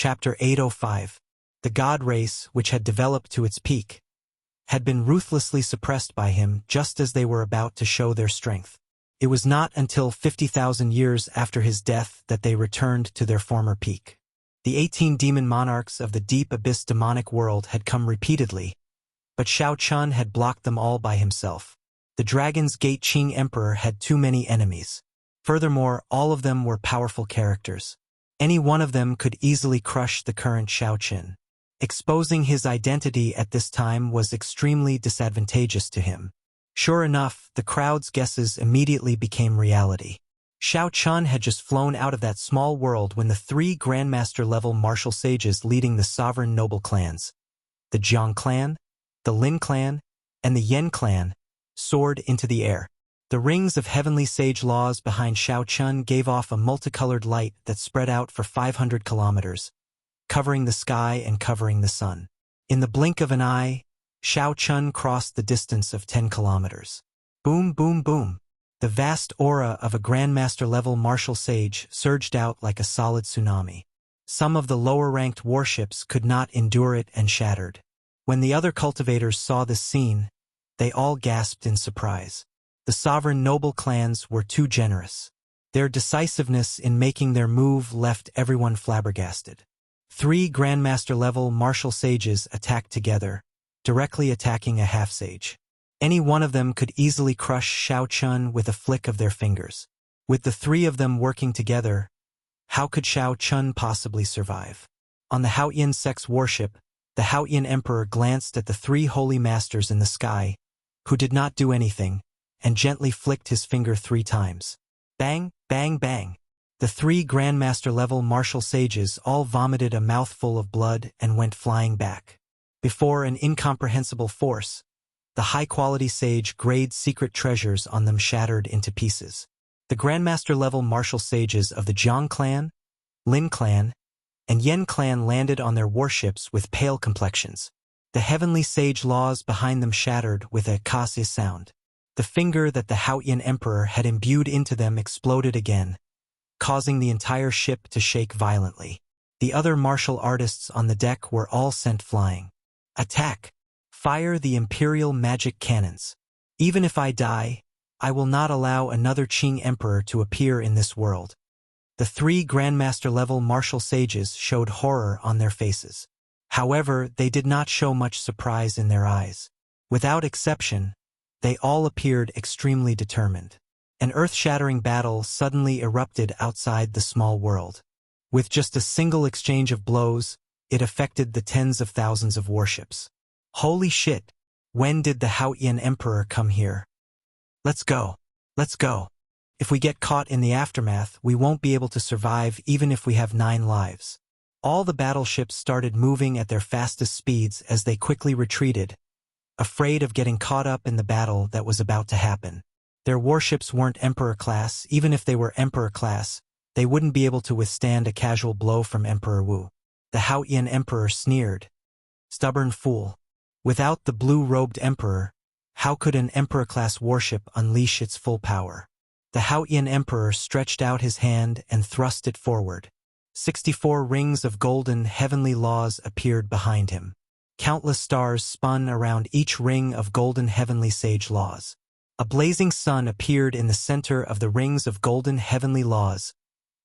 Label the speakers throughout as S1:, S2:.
S1: Chapter 805. The god race, which had developed to its peak, had been ruthlessly suppressed by him just as they were about to show their strength. It was not until 50,000 years after his death that they returned to their former peak. The 18 demon monarchs of the deep abyss demonic world had come repeatedly, but Shao Chun had blocked them all by himself. The Dragon's Gate Qing Emperor had too many enemies. Furthermore, all of them were powerful characters. Any one of them could easily crush the current Shao Chun. Exposing his identity at this time was extremely disadvantageous to him. Sure enough, the crowd's guesses immediately became reality. Shao Chun had just flown out of that small world when the three Grandmaster-level martial sages leading the sovereign noble clans, the Jiang clan, the Lin clan, and the Yen clan, soared into the air. The rings of heavenly sage laws behind Shao Chun gave off a multicolored light that spread out for 500 kilometers, covering the sky and covering the sun. In the blink of an eye, Shao Chun crossed the distance of 10 kilometers. Boom, boom, boom. The vast aura of a Grandmaster-level martial sage surged out like a solid tsunami. Some of the lower-ranked warships could not endure it and shattered. When the other cultivators saw this scene, they all gasped in surprise. The sovereign noble clans were too generous. Their decisiveness in making their move left everyone flabbergasted. Three Grandmaster-level martial sages attacked together, directly attacking a half-sage. Any one of them could easily crush Shao Chun with a flick of their fingers. With the three of them working together, how could Shao Chun possibly survive? On the Haoyan Sex warship, the Haoyan Emperor glanced at the three holy masters in the sky, who did not do anything, and gently flicked his finger 3 times. Bang, bang, bang. The three Grandmaster-level martial sages all vomited a mouthful of blood and went flying back. Before an incomprehensible force, the high-quality sage grade secret treasures on them shattered into pieces. The Grandmaster-level martial sages of the Jiang clan, Lin clan, and Yen clan landed on their warships with pale complexions. The heavenly sage laws behind them shattered with a kasi sound. The finger that the Haoyan Emperor had imbued into them exploded again, causing the entire ship to shake violently. The other martial artists on the deck were all sent flying. Attack! Fire the Imperial magic cannons. Even if I die, I will not allow another Qing Emperor to appear in this world. The three Grandmaster-level martial sages showed horror on their faces. However, they did not show much surprise in their eyes. Without exception, they all appeared extremely determined. An earth-shattering battle suddenly erupted outside the small world. With just a single exchange of blows, it affected the tens of thousands of warships. Holy shit! When did the Haoyan Emperor come here? Let's go. Let's go. If we get caught in the aftermath, we won't be able to survive even if we have 9 lives. All the battleships started moving at their fastest speeds as they quickly retreated, afraid of getting caught up in the battle that was about to happen. Their warships weren't Emperor class. Even if they were Emperor class, they wouldn't be able to withstand a casual blow from Emperor Wu. The Haoyan Emperor sneered. Stubborn fool. Without the blue-robed Emperor, how could an Emperor-class warship unleash its full power? The Haoyan Emperor stretched out his hand and thrust it forward. 64 rings of golden heavenly laws appeared behind him. Countless stars spun around each ring of golden heavenly sage laws. A blazing sun appeared in the center of the rings of golden heavenly laws,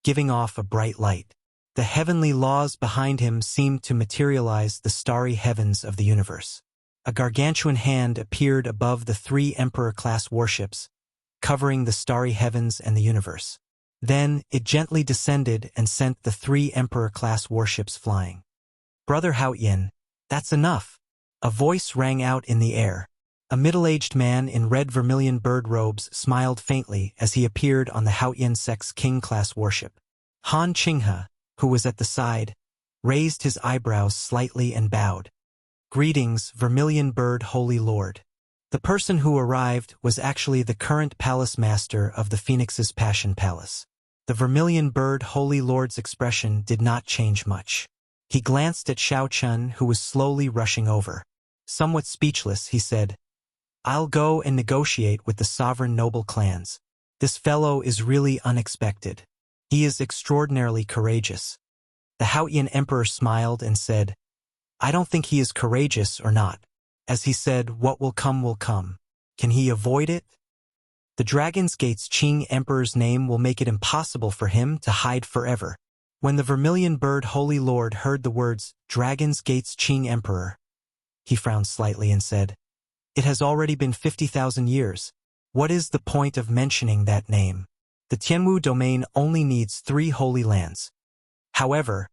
S1: giving off a bright light. The heavenly laws behind him seemed to materialize the starry heavens of the universe. A gargantuan hand appeared above the 3 Emperor-class warships, covering the starry heavens and the universe. Then, it gently descended and sent the 3 Emperor-class warships flying. Brother Haoyan, that's enough! A voice rang out in the air. A middle-aged man in red vermilion bird robes smiled faintly as he appeared on the Haoyan Sex King-class warship. Han Qinghe, who was at the side, raised his eyebrows slightly and bowed. Greetings, Vermilion Bird Holy Lord. The person who arrived was actually the current palace master of the Phoenix's Passion Palace. The Vermilion Bird Holy Lord's expression did not change much. He glanced at Shao Chun, who was slowly rushing over. Somewhat speechless, he said, "I'll go and negotiate with the sovereign noble clans. This fellow is really unexpected. He is extraordinarily courageous." The Haotian emperor smiled and said, I don't think he is courageous or not. As he said, what will come will come. Can he avoid it? The Dragon's Gate's Qing emperor's name will make it impossible for him to hide forever. When the vermilion bird Holy Lord heard the words, Dragon's Gate's Qing emperor, he frowned slightly and said, It has already been 50,000 years. What is the point of mentioning that name? The Tianwu domain only needs 3 holy lands. However,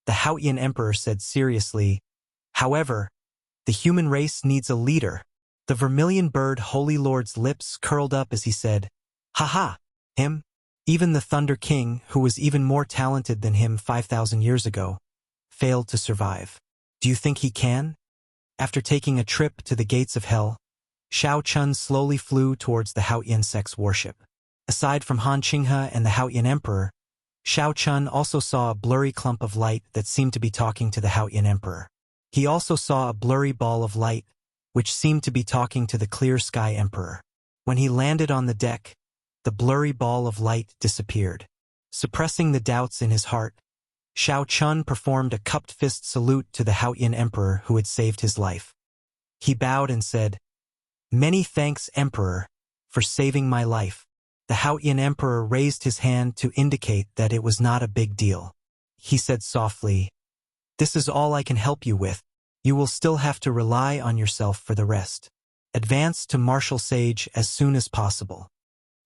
S1: the Haotian emperor said seriously, however, the human race needs a leader. The vermilion bird Holy Lord's lips curled up as he said, Ha! Him? Even the Thunder King, who was even more talented than him 5,000 years ago, failed to survive. Do you think he can? After taking a trip to the gates of hell, Shao Chun slowly flew towards the Haotian sect's warship. Aside from Han Qinghe and the Haotian emperor, Shao Chun also saw a blurry clump of light that seemed to be talking to the Haotian emperor. He also saw a blurry ball of light, which seemed to be talking to the clear sky emperor. When he landed on the deck, the blurry ball of light disappeared. Suppressing the doubts in his heart, Shao Chun performed a cupped fist salute to the Haotian emperor who had saved his life. He bowed and said, Many thanks, Emperor, for saving my life. The Haotian emperor raised his hand to indicate that it was not a big deal. He said softly, This is all I can help you with. You will still have to rely on yourself for the rest. Advance to Martial Sage as soon as possible.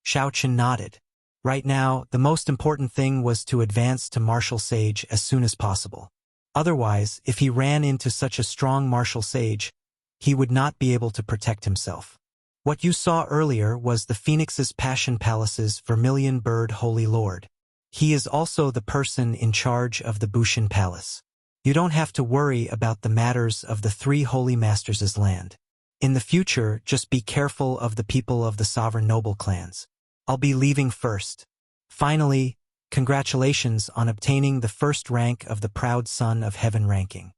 S1: Shao Chun nodded. Right now, the most important thing was to advance to Martial Sage as soon as possible. Otherwise, if he ran into such a strong Martial Sage, he would not be able to protect himself. What you saw earlier was the Phoenix's Passion Palace's Vermilion Bird Holy Lord. He is also the person in charge of the Bushin Palace. You don't have to worry about the matters of the 3 Holy Masters' land. In the future, just be careful of the people of the sovereign noble clans. I'll be leaving first. Finally, congratulations on obtaining the first rank of the Proud Son of Heaven ranking.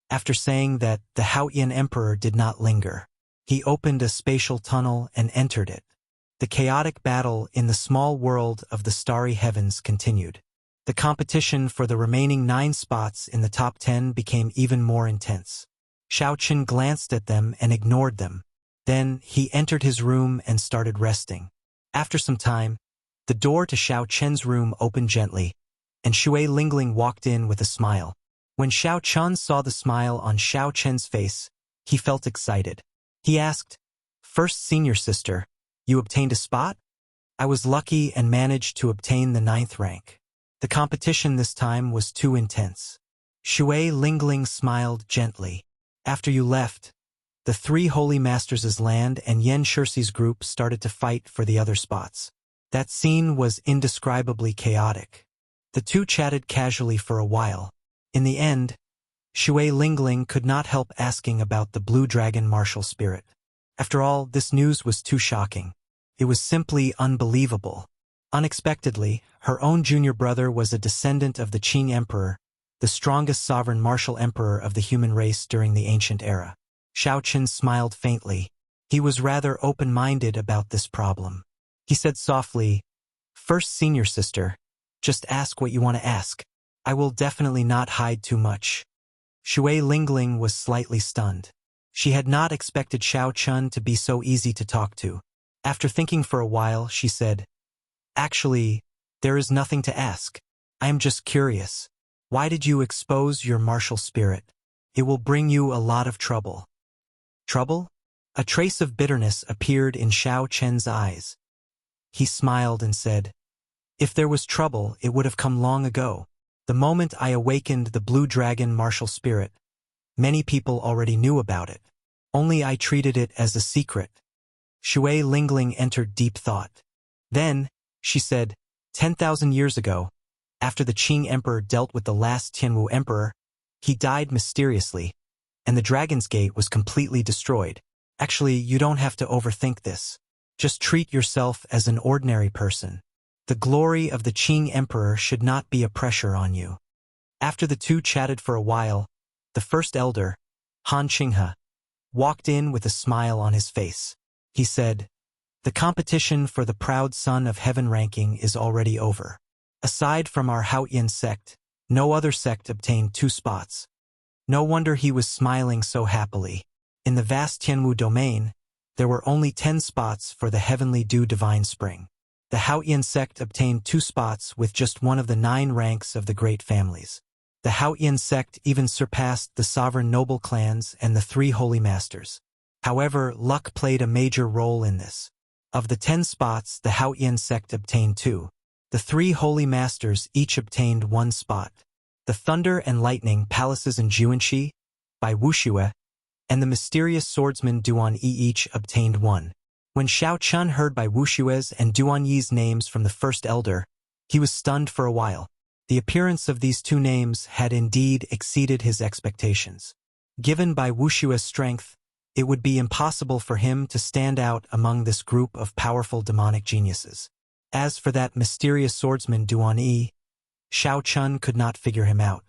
S1: After saying that, the Haotian emperor did not linger. He opened a spatial tunnel and entered it. The chaotic battle in the small world of the starry heavens continued. The competition for the remaining 9 spots in the top 10 became even more intense. Shao Chun glanced at them and ignored them. Then, he entered his room and started resting. After some time, the door to Shao Chun's room opened gently, and Shui Lingling walked in with a smile. When Shao Chun saw the smile on Shao Chun's face, he felt excited. He asked, First senior sister, you obtained a spot? I was lucky and managed to obtain the 9th rank. The competition this time was too intense. Shui Lingling smiled gently. After you left, the 3 Holy Masters' land and Yen Shirsi's group started to fight for the other spots. That scene was indescribably chaotic. The 2 chatted casually for a while. In the end, Shui Lingling could not help asking about the Blue Dragon martial spirit. After all, this news was too shocking. It was simply unbelievable. Unexpectedly, her own junior brother was a descendant of the Qing Emperor, the strongest sovereign martial emperor of the human race during the ancient era. Shao Chun smiled faintly. He was rather open-minded about this problem. He said softly, First senior sister, just ask what you want to ask. I will definitely not hide too much. Shui Lingling was slightly stunned. She had not expected Shao Chun to be so easy to talk to. After thinking for a while, she said, Actually, there is nothing to ask. I am just curious. Why did you expose your martial spirit? It will bring you a lot of trouble. Trouble? A trace of bitterness appeared in Shao Chun's eyes. He smiled and said, If there was trouble, it would have come long ago. The moment I awakened the Blue Dragon martial spirit, many people already knew about it. Only I treated it as a secret. Shui Lingling entered deep thought. Then, she said, 10,000 years ago, after the Qing Emperor dealt with the last Tianwu Emperor, he died mysteriously, and the Dragon's Gate was completely destroyed. Actually, you don't have to overthink this. Just treat yourself as an ordinary person. The glory of the Qing Emperor should not be a pressure on you. After the 2 chatted for a while, the first elder, Han Qinghe, walked in with a smile on his face. He said, The competition for the Proud Son of Heaven ranking is already over. Aside from our Haotian sect, No other sect obtained 2 spots. No wonder he was smiling so happily. In the vast Tianwu domain, there were only 10 spots for the heavenly dew divine spring. The Haotian sect obtained 2 spots with just one of the 9 ranks of the great families. The Haotian sect even surpassed the sovereign noble clans and the 3 holy masters. However, luck played a major role in this. Of the 10 spots, the Haotian sect obtained 2. The 3 holy masters each obtained 1 spot. The Thunder and Lightning Palaces in Juanxi, by Wuxia, and the mysterious swordsman Duan Yi each obtained 1. When Xiao Chun heard by Wuxia's and Duan Yi's names from the first elder, he was stunned for a while. The appearance of these 2 names had indeed exceeded his expectations. Given by Wuxia's strength, it would be impossible for him to stand out among this group of powerful demonic geniuses. As for that mysterious swordsman Duan Yi, Xiao Chun could not figure him out.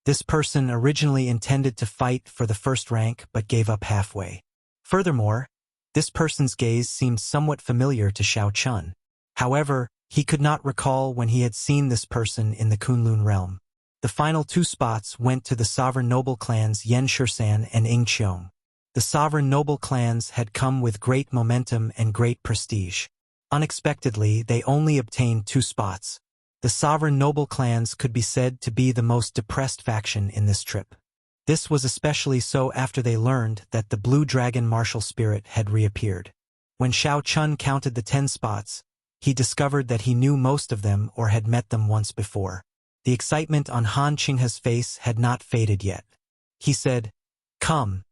S1: This person originally intended to fight for the first rank but gave up halfway. Furthermore, this person's gaze seemed somewhat familiar to Xiao Chun. However, he could not recall when he had seen this person in the Kunlun realm. The final 2 spots went to the sovereign noble clans Yan Shisan and Ing Qiong. The sovereign noble clans had come with great momentum and great prestige. Unexpectedly, they only obtained 2 spots. The sovereign noble clans could be said to be the most depressed faction in this trip. This was especially so after they learned that the Blue Dragon martial spirit had reappeared. When Xiao Chun counted the 10 spots, he discovered that he knew most of them or had met them once before. The excitement on Han Qinghe's face had not faded yet. He said, "Come.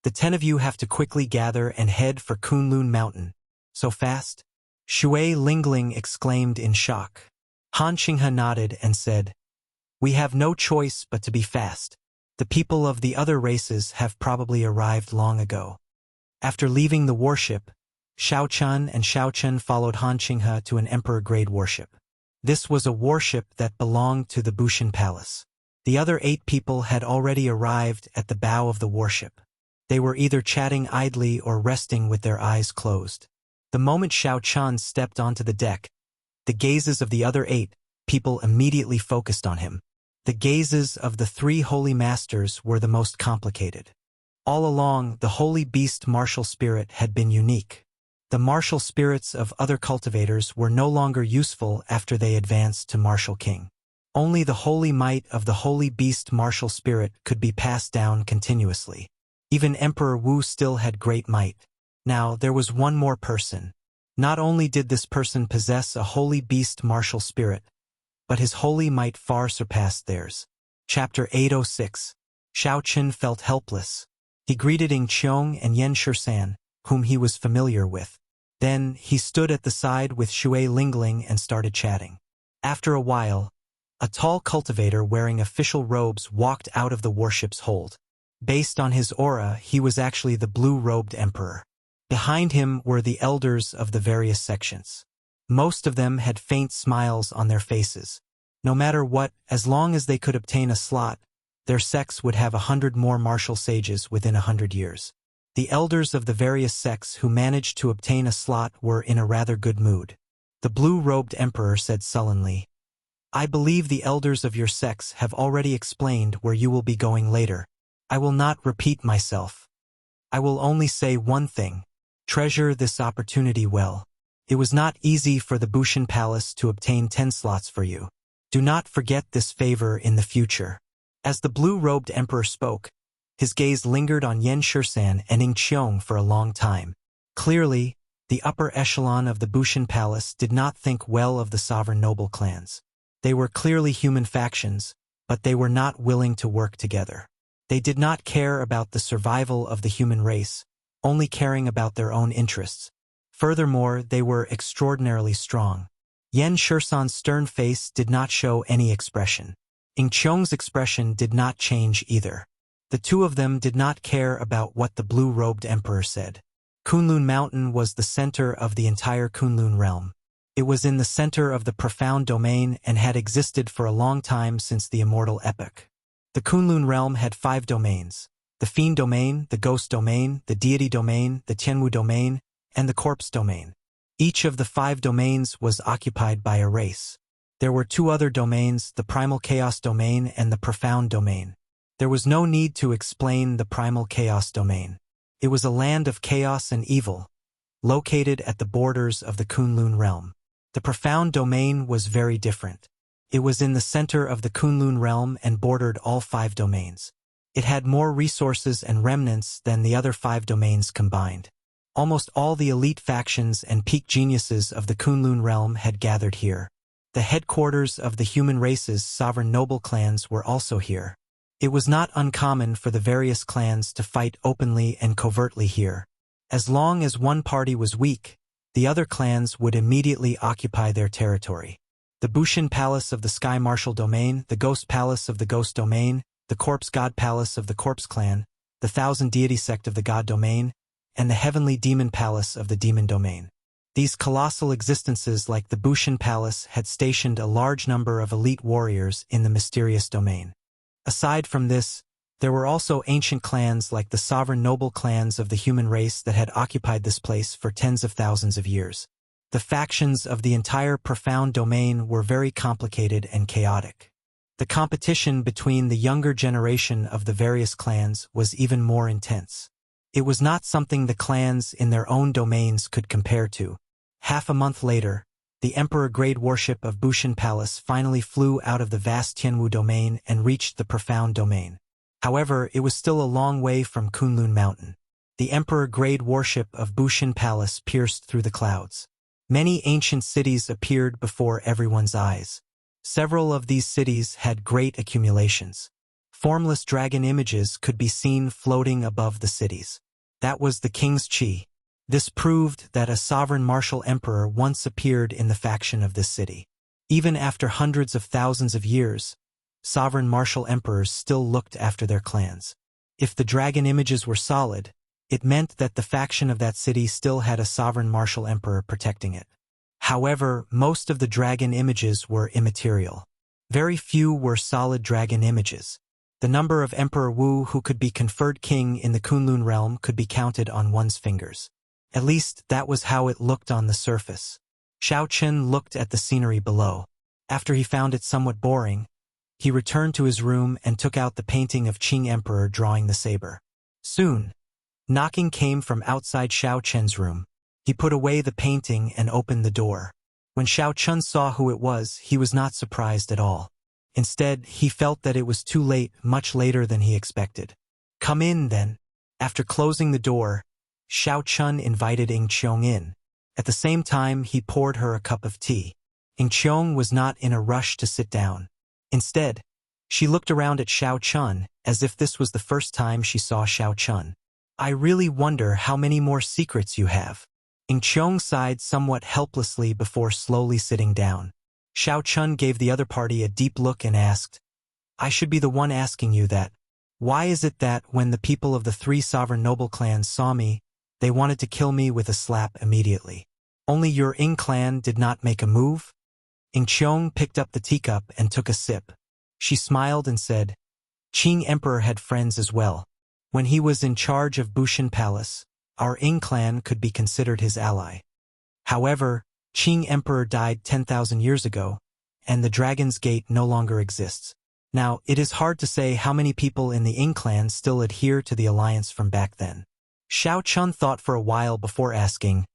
S1: The 10 of you have to quickly gather and head for Kunlun Mountain." "So fast?" Shui Lingling exclaimed in shock. Han Qinghe nodded and said, "We have no choice but to be fast. The people of the other races have probably arrived long ago." After leaving the warship, Xiao Chun and Xiao Chen followed Han Qinghe to an emperor-grade warship. This was a warship that belonged to the Bushan Palace. The other 8 people had already arrived at the bow of the warship. They were either chatting idly or resting with their eyes closed. The moment Xiao Chun stepped onto the deck, the gazes of the other 8 people immediately focused on him. The gazes of the 3 holy masters were the most complicated. All along, the holy beast martial spirit had been unique. The martial spirits of other cultivators were no longer useful after they advanced to martial king. Only the holy might of the holy beast martial spirit could be passed down continuously. Even Emperor Wu still had great might. Now, there was one more person. Not only did this person possess a holy beast martial spirit, but his holy might far surpassed theirs. Chapter 806. Xiao Chen felt helpless. He greeted Ing Qiong and Yan Shisan, whom he was familiar with. Then, he stood at the side with Shui Lingling and started chatting. After a while, a tall cultivator wearing official robes walked out of the warship's hold. Based on his aura, he was actually the blue-robed emperor. Behind him were the elders of the various sections. Most of them had faint smiles on their faces. No matter what, as long as they could obtain a slot, their sects would have 100 more martial sages within 100 years. The elders of the various sects who managed to obtain a slot were in a rather good mood. The blue-robed emperor said sullenly, "I believe the elders of your sects have already explained where you will be going later. I will not repeat myself. I will only say one thing. Treasure this opportunity well. It was not easy for the Bushan Palace to obtain 10 slots for you. Do not forget this favor in the future." As the blue-robed emperor spoke, his gaze lingered on Yan Shisan and Ing Qiong for a long time. Clearly, the upper echelon of the Bushan Palace did not think well of the sovereign noble clans. They were clearly human factions, but they were not willing to work together. They did not care about the survival of the human race, only caring about their own interests. Furthermore, they were extraordinarily strong. Yan Shisan's stern face did not show any expression. Ing Qiong's expression did not change either. The 2 of them did not care about what the blue-robed emperor said. Kunlun Mountain was the center of the entire Kunlun realm. It was in the center of the profound domain and had existed for a long time since the Immortal epoch. The Kunlun realm had 5 domains: the Fiend domain, the Ghost domain, the Deity domain, the Tianwu domain, and the Corpse domain. Each of the 5 domains was occupied by a race. There were two other domains, the Primal Chaos Domain and the Profound Domain. There was no need to explain the Primal Chaos Domain. It was a land of chaos and evil, located at the borders of the Kunlun realm. The Profound Domain was very different. It was in the center of the Kunlun realm and bordered all 5 domains. It had more resources and remnants than the other 5 domains combined. Almost all the elite factions and peak geniuses of the Kunlun realm had gathered here. The headquarters of the human race's sovereign noble clans were also here. It was not uncommon for the various clans to fight openly and covertly here. As long as one party was weak, the other clans would immediately occupy their territory. The Bushin Palace of the Sky Martial Domain, the Ghost Palace of the Ghost Domain, the Corpse God Palace of the Corpse Clan, the Thousand Deity Sect of the God Domain, and the Heavenly Demon Palace of the Demon Domain. These colossal existences like the Bushin Palace had stationed a large number of elite warriors in the mysterious domain. Aside from this, there were also ancient clans like the sovereign noble clans of the human race that had occupied this place for tens of thousands of years. The factions of the entire profound domain were very complicated and chaotic. The competition between the younger generation of the various clans was even more intense. It was not something the clans in their own domains could compare to. Half a month later, the Emperor Grade warship of Bushin Palace finally flew out of the vast Tianwu domain and reached the profound domain. However, it was still a long way from Kunlun Mountain. The Emperor Grade warship of Bushin Palace pierced through the clouds. Many ancient cities appeared before everyone's eyes. Several of these cities had great accumulations. Formless dragon images could be seen floating above the cities. That was the king's chi. This proved that a sovereign martial emperor once appeared in the faction of this city. Even after hundreds of thousands of years, sovereign martial emperors still looked after their clans. If the dragon images were solid, it meant that the faction of that city still had a sovereign martial emperor protecting it. However, most of the dragon images were immaterial. Very few were solid dragon images. The number of Emperor Wu who could be conferred king in the Kunlun realm could be counted on one's fingers. At least that was how it looked on the surface. Xiao Chen looked at the scenery below. After he found it somewhat boring, he returned to his room and took out the painting of Qing Emperor drawing the saber. Soon, knocking came from outside Xiao Chen's room. He put away the painting and opened the door. When Xiao Chen saw who it was, he was not surprised at all. Instead, he felt that it was too late, much later than he expected. "Come in, then." After closing the door, Xiao Chen invited Ing Qiong in. At the same time, he poured her a cup of tea. Ing Qiong was not in a rush to sit down. Instead, she looked around at Xiao Chen, as if this was the first time she saw Xiao Chen. "I really wonder how many more secrets you have." Ing Qiong sighed somewhat helplessly before slowly sitting down. Xiao Chen gave the other party a deep look and asked, "I should be the one asking you that. Why is it that when the people of the 3 sovereign noble clans saw me, they wanted to kill me with a slap immediately? Only your Ing clan did not make a move?" Ing Qiong picked up the teacup and took a sip. She smiled and said, "Qing Emperor had friends as well. When he was in charge of Bushin Palace, our Ing clan could be considered his ally. However, Qing Emperor died 10,000 years ago, and the Dragon's Gate no longer exists. Now, it is hard to say how many people in the Ing clan still adhere to the alliance from back then." Xiao Chen thought for a while before asking,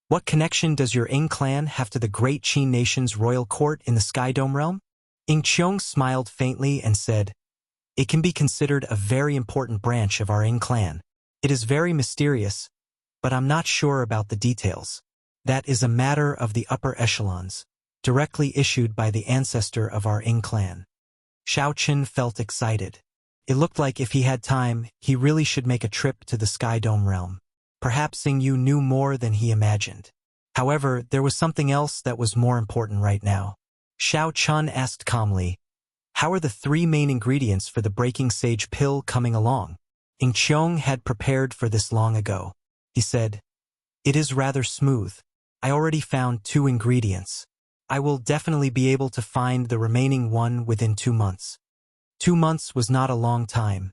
S1: "What connection does your Ing clan have to the great Qin nation's royal court in the Sky Dome realm?" Ing Qiong smiled faintly and said, "It can be considered a very important branch of our Ing clan. It is very mysterious, but I'm not sure about the details. That is a matter of the upper echelons, directly issued by the ancestor of our Ing clan." Xiao Chen felt excited. It looked like if he had time, he really should make a trip to the Sky Dome realm. Perhaps Xing Yu knew more than he imagined. However, there was something else that was more important right now. Xiao Chen asked calmly, "How are the 3 main ingredients for the Breaking Sage pill coming along?" Ing Qiong had prepared for this long ago. He said, "It is rather smooth. I already found 2 ingredients. I will definitely be able to find the remaining one within 2 months." 2 months was not a long time.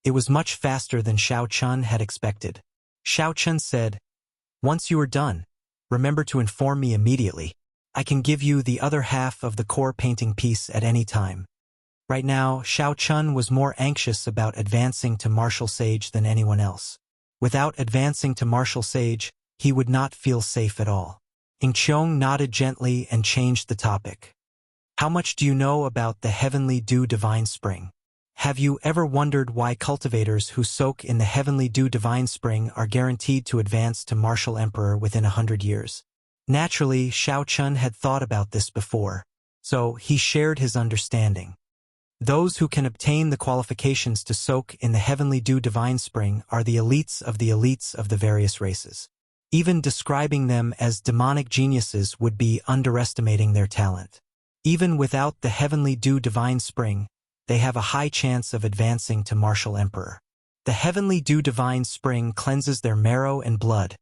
S1: It was much faster than Xiao Chen had expected. Xiao Chen said, "Once you are done, remember to inform me immediately." I can give you the other half of the core painting piece at any time. Right now, Xiao Chun was more anxious about advancing to martial sage than anyone else. Without advancing to martial sage, he would not feel safe at all. Ing Qiong nodded gently and changed the topic. How much do you know about the Heavenly Dew Divine Spring? Have you ever wondered why cultivators who soak in the Heavenly Dew Divine Spring are guaranteed to advance to Martial Emperor within 100 years? Naturally, Xiao Chun had thought about this before, so he shared his understanding. Those who can obtain the qualifications to soak in the Heavenly Dew Divine Spring are the elites of the various races. Even describing them as demonic geniuses would be underestimating their talent. Even without the Heavenly Dew Divine Spring, they have a high chance of advancing to Martial Emperor. The Heavenly Dew Divine Spring cleanses their marrow and blood,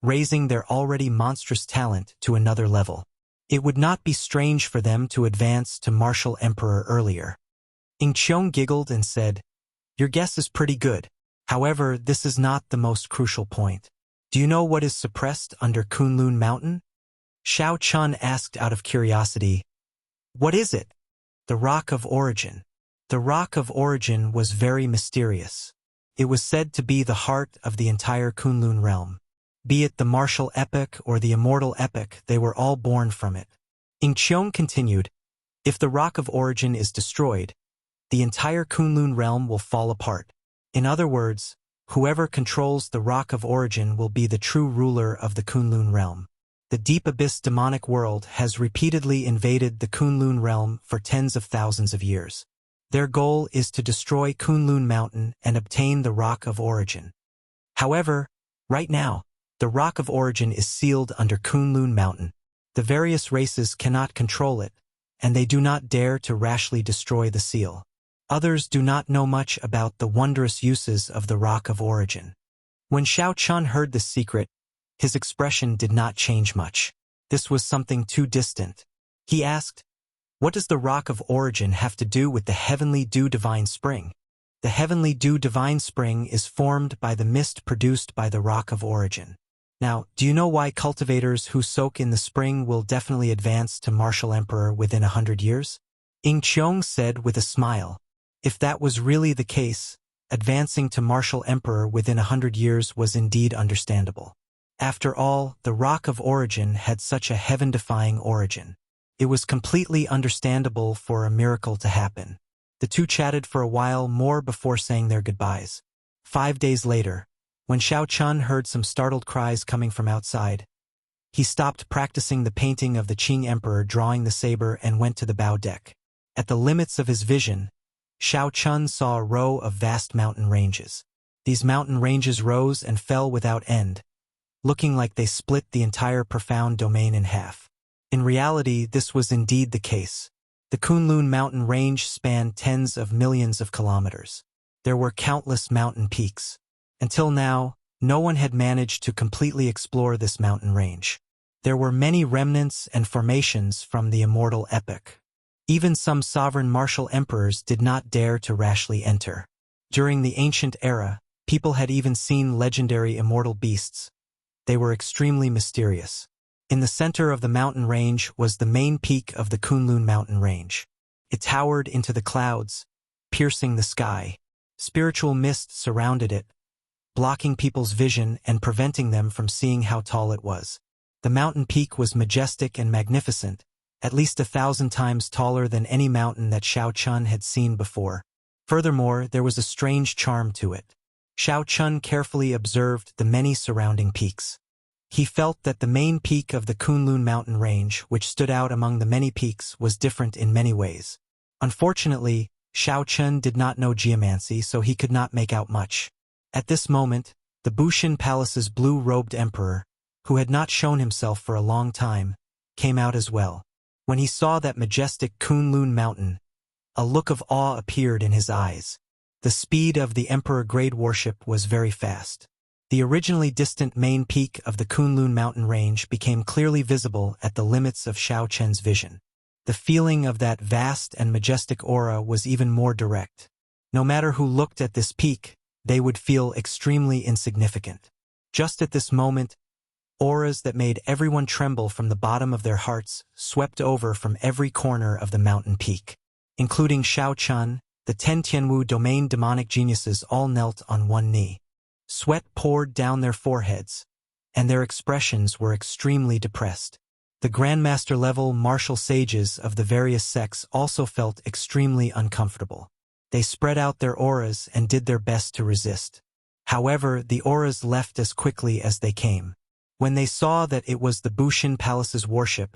S1: raising their already monstrous talent to another level. It would not be strange for them to advance to Martial Emperor earlier. Ing Qiong giggled and said, "Your guess is pretty good. However, this is not the most crucial point. Do you know what is suppressed under Kunlun Mountain?" Xiao Chun asked out of curiosity. "What is it?" "The Rock of Origin." The Rock of Origin was very mysterious. It was said to be the heart of the entire Kunlun realm. Be it the martial epic or the immortal epic, they were all born from it. Ing Qiong continued, "If the Rock of Origin is destroyed, the entire Kunlun realm will fall apart. In other words, whoever controls the Rock of Origin will be the true ruler of the Kunlun realm. The Deep Abyss demonic world has repeatedly invaded the Kunlun realm for tens of thousands of years. Their goal is to destroy Kunlun Mountain and obtain the Rock of Origin. However, right now, the Rock of Origin is sealed under Kunlun Mountain. The various races cannot control it, and they do not dare to rashly destroy the seal. Others do not know much about the wondrous uses of the Rock of Origin." When Xiao Chun heard this secret, his expression did not change much. This was something too distant. He asked, "What does the Rock of Origin have to do with the Heavenly Dew Divine Spring?" The Heavenly Dew Divine Spring is formed by the mist produced by the Rock of Origin. Now, do you know why cultivators who soak in the spring will definitely advance to Martial Emperor within 100 years? Ing Qiong said with a smile. If that was really the case, advancing to Martial Emperor within 100 years was indeed understandable. After all, the Rock of Origin had such a heaven-defying origin. It was completely understandable for a miracle to happen. The two chatted for a while more before saying their goodbyes. 5 days later, when Xiao Chun heard some startled cries coming from outside, he stopped practicing the painting of the Qing Emperor drawing the saber and went to the bow deck. At the limits of his vision, Xiao Chun saw a row of vast mountain ranges. These mountain ranges rose and fell without end, looking like they split the entire profound domain in half. In reality, this was indeed the case. The Kunlun mountain range spanned tens of millions of kilometers. There were countless mountain peaks. Until now, no one had managed to completely explore this mountain range. There were many remnants and formations from the Immortal epic. Even some sovereign martial emperors did not dare to rashly enter. During the ancient era, people had even seen legendary immortal beasts. They were extremely mysterious. In the center of the mountain range was the main peak of the Kunlun mountain range. It towered into the clouds, piercing the sky. Spiritual mist surrounded it, blocking people's vision and preventing them from seeing how tall it was. The mountain peak was majestic and magnificent, at least 1,000 times taller than any mountain that Xiao Chun had seen before. Furthermore, there was a strange charm to it. Xiao Chun carefully observed the many surrounding peaks. He felt that the main peak of the Kunlun mountain range, which stood out among the many peaks, was different in many ways. Unfortunately, Xiao Chun did not know geomancy, so he could not make out much. At this moment, the Bushin Palace's blue-robed emperor, who had not shown himself for a long time, came out as well. When he saw that majestic Kunlun mountain, a look of awe appeared in his eyes. The speed of the emperor-grade warship was very fast. The originally distant main peak of the Kunlun mountain range became clearly visible at the limits of Xiao Chen's vision. The feeling of that vast and majestic aura was even more direct. No matter who looked at this peak, they would feel extremely insignificant. Just at this moment, Auras that made everyone tremble from the bottom of their hearts swept over from every corner of the mountain peak. Including Shao Chun, the 10 Tianwu domain demonic geniuses all knelt on one knee. Sweat poured down their foreheads, and their expressions were extremely depressed. The Grandmaster-level martial sages of the various sects also felt extremely uncomfortable. They spread out their auras and did their best to resist. However, the auras left as quickly as they came. When they saw that it was the Bushin Palace's worship,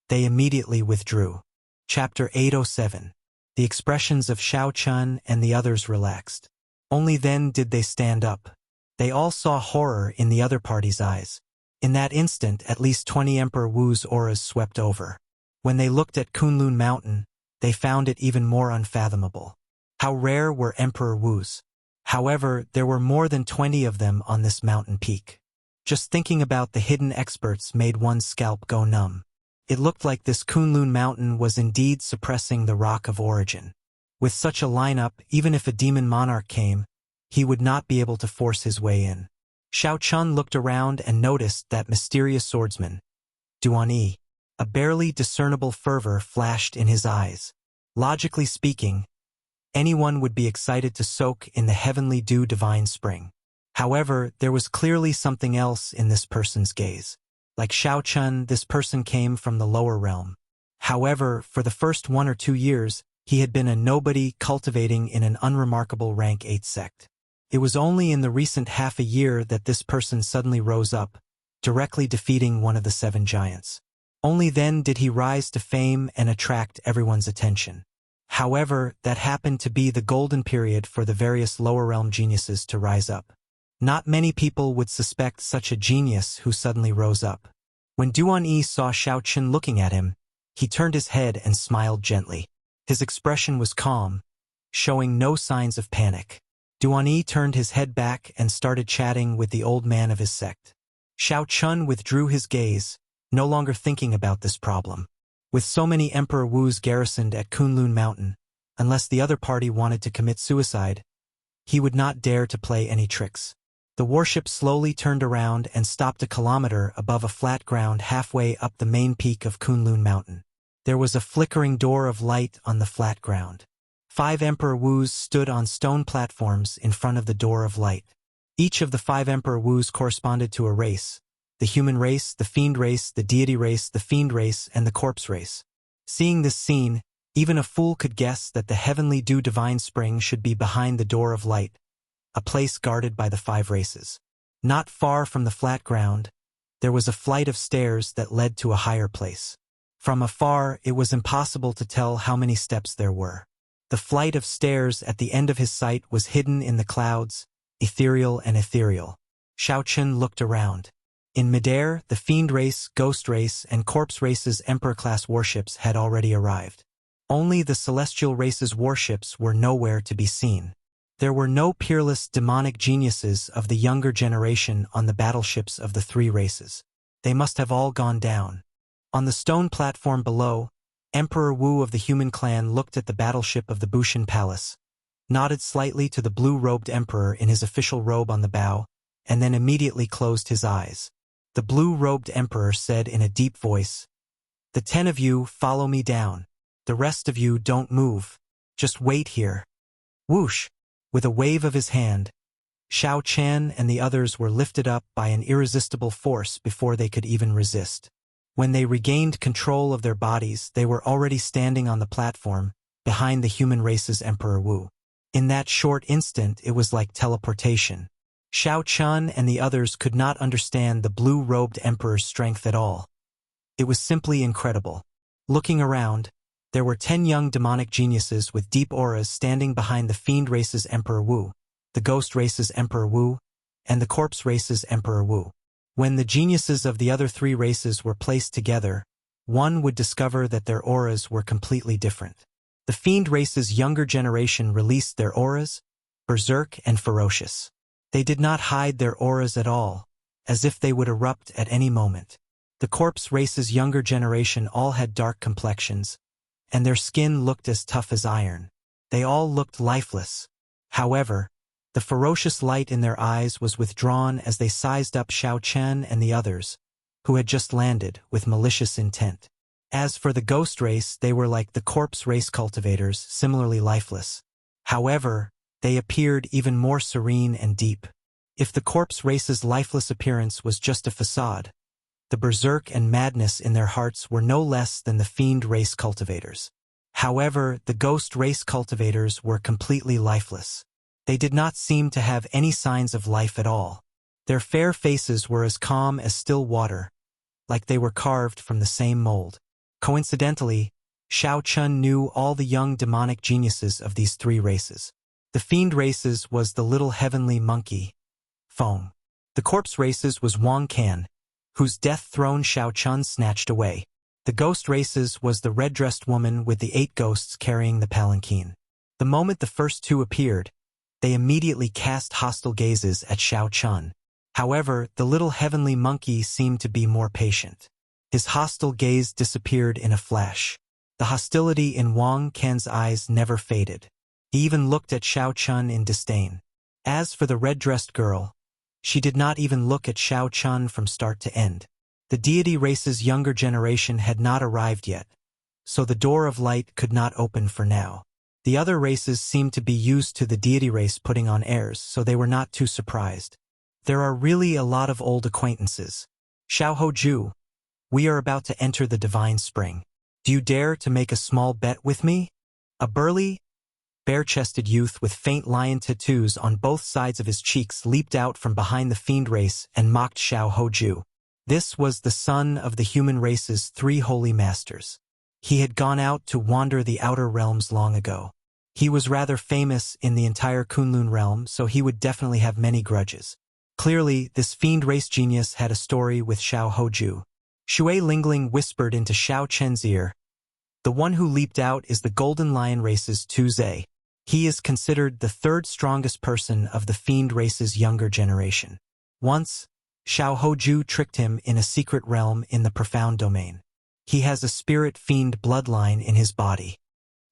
S1: they immediately withdrew. Chapter 807. The expressions of Shao Chun and the others relaxed. Only then did they stand up. They all saw horror in the other party's eyes. In that instant, at least 20 Emperor Wu's auras swept over. When they looked at Kunlun Mountain, they found it even more unfathomable. How rare were Emperor Wu's. However, there were more than 20 of them on this mountain peak. Just thinking about the hidden experts made one's scalp go numb. It looked like this Kunlun Mountain was indeed suppressing the Rock of Origin. With such a lineup, even if a demon monarch came, he would not be able to force his way in. Shao Chun looked around and noticed that mysterious swordsman, Duan Yi. A barely discernible fervor flashed in his eyes. Logically speaking, anyone would be excited to soak in the heavenly dew divine spring. However, there was clearly something else in this person's gaze. Like Shao Chun, this person came from the lower realm. However, for the first 1 or 2 years, he had been a nobody cultivating in an unremarkable rank 8 sect. It was only in the recent half a year that this person suddenly rose up, directly defeating one of the 7 giants. Only then did he rise to fame and attract everyone's attention. However, that happened to be the golden period for the various lower realm geniuses to rise up. Not many people would suspect such a genius who suddenly rose up. When Duan Yi saw Shao Chun looking at him, he turned his head and smiled gently. His expression was calm, showing no signs of panic. Duan Yi turned his head back and started chatting with the old man of his sect. Shao Chun withdrew his gaze, no longer thinking about this problem. With so many Emperor Wu's garrisoned at Kunlun Mountain, unless the other party wanted to commit suicide, he would not dare to play any tricks. The warship slowly turned around and stopped a kilometer above a flat ground halfway up the main peak of Kunlun Mountain. There was a flickering door of light on the flat ground. 5 Emperor Wu's stood on stone platforms in front of the door of light. Each of the 5 Emperor Wu's corresponded to a race: the human race, the fiend race, the deity race, the fiend race, and the corpse race. Seeing this scene, even a fool could guess that the heavenly dew divine spring should be behind the door of light, a place guarded by the 5 races. Not far from the flat ground, there was a flight of stairs that led to a higher place. From afar, it was impossible to tell how many steps there were. The flight of stairs at the end of his sight was hidden in the clouds, ethereal and ethereal. Shao Chun looked around. In midair, the fiend race, ghost race, and corpse race's emperor-class warships had already arrived. Only the celestial race's warships were nowhere to be seen. There were no peerless demonic geniuses of the younger generation on the battleships of the 3 races. They must have all gone down. On the stone platform below, Emperor Wu of the human clan looked at the battleship of the Bushin Palace, nodded slightly to the blue-robed emperor in his official robe on the bow, and then immediately closed his eyes. The blue-robed emperor said in a deep voice, "The 10 of you follow me down. The rest of you don't move. Just wait here." Whoosh! With a wave of his hand, Shao Chun and the others were lifted up by an irresistible force before they could even resist. When they regained control of their bodies, they were already standing on the platform, behind the human race's Emperor Wu. In that short instant, it was like teleportation. Shao Chun and the others could not understand the blue-robed emperor's strength at all. It was simply incredible. Looking around, there were 10 young demonic geniuses with deep auras standing behind the fiend race's Emperor Wu, the ghost race's Emperor Wu, and the corpse race's Emperor Wu. When the geniuses of the other 3 races were placed together, one would discover that their auras were completely different. The fiend race's younger generation released their auras, berserk and ferocious. They did not hide their auras at all, as if they would erupt at any moment. The corpse race's younger generation all had dark complexions, and their skin looked as tough as iron. They all looked lifeless. However, the ferocious light in their eyes was withdrawn as they sized up Shao Chun and the others, who had just landed with malicious intent. As for the ghost race, they were like the corpse race cultivators, similarly lifeless. However, they appeared even more serene and deep. If the corpse race's lifeless appearance was just a facade, the berserk and madness in their hearts were no less than the fiend race cultivators. However, the ghost race cultivators were completely lifeless. They did not seem to have any signs of life at all. Their fair faces were as calm as still water, like they were carved from the same mold. Coincidentally, Xiao Chun knew all the young demonic geniuses of these three races. The fiend races was the little heavenly monkey, Feng. The corpse races was Wang Can, whose death throne Xiao Chun snatched away. The ghost races was the red-dressed woman with the 8 ghosts carrying the palanquin. The moment the first two appeared, they immediately cast hostile gazes at Xiao Chun. However, the little heavenly monkey seemed to be more patient. His hostile gaze disappeared in a flash. The hostility in Wang Can's eyes never faded. He even looked at Xiao Chun in disdain. As for the red-dressed girl, she did not even look at Xiao Chun from start to end. The deity race's younger generation had not arrived yet, so the door of light could not open for now. The other races seemed to be used to the deity race putting on airs, so they were not too surprised. There are really a lot of old acquaintances. Xiao Hoju, we are about to enter the divine spring. Do you dare to make a small bet with me? A burly, bare-chested youth with faint lion tattoos on both sides of his cheeks leaped out from behind the fiend race and mocked Xiao Hoju. This was the son of the human race's 3 holy masters. He had gone out to wander the outer realms long ago. He was rather famous in the entire Kunlun realm, so he would definitely have many grudges. Clearly, this fiend race genius had a story with Xiao Hoju. Shui Lingling whispered into Xiao Chen's ear. The one who leaped out is the Golden Lion race's Tu Zhe. He is considered the 3rd strongest person of the fiend race's younger generation. Once, Xiao Hoju tricked him in a secret realm in the profound domain. He has a spirit fiend bloodline in his body.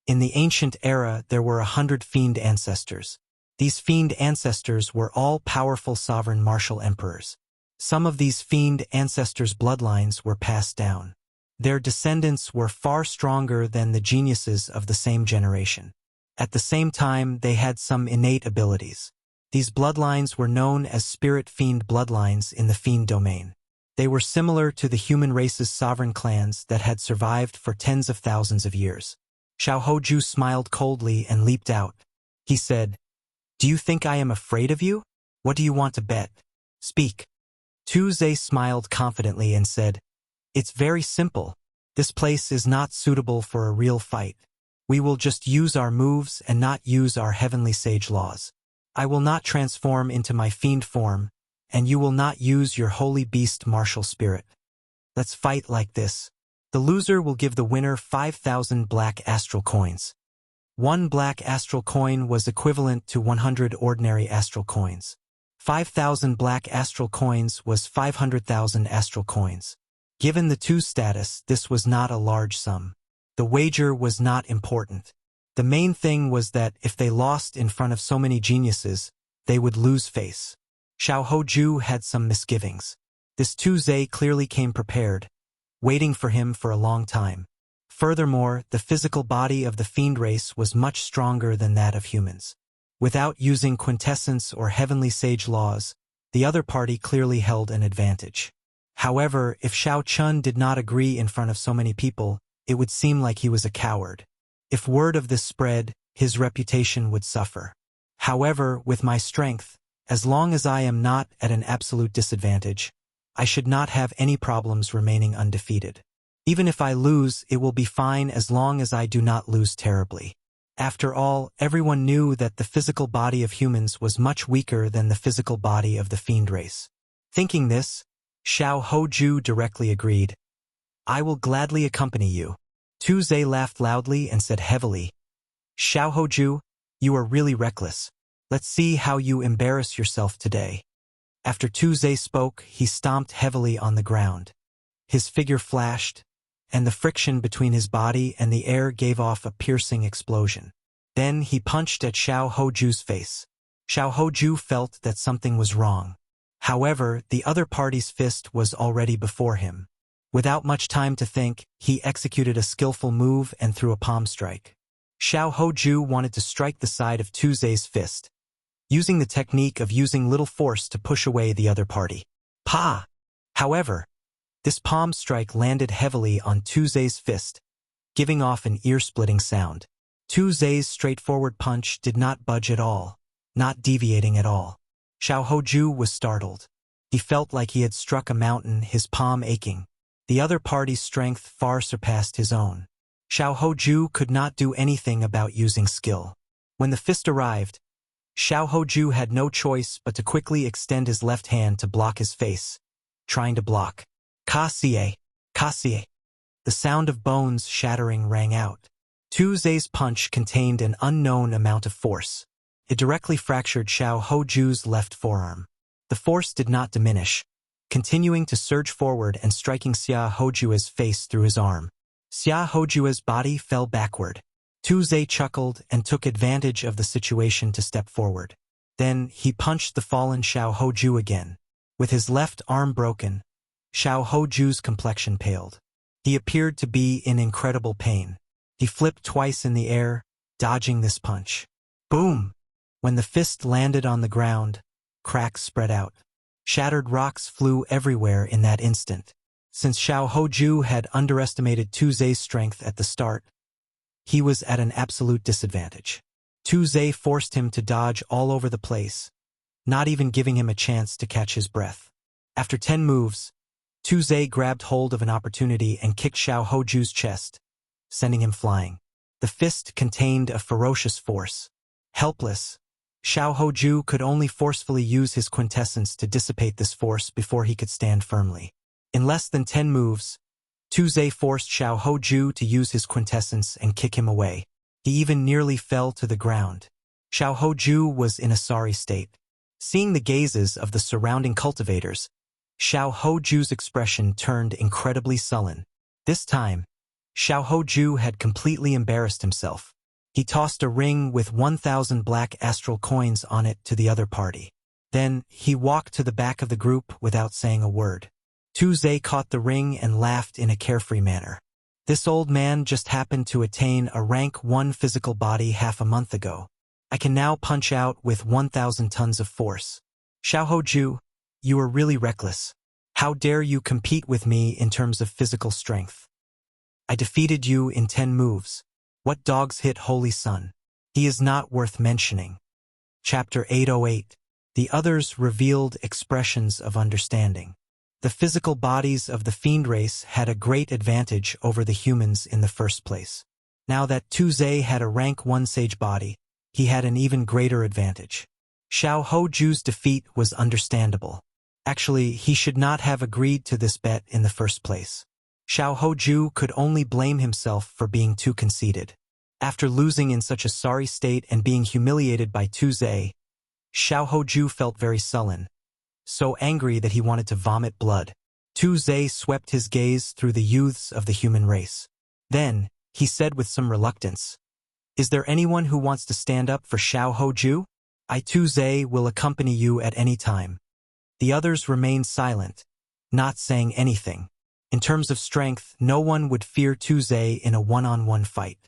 S1: In the ancient era, there were 100 fiend ancestors. These fiend ancestors were all powerful sovereign martial emperors. Some of these fiend ancestors' bloodlines were passed down. Their descendants were far stronger than the geniuses of the same generation. At the same time, they had some innate abilities. These bloodlines were known as spirit fiend bloodlines in the fiend domain. They were similar to the human race's sovereign clans that had survived for tens of thousands of years. Xiao Hoju smiled coldly and leaped out. He said, "Do you think I am afraid of you? What do you want to bet? Speak." Tu Zhe smiled confidently and said, "It's very simple. This place is not suitable for a real fight. We will just use our moves and not use our heavenly sage laws. I will not transform into my fiend form, and you will not use your holy beast martial spirit. Let's fight like this. The loser will give the winner 5,000 black astral coins. 1 black astral coin was equivalent to 100 ordinary astral coins. 5,000 black astral coins was 500,000 astral coins. Given the 2 status, this was not a large sum. The wager was not important. The main thing was that if they lost in front of so many geniuses, they would lose face. Xiao Hoju had some misgivings. This Tu Zhe clearly came prepared, waiting for him for a long time. Furthermore, the physical body of the fiend race was much stronger than that of humans. Without using quintessence or heavenly sage laws, the other party clearly held an advantage. However, if Xiao Chun did not agree in front of so many people, it would seem like he was a coward. If word of this spread, his reputation would suffer. However, with my strength, as long as I am not at an absolute disadvantage, I should not have any problems remaining undefeated. Even if I lose, it will be fine as long as I do not lose terribly. After all, everyone knew that the physical body of humans was much weaker than the physical body of the fiend race. Thinking this, Xiao Hoju directly agreed. I will gladly accompany you. Tu Zhe laughed loudly and said heavily, Xiao Hoju, you are really reckless. Let's see how you embarrass yourself today. After Tu Zhe spoke, he stomped heavily on the ground. His figure flashed, and the friction between his body and the air gave off a piercing explosion. Then he punched at Xiao Hoju's face. Xiao Hoju felt that something was wrong. However, the other party's fist was already before him. Without much time to think, he executed a skillful move and threw a palm strike. Xiao Hoju wanted to strike the side of Tuzai's fist, using the technique of using little force to push away the other party. Pa! However, this palm strike landed heavily on Tuzai's fist, giving off an ear-splitting sound. Tuzai's straightforward punch did not budge at all, not deviating at all. Xiao Hoju was startled. He felt like he had struck a mountain, his palm aching. The other party's strength far surpassed his own. Xiao Hoju could not do anything about using skill. When the fist arrived, Xiao Hoju had no choice but to quickly extend his left hand to block his face, trying to block. Ka-sie, ka-sie. The sound of bones shattering rang out. Tuzai's punch contained an unknown amount of force. It directly fractured Xiao Hoju's left forearm. The force did not diminish, continuing to surge forward and striking Xia Hojua's face through his arm. Xia Hojua's body fell backward. Tuzai chuckled and took advantage of the situation to step forward. Then he punched the fallen Xiao Hoju again. With his left arm broken, Xiao Hoju's complexion paled. He appeared to be in incredible pain. He flipped twice in the air, dodging this punch. Boom! When the fist landed on the ground, cracks spread out. Shattered rocks flew everywhere in that instant. Since Xiao Hoju had underestimated Tuzai's strength at the start, he was at an absolute disadvantage. Tuzai forced him to dodge all over the place, not even giving him a chance to catch his breath. After 10 moves, Tuzai grabbed hold of an opportunity and kicked Xiao Hoju's chest, sending him flying. The fist contained a ferocious force. Helpless, Xiao Hoju could only forcefully use his quintessence to dissipate this force before he could stand firmly. In less than 10 moves, Tuzai forced Xiao Hoju to use his quintessence and kick him away. He even nearly fell to the ground. Xiao Hoju was in a sorry state. Seeing the gazes of the surrounding cultivators, Xiao Hoju's expression turned incredibly sullen. This time, Xiao Hoju had completely embarrassed himself. He tossed a ring with 1,000 black astral coins on it to the other party. Then, he walked to the back of the group without saying a word. Tuzai caught the ring and laughed in a carefree manner. This old man just happened to attain a rank 1 physical body half a month ago. I can now punch out with 1,000 tons of force. Xiao Hoju, you are really reckless. How dare you compete with me in terms of physical strength? I defeated you in 10 moves. What dogs hit Holy Sun? He is not worth mentioning. Chapter 808. The others revealed expressions of understanding. The physical bodies of the fiend race had a great advantage over the humans in the first place. Now that Tuzai had a rank 1 sage body, he had an even greater advantage. Xiao Hoju's defeat was understandable. Actually, he should not have agreed to this bet in the first place. Xiao Hoju could only blame himself for being too conceited. After losing in such a sorry state and being humiliated by Tuzai, Xiao Hoju felt very sullen, so angry that he wanted to vomit blood. Tuzai swept his gaze through the youths of the human race. Then, he said with some reluctance, "Is there anyone who wants to stand up for Xiao Hoju? I, Tuzai, will accompany you at any time." The others remained silent, not saying anything. In terms of strength, no one would fear Tuzai in a one-on-one fight.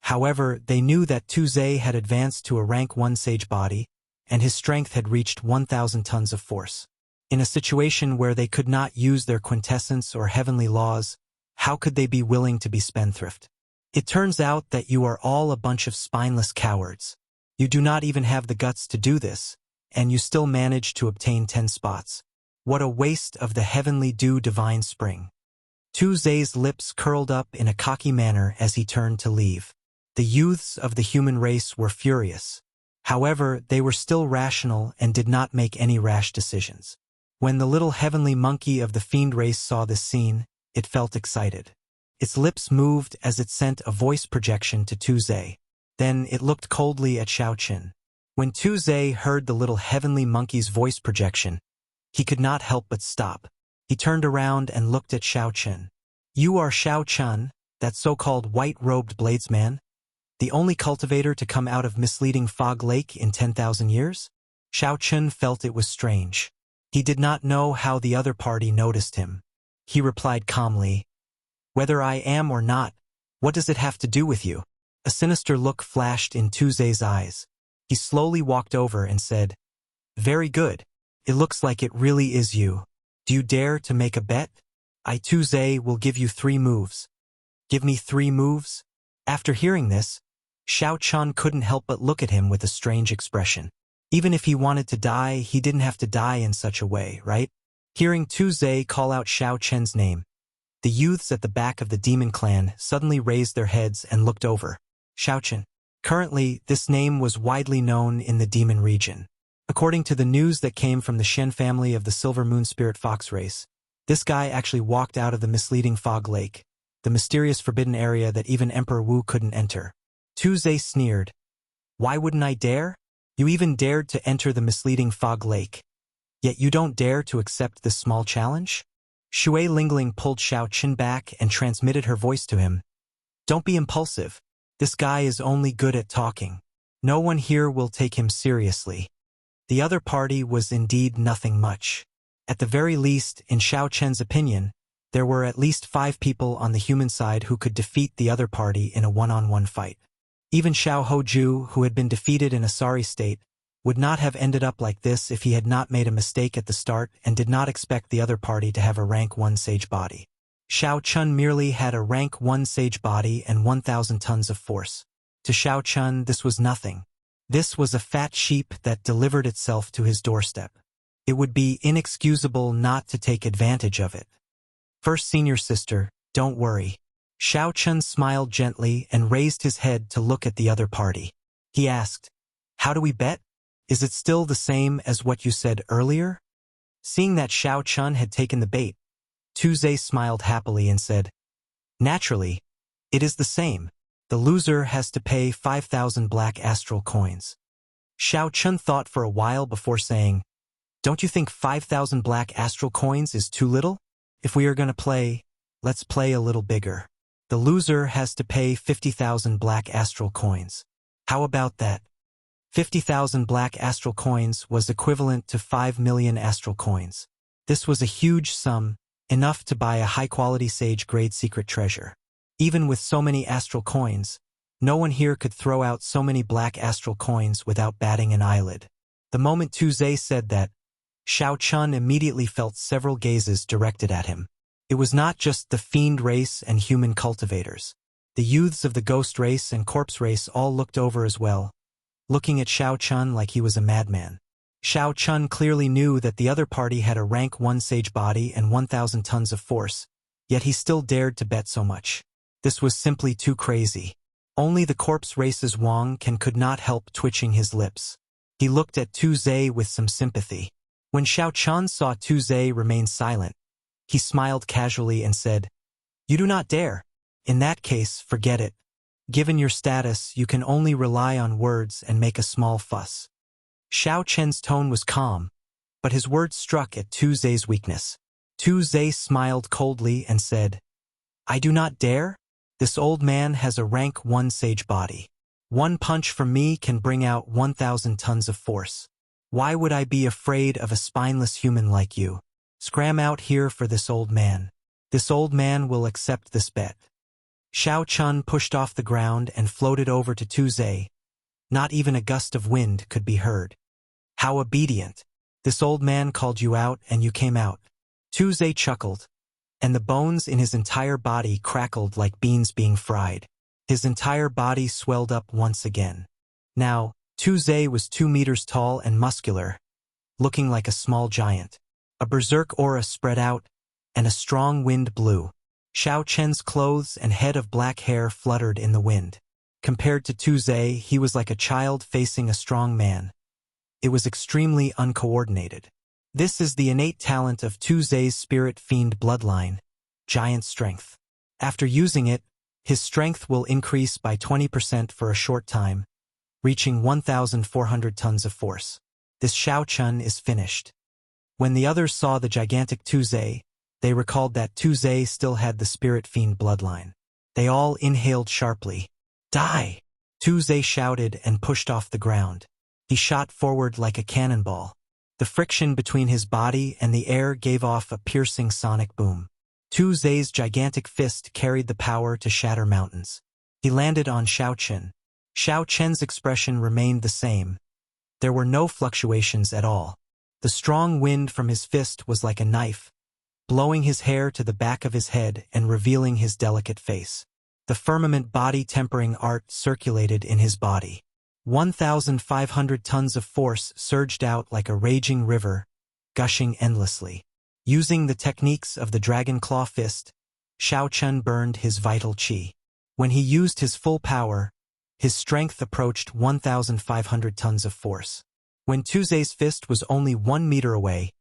S1: However, they knew that Tuzai had advanced to a rank 1 sage body, and his strength had reached 1,000 tons of force. In a situation where they could not use their quintessence or heavenly laws, how could they be willing to be spendthrift? It turns out that you are all a bunch of spineless cowards. You do not even have the guts to do this, and you still manage to obtain 10 spots. What a waste of the heavenly dew divine spring. Tuzai's lips curled up in a cocky manner as he turned to leave. The youths of the human race were furious. However, they were still rational and did not make any rash decisions. When the little heavenly monkey of the fiend race saw this scene, it felt excited. Its lips moved as it sent a voice projection to Tuzai. Then it looked coldly at Xiaoqin. When Tuzai heard the little heavenly monkey's voice projection, he could not help but stop. He turned around and looked at Xiaoqin. "You are Xiaoqin, that so-called white-robed bladesman? The only cultivator to come out of misleading Fog Lake in 10,000 years?" Xiaoqin felt it was strange. He did not know how the other party noticed him. He replied calmly, "Whether I am or not, what does it have to do with you?" A sinister look flashed in Tuze's eyes. He slowly walked over and said, "Very good. It looks like it really is you. Do you dare to make a bet? I, Tuze, will give you 3 moves. Give me 3 moves?" After hearing this, Xiao Chun couldn't help but look at him with a strange expression. Even if he wanted to die, he didn't have to die in such a way, right? Hearing Tuze call out Xiao Chen's name, the youths at the back of the demon clan suddenly raised their heads and looked over. Xiao Chen. Currently, this name was widely known in the demon region. According to the news that came from the Shen family of the Silver Moon Spirit Fox race, this guy actually walked out of the misleading Fog Lake, the mysterious forbidden area that even Emperor Wu couldn't enter. Tuze sneered. "Why wouldn't I dare? You even dared to enter the misleading Fog Lake. Yet you don't dare to accept this small challenge?" Shui Lingling pulled Xiao Chen back and transmitted her voice to him. "Don't be impulsive. This guy is only good at talking. No one here will take him seriously." The other party was indeed nothing much. At the very least, in Xiao Chen's opinion, there were at least 5 people on the human side who could defeat the other party in a one-on-one fight. Even Xiao Hoju, who had been defeated in a sorry state, would not have ended up like this if he had not made a mistake at the start and did not expect the other party to have a rank 1 sage body. Xiao Chun merely had a rank 1 sage body and 1,000 tons of force. To Xiao Chun, this was nothing. This was a fat sheep that delivered itself to his doorstep. It would be inexcusable not to take advantage of it. "First senior sister, don't worry." Xiao Chun smiled gently and raised his head to look at the other party. He asked, "How do we bet? Is it still the same as what you said earlier?" Seeing that Xiao Chun had taken the bait, Tuze smiled happily and said, "Naturally, it is the same. The loser has to pay 5,000 black astral coins." Xiao Chun thought for a while before saying, "Don't you think 5,000 black astral coins is too little? If we are going to play, let's play a little bigger. The loser has to pay 50,000 black astral coins. How about that?" 50,000 black astral coins was equivalent to 5 million astral coins. This was a huge sum, enough to buy a high-quality sage-grade secret treasure. Even with so many astral coins, no one here could throw out so many black astral coins without batting an eyelid. The moment Tuze said that, Xiao Chun immediately felt several gazes directed at him. It was not just the fiend race and human cultivators. The youths of the ghost race and corpse race all looked over as well, looking at Xiao Chun like he was a madman. Xiao Chun clearly knew that the other party had a rank 1 sage body and 1,000 tons of force, yet he still dared to bet so much. This was simply too crazy. Only the corpse race's Wang could not help twitching his lips. He looked at Tuze with some sympathy. When Xiao Chun saw Tuze remain silent, he smiled casually and said, "You do not dare. In that case, forget it. Given your status, you can only rely on words and make a small fuss." Xiao Chen's tone was calm, but his words struck at Tuze's weakness. Tuze smiled coldly and said, "I do not dare? This old man has a rank 1 sage body. 1 punch from me can bring out 1,000 tons of force. Why would I be afraid of a spineless human like you? Scram out here for this old man. This old man will accept this bet." Xiao Chun pushed off the ground and floated over to Tuze. Not even a gust of wind could be heard. "How obedient. This old man called you out and you came out." Tuze chuckled, and the bones in his entire body crackled like beans being fried. His entire body swelled up once again. Now, Tuze was 2 meters tall and muscular, looking like a small giant. A berserk aura spread out, and a strong wind blew. Xiao Chen's clothes and head of black hair fluttered in the wind. Compared to Tuze, he was like a child facing a strong man. It was extremely uncoordinated. This is the innate talent of Tuze's spirit fiend bloodline, giant strength. After using it, his strength will increase by 20% for a short time, reaching 1,400 tons of force. This Xiao Chun is finished. When the others saw the gigantic Tuze, they recalled that Tuze still had the spirit fiend bloodline. They all inhaled sharply. "Die!" Tuze shouted and pushed off the ground. He shot forward like a cannonball. The friction between his body and the air gave off a piercing sonic boom. Tu Zai's gigantic fist carried the power to shatter mountains. He landed on Xiao Chen. Xiao Chen's expression remained the same. There were no fluctuations at all. The strong wind from his fist was like a knife, blowing his hair to the back of his head and revealing his delicate face. The firmament body-tempering art circulated in his body. 1,500 tons of force surged out like a raging river, gushing endlessly. Using the techniques of the Dragon Claw Fist, Xiao Chen burned his vital qi. When he used his full power, his strength approached 1,500 tons of force. When Tu Zai's fist was only 1 meter away,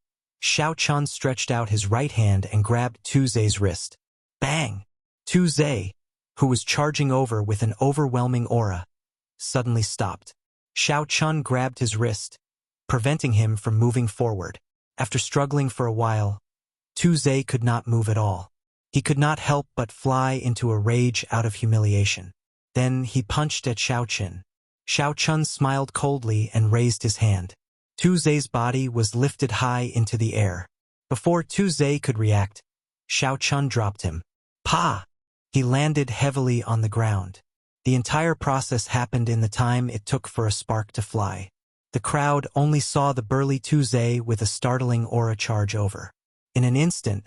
S1: Xiao Chen stretched out his right hand and grabbed Tu Zai's wrist. Bang! Tu Zai, who was charging over with an overwhelming aura, suddenly stopped. Xiao Chen grabbed his wrist, preventing him from moving forward. After struggling for a while, Tu Zai could not move at all. He could not help but fly into a rage out of humiliation. Then he punched at Xiao Chen. Xiao Chen smiled coldly and raised his hand. Tu Zai's body was lifted high into the air. Before Tu Zai could react, Xiao Chen dropped him. Pa! He landed heavily on the ground. The entire process happened in the time it took for a spark to fly. The crowd only saw the burly Tu Zai with a startling aura charge over. In an instant,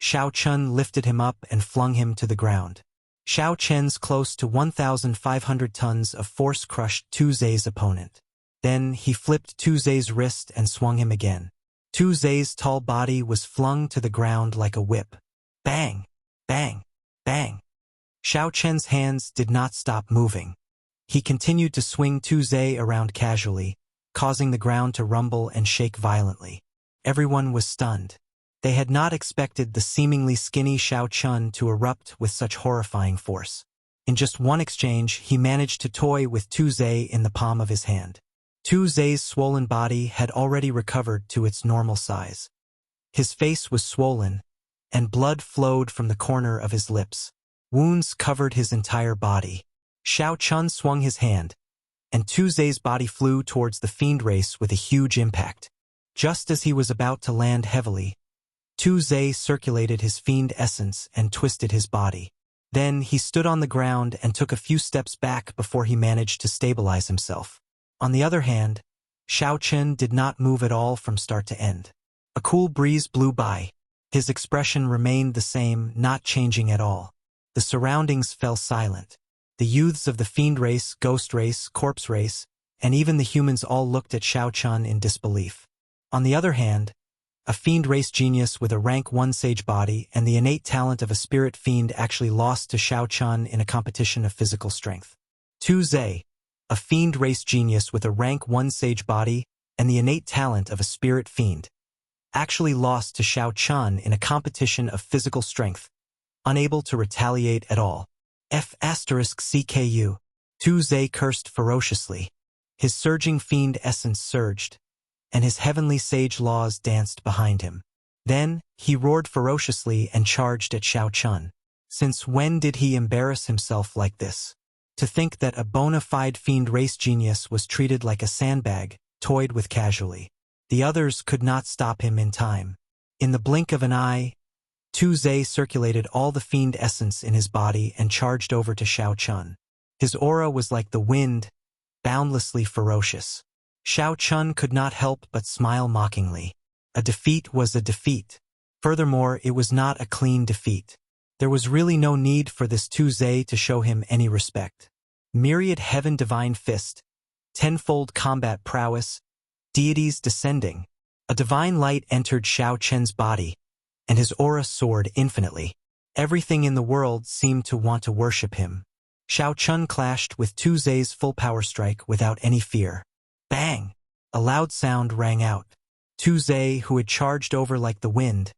S1: Xiao Chen lifted him up and flung him to the ground. Xiao Chen's close to 1,500 tons of force crushed Tu Zai's opponent. Then he flipped Tu Zai's wrist and swung him again. Tu Zai's tall body was flung to the ground like a whip. Bang! Bang! Bang! Xiao Chen's hands did not stop moving. He continued to swing Tu Zai around casually, causing the ground to rumble and shake violently. Everyone was stunned. They had not expected the seemingly skinny Xiao Chen to erupt with such horrifying force. In just one exchange, he managed to toy with Tu Zai in the palm of his hand. Tu Zai's swollen body had already recovered to its normal size. His face was swollen, and blood flowed from the corner of his lips. Wounds covered his entire body. Xiao Chen swung his hand, and Tu Zai's body flew towards the fiend race with a huge impact. Just as he was about to land heavily, Tu Zai circulated his fiend essence and twisted his body. Then he stood on the ground and took a few steps back before he managed to stabilize himself. On the other hand, Xiao Chen did not move at all from start to end. A cool breeze blew by. His expression remained the same, not changing at all. The surroundings fell silent. The youths of the fiend race, ghost race, corpse race, and even the humans all looked at Xiao Chen in disbelief. On the other hand, a fiend race genius with a rank 1 sage body and the innate talent of a spirit fiend actually lost to Xiao Chen in a competition of physical strength. Tu Zai, a fiend race genius with a rank 1 sage body and the innate talent of a spirit fiend, actually lost to Xiao Chen in a competition of physical strength, unable to retaliate at all. F***CKU. Tu Zai cursed ferociously. His surging fiend essence surged, and his heavenly sage laws danced behind him. Then, he roared ferociously and charged at Xiao Chen. Since when did he embarrass himself like this? To think that a bona fide fiend race genius was treated like a sandbag, toyed with casually. The others could not stop him in time. In the blink of an eye, Tu Zai circulated all the fiend essence in his body and charged over to Xiao Chen. His aura was like the wind, boundlessly ferocious. Xiao Chen could not help but smile mockingly. A defeat was a defeat. Furthermore, it was not a clean defeat. There was really no need for this Tu Zai to show him any respect. Myriad heaven divine fist, tenfold combat prowess, deities descending. A divine light entered Xiao Chen's body, and his aura soared infinitely. Everything in the world seemed to want to worship him. Xiao Chen clashed with Tu Zai's full power strike without any fear. Bang! A loud sound rang out. Tu Zai, who had charged over like the wind,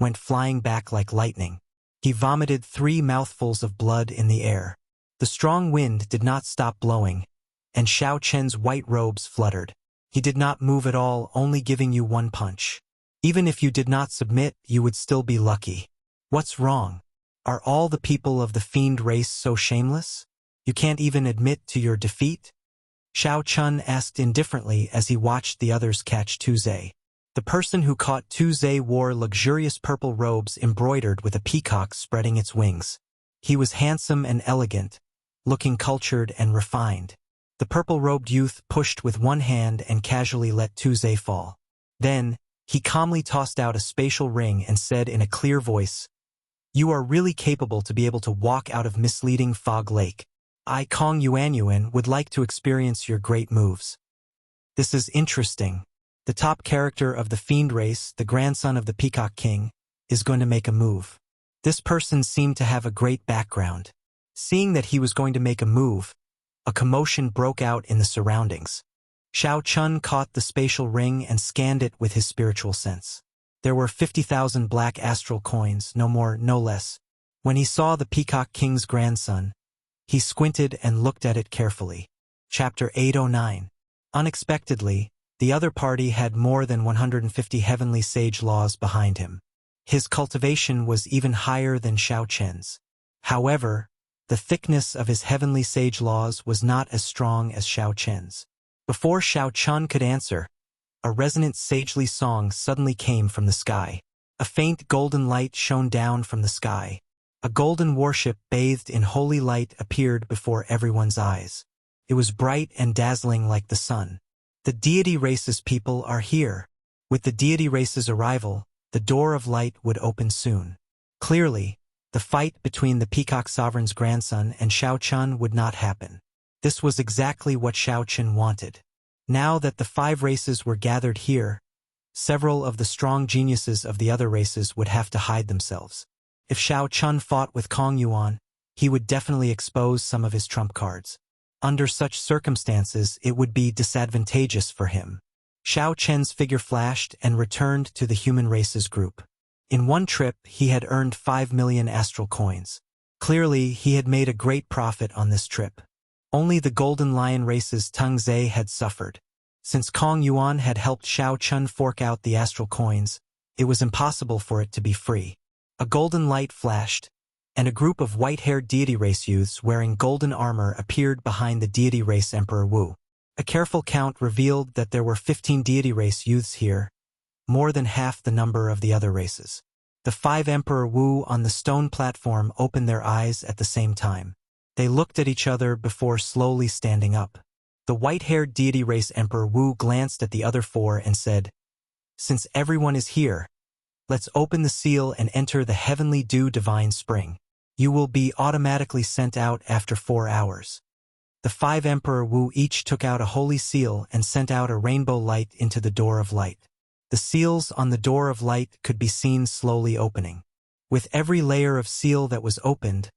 S1: went flying back like lightning. He vomited 3 mouthfuls of blood in the air. The strong wind did not stop blowing, and Xiao Chen's white robes fluttered. He did not move at all, only giving you 1 punch. Even if you did not submit, you would still be lucky. What's wrong? Are all the people of the fiend race so shameless? You can't even admit to your defeat? Xiao Chun asked indifferently as he watched the others catch Tu Zhe. The person who caught Tu Zhe wore luxurious purple robes embroidered with a peacock spreading its wings. He was handsome and elegant, looking cultured and refined. The purple-robed youth pushed with one hand and casually let Tu Zhe fall. Then, he calmly tossed out a spatial ring and said in a clear voice, "You are really capable to be able to walk out of misleading Fog Lake. I, Kong Yuanyuan, would like to experience your great moves." This is interesting. The top character of the Fiend race, the grandson of the Peacock King, is going to make a move. This person seemed to have a great background. Seeing that he was going to make a move, a commotion broke out in the surroundings. Xiao Chun caught the spatial ring and scanned it with his spiritual sense. There were 50,000 black astral coins, no more, no less. When he saw the Peacock King's grandson, he squinted and looked at it carefully. Chapter 809. Unexpectedly, the other party had more than 150 heavenly sage laws behind him. His cultivation was even higher than Xiao Chen's. However, the thickness of his heavenly sage laws was not as strong as Xiao Chen's. Before Xiao Chun could answer, a resonant sagely song suddenly came from the sky. A faint golden light shone down from the sky. A golden warship bathed in holy light appeared before everyone's eyes. It was bright and dazzling like the sun. The deity race's people are here. With the deity race's arrival, the door of light would open soon. Clearly, the fight between the Peacock Sovereign's grandson and Xiao Chun would not happen. This was exactly what Xiao Chun wanted. Now that the 5 races were gathered here, several of the strong geniuses of the other races would have to hide themselves. If Xiao Chun fought with Kong Yuan, he would definitely expose some of his trump cards. Under such circumstances, it would be disadvantageous for him. Xiao Chen's figure flashed and returned to the human race's group. In one trip, he had earned 5 million astral coins. Clearly, he had made a great profit on this trip. Only the Golden Lion race's Teng Zhe had suffered. Since Kong Yuan had helped Xiao Chun fork out the astral coins, it was impossible for it to be free. A golden light flashed, and a group of white-haired deity race youths wearing golden armor appeared behind the deity race Emperor Wu. A careful count revealed that there were 15 deity race youths here, more than half the number of the other races. The 5 Emperor Wu on the stone platform opened their eyes at the same time. They looked at each other before slowly standing up. The white-haired deity race Emperor Wu glanced at the other 4 and said, "Since everyone is here, let's open the seal and enter the heavenly dew divine spring. You will be automatically sent out after 4 hours." The 5 Emperor Wu each took out a holy seal and sent out a rainbow light into the door of light. The seals on the door of light could be seen slowly opening. With every layer of seal that was opened,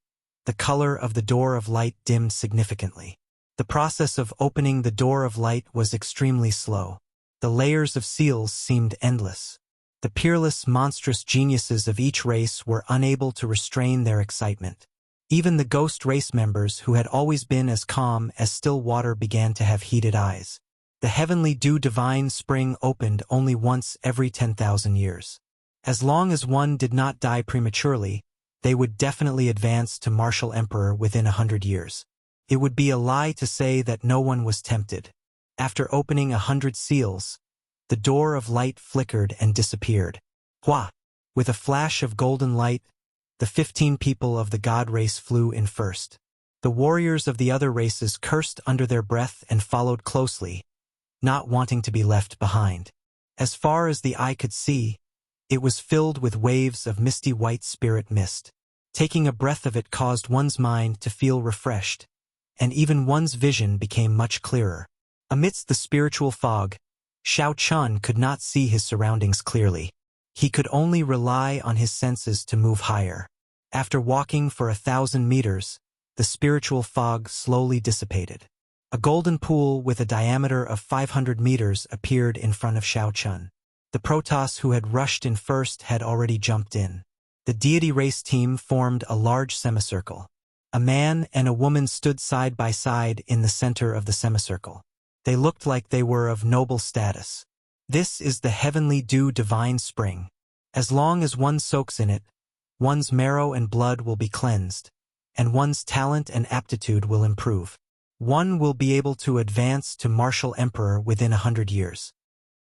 S1: the color of the door of light dimmed significantly. The process of opening the door of light was extremely slow. The layers of seals seemed endless. The peerless, monstrous geniuses of each race were unable to restrain their excitement. Even the ghost race members who had always been as calm as still water began to have heated eyes. The heavenly dew divine spring opened only once every 10,000 years. As long as one did not die prematurely, they would definitely advance to martial emperor within 100 years. It would be a lie to say that no one was tempted. After opening 100 seals, the door of light flickered and disappeared. Hua! With a flash of golden light, the 15 people of the god race flew in first. The warriors of the other races cursed under their breath and followed closely, not wanting to be left behind. As far as the eye could see, it was filled with waves of misty white spirit mist. Taking a breath of it caused one's mind to feel refreshed, and even one's vision became much clearer. Amidst the spiritual fog, Xiao Chun could not see his surroundings clearly. He could only rely on his senses to move higher. After walking for 1,000 meters, the spiritual fog slowly dissipated. A golden pool with a diameter of 500 meters appeared in front of Xiao Chun. The Protoss who had rushed in first had already jumped in. The deity race team formed a large semicircle. A man and a woman stood side by side in the center of the semicircle. They looked like they were of noble status. This is the heavenly dew divine spring. As long as one soaks in it, one's marrow and blood will be cleansed, and one's talent and aptitude will improve. One will be able to advance to martial emperor within 100 years.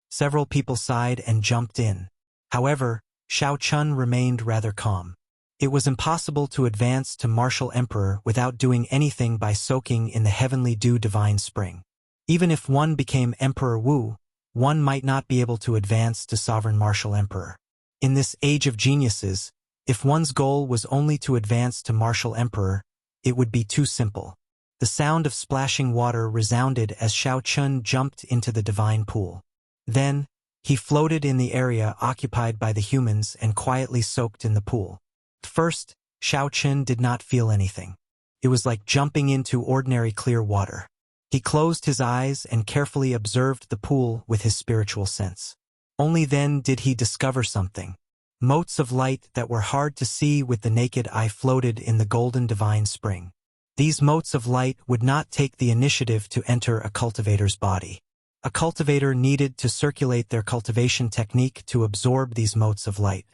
S1: Several people sighed and jumped in. However, Xiao Chun remained rather calm. It was impossible to advance to martial emperor without doing anything by soaking in the heavenly dew divine spring. Even if one became Emperor Wu, one might not be able to advance to sovereign martial emperor. In this age of geniuses, if one's goal was only to advance to martial emperor, it would be too simple. The sound of splashing water resounded as Xiao Chun jumped into the divine pool. Then, he floated in the area occupied by the humans and quietly soaked in the pool. At first, Xiao Chun did not feel anything. It was like jumping into ordinary clear water. He closed his eyes and carefully observed the pool with his spiritual sense. Only then did he discover something. Motes of light that were hard to see with the naked eye floated in the golden divine spring. These motes of light would not take the initiative to enter a cultivator's body. A cultivator needed to circulate their cultivation technique to absorb these motes of light.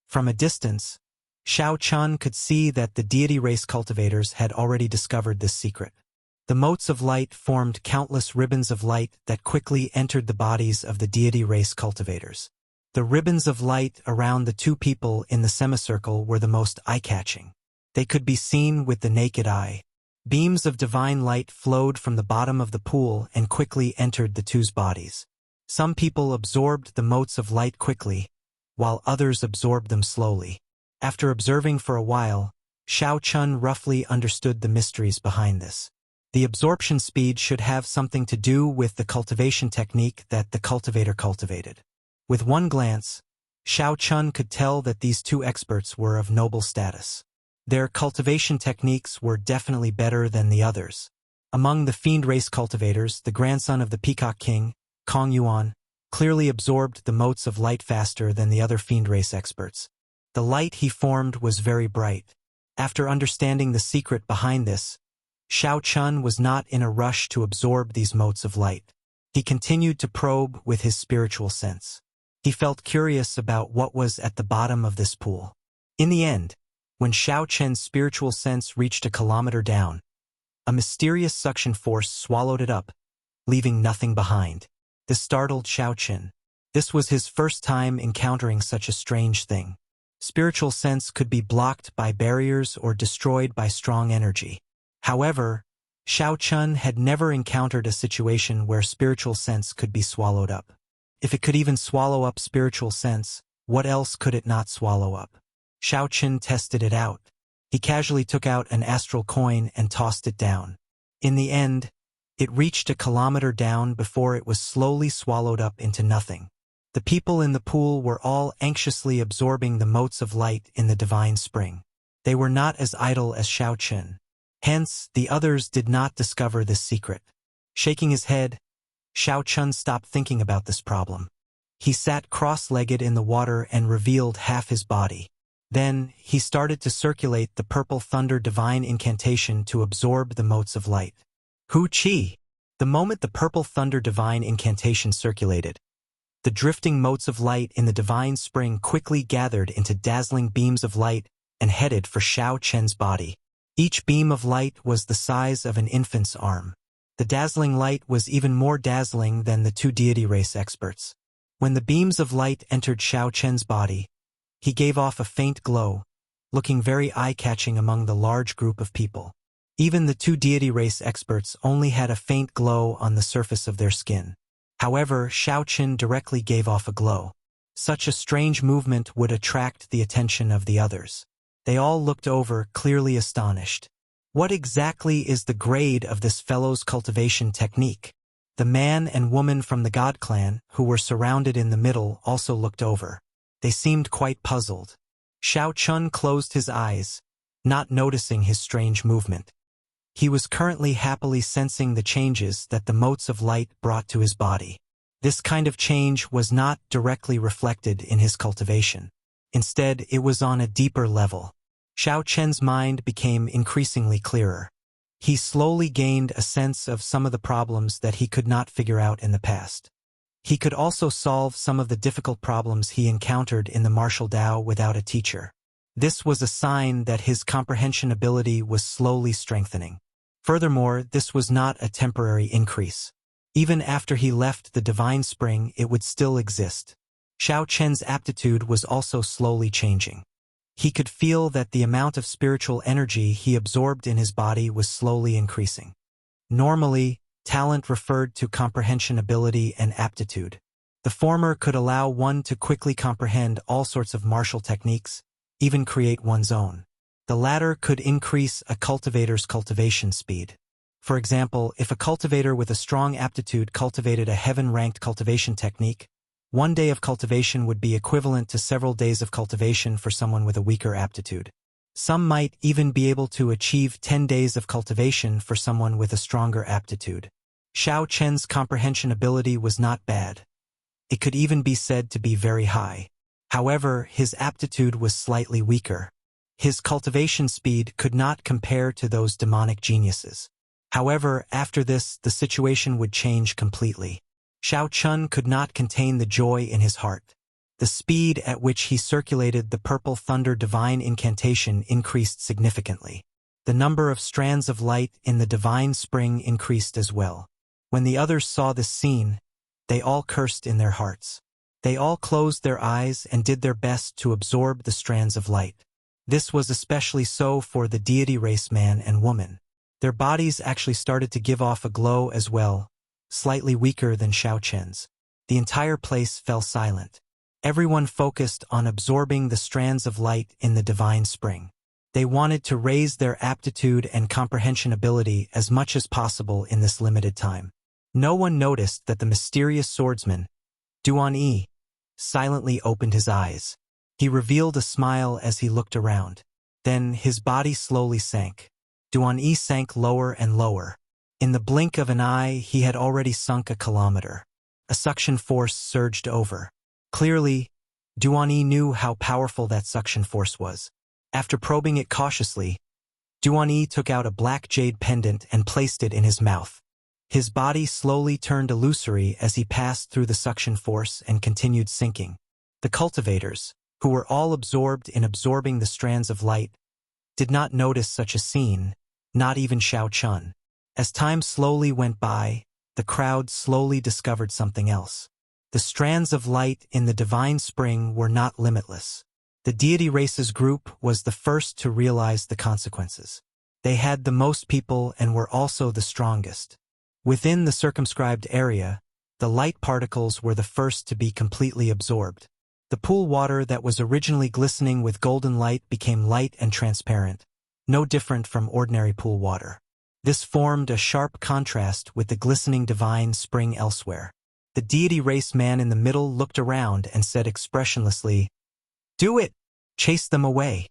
S1: From a distance, Xiao Chun could see that the deity race cultivators had already discovered this secret. The motes of light formed countless ribbons of light that quickly entered the bodies of the deity race cultivators. The ribbons of light around the two people in the semicircle were the most eye-catching. They could be seen with the naked eye. Beams of divine light flowed from the bottom of the pool and quickly entered the two's bodies. Some people absorbed the motes of light quickly, while others absorbed them slowly. After observing for a while, Xiao Chun roughly understood the mysteries behind this. The absorption speed should have something to do with the cultivation technique that the cultivator cultivated. With one glance, Xiao Chun could tell that these two experts were of noble status. Their cultivation techniques were definitely better than the others. Among the fiend race cultivators, the grandson of the Peacock King, Kong Yuan, clearly absorbed the motes of light faster than the other fiend race experts. The light he formed was very bright. After understanding the secret behind this, Xiao Chun was not in a rush to absorb these motes of light. He continued to probe with his spiritual sense. He felt curious about what was at the bottom of this pool. In the end, when Xiao Chun's spiritual sense reached a kilometer down, a mysterious suction force swallowed it up, leaving nothing behind. This startled Xiao Chun. This was his first time encountering such a strange thing. Spiritual sense could be blocked by barriers or destroyed by strong energy. However, Xiao Chun had never encountered a situation where spiritual sense could be swallowed up. If it could even swallow up spiritual sense, what else could it not swallow up? Xiao Chun tested it out. He casually took out an astral coin and tossed it down. In the end, it reached a kilometer down before it was slowly swallowed up into nothing. The people in the pool were all anxiously absorbing the motes of light in the divine spring. They were not as idle as Xiao Chun. Hence, the others did not discover this secret. Shaking his head, Xiao Chun stopped thinking about this problem. He sat cross-legged in the water and revealed half his body. Then, he started to circulate the purple thunder divine incantation to absorb the motes of light. Hu Qi! The moment the purple thunder divine incantation circulated, the drifting motes of light in the divine spring quickly gathered into dazzling beams of light and headed for Xiao Chun's body. Each beam of light was the size of an infant's arm. The dazzling light was even more dazzling than the two deity race experts. When the beams of light entered Xiao Chun's body, he gave off a faint glow, looking very eye-catching among the large group of people. Even the two deity race experts only had a faint glow on the surface of their skin. However, Xiao Chun directly gave off a glow. Such a strange movement would attract the attention of the others. They all looked over, clearly astonished. What exactly is the grade of this fellow's cultivation technique? The man and woman from the God clan, who were surrounded in the middle, also looked over. They seemed quite puzzled. Xiao Chun closed his eyes, not noticing his strange movement. He was currently happily sensing the changes that the motes of light brought to his body. This kind of change was not directly reflected in his cultivation. Instead, it was on a deeper level. Xiao Chun's mind became increasingly clearer. He slowly gained a sense of some of the problems that he could not figure out in the past. He could also solve some of the difficult problems he encountered in the martial Tao without a teacher. This was a sign that his comprehension ability was slowly strengthening. Furthermore, this was not a temporary increase. Even after he left the divine spring, it would still exist. Xiao Chen's aptitude was also slowly changing. He could feel that the amount of spiritual energy he absorbed in his body was slowly increasing. Normally, talent referred to comprehension ability and aptitude. The former could allow one to quickly comprehend all sorts of martial techniques, even create one's own. The latter could increase a cultivator's cultivation speed. For example, if a cultivator with a strong aptitude cultivated a heaven-ranked cultivation technique, one day of cultivation would be equivalent to several days of cultivation for someone with a weaker aptitude. Some might even be able to achieve 10 days of cultivation for someone with a stronger aptitude. Xiao Chen's comprehension ability was not bad. It could even be said to be very high. However, his aptitude was slightly weaker. His cultivation speed could not compare to those demonic geniuses. However, after this, the situation would change completely. Xiao Chun could not contain the joy in his heart. The speed at which he circulated the purple thunder divine incantation increased significantly. The number of strands of light in the divine spring increased as well. When the others saw this scene, they all cursed in their hearts. They all closed their eyes and did their best to absorb the strands of light. This was especially so for the deity race man and woman. Their bodies actually started to give off a glow as well, slightly weaker than Xiao Chen's. The entire place fell silent. Everyone focused on absorbing the strands of light in the divine spring. They wanted to raise their aptitude and comprehension ability as much as possible in this limited time. No one noticed that the mysterious swordsman, Duan Yi, silently opened his eyes. He revealed a smile as he looked around. Then his body slowly sank. Duan Yi sank lower and lower. In the blink of an eye, he had already sunk a kilometer. A suction force surged over. Clearly, Duan Yi knew how powerful that suction force was. After probing it cautiously, Duan Yi took out a black jade pendant and placed it in his mouth. His body slowly turned illusory as he passed through the suction force and continued sinking. The cultivators, who were all absorbed in absorbing the strands of light, did not notice such a scene, not even Xiao Chun. As time slowly went by, the crowd slowly discovered something else. The strands of light in the divine spring were not limitless. The deity races group was the first to realize the consequences. They had the most people and were also the strongest. Within the circumscribed area, the light particles were the first to be completely absorbed. The pool water that was originally glistening with golden light became light and transparent, no different from ordinary pool water. This formed a sharp contrast with the glistening divine spring elsewhere. The deity race man in the middle looked around and said expressionlessly, "Do it! Chase them away."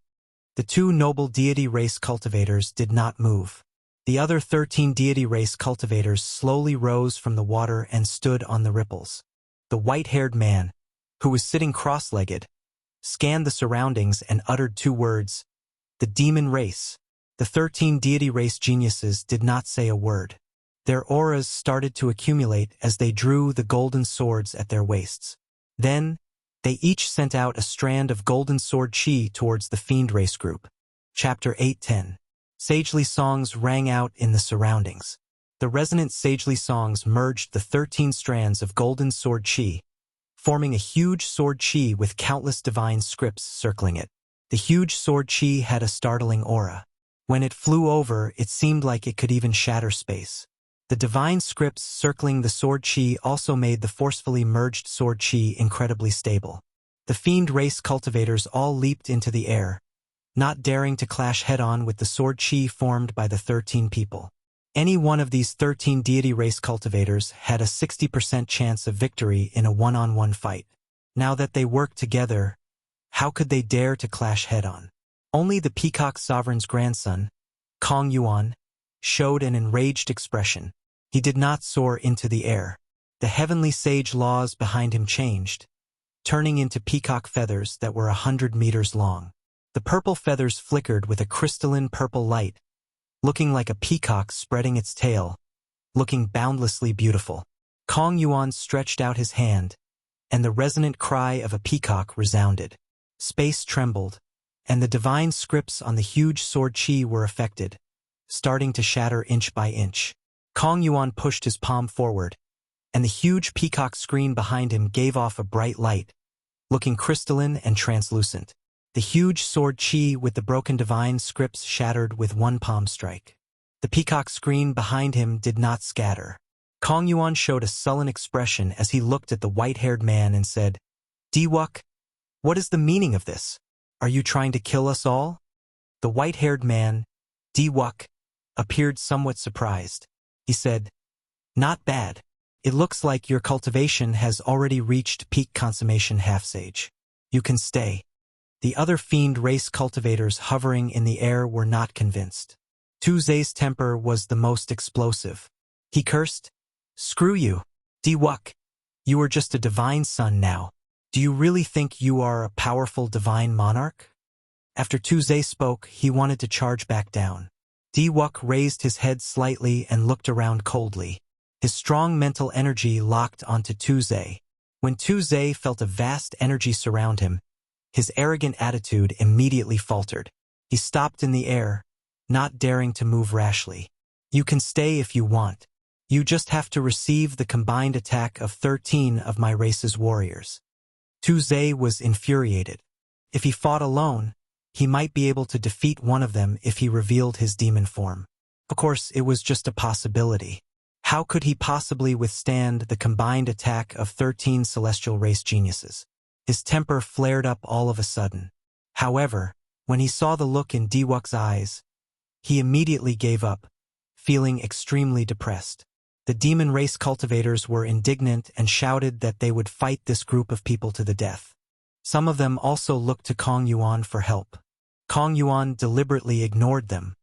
S1: The two noble deity race cultivators did not move. The other 13 deity race cultivators slowly rose from the water and stood on the ripples. The white-haired man, who was sitting cross-legged, scanned the surroundings and uttered two words, "The demon race." The 13 deity race geniuses did not say a word. Their auras started to accumulate as they drew the golden swords at their waists. Then, they each sent out a strand of golden sword chi towards the fiend race group. Chapter 8:10. Sagely songs rang out in the surroundings. The resonant sagely songs merged the 13 strands of golden sword chi, forming a huge sword chi with countless divine scripts circling it. The huge sword chi had a startling aura. When it flew over, it seemed like it could even shatter space. The divine scripts circling the sword chi also made the forcefully merged sword chi incredibly stable. The fiend race cultivators all leaped into the air, not daring to clash head-on with the sword chi formed by the 13 people. Any one of these 13 deity race cultivators had a 60% chance of victory in a one-on-one fight. Now that they worked together, how could they dare to clash head-on? Only the Peacock Sovereign's grandson, Kong Yuan, showed an enraged expression. He did not soar into the air. The heavenly sage laws behind him changed, turning into peacock feathers that were 100 meters long. The purple feathers flickered with a crystalline purple light, looking like a peacock spreading its tail, looking boundlessly beautiful. Kong Yuan stretched out his hand, and the resonant cry of a peacock resounded. Space trembled, and the divine scripts on the huge sword chi were affected. starting to shatter inch by inch. Kong Yuan pushed his palm forward, and the huge peacock screen behind him gave off a bright light, looking crystalline and translucent. The huge sword Qi with the broken divine scripts shattered with one palm strike. The peacock screen behind him did not scatter. Kong Yuan showed a sullen expression as he looked at the white-haired man and said, "Diwuk, what is the meaning of this? Are you trying to kill us all?" The white-haired man, Diwuk, appeared somewhat surprised. He said, "Not bad. It looks like your cultivation has already reached peak consummation half-sage. You can stay." The other fiend race cultivators hovering in the air were not convinced. Tu Zai's temper was the most explosive. He cursed, "Screw you, Diwuk. You are just a divine son now. Do you really think you are a powerful divine monarch?" After Tu Zai spoke, he wanted to charge back down. Diwuk raised his head slightly and looked around coldly. His strong mental energy locked onto Tu Zai. When Tu Zai felt a vast energy surround him, his arrogant attitude immediately faltered. He stopped in the air, not daring to move rashly. "You can stay if you want. You just have to receive the combined attack of 13 of my race's warriors." Tu Zai was infuriated. If he fought alone, he might be able to defeat one of them if he revealed his demon form. Of course, it was just a possibility. How could he possibly withstand the combined attack of 13 celestial race geniuses? His temper flared up all of a sudden. However, when he saw the look in Diwuk's eyes, he immediately gave up, feeling extremely depressed. The demon race cultivators were indignant and shouted that they would fight this group of people to the death. Some of them also looked to Kong Yuan for help. Kong Yuan deliberately ignored them.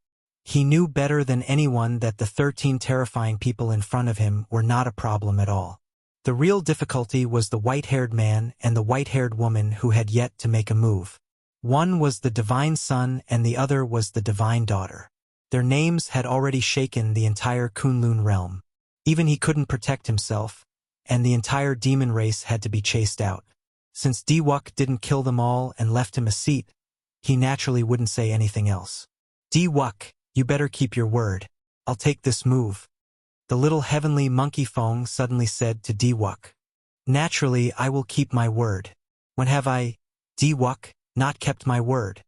S1: He knew better than anyone that the 13 terrifying people in front of him were not a problem at all. The real difficulty was the white-haired man and the white-haired woman who had yet to make a move. One was the divine son and the other was the divine daughter. Their names had already shaken the entire Kunlun realm. Even he couldn't protect himself, and the entire demon race had to be chased out. Since Diwuk didn't kill them all and left him a seat, he naturally wouldn't say anything else. "Diwuk, you better keep your word. I'll take this move." The little heavenly monkey Fong suddenly said to Diwuk. "Naturally, I will keep my word. When have I, Diwuk, not kept my word?"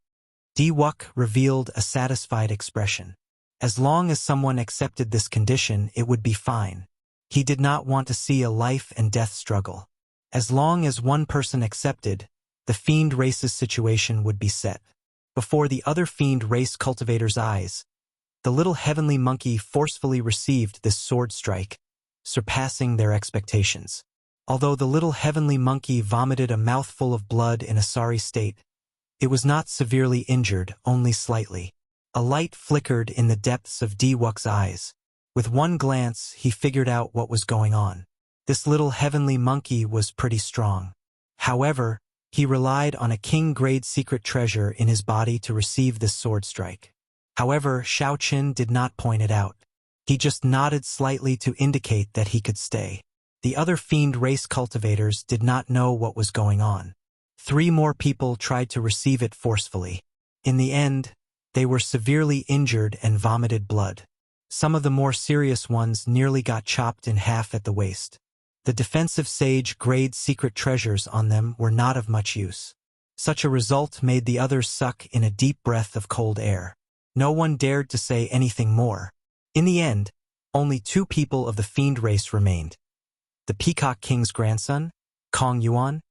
S1: Diwuk revealed a satisfied expression. As long as someone accepted this condition, it would be fine. He did not want to see a life and death struggle. As long as one person accepted, the fiend race's situation would be set. Before the other fiend race cultivators' eyes, the little heavenly monkey forcefully received this sword strike, surpassing their expectations. Although the little heavenly monkey vomited a mouthful of blood in a sorry state, it was not severely injured, only slightly. A light flickered in the depths of Diwuk's eyes. With one glance, he figured out what was going on. This little heavenly monkey was pretty strong. However, he relied on a king-grade secret treasure in his body to receive this sword strike. However, Shao Qin did not point it out. He just nodded slightly to indicate that he could stay. The other fiend race cultivators did not know what was going on. 3 more people tried to receive it forcefully. In the end, they were severely injured and vomited blood. Some of the more serious ones nearly got chopped in half at the waist. The defensive sage-grade secret treasures on them were not of much use. Such a result made the others suck in a deep breath of cold air. No one dared to say anything more. In the end, only 2 people of the fiend race remained. The Peacock King's grandson, Kong Yuan,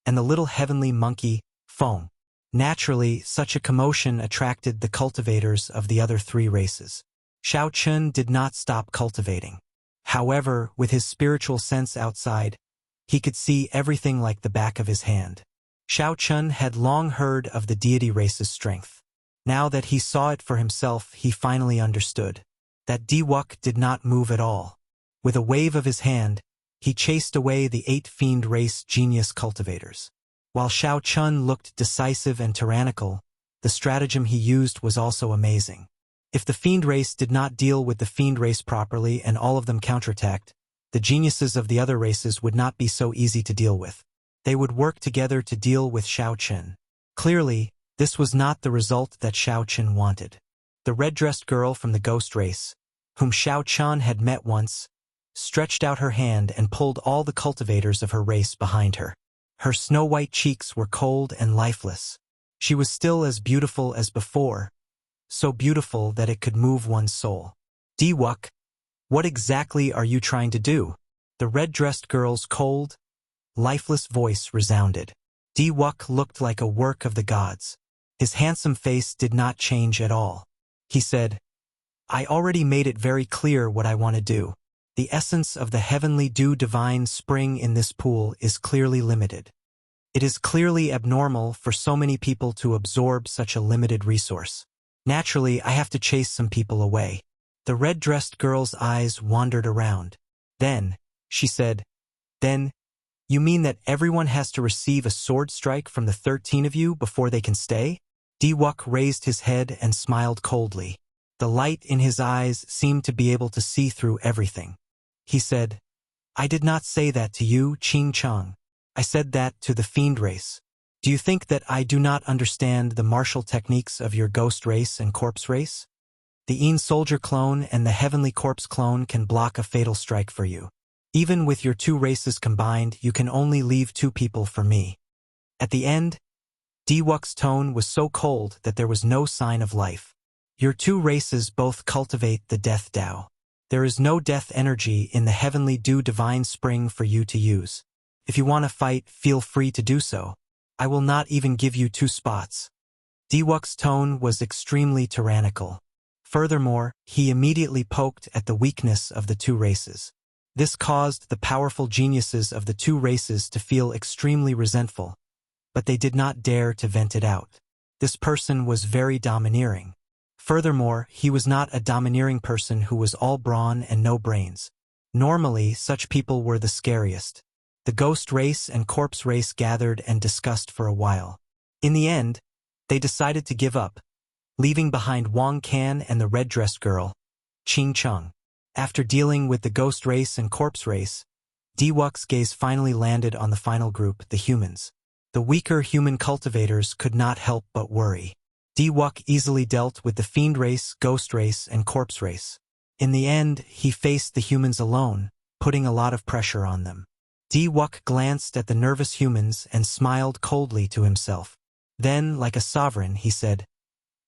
S1: and the little heavenly monkey, Feng. Naturally, such a commotion attracted the cultivators of the other 3 races. Shao Qin did not stop cultivating. However, with his spiritual sense outside, he could see everything like the back of his hand. Shao Qin had long heard of the deity race's strength. Now that he saw it for himself, he finally understood that Diwuk did not move at all. With a wave of his hand, he chased away the 8 fiend race genius cultivators. While Shao Qin looked decisive and tyrannical, the stratagem he used was also amazing. If the fiend race did not deal with the fiend race properly and all of them counterattacked, the geniuses of the other races would not be so easy to deal with. They would work together to deal with Shao Qin. Clearly, this was not the result that Shao Qin wanted. The red-dressed girl from the ghost race, whom Xiao Chan had met once, stretched out her hand and pulled all the cultivators of her race behind her. Her snow-white cheeks were cold and lifeless. She was still as beautiful as before, so beautiful that it could move one's soul. Diwuk, what exactly are you trying to do? The red-dressed girl's cold, lifeless voice resounded. Diwuk looked like a work of the gods. His handsome face did not change at all. He said, I already made it very clear what I want to do. The essence of the heavenly dew divine spring in this pool is clearly limited. It is clearly abnormal for so many people to absorb such a limited resource. Naturally, I have to chase some people away. The red-dressed girl's eyes wandered around. Then, she said, Then, you mean that everyone has to receive a sword strike from the 13 of you before they can stay? Diwuk raised his head and smiled coldly. The light in his eyes seemed to be able to see through everything. He said, I did not say that to you, Qing Chang. I said that to the fiend race. Do you think that I do not understand the martial techniques of your ghost race and corpse race? The Yin soldier clone and the heavenly corpse clone can block a fatal strike for you. Even with your two races combined, you can only leave two people for me. At the end, Diwuk's tone was so cold that there was no sign of life. Your two races both cultivate the death Tao. There is no death energy in the heavenly dew divine spring for you to use. If you want to fight, feel free to do so. I will not even give you 2 spots. Diwuk's tone was extremely tyrannical. Furthermore, he immediately poked at the weakness of the two races. This caused the powerful geniuses of the two races to feel extremely resentful, but they did not dare to vent it out. This person was very domineering. Furthermore, he was not a domineering person who was all brawn and no brains. Normally, such people were the scariest. The ghost race and corpse race gathered and discussed for a while. In the end, they decided to give up, leaving behind Wang Can and the red-dressed girl, Qing Cheng. After dealing with the ghost race and corpse race, Diwuk's gaze finally landed on the final group, the humans. The weaker human cultivators could not help but worry. Diwuk easily dealt with the fiend race, ghost race, and corpse race. In the end, he faced the humans alone, putting a lot of pressure on them. Diwuk glanced at the nervous humans and smiled coldly to himself. Then, like a sovereign, he said,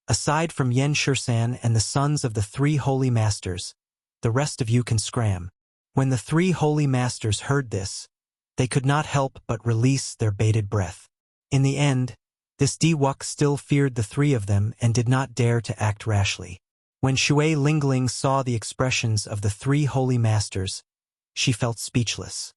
S1: Aside from Yen Shursan and the sons of the 3 holy masters, the rest of you can scram. When the 3 holy masters heard this, they could not help but release their bated breath. In the end, this Diwuk still feared the 3 of them and did not dare to act rashly. When Shui Lingling saw the expressions of the 3 holy masters, she felt speechless.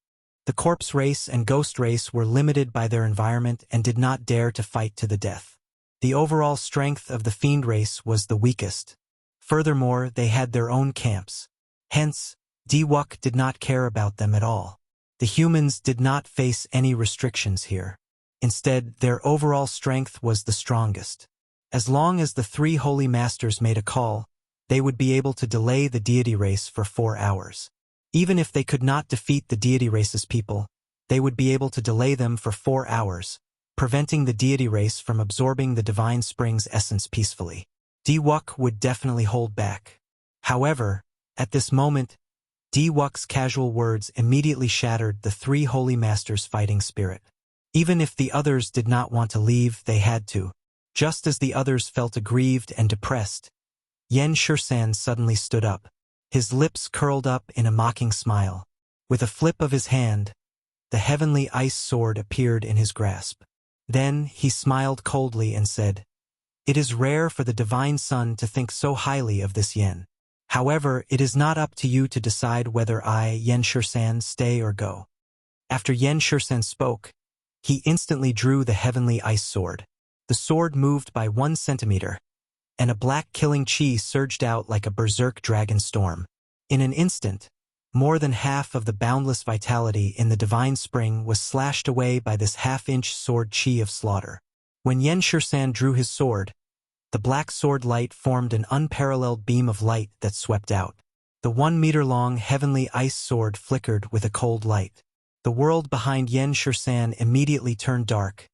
S1: The corpse race and ghost race were limited by their environment and did not dare to fight to the death. The overall strength of the fiend race was the weakest. Furthermore, they had their own camps. Hence, Diwuk did not care about them at all. The humans did not face any restrictions here. Instead, their overall strength was the strongest. As long as the 3 holy masters made a call, they would be able to delay the deity race for 4 hours. Even if they could not defeat the deity race's people, they would be able to delay them for 4 hours, preventing the deity race from absorbing the divine spring's essence peacefully. Diwuk would definitely hold back. However, at this moment, Diwuk's casual words immediately shattered the 3 holy masters' fighting spirit. Even if the others did not want to leave, they had to. Just as the others felt aggrieved and depressed, Yen Shursan suddenly stood up. His lips curled up in a mocking smile. With a flip of his hand, the heavenly ice sword appeared in his grasp. Then he smiled coldly and said, It is rare for the divine sun to think so highly of this Yen. However, it is not up to you to decide whether I, Yen Shursan, stay or go. After Yen Shursan spoke, he instantly drew the heavenly ice sword. The sword moved by 1 centimeter, and a black killing chi surged out like a berserk dragon storm. In an instant, more than half of the boundless vitality in the divine spring was slashed away by this half-inch sword chi of slaughter. When Yen Shursan drew his sword, the black sword light formed an unparalleled beam of light that swept out. The 1-meter-long heavenly ice sword flickered with a cold light. The world behind Yen Shursan immediately turned dark,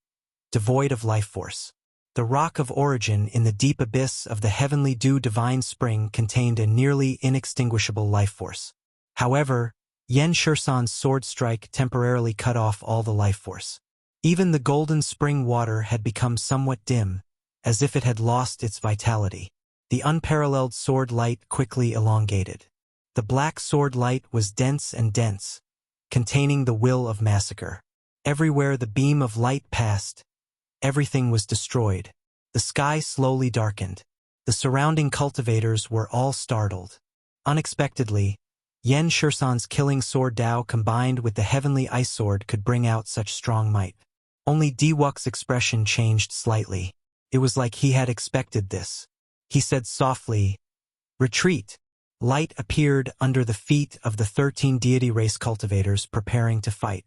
S1: devoid of life force. The rock of origin in the deep abyss of the heavenly dew divine spring contained a nearly inextinguishable life force. However, Yen Shursan's sword strike temporarily cut off all the life force. Even the golden spring water had become somewhat dim, as if it had lost its vitality. The unparalleled sword light quickly elongated. The black sword light was dense and dense, containing the will of massacre. Everywhere the beam of light passed, everything was destroyed. The sky slowly darkened. The surrounding cultivators were all startled. Unexpectedly, Yen Shursan's killing sword Dao combined with the heavenly ice sword could bring out such strong might. Only Diwuk's expression changed slightly. It was like he had expected this. He said softly, "Retreat." Light appeared under the feet of the 13 deity race cultivators preparing to fight.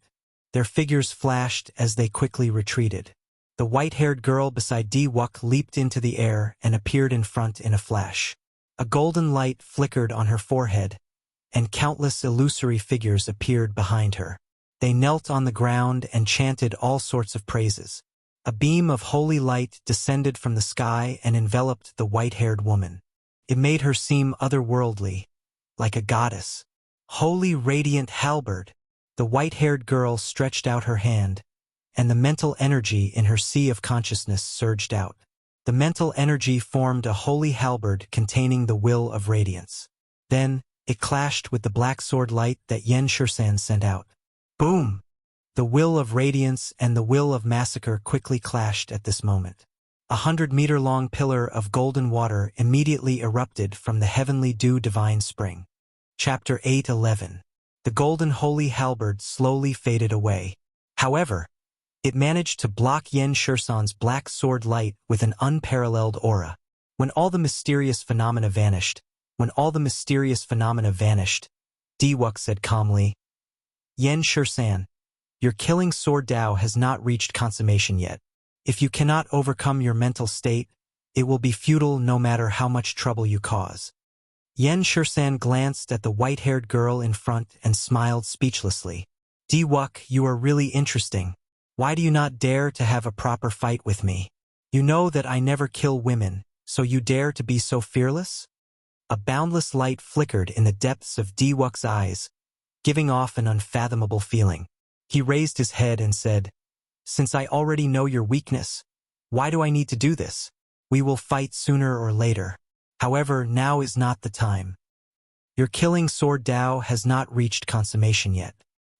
S1: Their figures flashed as they quickly retreated. The white-haired girl beside Diwuk leaped into the air and appeared in front in a flash. A golden light flickered on her forehead, and countless illusory figures appeared behind her. They knelt on the ground and chanted all sorts of praises. A beam of holy light descended from the sky and enveloped the white-haired woman. It made her seem otherworldly, like a goddess. Holy radiant halberd! The white-haired girl stretched out her hand, and the mental energy in her sea of consciousness surged out. The mental energy formed a holy halberd containing the will of radiance. Then, it clashed with the black sword light that Yen Shursan sent out. Boom! The will of radiance and the will of massacre quickly clashed at this moment. 100-meter-long pillar of golden water immediately erupted from the heavenly dew divine spring. Chapter 8:11. The golden holy halberd slowly faded away. However, it managed to block Yen Shursan's black sword light with an unparalleled aura. When all the mysterious phenomena vanished, Diwuk said calmly, "Yen Shursan, your killing sword Dao has not reached consummation yet. If you cannot overcome your mental state, it will be futile no matter how much trouble you cause." Yen Shursan glanced at the white-haired girl in front and smiled speechlessly. "Diwuk, you are really interesting. Why do you not dare to have a proper fight with me? You know that I never kill women, so you dare to be so fearless?" A boundless light flickered in the depths of Diwuk's eyes, giving off an unfathomable feeling. He raised his head and said, "Since I already know your weakness, why do I need to do this? We will fight sooner or later. However, now is not the time. Your killing sword Dao has not reached consummation yet.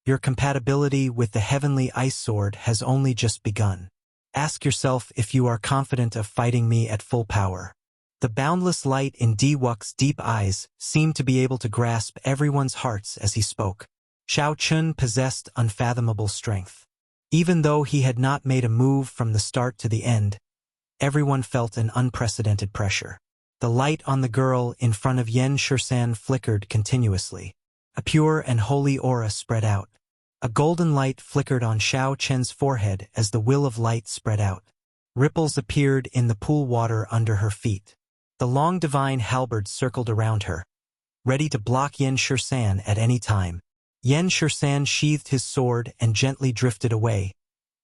S1: Your compatibility with the heavenly ice sword has only just begun. Ask yourself if you are confident of fighting me at full power." The boundless light in Diwuk's deep eyes seemed to be able to grasp everyone's hearts as he spoke. Xiao Chun possessed unfathomable strength. Even though he had not made a move from the start to the end, everyone felt an unprecedented pressure. The light on the girl in front of Yen Shursan flickered continuously. A pure and holy aura spread out. A golden light flickered on Xiao Chen's forehead as the will of light spread out. Ripples appeared in the pool water under her feet. The long divine halberd circled around her, ready to block Yen Shursan at any time. Yen Shursan sheathed his sword and gently drifted away,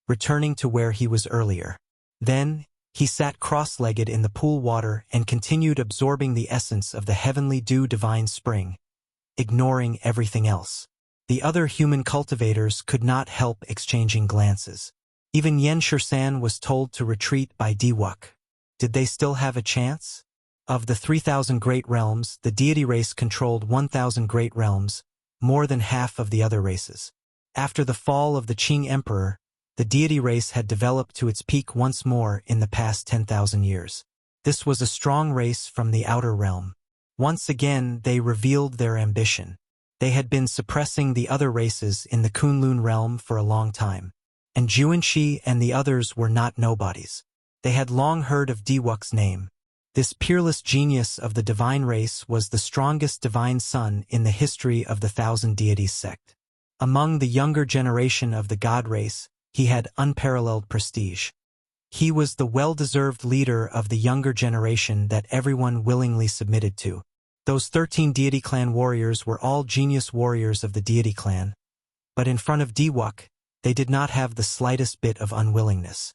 S1: returning to where he was earlier. Then, he sat cross-legged in the pool water and continued absorbing the essence of the heavenly dew divine spring, ignoring everything else. The other human cultivators could not help exchanging glances. Even Yen Shursan was told to retreat by Diwuk. Did they still have a chance? Of the 3,000 great realms, the deity race controlled 1,000 great realms, more than half of the other races. After the fall of the Qing Emperor, the deity race had developed to its peak once more in the past 10,000 years. This was a strong race from the outer realm. Once again, they revealed their ambition. They had been suppressing the other races in the Kunlun realm for a long time, and Juanxi and the others were not nobodies. They had long heard of Diwuk's name. This peerless genius of the divine race was the strongest divine son in the history of the Thousand Deities sect. Among the younger generation of the god race, he had unparalleled prestige. He was the well-deserved leader of the younger generation that everyone willingly submitted to. Those 13 deity clan warriors were all genius warriors of the deity clan, but in front of Diwuk, they did not have the slightest bit of unwillingness.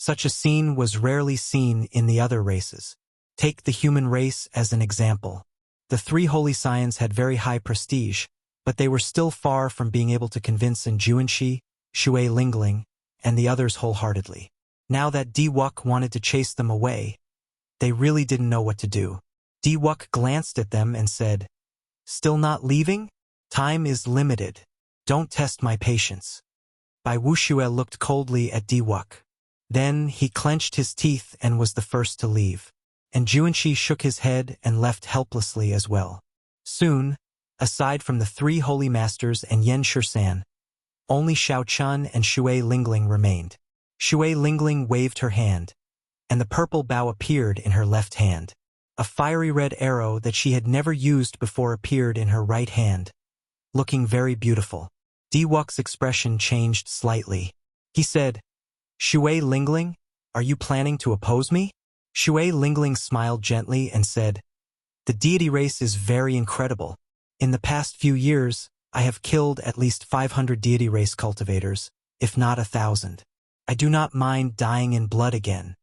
S1: Such a scene was rarely seen in the other races. Take the human race as an example. The three holy scions had very high prestige, but they were still far from being able to convince Juanxi, Shui Lingling, and the others wholeheartedly. Now that Diwuk wanted to chase them away, they really didn't know what to do. Diwuk glanced at them and said, "Still not leaving? Time is limited. Don't test my patience." Bai Wuxia looked coldly at Diwuk. Then he clenched his teeth and was the first to leave. And Juanxi shook his head and left helplessly as well. Soon, aside from the three holy masters and Yan Shisan, only Xiao Chun and Shui Lingling remained. Shui Lingling waved her hand, and the purple bow appeared in her left hand. A fiery red arrow that she had never used before appeared in her right hand, looking very beautiful. Diwuk's expression changed slightly. He said, "Shui Lingling, are you planning to oppose me?" Shui Lingling smiled gently and said, "The deity race is very incredible. In the past few years, I have killed at least 500 deity race cultivators, if not 1,000. I do not mind dying in blood again."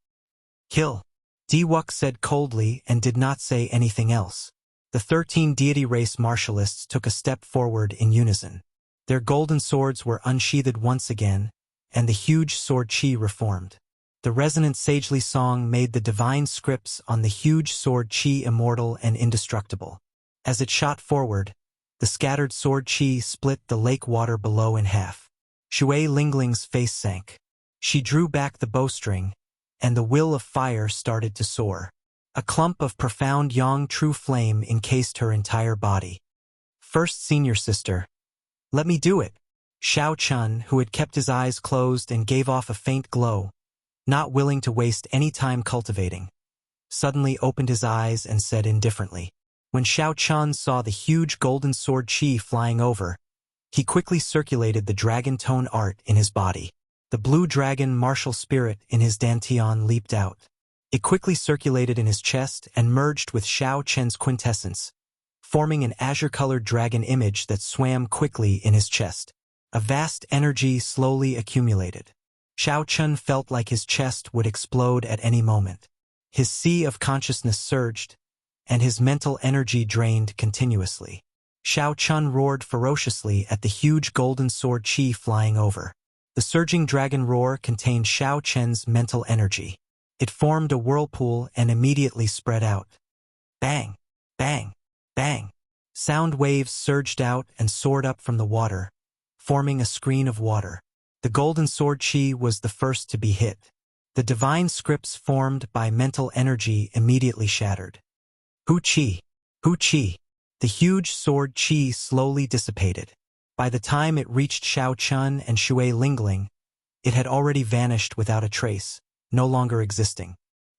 S1: "Kill," Diwuk said coldly and did not say anything else. The 13 deity race martialists took a step forward in unison. Their golden swords were unsheathed once again, and the huge sword chi reformed. The resonant sagely song made the divine scripts on the huge sword chi immortal and indestructible. As it shot forward, the scattered sword chi split the lake water below in half. Shui Lingling's face sank. She drew back the bowstring, and the will of fire started to soar. A clump of profound yang true flame encased her entire body. "First senior sister. Let me do it." Xiao Chun, who had kept his eyes closed and gave off a faint glow, not willing to waste any time cultivating, suddenly opened his eyes and said indifferently. When Xiao Chun saw the huge golden sword chi flying over, he quickly circulated the dragon tone art in his body. The blue dragon martial spirit in his dantian leaped out. It quickly circulated in his chest and merged with Xiao Chen's quintessence, forming an azure-colored dragon image that swam quickly in his chest. A vast energy slowly accumulated. Xiao Chun felt like his chest would explode at any moment. His sea of consciousness surged, and his mental energy drained continuously. Xiao Chun roared ferociously at the huge golden sword chi flying over. The surging dragon roar contained Xiao Chen's mental energy. It formed a whirlpool and immediately spread out. Bang! Bang! Bang! Sound waves surged out and soared up from the water, forming a screen of water. The golden sword chi was the first to be hit. The divine scripts formed by mental energy immediately shattered. Hu chi! Hu chi! The huge sword chi slowly dissipated. By the time it reached Xiao Chun and Shui Lingling, it had already vanished without a trace, no longer existing.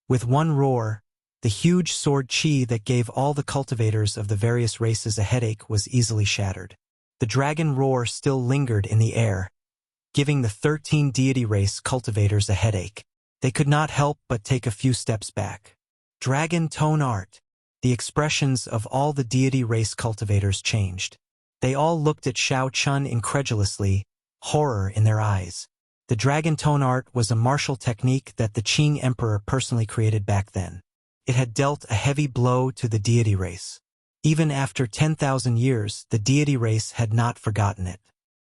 S1: With one roar, the huge sword chi that gave all the cultivators of the various races a headache was easily shattered. The dragon roar still lingered in the air, giving the 13 deity race cultivators a headache. They could not help but take a few steps back. Dragon tone art. The expressions of all the deity race cultivators changed. They all looked at Xiao Chun incredulously, horror in their eyes. The dragon tone art was a martial technique that the Qing Emperor personally created back then. It had dealt a heavy blow to the deity race. Even after 10,000 years, the deity race had not forgotten it.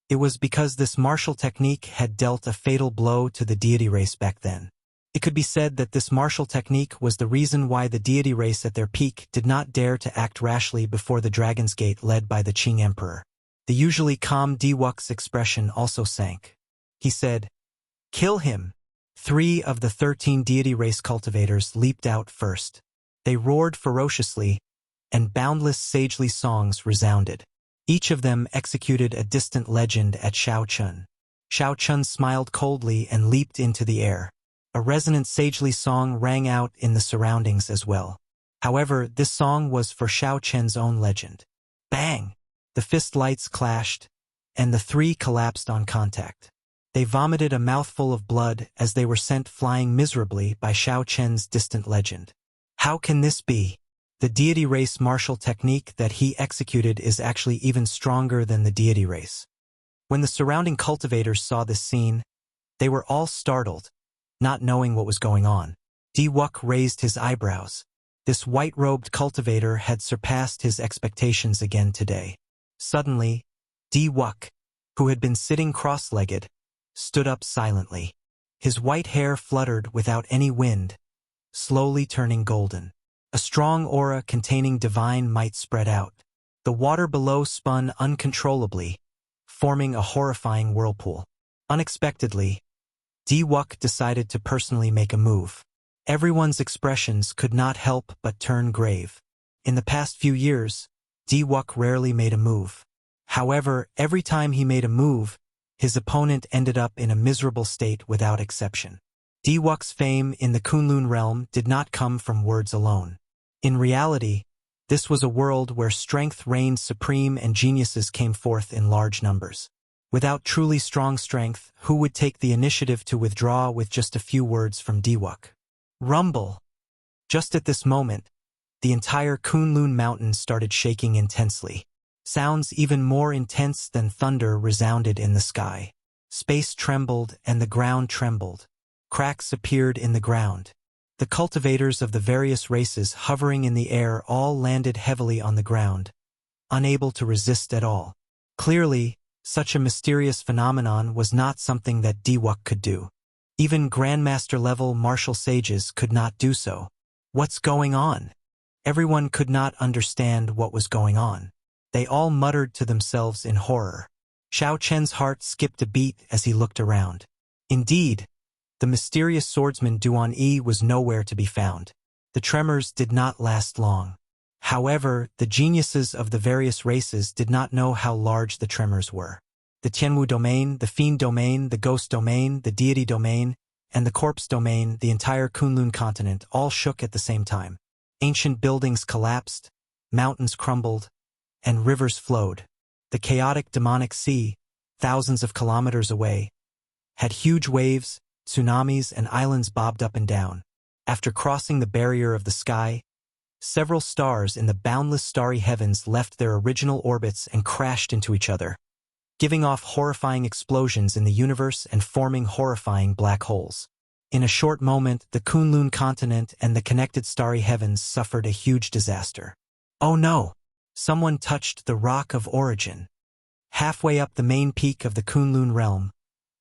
S1: It was because this martial technique had dealt a fatal blow to the deity race back then. It could be said that this martial technique was the reason why the deity race at their peak did not dare to act rashly before the Dragon's Gate led by the Qing Emperor. The usually calm Diwuk's expression also sank. He said, "Kill him." 3 of the 13 deity race cultivators leaped out first. They roared ferociously, and boundless sagely songs resounded. Each of them executed a distant legend at Xiao Chun. Xiao Chun smiled coldly and leaped into the air. A resonant sagely song rang out in the surroundings as well. However, this song was for Xiao Chen's own legend. Bang! The fist lights clashed, and the 3 collapsed on contact. They vomited a mouthful of blood as they were sent flying miserably by Xiao Chen's distant legend. How can this be? The deity race martial technique that he executed is actually even stronger than the deity race. When the surrounding cultivators saw this scene, they were all startled. not knowing what was going on. Diwuk raised his eyebrows. This white-robed cultivator had surpassed his expectations again today. Suddenly, Diwuk, who had been sitting cross-legged, stood up silently. His white hair fluttered without any wind, slowly turning golden. A strong aura containing divine might spread out. The water below spun uncontrollably, forming a horrifying whirlpool. Unexpectedly, Diwuk decided to personally make a move. Everyone's expressions could not help but turn grave. In the past few years, Diwuk rarely made a move. However, every time he made a move, his opponent ended up in a miserable state without exception. Diwuk's fame in the Kunlun realm did not come from words alone. In reality, this was a world where strength reigned supreme and geniuses came forth in large numbers. Without truly strong strength, who would take the initiative to withdraw with just a few words from Diwuk? Rumble! Just at this moment, the entire Kunlun mountain started shaking intensely. Sounds even more intense than thunder resounded in the sky. Space trembled and the ground trembled. Cracks appeared in the ground. The cultivators of the various races hovering in the air all landed heavily on the ground, unable to resist at all. Clearly, such a mysterious phenomenon was not something that Diwuk could do. Even Grandmaster-level martial sages could not do so. What's going on? Everyone could not understand what was going on. They all muttered to themselves in horror. Xiao Chen's heart skipped a beat as he looked around. Indeed, the mysterious swordsman Duan Yi was nowhere to be found. The tremors did not last long. However, the geniuses of the various races did not know how large the tremors were. The Tianwu domain, the Fiend domain, the Ghost domain, the Deity domain, and the Corpse domain, the entire Kunlun continent, all shook at the same time. Ancient buildings collapsed, mountains crumbled, and rivers flowed. The chaotic demonic sea, thousands of kilometers away, had huge waves, tsunamis, and islands bobbed up and down. After crossing the barrier of the sky, several stars in the boundless starry heavens left their original orbits and crashed into each other, giving off horrifying explosions in the universe and forming horrifying black holes. In a short moment, the Kunlun continent and the connected starry heavens suffered a huge disaster. Oh no! Someone touched the Rock of Origin. Halfway up the main peak of the Kunlun realm,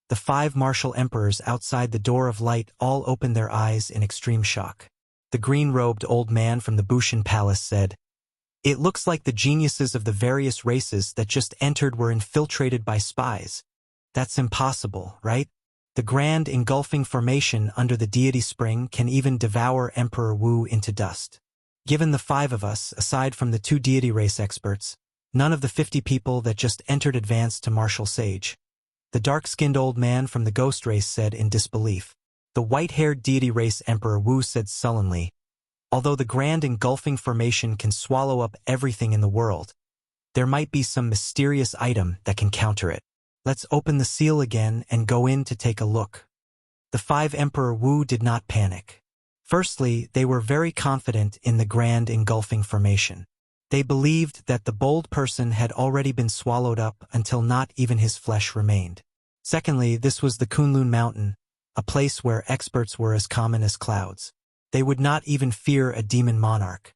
S1: the 5 martial emperors outside the Door of Light all opened their eyes in extreme shock. The green-robed old man from the Bushan Palace said, "It looks like the geniuses of the various races that just entered were infiltrated by spies. That's impossible, right? The grand engulfing formation under the deity spring can even devour Emperor Wu into dust. Given the 5 of us, aside from the 2 deity race experts, none of the 50 people that just entered advanced to martial sage." The dark-skinned old man from the ghost race said in disbelief. The white-haired deity race Emperor Wu said sullenly, "Although the grand engulfing formation can swallow up everything in the world, there might be some mysterious item that can counter it. Let's open the seal again and go in to take a look." The 5 Emperor Wu did not panic. Firstly, they were very confident in the grand engulfing formation. They believed that the bold person had already been swallowed up until not even his flesh remained. Secondly, this was the Kunlun Mountain, a place where experts were as common as clouds. They would not even fear a demon monarch.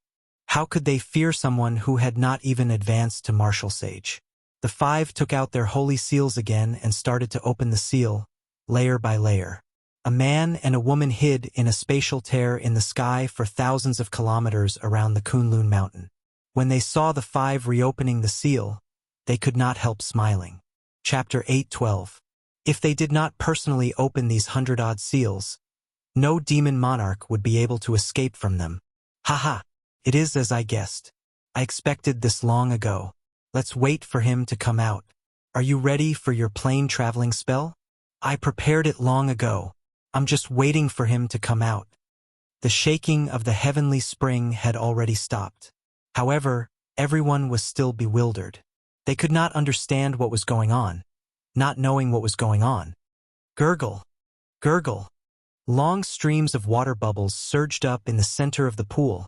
S1: How could they fear someone who had not even advanced to martial sage? The 5 took out their holy seals again and started to open the seal, layer by layer. A man and a woman hid in a spatial tear in the sky for thousands of kilometers around the Kunlun Mountain. When they saw the 5 reopening the seal, they could not help smiling. Chapter 8:12. If they did not personally open these 100-odd seals, no demon monarch would be able to escape from them. Haha, it is as I guessed. I expected this long ago. Let's wait for him to come out. Are you ready for your plane traveling spell? I prepared it long ago. I'm just waiting for him to come out. The shaking of the heavenly spring had already stopped. However, everyone was still bewildered. They could not understand what was going on, not knowing what was going on. Gurgle, gurgle. Long streams of water bubbles surged up in the center of the pool,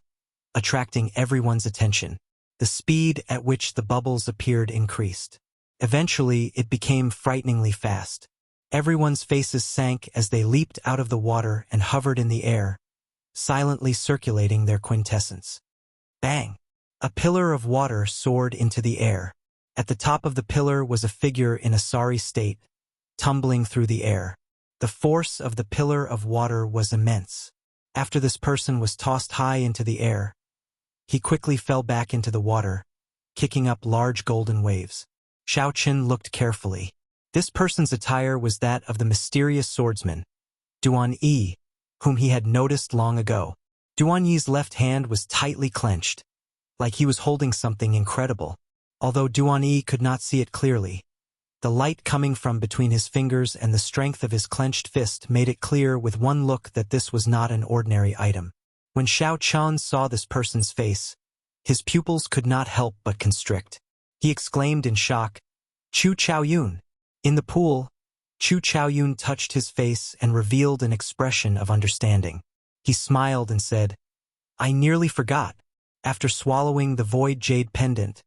S1: attracting everyone's attention. The speed at which the bubbles appeared increased. Eventually, it became frighteningly fast. Everyone's faces sank as they leaped out of the water and hovered in the air, silently circulating their quintessence. Bang! A pillar of water soared into the air. At the top of the pillar was a figure in a sorry state, tumbling through the air. The force of the pillar of water was immense. After this person was tossed high into the air, he quickly fell back into the water, kicking up large golden waves. Xiao Qin looked carefully. This person's attire was that of the mysterious swordsman, Duan Yi, whom he had noticed long ago. Duan Yi's left hand was tightly clenched, like he was holding something incredible. Although Duan Yi could not see it clearly, the light coming from between his fingers and the strength of his clenched fist made it clear with one look that this was not an ordinary item. When Xiao Qian saw this person's face, his pupils could not help but constrict. He exclaimed in shock, "Chu Chaoyun!" In the pool, Chu Chaoyun touched his face and revealed an expression of understanding. He smiled and said, "I nearly forgot. After swallowing the void jade pendant,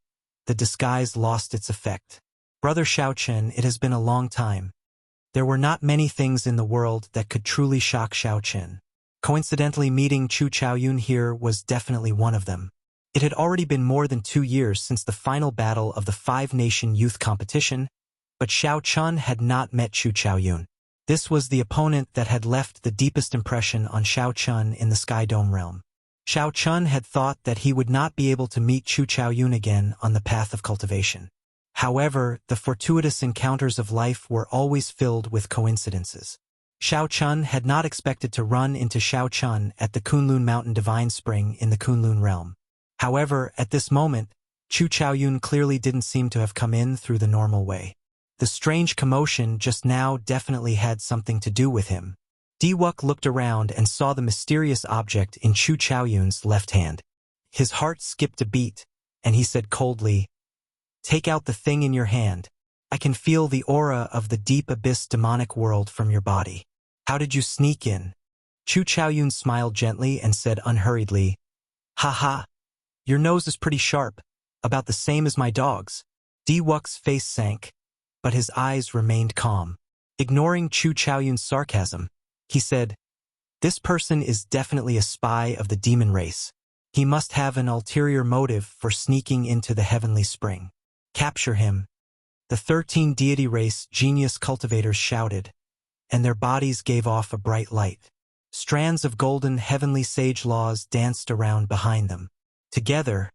S1: the disguise lost its effect. Brother Xiaochen, it has been a long time. There were not many things in the world that could truly shock Xiaochen. Coincidentally, meeting Chu Chaoyun here was definitely one of them. It had already been more than 2 years since the final battle of the 5-nation youth competition, but Xiao Chun had not met Chu Chaoyun. This was the opponent that had left the deepest impression on Xiao Chun in the Sky Dome realm. Xiao Chun had thought that he would not be able to meet Chu Chaoyun again on the path of cultivation. However, the fortuitous encounters of life were always filled with coincidences. Xiao Chun had not expected to run into Xiao Chun at the Kunlun Mountain Divine Spring in the Kunlun realm. However, at this moment, Chu Chaoyun clearly didn't seem to have come in through the normal way. The strange commotion just now definitely had something to do with him. Diwuk looked around and saw the mysterious object in Chu Chaoyun's left hand. His heart skipped a beat, and he said coldly, "Take out the thing in your hand. I can feel the aura of the deep abyss demonic world from your body. How did you sneak in?" Chu Chaoyun smiled gently and said unhurriedly, "Ha ha, your nose is pretty sharp, about the same as my dog's." Diwuk's face sank, but his eyes remained calm. Ignoring Chu Chaoyun's sarcasm, he said, "This person is definitely a spy of the demon race. He must have an ulterior motive for sneaking into the heavenly spring. Capture him." The 13 deity race genius cultivators shouted, and their bodies gave off a bright light. Strands of golden heavenly sage laws danced around behind them. Together,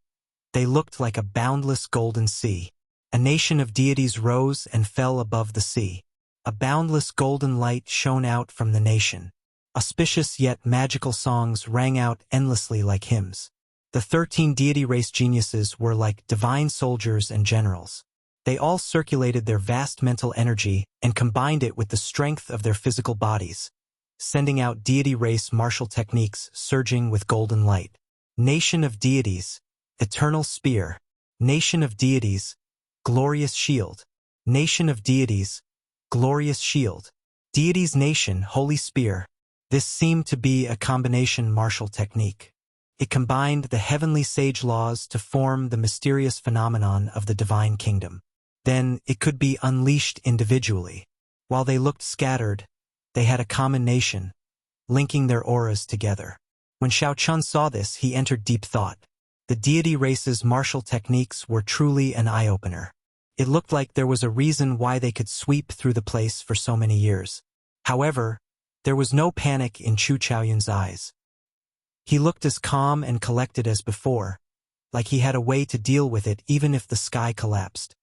S1: they looked like a boundless golden sea. A nation of deities rose and fell above the sea. A boundless golden light shone out from the nation. Auspicious yet magical songs rang out endlessly like hymns. The 13 deity race geniuses were like divine soldiers and generals. They all circulated their vast mental energy and combined it with the strength of their physical bodies, sending out deity race martial techniques surging with golden light. Nation of deities, eternal spear. Nation of deities, glorious shield. Nation of deities, glorious shield. Deities nation, holy spear. This seemed to be a combination martial technique. It combined the heavenly sage laws to form the mysterious phenomenon of the divine kingdom. Then it could be unleashed individually. While they looked scattered, they had a common nation, linking their auras together. When Xiao Chun saw this, he entered deep thought. The deity race's martial techniques were truly an eye-opener. It looked like there was a reason why they could sweep through the place for so many years. However, there was no panic in Chu Chaoyun's eyes. He looked as calm and collected as before, like he had a way to deal with it even if the sky collapsed.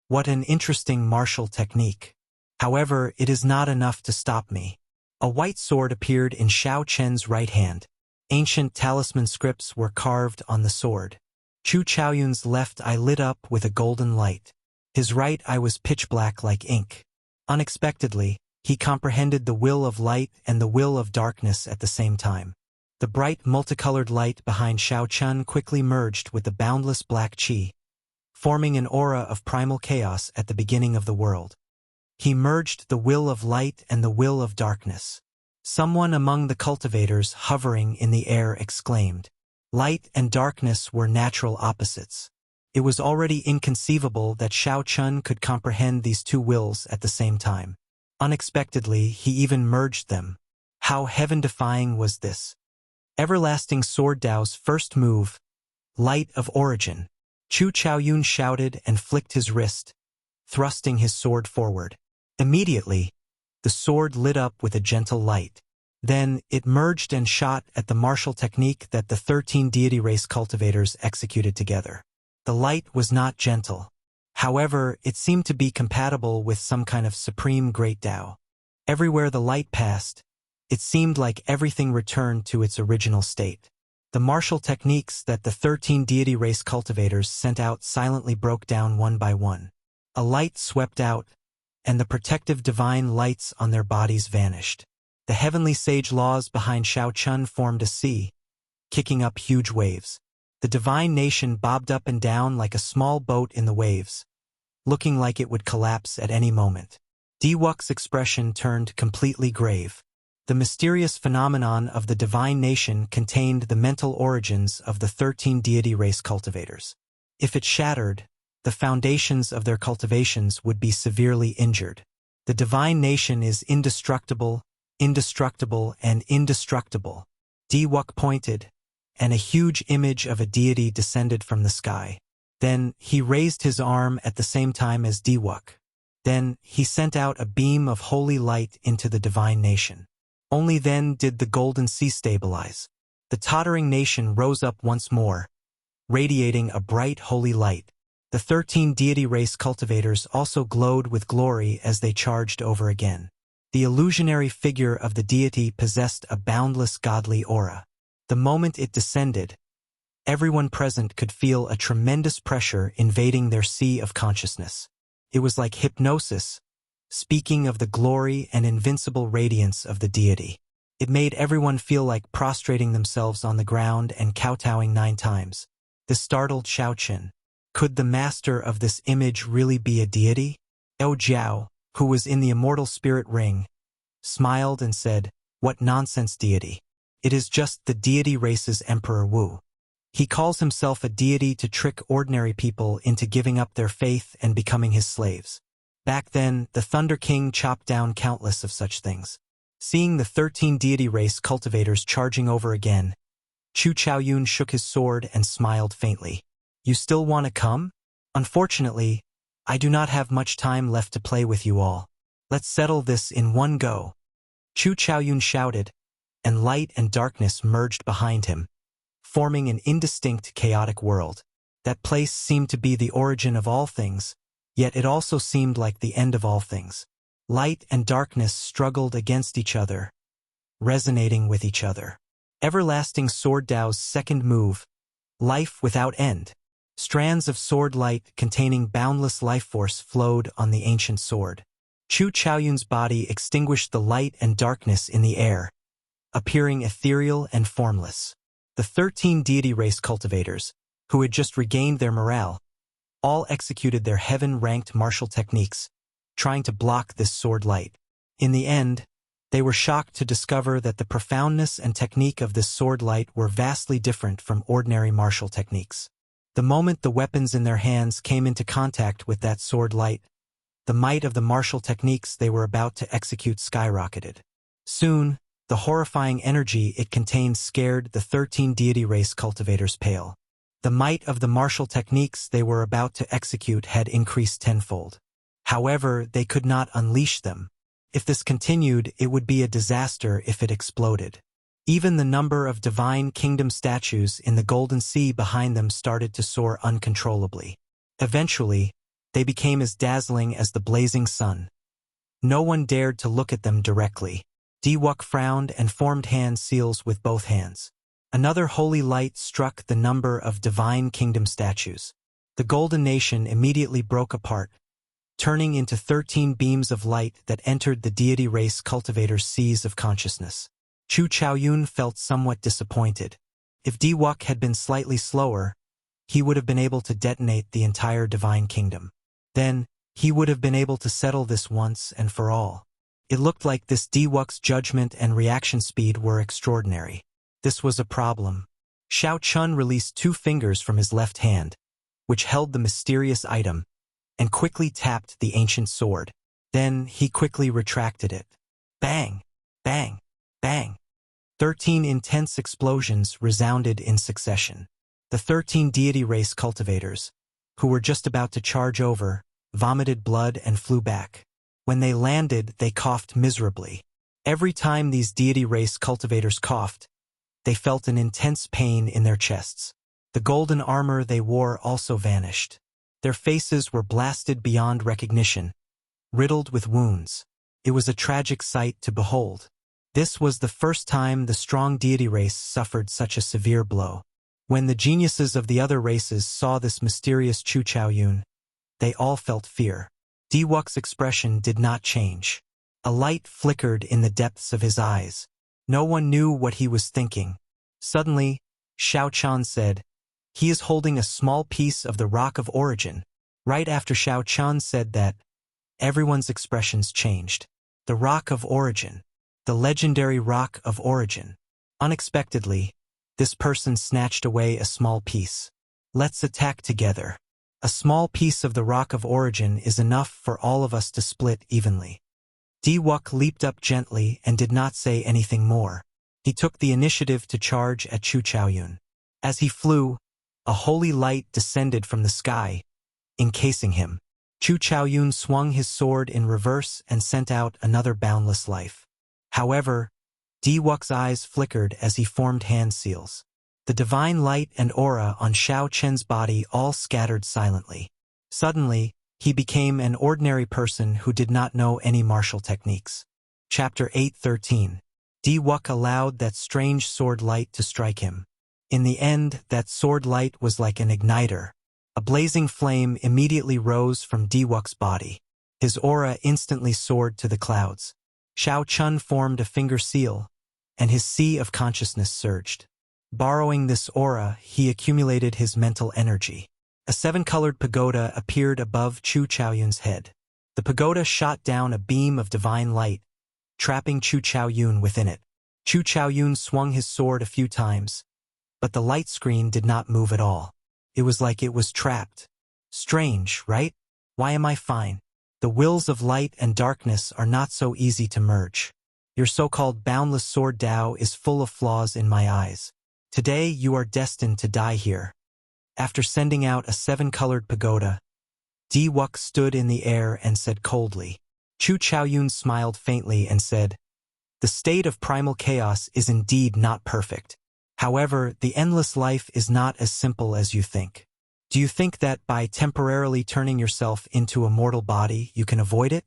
S1: What an interesting martial technique. However, it is not enough to stop me. A white sword appeared in Xiao Chen's right hand. Ancient talisman scripts were carved on the sword. Chu Chaoyun's left eye lit up with a golden light. His right eye was pitch black like ink. Unexpectedly, he comprehended the will of light and the will of darkness at the same time. The bright multicolored light behind Xiao Chun quickly merged with the boundless black qi, forming an aura of primal chaos at the beginning of the world. He merged the will of light and the will of darkness. Someone among the cultivators hovering in the air exclaimed. Light and darkness were natural opposites. It was already inconceivable that Xiao Chun could comprehend these two wills at the same time. Unexpectedly, he even merged them. How heaven-defying was this? Everlasting Sword Dao's first move, Light of Origin. Chu Chaoyun shouted and flicked his wrist, thrusting his sword forward. Immediately, the sword lit up with a gentle light. Then, it merged and shot at the martial technique that the 13 deity race cultivators executed together. The light was not gentle. However, it seemed to be compatible with some kind of supreme great Tao. Everywhere the light passed, it seemed like everything returned to its original state. The martial techniques that the 13 deity race cultivators sent out silently broke down one by one. A light swept out, and the protective divine lights on their bodies vanished. The heavenly sage laws behind Shao Chun formed a sea, kicking up huge waves. The divine nation bobbed up and down like a small boat in the waves, looking like it would collapse at any moment. Diwuk's expression turned completely grave. The mysterious phenomenon of the divine nation contained the mental origins of the 13 deity race cultivators. If it shattered, the foundations of their cultivations would be severely injured. The divine nation is indestructible, indestructible, and indestructible. Diwuk pointed, and a huge image of a deity descended from the sky. Then, he raised his arm at the same time as Diwuk. Then, he sent out a beam of holy light into the divine nation. Only then did the golden sea stabilize. The tottering nation rose up once more, radiating a bright holy light. The 13 deity race cultivators also glowed with glory as they charged over again. The illusionary figure of the deity possessed a boundless godly aura. The moment it descended, everyone present could feel a tremendous pressure invading their sea of consciousness. It was like hypnosis, speaking of the glory and invincible radiance of the deity. It made everyone feel like prostrating themselves on the ground and kowtowing 9 times. This startled Shao Chun. Could the master of this image really be a deity? Eo Jiao, who was in the immortal spirit ring, smiled and said, "What nonsense deity? It is just the deity race's Emperor Wu. He calls himself a deity to trick ordinary people into giving up their faith and becoming his slaves." Back then, the Thunder King chopped down countless of such things. Seeing the 13 deity race cultivators charging over again, Chu Chaoyun shook his sword and smiled faintly. "You still want to come? Unfortunately, I do not have much time left to play with you all. Let's settle this in one go." Chu Chaoyun shouted, and light and darkness merged behind him, forming an indistinct, chaotic world. That place seemed to be the origin of all things, yet it also seemed like the end of all things. Light and darkness struggled against each other, resonating with each other. Everlasting Sword Dao's second move, Life Without End. Strands of sword light containing boundless life force flowed on the ancient sword. Chu Chaoyun's body extinguished the light and darkness in the air, appearing ethereal and formless. The 13 deity race cultivators, who had just regained their morale, all executed their heaven-ranked martial techniques, trying to block this sword light. In the end, they were shocked to discover that the profoundness and technique of this sword light were vastly different from ordinary martial techniques. The moment the weapons in their hands came into contact with that sword light, the might of the martial techniques they were about to execute skyrocketed. Soon, the horrifying energy it contained scared the 13 deity race cultivators pale. The might of the martial techniques they were about to execute had increased tenfold. However, they could not unleash them. If this continued, it would be a disaster if it exploded. Even the number of divine kingdom statues in the golden sea behind them started to soar uncontrollably. Eventually, they became as dazzling as the blazing sun. No one dared to look at them directly. Diwuk frowned and formed hand seals with both hands. Another holy light struck the number of divine kingdom statues. The golden nation immediately broke apart, turning into 13 beams of light that entered the deity race cultivators' seas of consciousness. Chu Chaoyun felt somewhat disappointed. If Diwuk had been slightly slower, he would have been able to detonate the entire divine kingdom. Then, he would have been able to settle this once and for all. It looked like this Diwuk's judgment and reaction speed were extraordinary. This was a problem. Shao Chun released 2 fingers from his left hand, which held the mysterious item, and quickly tapped the ancient sword. Then he quickly retracted it. Bang! Bang! Bang! 13 intense explosions resounded in succession. The 13 deity race cultivators, who were just about to charge over, vomited blood and flew back. When they landed, they coughed miserably. Every time these deity race cultivators coughed, they felt an intense pain in their chests. The golden armor they wore also vanished. Their faces were blasted beyond recognition, riddled with wounds. It was a tragic sight to behold. This was the first time the strong deity race suffered such a severe blow. When the geniuses of the other races saw this mysterious Chu Chaoyun, they all felt fear. Diwok's expression did not change. A light flickered in the depths of his eyes. No one knew what he was thinking. Suddenly, Xiao Chan said, "He is holding a small piece of the Rock of Origin." Right after Xiao Chan said that, everyone's expressions changed. The Rock of Origin. The legendary Rock of Origin. Unexpectedly, this person snatched away a small piece. "Let's attack together. A small piece of the Rock of Origin is enough for all of us to split evenly." Diwok leaped up gently and did not say anything more. He took the initiative to charge at Chu Chaoyun. As he flew, a holy light descended from the sky, encasing him. Chu Chaoyun swung his sword in reverse and sent out another boundless life. However, Diwok's eyes flickered as he formed hand seals. The divine light and aura on Xiao Chen's body all scattered silently. Suddenly, he became an ordinary person who did not know any martial techniques. Chapter 8:13. Diwok allowed that strange sword light to strike him. In the end, that sword light was like an igniter. A blazing flame immediately rose from Diwok's body. His aura instantly soared to the clouds. Xiao Chun formed a finger seal, and his sea of consciousness surged. Borrowing this aura, he accumulated his mental energy. A 7-colored pagoda appeared above Chu Chaoyun's head. The pagoda shot down a beam of divine light, trapping Chu Chaoyun within it. Chu Chaoyun swung his sword a few times, but the light screen did not move at all. It was like it was trapped. Strange, right? Why am I fine? The wills of light and darkness are not so easy to merge. Your so-called boundless sword Tao is full of flaws in my eyes. Today you are destined to die here. After sending out a 7-colored pagoda, Diwok stood in the air and said coldly. Chu Chaoyun smiled faintly and said, "The state of primal chaos is indeed not perfect. However, the endless life is not as simple as you think. Do you think that by temporarily turning yourself into a mortal body, you can avoid it?"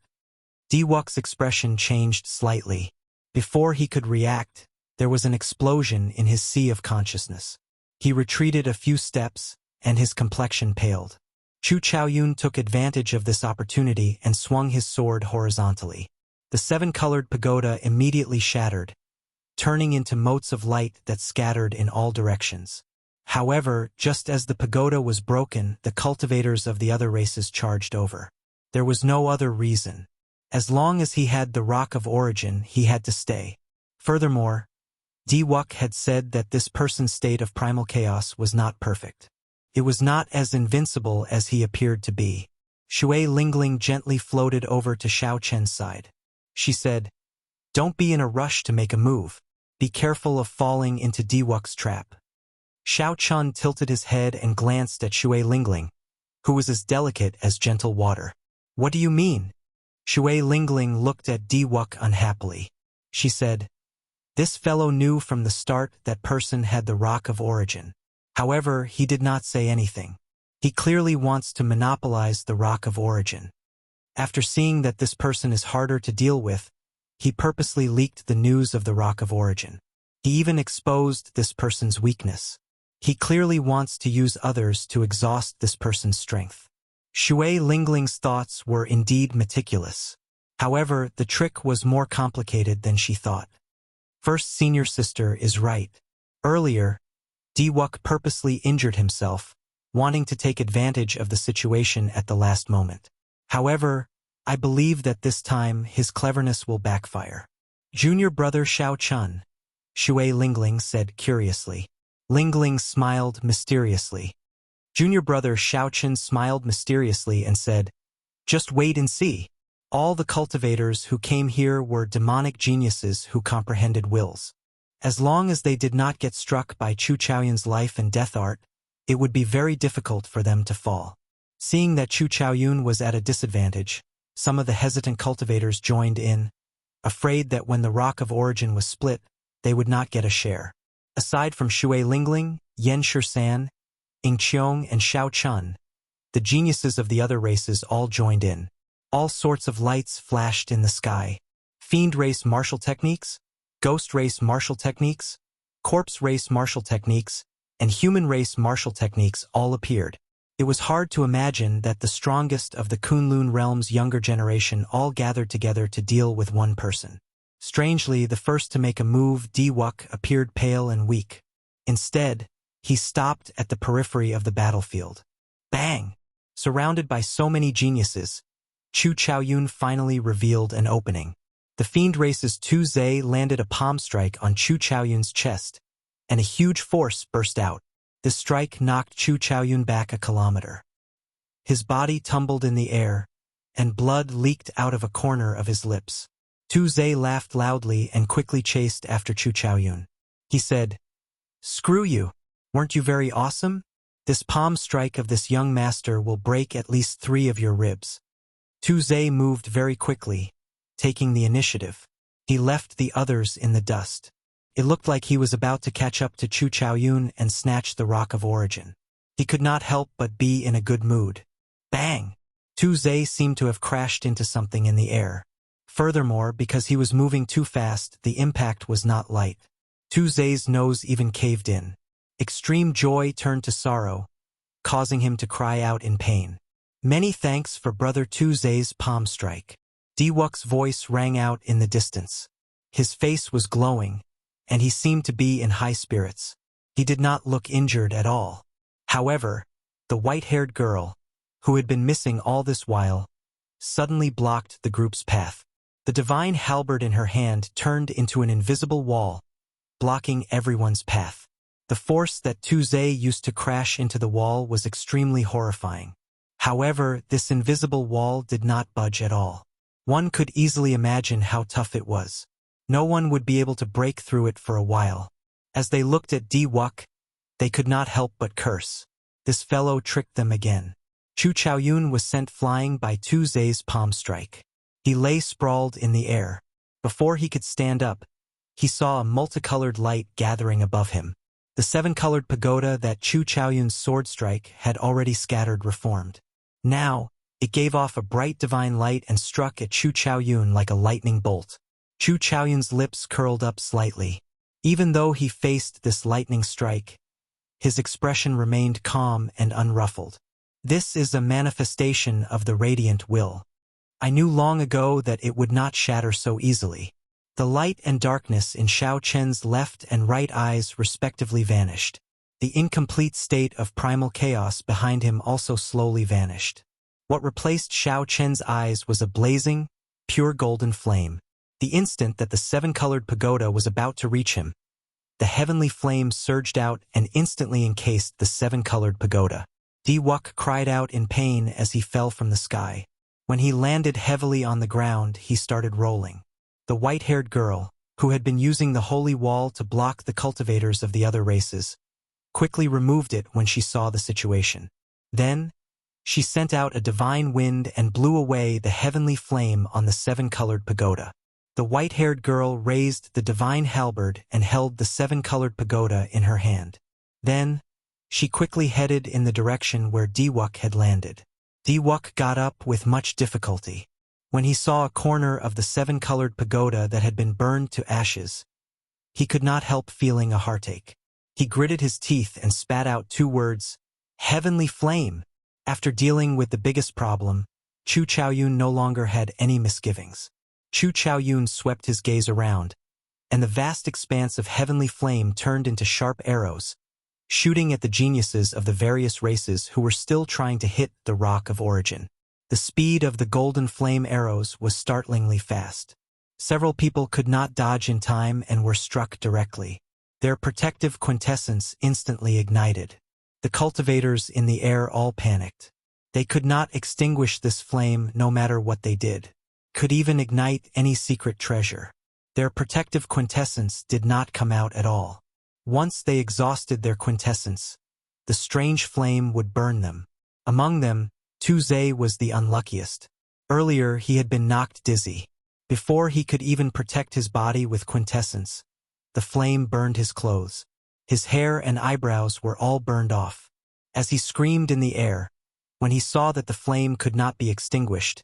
S1: Diwok's expression changed slightly. Before he could react, there was an explosion in his sea of consciousness. He retreated a few steps, and his complexion paled. Chu Chaoyun took advantage of this opportunity and swung his sword horizontally. The 7-colored pagoda immediately shattered, turning into motes of light that scattered in all directions. However, just as the pagoda was broken, the cultivators of the other races charged over. There was no other reason. As long as he had the Rock of Origin, he had to stay. Furthermore, Diwok had said that this person's state of primal chaos was not perfect. It was not as invincible as he appeared to be. Shui Lingling gently floated over to Xiao Chen's side. She said, "Don't be in a rush to make a move. Be careful of falling into Diwok's trap." Xiao Chun tilted his head and glanced at Shui Lingling, who was as delicate as gentle water. "What do you mean?" Shui Lingling looked at Diwok unhappily. She said, "This fellow knew from the start that person had the Rock of Origin. However, he did not say anything. He clearly wants to monopolize the Rock of Origin. After seeing that this person is harder to deal with, he purposely leaked the news of the Rock of Origin. He even exposed this person's weakness. He clearly wants to use others to exhaust this person's strength." Shui Lingling's thoughts were indeed meticulous. However, the trick was more complicated than she thought. First senior sister is right. Earlier, Diwok purposely injured himself, wanting to take advantage of the situation at the last moment. However, I believe that this time his cleverness will backfire. "Junior brother Xiao Chun," Shui Lingling said curiously. Lingling smiled mysteriously. Junior brother Xiao Chun smiled mysteriously and said, "Just wait and see. All the cultivators who came here were demonic geniuses who comprehended wills. As long as they did not get struck by Chu Chaoyun's life and death art, it would be very difficult for them to fall. Seeing that Chu Chaoyun was at a disadvantage, some of the hesitant cultivators joined in, afraid that when the Rock of Origin was split, they would not get a share. Aside from Shui Lingling, Yan Shisan, Ying Qiong, and Xiao Chun, the geniuses of the other races all joined in. All sorts of lights flashed in the sky. Fiend race martial techniques, ghost race martial techniques, corpse race martial techniques, and human race martial techniques all appeared. It was hard to imagine that the strongest of the Kunlun realm's younger generation all gathered together to deal with one person. Strangely, the first to make a move, Diwuk, appeared pale and weak. Instead, he stopped at the periphery of the battlefield. Bang! Surrounded by so many geniuses, Chu Chaoyun finally revealed an opening. The Fiend Race's Tu Zhe landed a palm strike on Chu Chaoyun's chest, and a huge force burst out. This strike knocked Chu Chaoyun back a kilometer. His body tumbled in the air, and blood leaked out of a corner of his lips. Tu Zhe laughed loudly and quickly chased after Chu Chaoyun. He said, "Screw you! Weren't you very awesome? This palm strike of this young master will break at least 3 of your ribs." Tu Zhe moved very quickly, taking the initiative. He left the others in the dust. It looked like he was about to catch up to Chu Chaoyun and snatch the Rock of Origin. He could not help but be in a good mood. Bang! Tu Zhe seemed to have crashed into something in the air. Furthermore, because he was moving too fast, the impact was not light. Tu Zhe's nose even caved in. Extreme joy turned to sorrow, causing him to cry out in pain. "Many thanks for Brother Tu Zhe's palm strike." Diwuk's voice rang out in the distance. His face was glowing, and he seemed to be in high spirits. He did not look injured at all. However, the white-haired girl, who had been missing all this while, suddenly blocked the group's path. The divine halberd in her hand turned into an invisible wall, blocking everyone's path. The force that Tu Zhe used to crash into the wall was extremely horrifying. However, this invisible wall did not budge at all. One could easily imagine how tough it was. No one would be able to break through it for a while. As they looked at Diwuk, they could not help but curse. This fellow tricked them again. Chu Chaoyun was sent flying by Tu Zhe's palm strike. He lay sprawled in the air. Before he could stand up, he saw a multicolored light gathering above him. The 7-colored pagoda that Chu Chaoyun's sword strike had already scattered reformed. Now, it gave off a bright divine light and struck at Chu Chaoyun like a lightning bolt. Chu Chaoyun's lips curled up slightly. Even though he faced this lightning strike, his expression remained calm and unruffled. This is a manifestation of the radiant will. I knew long ago that it would not shatter so easily. The light and darkness in Xiao Chen's left and right eyes respectively vanished. The incomplete state of primal chaos behind him also slowly vanished. What replaced Xiao Chen's eyes was a blazing, pure golden flame. The instant that the 7-colored pagoda was about to reach him, the heavenly flame surged out and instantly encased the 7-colored pagoda. Diwuk cried out in pain as he fell from the sky. When he landed heavily on the ground, he started rolling. The white-haired girl, who had been using the holy wall to block the cultivators of the other races, quickly removed it when she saw the situation. Then, she sent out a divine wind and blew away the heavenly flame on the 7-colored pagoda. The white-haired girl raised the divine halberd and held the 7-colored pagoda in her hand. Then, she quickly headed in the direction where Diwuk had landed. Diwuk got up with much difficulty. When he saw a corner of the 7-colored pagoda that had been burned to ashes, he could not help feeling a heartache. He gritted his teeth and spat out 2 words, "Heavenly flame." After dealing with the biggest problem, Chu Chaoyun no longer had any misgivings. Chu Chaoyun swept his gaze around, and the vast expanse of heavenly flame turned into sharp arrows, shooting at the geniuses of the various races who were still trying to hit the Rock of Origin. The speed of the golden flame arrows was startlingly fast. Several people could not dodge in time and were struck directly. Their protective quintessence instantly ignited. The cultivators in the air all panicked. They could not extinguish this flame no matter what they did. could even ignite any secret treasure. Their protective quintessence did not come out at all. Once they exhausted their quintessence, the strange flame would burn them. Among them, Zhe was the unluckiest. Earlier he had been knocked dizzy. Before he could even protect his body with quintessence, the flame burned his clothes. His hair and eyebrows were all burned off. As he screamed in the air, when he saw that the flame could not be extinguished,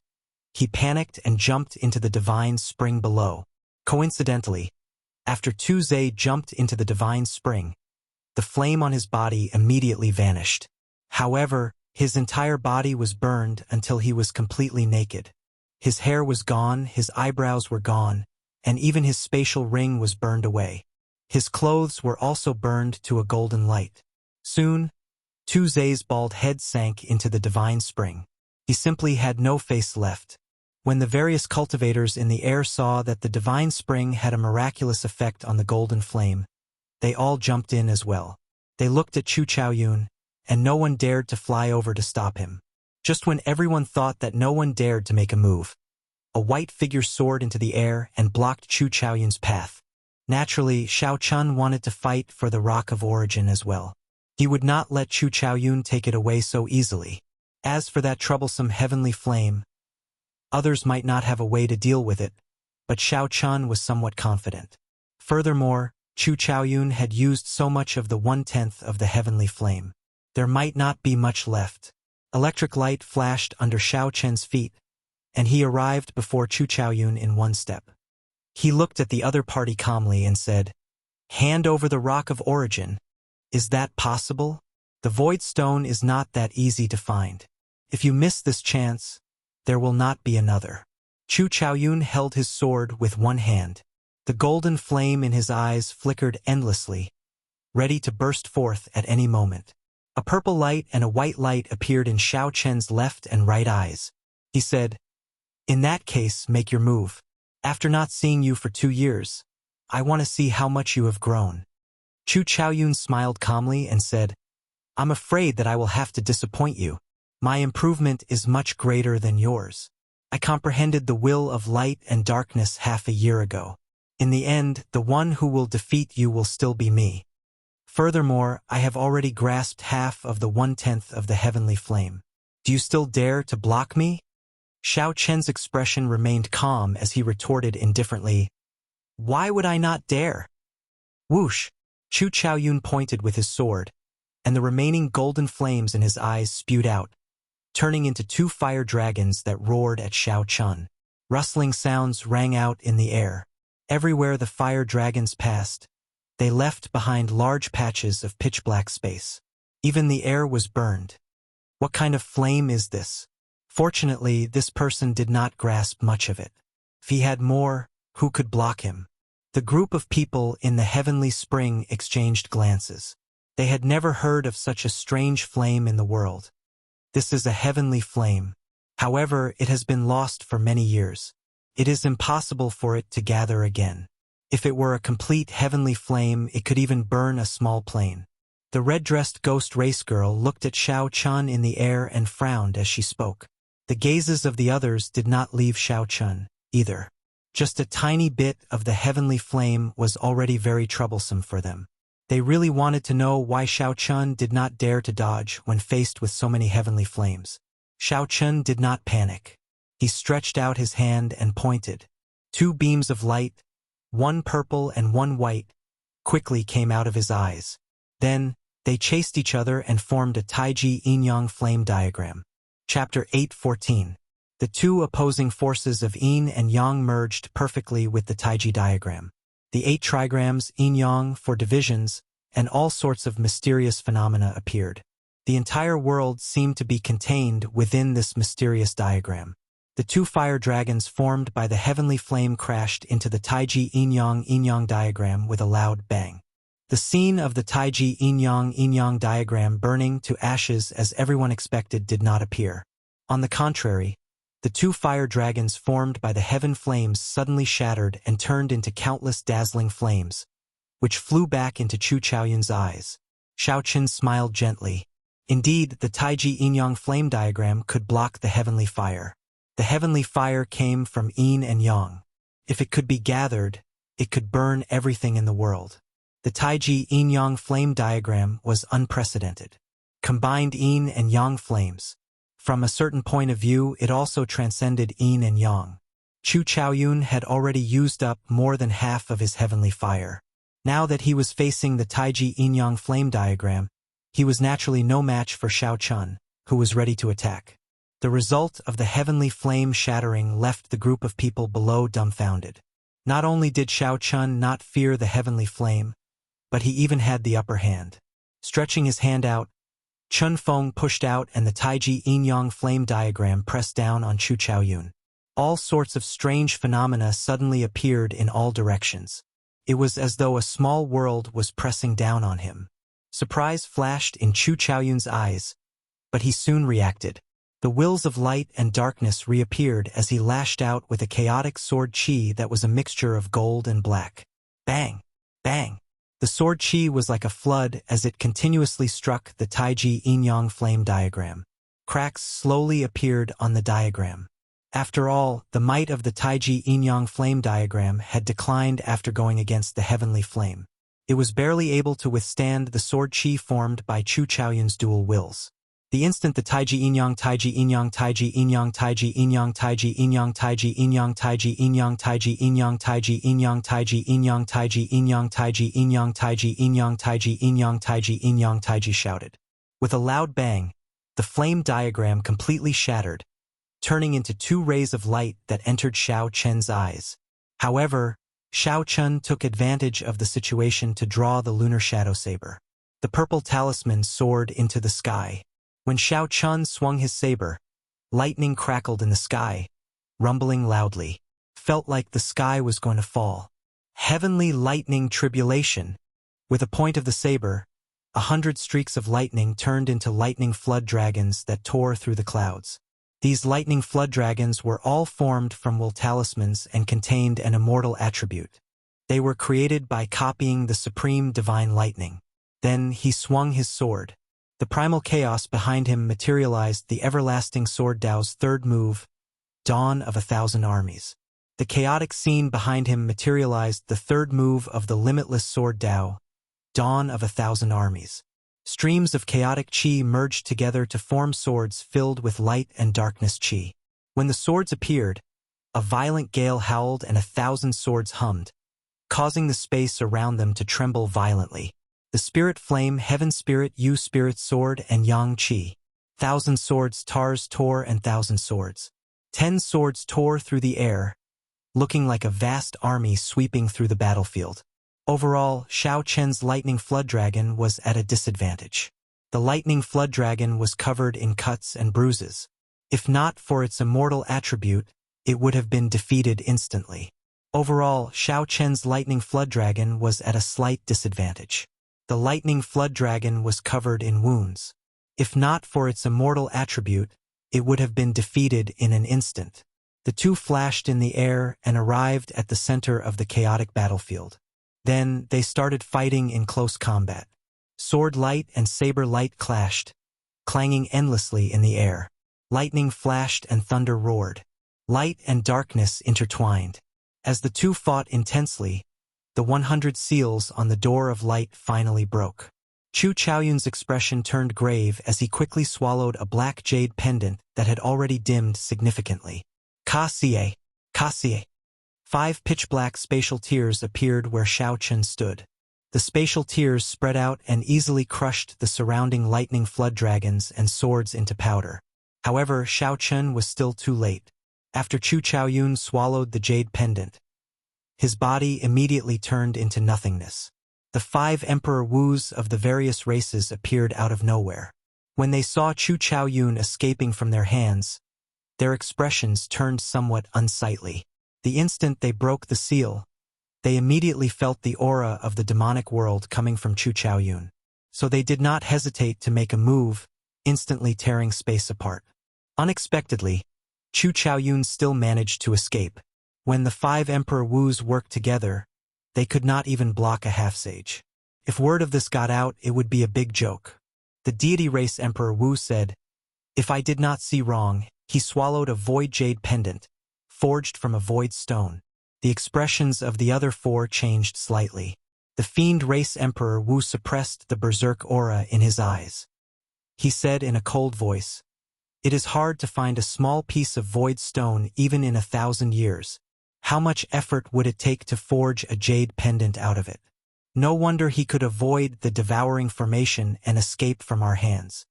S1: he panicked and jumped into the divine spring below. Coincidentally, after Zhe jumped into the divine spring, the flame on his body immediately vanished. However, his entire body was burned until he was completely naked. His hair was gone, his eyebrows were gone, and even his spatial ring was burned away. His clothes were also burned to a golden light. Soon, Zhe's bald head sank into the divine spring. He simply had no face left. When the various cultivators in the air saw that the divine spring had a miraculous effect on the golden flame, they all jumped in as well. They looked at Chu Chaoyun, and no one dared to fly over to stop him. Just when everyone thought that no one dared to make a move, a white figure soared into the air and blocked Chu Chaoyun's path. Naturally, Xiao Chun wanted to fight for the Rock of Origin as well. He would not let Chu Chaoyun take it away so easily. As for that troublesome heavenly flame, others might not have a way to deal with it, but Xiao Chun was somewhat confident. Furthermore, Chu Chaoyun had used so much of the 1/10 of the heavenly flame. There might not be much left. Electric light flashed under Xiao Chen's feet, and he arrived before Chu Chaoyun in one step. He looked at the other party calmly and said, "Hand over the Rock of Origin. Is that possible? The Void Stone is not that easy to find. If you miss this chance, there will not be another." Chu Chaoyun held his sword with one hand. The golden flame in his eyes flickered endlessly, ready to burst forth at any moment. A purple light and a white light appeared in Xiao Chen's left and right eyes. He said, "In that case, make your move. After not seeing you for 2 years, I want to see how much you have grown." Chu Chaoyun smiled calmly and said, "I'm afraid that I will have to disappoint you. My improvement is much greater than yours. I comprehended the will of light and darkness half a year ago. In the end, the one who will defeat you will still be me. Furthermore, I have already grasped half of the 1/10 of the heavenly flame. Do you still dare to block me?" Xiao Chen's expression remained calm as he retorted indifferently, "Why would I not dare?" Whoosh! Chu Chaoyun pointed with his sword, and the remaining golden flames in his eyes spewed out, turning into 2 fire dragons that roared at Xiao Chun. Rustling sounds rang out in the air. Everywhere the fire dragons passed, they left behind large patches of pitch-black space. Even the air was burned. What kind of flame is this? Fortunately, this person did not grasp much of it. If he had more, who could block him? The group of people in the heavenly spring exchanged glances. They had never heard of such a strange flame in the world. This is a heavenly flame. However, it has been lost for many years. It is impossible for it to gather again. If it were a complete heavenly flame, it could even burn a small plane. The red-dressed ghost race girl looked at Xiao Chun in the air and frowned as she spoke. The gazes of the others did not leave Xiao Chun, either. Just a tiny bit of the heavenly flame was already very troublesome for them. They really wanted to know why Xiao Chun did not dare to dodge when faced with so many heavenly flames. Xiao Chun did not panic. He stretched out his hand and pointed. 2 beams of light, one purple and one white, quickly came out of his eyes. Then, they chased each other and formed a Taiji Yin-Yang flame diagram. Chapter 8:14. The 2 opposing forces of Yin and Yang merged perfectly with the Taiji diagram. The 8 trigrams, Yin-Yang, for divisions, and all sorts of mysterious phenomena appeared. The entire world seemed to be contained within this mysterious diagram. The 2 fire dragons formed by the heavenly flame crashed into the Taiji Yin-Yang diagram with a loud bang. The scene of the Taiji Yin-Yang diagram burning to ashes as everyone expected did not appear. On the contrary, the 2 fire dragons formed by the heaven flames suddenly shattered and turned into countless dazzling flames, which flew back into Chu Chaoyun's eyes. Xiao Chen smiled gently. Indeed, the Taiji Yin-Yang flame diagram could block the heavenly fire. The heavenly fire came from yin and yang. If it could be gathered, it could burn everything in the world. The Taiji yin-yang flame diagram was unprecedented. Combined yin and yang flames. From a certain point of view, it also transcended yin and yang. Chu Chaoyun had already used up more than half of his heavenly fire. Now that he was facing the Taiji yin-yang flame diagram, he was naturally no match for Xiao Chun, who was ready to attack. The result of the heavenly flame shattering left the group of people below dumbfounded. Not only did Xiao Chun not fear the heavenly flame, but he even had the upper hand. Stretching his hand out, Chun Feng pushed out and the Taiji yin-yang flame diagram pressed down on Chu Chaoyun. All sorts of strange phenomena suddenly appeared in all directions. It was as though a small world was pressing down on him. Surprise flashed in Chu Chaoyun's eyes, but he soon reacted. The wills of light and darkness reappeared as he lashed out with a chaotic sword chi that was a mixture of gold and black. Bang! Bang! The sword chi was like a flood as it continuously struck the Taiji yin-yang flame diagram. Cracks slowly appeared on the diagram. After all, the might of the Taiji yin-yang flame diagram had declined after going against the heavenly flame. It was barely able to withstand the sword chi formed by Chu Chaoyun's dual wills. The instant the Taiji yin-yang Taiji yin-yang Taiji yin-yang Taiji yin-yang Taiji yin-yang Taiji yin-yang Taiji yin-yang Taiji yin-yang Taiji yin-yang Taiji yin-yang Taiji yin-yang Taiji yin-yang Taiji yin-yang Taiji yin-yang Taiji yin-yang Taiji shouted. With a loud bang, the flame diagram completely shattered, turning into two rays of light that entered Xiao Chen's eyes. However, Xiao Chun took advantage of the situation to draw the lunar shadow saber. The purple talisman soared into the sky. When Xiao Chun swung his saber, lightning crackled in the sky, rumbling loudly. Felt like the sky was going to fall. Heavenly lightning tribulation. With a point of the saber, 100 streaks of lightning turned into lightning flood dragons that tore through the clouds. These lightning flood dragons were all formed from will talismans and contained an immortal attribute. They were created by copying the supreme divine lightning. Then he swung his sword. The primal chaos behind him materialized the everlasting sword Dao's third move, Dawn of 1,000 Armies. The chaotic scene behind him materialized the third move of the limitless sword Dao, Dawn of 1,000 Armies. Streams of chaotic chi merged together to form swords filled with light and darkness chi. When the swords appeared, a violent gale howled and 1,000 swords hummed, causing the space around them to tremble violently. The spirit flame, heaven spirit, yu spirit sword, and yang chi. 1,000 swords tars tore and 1,000 swords. 10 swords tore through the air, looking like a vast army sweeping through the battlefield. Overall, Xiao Chen's lightning flood dragon was at a disadvantage. The lightning flood dragon was covered in cuts and bruises. If not for its immortal attribute, it would have been defeated instantly. Overall, Xiao Chen's lightning flood dragon was at a slight disadvantage. The lightning flood dragon was covered in wounds. If not for its immortal attribute, it would have been defeated in an instant. The two flashed in the air and arrived at the center of the chaotic battlefield. Then they started fighting in close combat. Sword light and saber light clashed, clanging endlessly in the air. Lightning flashed and thunder roared. Light and darkness intertwined. As the two fought intensely, the 100 seals on the door of light finally broke. Chu Chaoyun's expression turned grave as he quickly swallowed a black jade pendant that had already dimmed significantly. Ka-sie, ka-sie. 5 pitch-black spatial tears appeared where Xiao Chun stood. The spatial tears spread out and easily crushed the surrounding lightning flood dragons and swords into powder. However, Xiao Chun was still too late. After Chu Chaoyun swallowed the jade pendant, his body immediately turned into nothingness. The 5 Emperor Wus of the various races appeared out of nowhere. When they saw Chu Chaoyun escaping from their hands, their expressions turned somewhat unsightly. The instant they broke the seal, they immediately felt the aura of the demonic world coming from Chu Chaoyun. So they did not hesitate to make a move, instantly tearing space apart. Unexpectedly, Chu Chaoyun still managed to escape. When the 5 Emperor Wus worked together, they could not even block a half-sage. If word of this got out, it would be a big joke. The deity race Emperor Wu said, "If I did not see wrong, He swallowed a void jade pendant, forged from a void stone. The expressions of the other four changed slightly. The fiend race Emperor Wu suppressed the berserk aura in his eyes. He said in a cold voice, "It is hard to find a small piece of void stone even in 1,000 years. How much effort would it take to forge a jade pendant out of it? No wonder he could avoid the devouring formation and escape from our hands."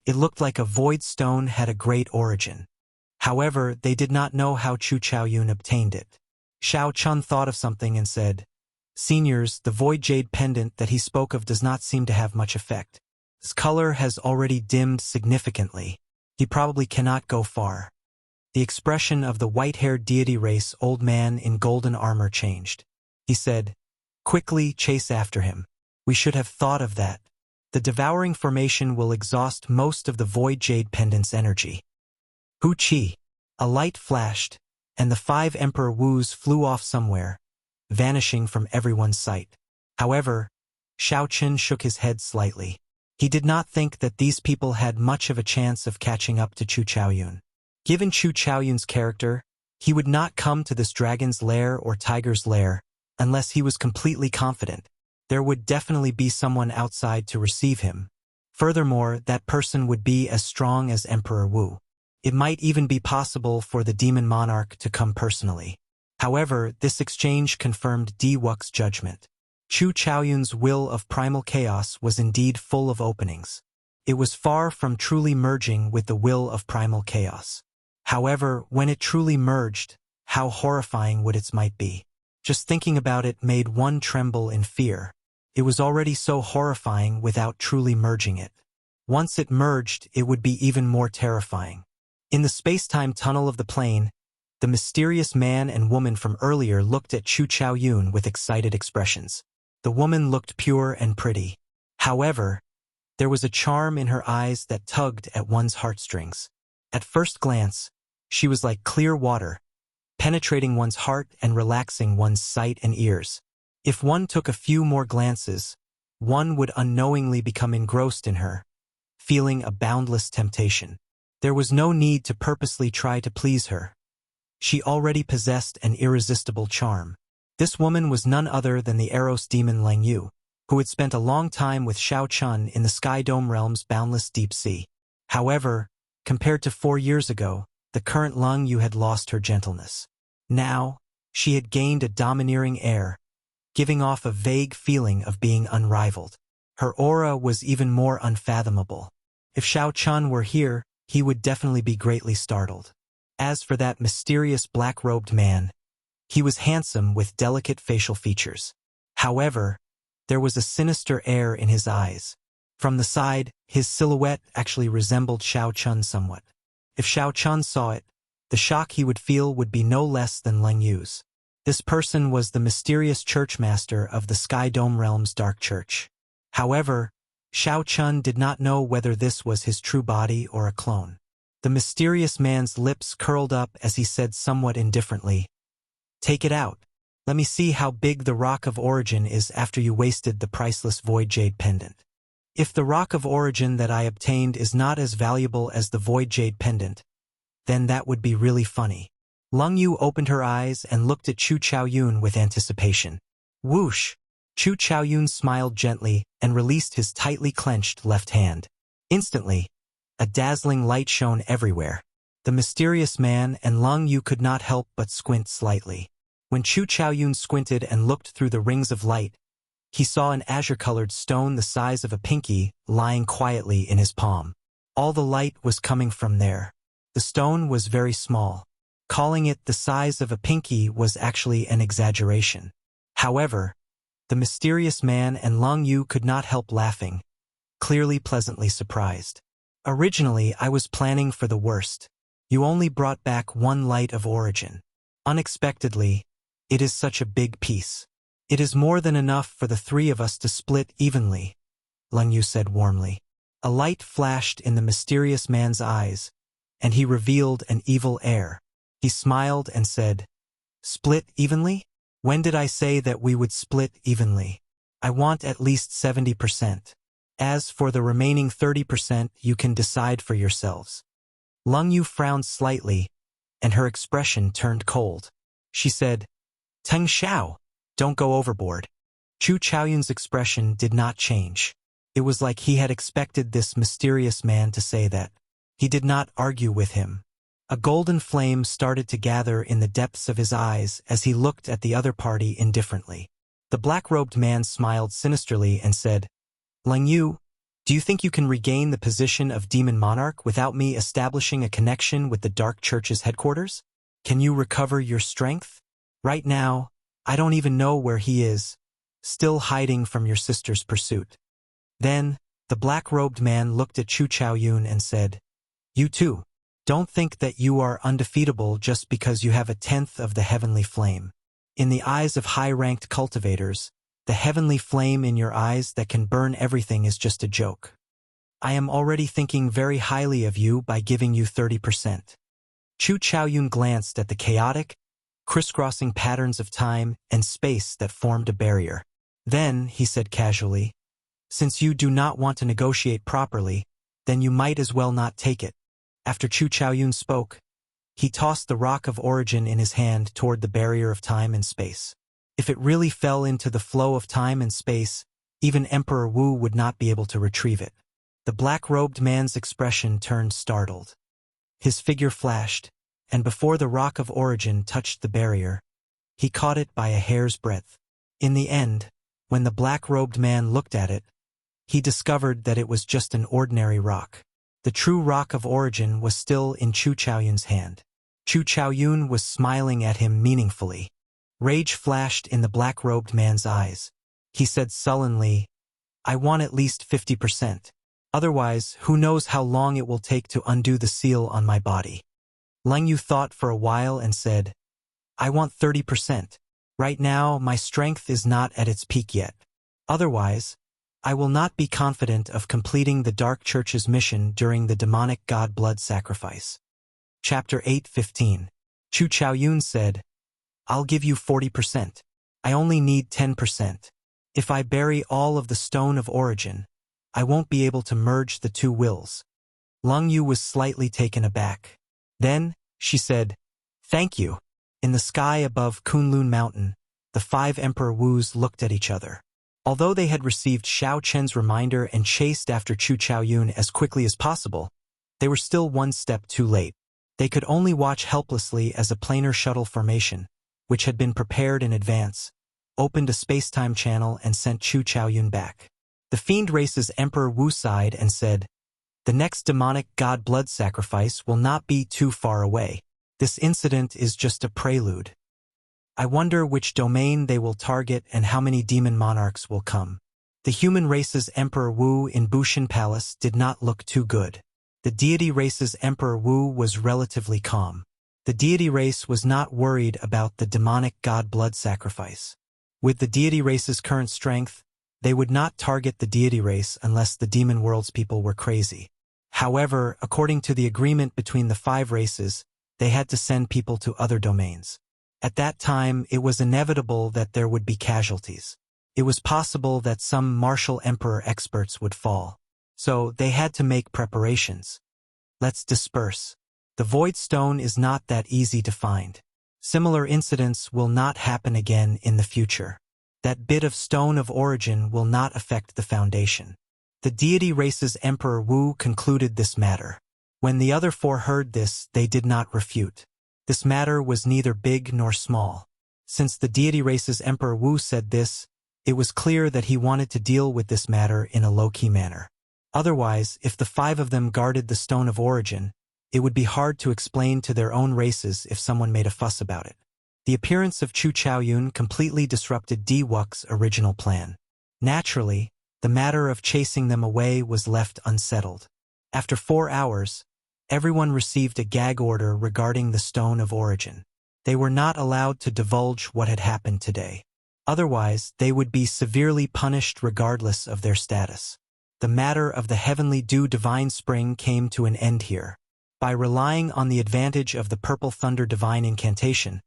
S1: It looked like a void stone had a great origin. However, they did not know how Chu Chaoyun obtained it. Xiao Chun thought of something and said, "Seniors, the void jade pendant that he spoke of does not seem to have much effect. His color has already dimmed significantly. He probably cannot go far." The expression of the white-haired deity race old man in golden armor changed. He said, "Quickly chase after him. We should have thought of that. The devouring formation will exhaust most of the void jade pendant's energy." Hu Qi. A light flashed, and the 5 Emperor Wus flew off somewhere, vanishing from everyone's sight. However, Xiao Qin shook his head slightly. He did not think that these people had much of a chance of catching up to Chu Chaoyun. Given Chu Chaoyun's character, he would not come to this dragon's lair or tiger's lair unless he was completely confident. There would definitely be someone outside to receive him. Furthermore, that person would be as strong as Emperor Wu. It might even be possible for the demon monarch to come personally. However, this exchange confirmed Di Wux's judgment. Chu Chaoyun's will of primal chaos was indeed full of openings. It was far from truly merging with the will of primal chaos. However, when it truly merged, how horrifying would its might be? Just thinking about it made one tremble in fear. It was already so horrifying without truly merging it. Once it merged, it would be even more terrifying. In the space-time tunnel of the plane, the mysterious man and woman from earlier looked at Chu Chaoyun with excited expressions. The woman looked pure and pretty. However, there was a charm in her eyes that tugged at one's heartstrings. At first glance, she was like clear water, penetrating one's heart and relaxing one's sight and ears. If one took a few more glances, one would unknowingly become engrossed in her, feeling a boundless temptation. There was no need to purposely try to please her. She already possessed an irresistible charm. This woman was none other than the Eros demon Lang Yu, who had spent a long time with Xiao Chun in the Sky Dome Realm's boundless deep sea. However, compared to 4 years ago, the current Lang Yu had lost her gentleness. Now, she had gained a domineering air, giving off a vague feeling of being unrivaled. Her aura was even more unfathomable. If Xiao Chun were here, he would definitely be greatly startled. As for that mysterious black-robed man, he was handsome with delicate facial features. However, there was a sinister air in his eyes. From the side, his silhouette actually resembled Xiao Chun somewhat. If Xiao Chun saw it, the shock he would feel would be no less than Lang Yu's. This person was the mysterious churchmaster of the Sky Dome Realm's Dark Church. However, Xiao Chun did not know whether this was his true body or a clone. The mysterious man's lips curled up as he said somewhat indifferently, "Take it out. Let me see how big the Rock of Origin is after you wasted the priceless Void Jade Pendant. If the Rock of Origin that I obtained is not as valuable as the Void Jade Pendant, then that would be really funny." Lang Yu opened her eyes and looked at Chu Chaoyun with anticipation. Whoosh! Chu Chaoyun smiled gently and released his tightly clenched left hand. Instantly, a dazzling light shone everywhere. The mysterious man and Lang Yu could not help but squint slightly. When Chu Chaoyun squinted and looked through the rings of light, he saw an azure-colored stone the size of a pinky lying quietly in his palm. All the light was coming from there. The stone was very small. Calling it the size of a pinky was actually an exaggeration. However, the mysterious man and Lang Yu could not help laughing, clearly pleasantly surprised. "Originally, I was planning for the worst. You only brought back 1 light of origin. Unexpectedly, it is such a big piece. It is more than enough for the 3 of us to split evenly," Lang Yu said warmly. A light flashed in the mysterious man's eyes, and he revealed an evil air. He smiled and said, "Split evenly? When did I say that we would split evenly? I want at least 70%. As for the remaining 30%, you can decide for yourselves." Lung Yu frowned slightly, and her expression turned cold. She said, Teng Xiao, don't go overboard. Chu Chaoyun's expression did not change. It was like he had expected this mysterious man to say that. He did not argue with him. A golden flame started to gather in the depths of his eyes as he looked at the other party indifferently. The black-robed man smiled sinisterly and said, Lung Yu, do you think you can regain the position of Demon Monarch without me establishing a connection with the Dark Church's headquarters? Can you recover your strength? Right now, I don't even know where he is, still hiding from your sister's pursuit. Then, the black-robed man looked at Chu Chaoyun and said, You too. Don't think that you are undefeatable just because you have a tenth of the heavenly flame. In the eyes of high-ranked cultivators, the heavenly flame in your eyes that can burn everything is just a joke. I am already thinking very highly of you by giving you 30%. Chu Chaoyun glanced at the chaotic, crisscrossing patterns of time and space that formed a barrier. Then, he said casually, Since you do not want to negotiate properly, then you might as well not take it. After Chu Chaoyun spoke, he tossed the rock of origin in his hand toward the barrier of time and space. If it really fell into the flow of time and space, even Emperor Wu would not be able to retrieve it. The black-robed man's expression turned startled. His figure flashed, and before the rock of origin touched the barrier, he caught it by a hair's breadth. In the end, when the black-robed man looked at it, he discovered that it was just an ordinary rock. The true rock of origin was still in Chu Chaoyun's hand. Chu Chaoyun was smiling at him meaningfully. Rage flashed in the black-robed man's eyes. He said sullenly, I want at least 50%. Otherwise, who knows how long it will take to undo the seal on my body. Lung Yu thought for a while and said, I want 30%. Right now, my strength is not at its peak yet. Otherwise, I will not be confident of completing the Dark Church's mission during the demonic god blood sacrifice. Chapter 8:15. Chu Chaoyun said, I'll give you 40%. I only need 10%. If I bury all of the stone of origin, I won't be able to merge the two wills. Lung Yu was slightly taken aback. Then, she said, Thank you. In the sky above Kunlun Mountain, the 5 Emperor Wus looked at each other. Although they had received Xiao Chen's reminder and chased after Chu Chaoyun as quickly as possible, they were still one step too late. They could only watch helplessly as a planar shuttle formation, which had been prepared in advance, opened a space-time channel and sent Chu Chaoyun back. The Fiend Race's Emperor Wu sighed and said, The next demonic god blood sacrifice will not be too far away. This incident is just a prelude. I wonder which domain they will target and how many demon monarchs will come. The human race's Emperor Wu in Bushan Palace did not look too good. The deity race's Emperor Wu was relatively calm. The deity race was not worried about the demonic god blood sacrifice. With the deity race's current strength, they would not target the deity race unless the demon world's people were crazy. However, according to the agreement between the 5 races, they had to send people to other domains. At that time, it was inevitable that there would be casualties. It was possible that some martial emperor experts would fall. So they had to make preparations. Let's disperse. The Void Stone is not that easy to find. Similar incidents will not happen again in the future. That bit of stone of origin will not affect the foundation. The deity race's Emperor Wu concluded this matter. When the other 4 heard this, they did not refute. This matter was neither big nor small. Since the deity race's Emperor Wu said this, it was clear that he wanted to deal with this matter in a low-key manner. Otherwise, if the 5 of them guarded the Stone of Origin, it would be hard to explain to their own races if someone made a fuss about it. The appearance of Chu Chaoyun completely disrupted Di Wux's original plan. Naturally, the matter of chasing them away was left unsettled. After 4 hours, everyone received a gag order regarding the Stone of Origin. They were not allowed to divulge what had happened today. Otherwise, they would be severely punished regardless of their status. The matter of the Heavenly Dew Divine Spring came to an end here. By relying on the advantage of the Purple Thunder Divine Incantation,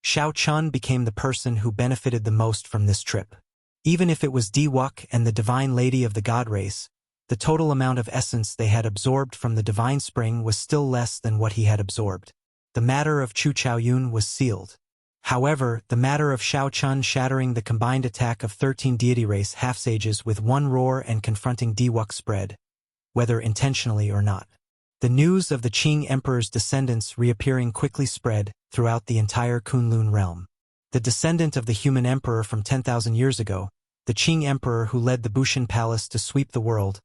S1: Xiao Chun became the person who benefited the most from this trip. Even if it was Di Wuk and the Divine Lady of the God Race, The total amount of essence they had absorbed from the divine spring was still less than what he had absorbed. The matter of Chu Chaoyun was sealed. However, the matter of Shao Chun shattering the combined attack of 13 deity race half-sages with one roar and confronting Diwuk spread, whether intentionally or not. The news of the Qing Emperor's descendants reappearing quickly spread throughout the entire Kunlun realm. The descendant of the human emperor from 10,000 years ago, the Qing Emperor who led the Bushan Palace to sweep the world,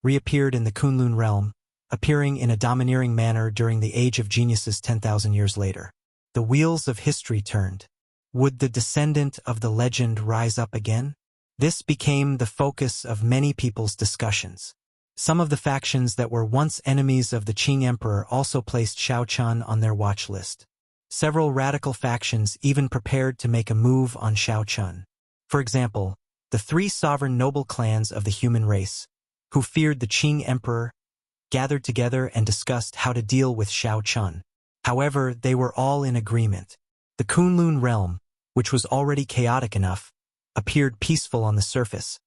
S1: reappeared in the Kunlun realm, appearing in a domineering manner during the Age of Geniuses 10,000 years later. The wheels of history turned. Would the descendant of the legend rise up again? This became the focus of many people's discussions. Some of the factions that were once enemies of the Qing Emperor also placed Shao Chun on their watch list. Several radical factions even prepared to make a move on Shao Chun. For example, the three sovereign noble clans of the human race, who feared the Qing Emperor, gathered together and discussed how to deal with Shao Chun. However, they were all in agreement. The Kunlun realm, which was already chaotic enough, appeared peaceful on the surface,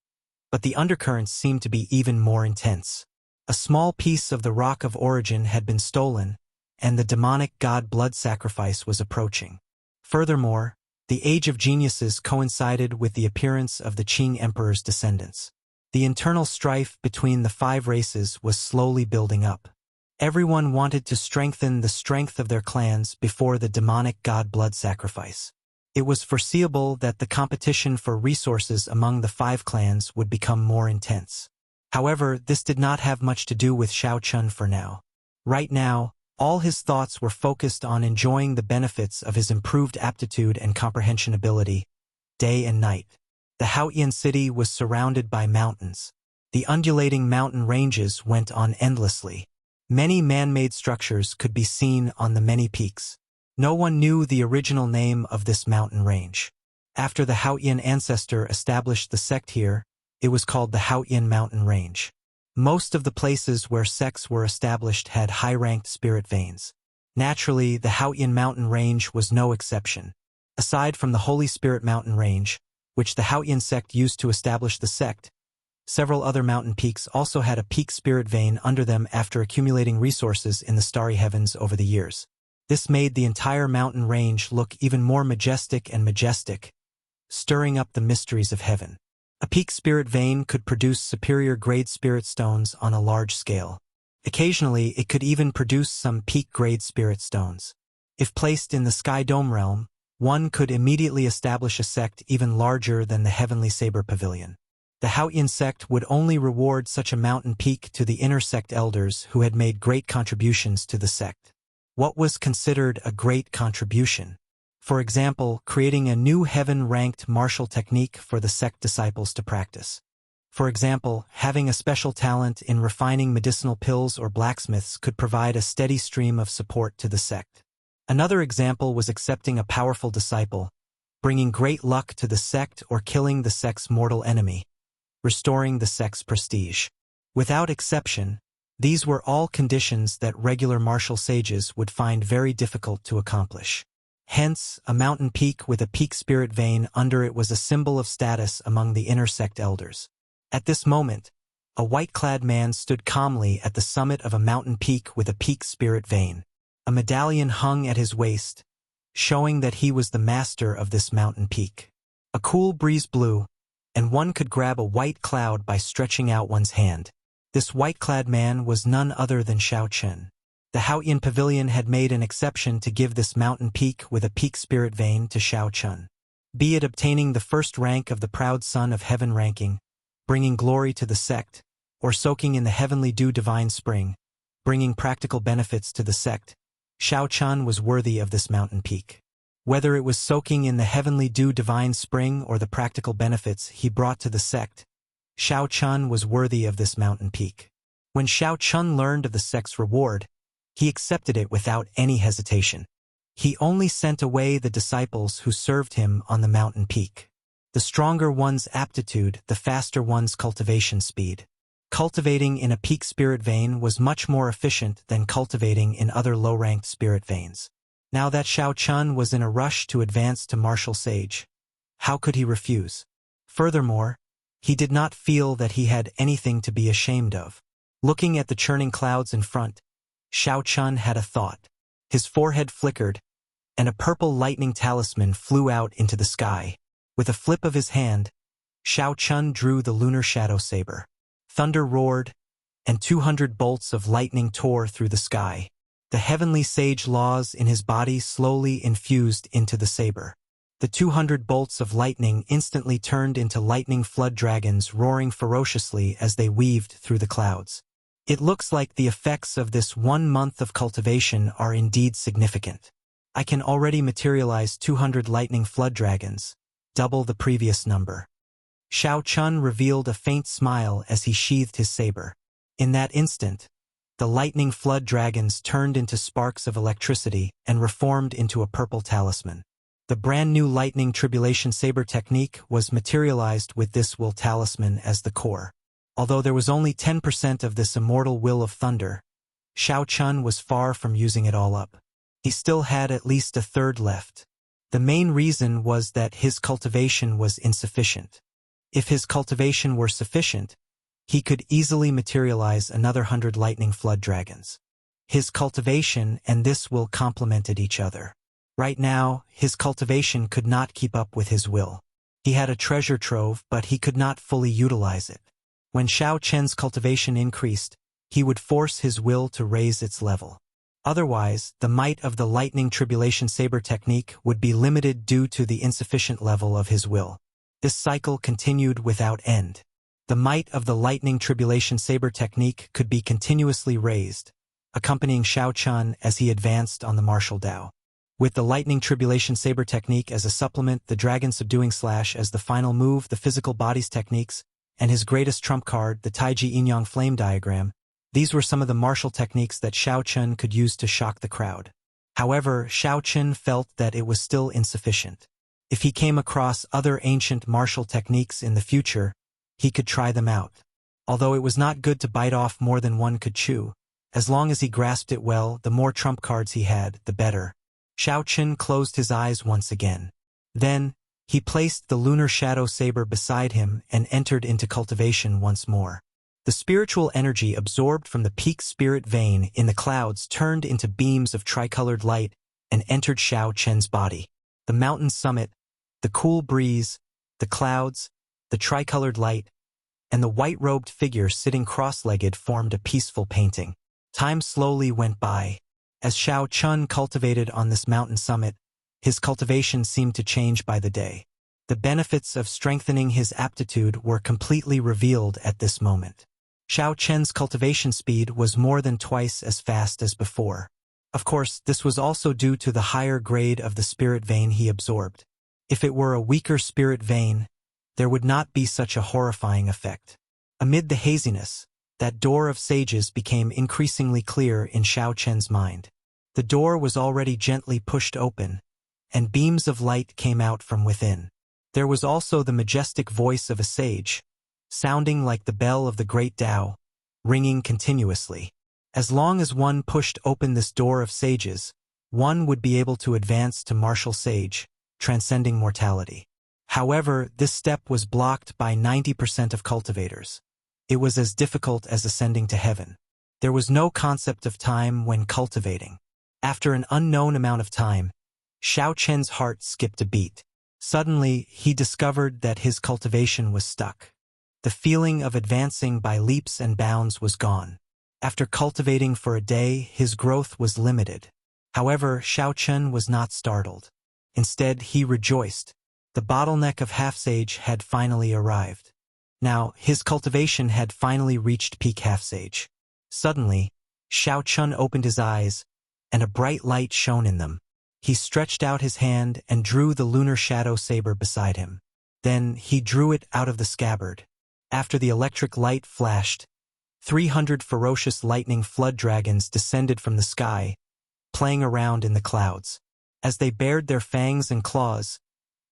S1: but the undercurrents seemed to be even more intense. A small piece of the Rock of Origin had been stolen, and the demonic god blood sacrifice was approaching. Furthermore, the Age of Geniuses coincided with the appearance of the Qing Emperor's descendants. The internal strife between the five races was slowly building up. Everyone wanted to strengthen the strength of their clans before the demonic god blood sacrifice. It was foreseeable that the competition for resources among the five clans would become more intense. However, this did not have much to do with Shao Chun for now. Right now, all his thoughts were focused on enjoying the benefits of his improved aptitude and comprehension ability, day and night. The Haotian city was surrounded by mountains. The undulating mountain ranges went on endlessly. Many man-made structures could be seen on the many peaks. No one knew the original name of this mountain range. After the Haotian ancestor established the sect here, it was called the Haotian Mountain Range. Most of the places where sects were established had high-ranked spirit veins. Naturally, the Haotian Mountain Range was no exception. Aside from the Holy Spirit Mountain Range, which the Haotian sect used to establish the sect, several other mountain peaks also had a peak spirit vein under them after accumulating resources in the starry heavens over the years. This made the entire mountain range look even more majestic and majestic, stirring up the mysteries of heaven. A peak spirit vein could produce superior grade spirit stones on a large scale. Occasionally, it could even produce some peak grade spirit stones. If placed in the Sky Dome realm, one could immediately establish a sect even larger than the Heavenly Saber Pavilion. The Haotian sect would only reward such a mountain peak to the inner sect elders who had made great contributions to the sect. What was considered a great contribution? For example, creating a new heaven-ranked martial technique for the sect disciples to practice. For example, having a special talent in refining medicinal pills or blacksmiths could provide a steady stream of support to the sect. Another example was accepting a powerful disciple, bringing great luck to the sect, or killing the sect's mortal enemy, restoring the sect's prestige. Without exception, these were all conditions that regular martial sages would find very difficult to accomplish. Hence, a mountain peak with a peak spirit vein under it was a symbol of status among the inner sect elders. At this moment, a white-clad man stood calmly at the summit of a mountain peak with a peak spirit vein. A medallion hung at his waist, showing that he was the master of this mountain peak. A cool breeze blew, and one could grab a white cloud by stretching out one's hand. This white-clad man was none other than Shao Chun. The Haotian Pavilion had made an exception to give this mountain peak with a peak spirit vein to Shao Chun. Be it obtaining the first rank of the proud son of heaven ranking, bringing glory to the sect, or soaking in the heavenly dew divine spring, bringing practical benefits to the sect, Shao Chun was worthy of this mountain peak. Whether it was soaking in the heavenly dew divine spring or the practical benefits he brought to the sect, Shao Chun was worthy of this mountain peak. When Shao Chun learned of the sect's reward, he accepted it without any hesitation. He only sent away the disciples who served him on the mountain peak. The stronger one's aptitude, the faster one's cultivation speed. Cultivating in a peak spirit vein was much more efficient than cultivating in other low-ranked spirit veins. Now that Shao Chun was in a rush to advance to martial sage, how could he refuse? Furthermore, He did not feel that he had anything to be ashamed of. Looking at the churning clouds in front, Xiao Chun had a thought. His forehead flickered, and a purple lightning talisman flew out into the sky. With a flip of his hand, Xiao Chun drew the lunar shadow saber. Thunder roared, and 200 bolts of lightning tore through the sky. The heavenly sage laws in his body slowly infused into the saber. The 200 bolts of lightning instantly turned into lightning flood dragons roaring ferociously as they weaved through the clouds. It looks like the effects of this 1 month of cultivation are indeed significant. I can already materialize 200 lightning flood dragons, double the previous number. Xiao Chun revealed a faint smile as he sheathed his saber. In that instant, the lightning flood dragons turned into sparks of electricity and reformed into a purple talisman. The brand new lightning tribulation saber technique was materialized with this will talisman as the core. Although there was only 10% of this immortal will of thunder, Xiao Chun was far from using it all up. He still had at least a third left. The main reason was that his cultivation was insufficient. If his cultivation were sufficient, he could easily materialize another 100 lightning flood dragons. His cultivation and this will complemented each other. Right now, his cultivation could not keep up with his will. He had a treasure trove, but he could not fully utilize it. When Xiao Chen's cultivation increased, he would force his will to raise its level. Otherwise, the might of the lightning tribulation saber technique would be limited due to the insufficient level of his will. This cycle continued without end. The might of the lightning tribulation saber technique could be continuously raised, accompanying Xiao Chun as he advanced on the martial Dao. With the lightning tribulation saber technique as a supplement, the dragon subduing slash as the final move, the physical bodies techniques, and his greatest trump card, the Taiji Yin-Yang flame diagram, these were some of the martial techniques that Xiao Chun could use to shock the crowd. However, Xiao Chun felt that it was still insufficient. If he came across other ancient martial techniques in the future, he could try them out. Although it was not good to bite off more than one could chew, as long as he grasped it well, the more trump cards he had, the better. Xiao Chun closed his eyes once again. Then, he placed the lunar shadow saber beside him and entered into cultivation once more. The spiritual energy absorbed from the peak spirit vein in the clouds turned into beams of tricolored light and entered Xiao Chen's body. The mountain summit, the cool breeze, the clouds, the tricolored light, and the white-robed figure sitting cross-legged formed a peaceful painting. Time slowly went by. As Xiao Chun cultivated on this mountain summit, his cultivation seemed to change by the day. The benefits of strengthening his aptitude were completely revealed at this moment. Xiao Chen's cultivation speed was more than twice as fast as before. Of course, this was also due to the higher grade of the spirit vein he absorbed. If it were a weaker spirit vein, there would not be such a horrifying effect. Amid the haziness, that door of sages became increasingly clear in Xiao Chen's mind. The door was already gently pushed open, and beams of light came out from within. There was also the majestic voice of a sage, sounding like the bell of the great Tao, ringing continuously. As long as one pushed open this door of sages, one would be able to advance to martial sage, transcending mortality. However, this step was blocked by 90% of cultivators. It was as difficult as ascending to heaven. There was no concept of time when cultivating. After an unknown amount of time, Xiao Chen's heart skipped a beat. Suddenly, he discovered that his cultivation was stuck. The feeling of advancing by leaps and bounds was gone. After cultivating for a day, his growth was limited. However, Xiao Chen was not startled. Instead, he rejoiced. The bottleneck of half-sage had finally arrived. Now, his cultivation had finally reached peak half-sage. Suddenly, Xiao Chun opened his eyes, and a bright light shone in them. He stretched out his hand and drew the lunar shadow saber beside him. Then, he drew it out of the scabbard. After the electric light flashed, 300 ferocious lightning flood dragons descended from the sky, playing around in the clouds. As they bared their fangs and claws,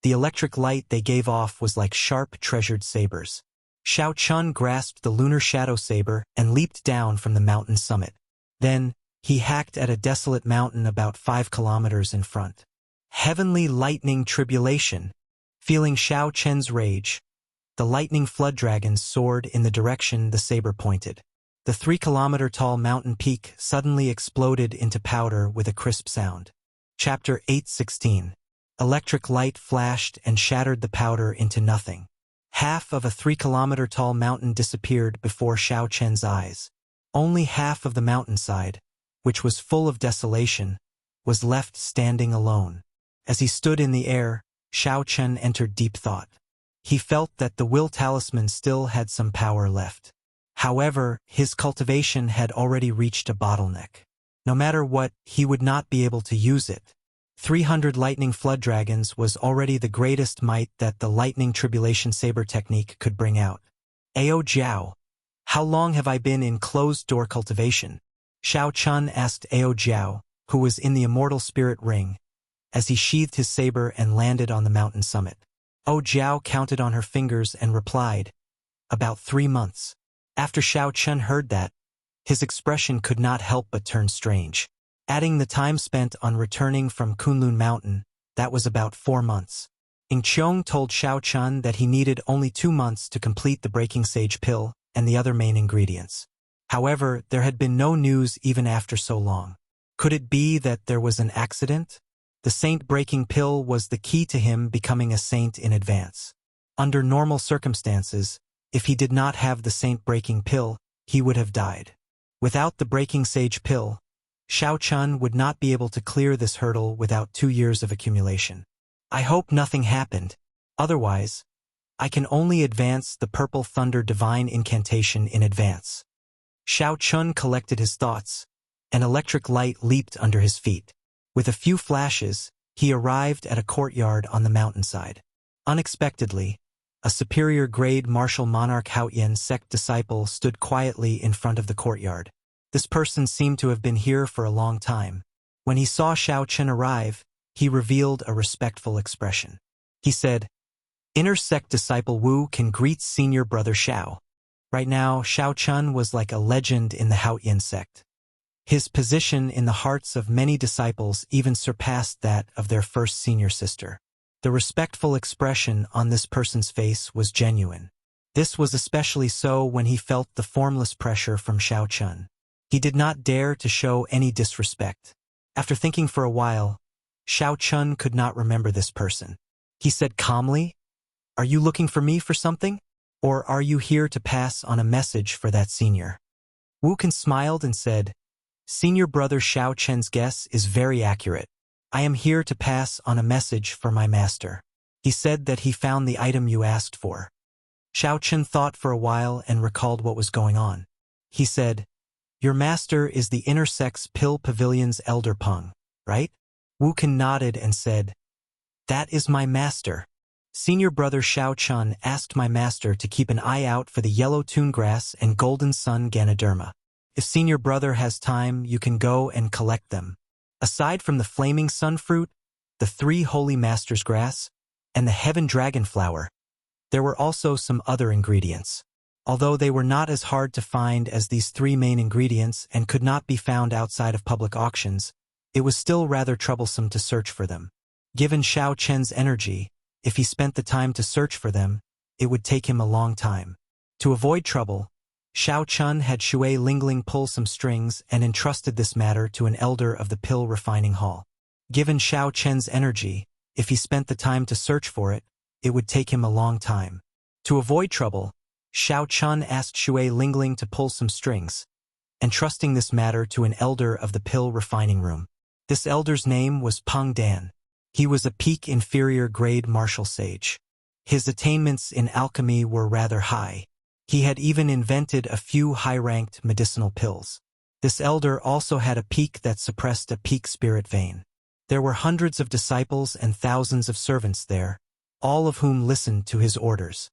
S1: the electric light they gave off was like sharp, treasured sabers. Xiao Chun grasped the lunar shadow saber and leaped down from the mountain summit. Then, he hacked at a desolate mountain about 5 kilometers in front. Heavenly lightning tribulation. Feeling Xiao Chen's rage, The lightning flood dragons soared in the direction the saber pointed. The 3-kilometer-tall mountain peak suddenly exploded into powder with a crisp sound. Chapter 8:16. Electric light flashed and shattered the powder into nothing. Half of a 3-kilometer-tall mountain disappeared before Xiao Chen's eyes. Only half of the mountainside, which was full of desolation, was left standing alone. As he stood in the air, Xiao Chen entered deep thought. He felt that the will talisman still had some power left. However, his cultivation had already reached a bottleneck. No matter what, he would not be able to use it. 300 lightning flood dragons was already the greatest might that the lightning tribulation saber technique could bring out. Ao Jiao, how long have I been in closed-door cultivation? Xiao Chun asked Ao Jiao, who was in the immortal spirit ring, as he sheathed his saber and landed on the mountain summit. Ao Jiao counted on her fingers and replied, "About 3 months." After Xiao Chun heard that, his expression could not help but turn strange. Adding the time spent on returning from Kunlun Mountain, that was about 4 months. Ing Qiong told Xiao Chun that he needed only 2 months to complete the breaking sage pill and the other main ingredients. However, there had been no news even after so long. Could it be that there was an accident? The saint breaking pill was the key to him becoming a saint in advance. Under normal circumstances, if he did not have the saint breaking pill, he would have died. Without the breaking sage pill, Xiao Chun would not be able to clear this hurdle without 2 years of accumulation. I hope nothing happened. Otherwise, I can only advance the Purple Thunder Divine Incantation in advance. Xiao Chun collected his thoughts. An electric light leaped under his feet. With a few flashes, he arrived at a courtyard on the mountainside. Unexpectedly, a superior-grade martial monarch Haoyan sect disciple stood quietly in front of the courtyard. This person seemed to have been here for a long time. When he saw Xiao Chen arrive, he revealed a respectful expression. He said, "Inner sect disciple Wu can greet senior brother Xiao." Right now, Xiao Chun was like a legend in the Haoyan sect. His position in the hearts of many disciples even surpassed that of their first senior sister. The respectful expression on this person's face was genuine. This was especially so when he felt the formless pressure from Xiao Chun. He did not dare to show any disrespect. After thinking for a while, Xiao Chun could not remember this person. He said calmly, "Are you looking for me for something? Or are you here to pass on a message for that senior?" Wukan smiled and said, "Senior brother Xiao Chen's guess is very accurate. I am here to pass on a message for my master. He said that he found the item you asked for." Xiao Chen thought for a while and recalled what was going on. He said, "Your master is the Inner Sect's Pill Pavilion's Elder Peng, right?" Wukan nodded and said, "That is my master. Senior brother Xiao Chun asked my master to keep an eye out for the yellow toongrass and golden sun Ganoderma. If senior brother has time, you can go and collect them. Aside from the flaming sun fruit, the 3 holy masters grass, and the heaven dragon flower, there were also some other ingredients. Although they were not as hard to find as these 3 main ingredients and could not be found outside of public auctions, it was still rather troublesome to search for them. Given Xiao Chen's energy, if he spent the time to search for them, it would take him a long time. To avoid trouble, Xiao Chun had Shui Lingling pull some strings and entrusted this matter to an elder of the Pill Refining Hall. Given Xiao Chen's energy, if he spent the time to search for it, it would take him a long time. To avoid trouble, Xiao Chun asked Shui Lingling to pull some strings, entrusting this matter to an elder of the Pill Refining Room. This elder's name was Peng Dan. He was a peak inferior grade martial sage. His attainments in alchemy were rather high. He had even invented a few high-ranked medicinal pills. This elder also had a peak that suppressed a peak spirit vein. There were hundreds of disciples and thousands of servants there, all of whom listened to his orders.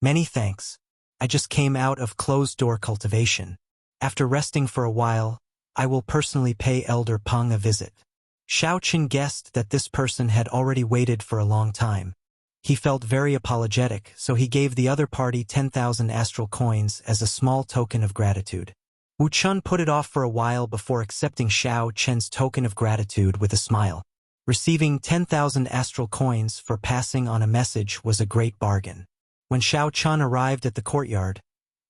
S1: "Many thanks. I just came out of closed-door cultivation. After resting for a while, I will personally pay Elder Peng a visit." Xiao Chen guessed that this person had already waited for a long time. He felt very apologetic, so he gave the other party 10,000 astral coins as a small token of gratitude. Wu Chun put it off for a while before accepting Xiao Chen's token of gratitude with a smile. Receiving 10,000 astral coins for passing on a message was a great bargain. When Xiao Chun arrived at the courtyard,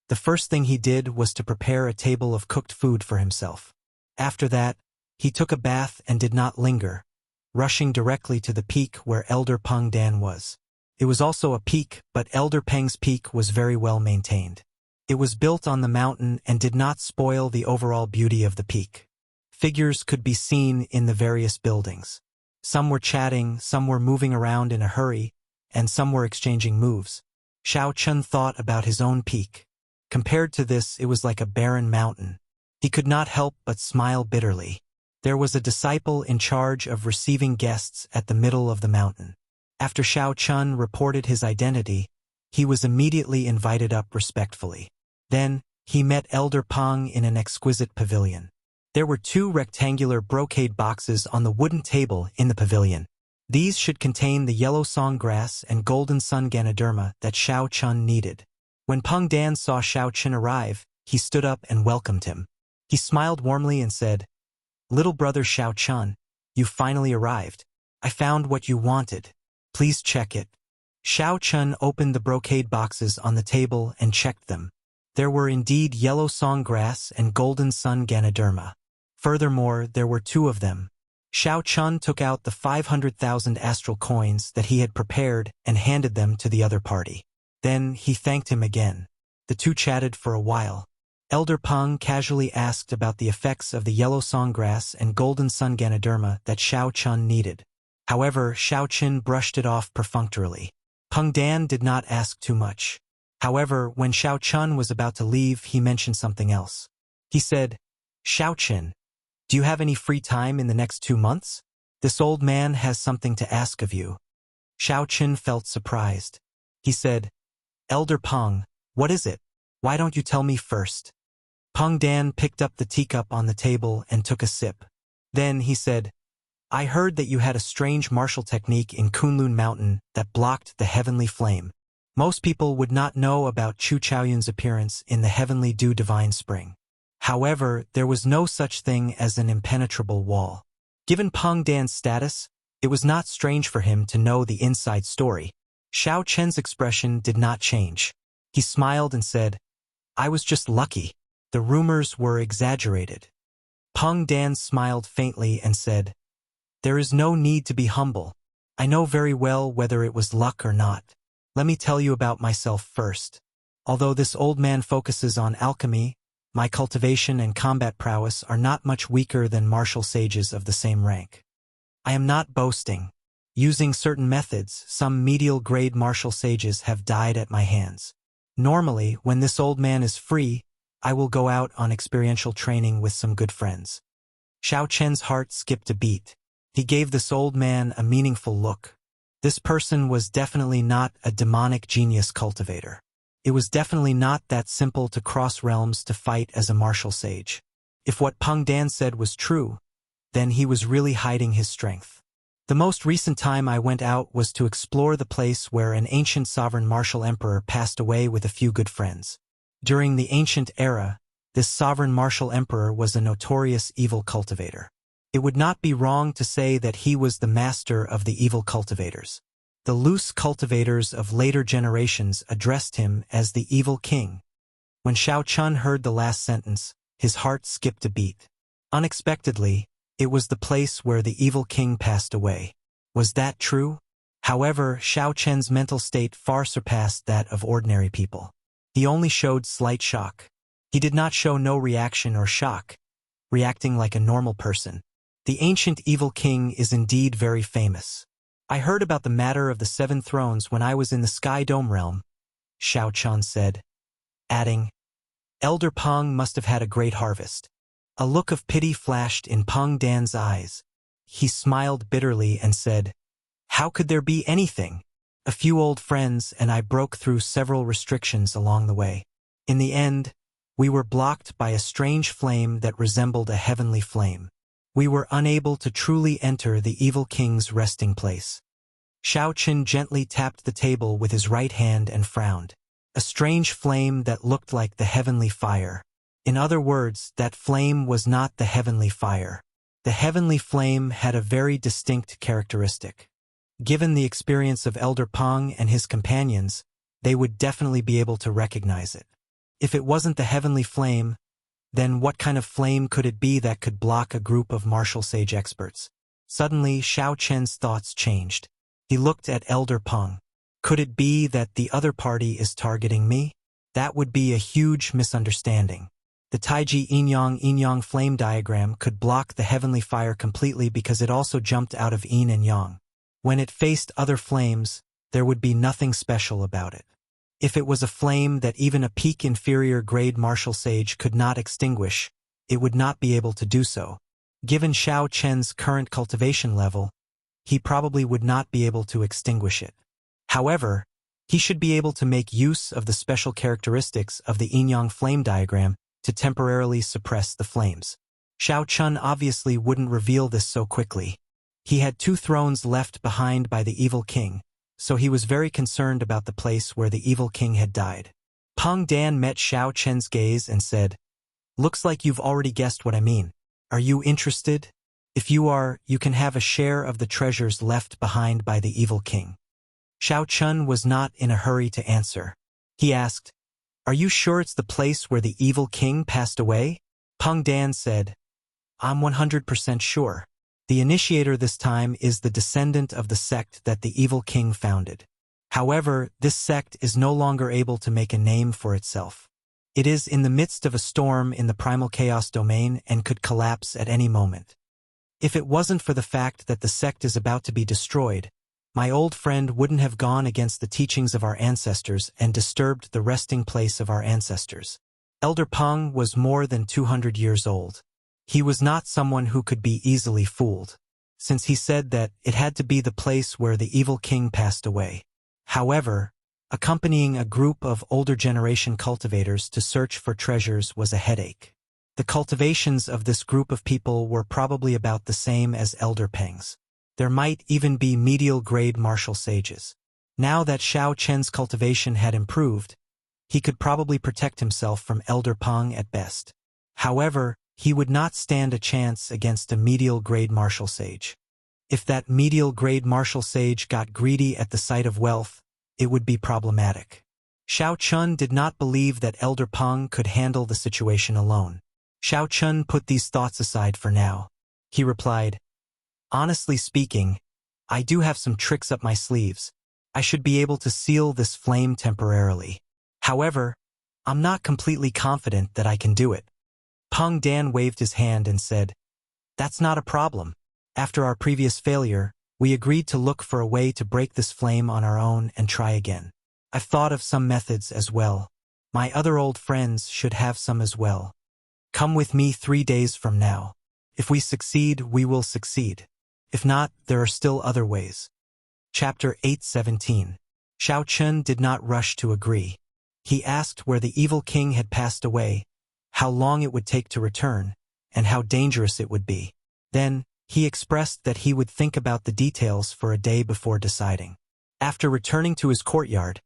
S1: the first thing he did was to prepare a table of cooked food for himself. After that, he took a bath and did not linger, rushing directly to the peak where Elder Peng Dan was. It was also a peak, but Elder Peng's peak was very well maintained. It was built on the mountain and did not spoil the overall beauty of the peak. Figures could be seen in the various buildings. Some were chatting, some were moving around in a hurry, and some were exchanging moves. Xiao Chun thought about his own peak. Compared to this, it was like a barren mountain. He could not help but smile bitterly. There was a disciple in charge of receiving guests at the middle of the mountain. After Xiao Chun reported his identity, he was immediately invited up respectfully. Then, he met Elder Peng in an exquisite pavilion. There were 2 rectangular brocade boxes on the wooden table in the pavilion. These should contain the yellow song grass and golden sun Ganoderma that Xiao Chun needed. When Peng Dan saw Xiao Chun arrive, he stood up and welcomed him. He smiled warmly and said, "Little brother Xiao Chun, you finally arrived. I found what you wanted. Please check it." Xiao Chun opened the brocade boxes on the table and checked them. There were indeed yellow song grass and golden sun Ganoderma. Furthermore, there were 2 of them. Xiao Chun took out the 500,000 astral coins that he had prepared and handed them to the other party. Then he thanked him again. The 2 chatted for a while. Elder Peng casually asked about the effects of the yellow songgrass and golden sun Ganoderma that Xiao Chun needed. However, Xiao Chun brushed it off perfunctorily. Peng Dan did not ask too much. However, when Xiao Chun was about to leave, he mentioned something else. He said, "Xiao Chun, do you have any free time in the next 2 months? This old man has something to ask of you." Xiao Chun felt surprised. He said, "Elder Peng, what is it? Why don't you tell me first?" Peng Dan picked up the teacup on the table and took a sip. Then he said, "I heard that you had a strange martial technique in Kunlun Mountain that blocked the heavenly flame. Most people would not know about Chu Chaoyun's appearance in the heavenly dew divine spring. However, there was no such thing as an impenetrable wall." Given Peng Dan's status, it was not strange for him to know the inside story. Xiao Chen's expression did not change. He smiled and said, "I was just lucky. The rumors were exaggerated." Peng Dan smiled faintly and said, "There is no need to be humble. I know very well whether it was luck or not. Let me tell you about myself first. Although this old man focuses on alchemy, my cultivation and combat prowess are not much weaker than martial sages of the same rank. I am not boasting. Using certain methods, some medial-grade martial sages have died at my hands. Normally, when this old man is free, I will go out on experiential training with some good friends." Xiao Chen's heart skipped a beat. He gave this old man a meaningful look. This person was definitely not a demonic genius cultivator. It was definitely not that simple to cross realms to fight as a martial sage. If what Peng Dan said was true, then he was really hiding his strength. The most recent time I went out was to explore the place where an ancient sovereign martial emperor passed away with a few good friends. During the ancient era, this sovereign martial emperor was a notorious evil cultivator. It would not be wrong to say that he was the master of the evil cultivators. The loose cultivators of later generations addressed him as the evil king. When Xiao Chun heard the last sentence, his heart skipped a beat. Unexpectedly, it was the place where the evil king passed away. Was that true? However, Xiao Chen's mental state far surpassed that of ordinary people. He only showed slight shock. He did not show no reaction or shock, reacting like a normal person. The ancient evil king is indeed very famous. I heard about the matter of the 7 thrones when I was in the Sky Dome realm, Xiao Chun said, adding, "Elder Peng must have had a great harvest." A look of pity flashed in Peng Dan's eyes. He smiled bitterly and said, "How could there be anything? A few old friends and I broke through several restrictions along the way. In the end, we were blocked by a strange flame that resembled a heavenly flame. We were unable to truly enter the evil king's resting place." Xiao Chun gently tapped the table with his right hand and frowned. A strange flame that looked like the heavenly fire. In other words, that flame was not the heavenly fire. The heavenly flame had a very distinct characteristic. Given the experience of Elder Peng and his companions, they would definitely be able to recognize it. If it wasn't the heavenly flame, then what kind of flame could it be that could block a group of martial sage experts? Suddenly, Xiao Chen's thoughts changed. He looked at Elder Peng. Could it be that the other party is targeting me? That would be a huge misunderstanding. The Taiji Yin-Yang flame diagram could block the heavenly fire completely because it also jumped out of yin and yang. When it faced other flames, there would be nothing special about it. If it was a flame that even a peak inferior grade martial sage could not extinguish, it would not be able to do so. Given Xiao Chen's current cultivation level, he probably would not be able to extinguish it. However, he should be able to make use of the special characteristics of the yin-yang flame diagram to temporarily suppress the flames. Xiao Chun obviously wouldn't reveal this so quickly. He had 2 thrones left behind by the evil king, so he was very concerned about the place where the evil king had died. Peng Dan met Xiao Chen's gaze and said, "Looks like you've already guessed what I mean. Are you interested? If you are, you can have a share of the treasures left behind by the evil king." Xiao Chun was not in a hurry to answer. He asked, "Are you sure it's the place where the evil king passed away?" Peng Dan said, "I'm 100% sure. The initiator this time is the descendant of the sect that the evil king founded. However, this sect is no longer able to make a name for itself. It is in the midst of a storm in the primal chaos domain and could collapse at any moment. If it wasn't for the fact that the sect is about to be destroyed, my old friend wouldn't have gone against the teachings of our ancestors and disturbed the resting place of our ancestors." Elder Peng was more than 200 years old. He was not someone who could be easily fooled, since he said that it had to be the place where the evil king passed away. However, accompanying a group of older generation cultivators to search for treasures was a headache. The cultivations of this group of people were probably about the same as Elder Peng's. There might even be medial-grade martial sages. Now that Xiao Chen's cultivation had improved, he could probably protect himself from Elder Peng at best. However, he would not stand a chance against a medial-grade martial sage. If that medial-grade martial sage got greedy at the sight of wealth, it would be problematic. Xiao Chun did not believe that Elder Peng could handle the situation alone. Xiao Chun put these thoughts aside for now. He replied, "Honestly speaking, I do have some tricks up my sleeves. I should be able to seal this flame temporarily. However, I'm not completely confident that I can do it." Peng Dan waved his hand and said, "That's not a problem. After our previous failure, we agreed to look for a way to break this flame on our own and try again. I've thought of some methods as well. My other old friends should have some as well. Come with me 3 days from now. If we succeed, we will succeed. If not, there are still other ways." Chapter 8:17. Xiao Chun did not rush to agree. He asked where the evil king had passed away, how long it would take to return, and how dangerous it would be. Then, he expressed that he would think about the details for a day before deciding. After returning to his courtyard,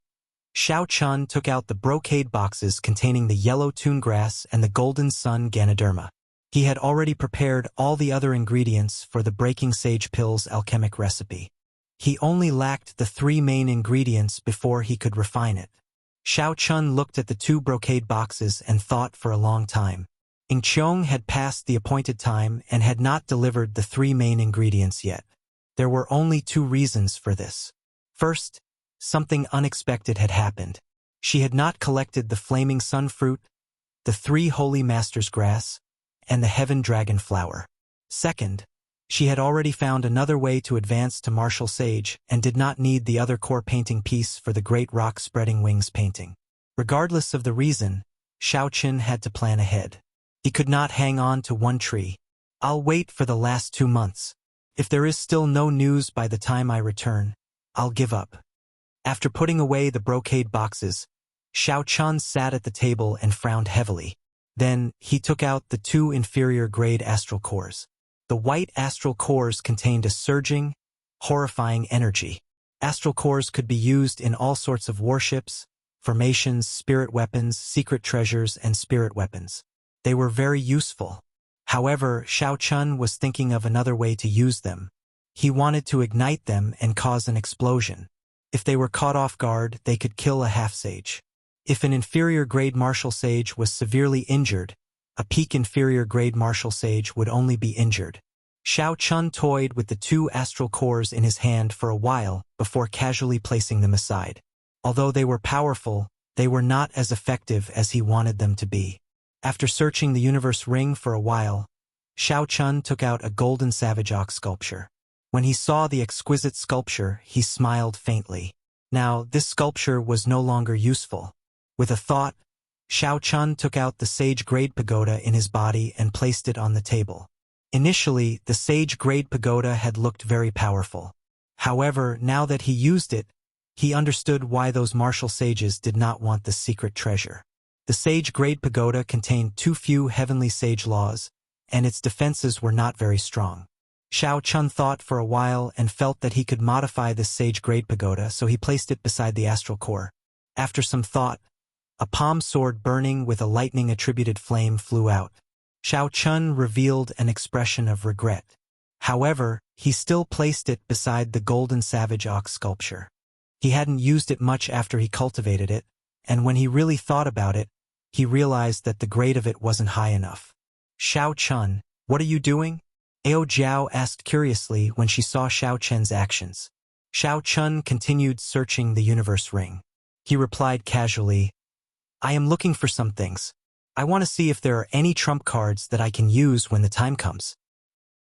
S1: Xiao Chun took out the brocade boxes containing the yellow tune grass and the golden sun Ganoderma. He had already prepared all the other ingredients for the Breaking Sage Pills alchemic recipe. He only lacked the 3 main ingredients before he could refine it. Xiao Chun looked at the 2 brocade boxes and thought for a long time. Ing Qiong had passed the appointed time and had not delivered the 3 main ingredients yet. There were only 2 reasons for this. First, something unexpected had happened. She had not collected the flaming sun fruit, the 3 holy masters' grass, and the heaven dragon flower. Second, she had already found another way to advance to martial sage and did not need the other core painting piece for the great rock spreading wings painting. Regardless of the reason, Xiao Chun had to plan ahead. He could not hang on to one tree. "I'll wait for the last 2 months. If there is still no news by the time I return, I'll give up." After putting away the brocade boxes, Xiao Chun sat at the table and frowned heavily. Then, he took out the 2 inferior-grade astral cores. The white astral cores contained a surging, horrifying energy. Astral cores could be used in all sorts of warships, formations, spirit weapons, secret treasures, and spirit weapons. They were very useful. However, Xiao Chun was thinking of another way to use them. He wanted to ignite them and cause an explosion. If they were caught off guard, they could kill a half-sage. If an inferior-grade martial sage was severely injured, a peak inferior-grade martial sage would only be injured. Shao Chun toyed with the 2 astral cores in his hand for a while before casually placing them aside. Although they were powerful, they were not as effective as he wanted them to be. After searching the universe ring for a while, Shao Chun took out a golden savage ox sculpture. When he saw the exquisite sculpture, he smiled faintly. Now, this sculpture was no longer useful. With a thought, Shao Chun took out the sage-grade pagoda in his body and placed it on the table. Initially, the sage-grade pagoda had looked very powerful. However, now that he used it, he understood why those martial sages did not want the secret treasure. The sage-grade pagoda contained too few heavenly sage laws, and its defenses were not very strong. Shao Chun thought for a while and felt that he could modify this sage-grade pagoda, so he placed it beside the astral core. After some thought, a palm sword burning with a lightning-attributed flame flew out. Shao Chun revealed an expression of regret. However, he still placed it beside the golden savage ox sculpture. He hadn't used it much after he cultivated it, and when he really thought about it, he realized that the grade of it wasn't high enough. "Shao Chun, what are you doing?" Ao Jiao asked curiously when she saw Shao Chun's actions. Shao Chun continued searching the universe ring. He replied casually, "I am looking for some things. I want to see if there are any trump cards that I can use when the time comes."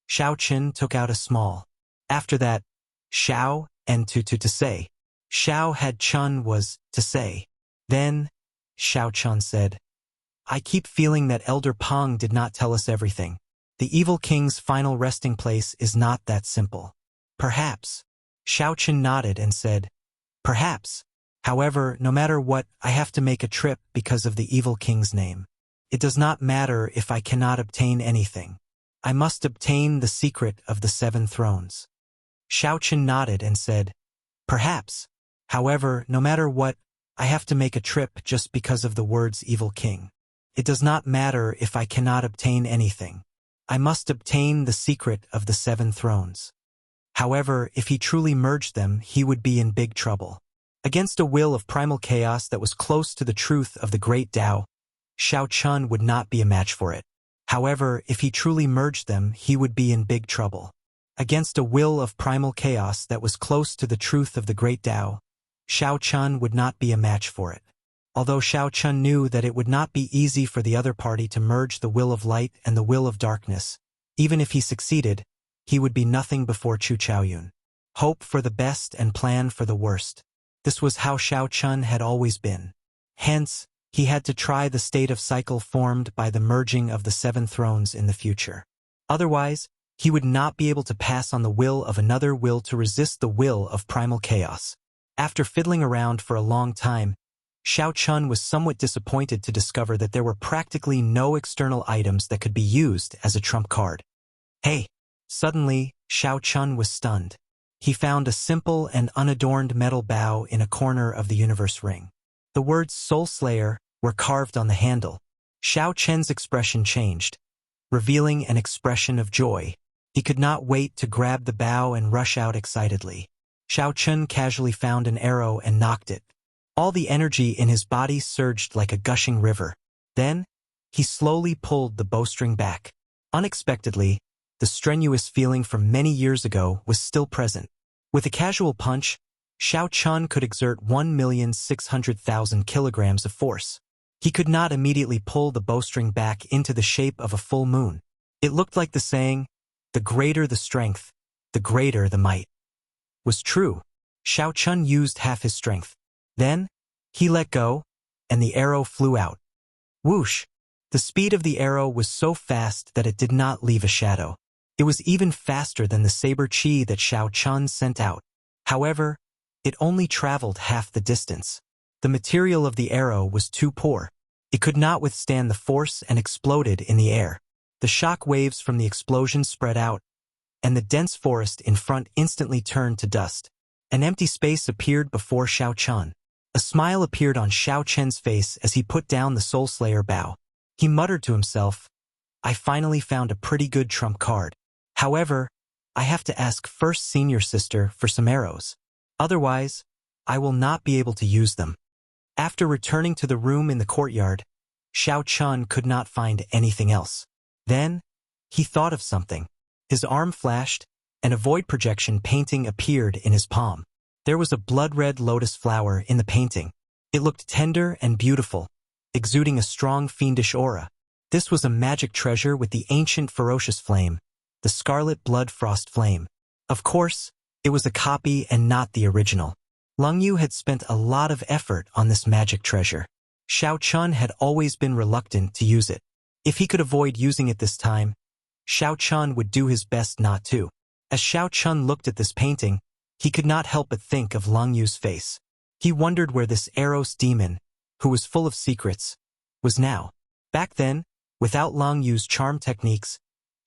S1: Shao Chun took out a small. After that, Shao and to say. Shao had Chun was to say. Then, Shao Chun said, "I keep feeling that Elder Pong did not tell us everything. The evil king's final resting place is not that simple. Perhaps." Shao Chun nodded and said, "Perhaps. However, no matter what, I have to make a trip because of the evil king's name. It does not matter if I cannot obtain anything. I must obtain the secret of the 7 thrones." Shao Chun nodded and said, "Perhaps. However, no matter what, I have to make a trip just because of the words evil king. It does not matter if I cannot obtain anything. I must obtain the secret of the 7 thrones. However, if he truly merged them, he would be in big trouble. Against a will of primal chaos that was close to the truth of the great Tao, Shao Chun would not be a match for it. However, if he truly merged them, he would be in big trouble. Against a will of primal chaos that was close to the truth of the great Tao, Shao Chun would not be a match for it. Although Shao Chun knew that it would not be easy for the other party to merge the will of light and the will of darkness, even if he succeeded, he would be nothing before Chu Chaoyun. Hope for the best and plan for the worst. This was how Shao Chun had always been. Hence, he had to try the state of cycle formed by the merging of the 7 thrones in the future. Otherwise, he would not be able to pass on the will of another will to resist the will of primal chaos. After fiddling around for a long time, Shao Chun was somewhat disappointed to discover that there were practically no external items that could be used as a trump card. "Hey!" Suddenly, Shao Chun was stunned. He found a simple and unadorned metal bow in a corner of the universe ring. The words Soul Slayer were carved on the handle. Shao Chun's expression changed, revealing an expression of joy. He could not wait to grab the bow and rush out excitedly. Shao Chun casually found an arrow and knocked it. All the energy in his body surged like a gushing river. Then, he slowly pulled the bowstring back. Unexpectedly, the strenuous feeling from many years ago was still present. With a casual punch, Shao Chun could exert 1,600,000 kilograms of force. He could not immediately pull the bowstring back into the shape of a full moon. It looked like the saying, "The greater the strength, the greater the might," was true. Shao Chun used half his strength. Then, he let go, and the arrow flew out. Whoosh! The speed of the arrow was so fast that it did not leave a shadow. It was even faster than the saber chi that Shao Chun sent out. However, it only traveled half the distance. The material of the arrow was too poor. It could not withstand the force and exploded in the air. The shock waves from the explosion spread out, and the dense forest in front instantly turned to dust. An empty space appeared before Shao Chun. A smile appeared on Shao Chun's face as he put down the Soul Slayer bow. He muttered to himself, "I finally found a pretty good trump card. However, I have to ask First Senior Sister for some arrows. Otherwise, I will not be able to use them. After returning to the room in the courtyard, Xiao Chun could not find anything else. Then, he thought of something. His arm flashed, and a void projection painting appeared in his palm. There was a blood-red lotus flower in the painting. It looked tender and beautiful, exuding a strong fiendish aura. This was a magic treasure with the ancient ferocious flame, the scarlet blood frost flame. Of course, it was a copy and not the original. Lung Yu had spent a lot of effort on this magic treasure. Xiao Chun had always been reluctant to use it. If he could avoid using it this time, Xiao Chun would do his best not to. As Xiao Chun looked at this painting, he could not help but think of Lung Yu's face. He wondered where this Eros demon, who was full of secrets, was now. Back then, without Lung Yu's charm techniques,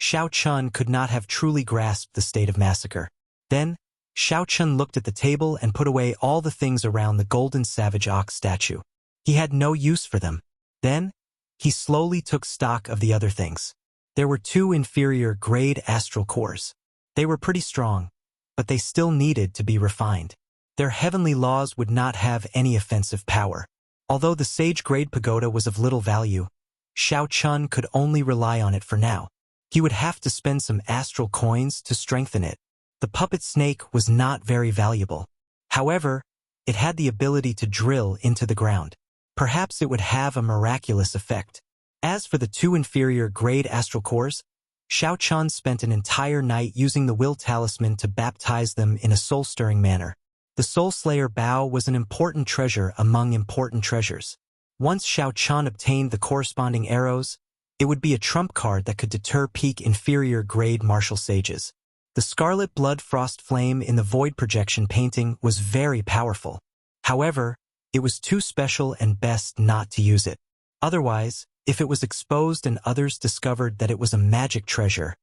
S1: Xiao Chun could not have truly grasped the state of massacre. Then, Xiao Chun looked at the table and put away all the things around the golden savage ox statue. He had no use for them. Then, he slowly took stock of the other things. There were 2 inferior-grade astral cores. They were pretty strong, but they still needed to be refined. Their heavenly laws would not have any offensive power. Although the sage-grade pagoda was of little value, Xiao Chun could only rely on it for now. He would have to spend some astral coins to strengthen it. The puppet snake was not very valuable. However, it had the ability to drill into the ground. Perhaps it would have a miraculous effect. As for the 2 inferior-grade astral cores, Xiao Chun spent an entire night using the will talisman to baptize them in a soul-stirring manner. The Soul Slayer Bow was an important treasure among important treasures. Once Xiao Chun obtained the corresponding arrows, it would be a trump card that could deter peak inferior-grade martial sages. The scarlet blood frost flame in the void projection painting was very powerful. However, it was too special and best not to use it. Otherwise, if it was exposed and others discovered that it was a magic treasure,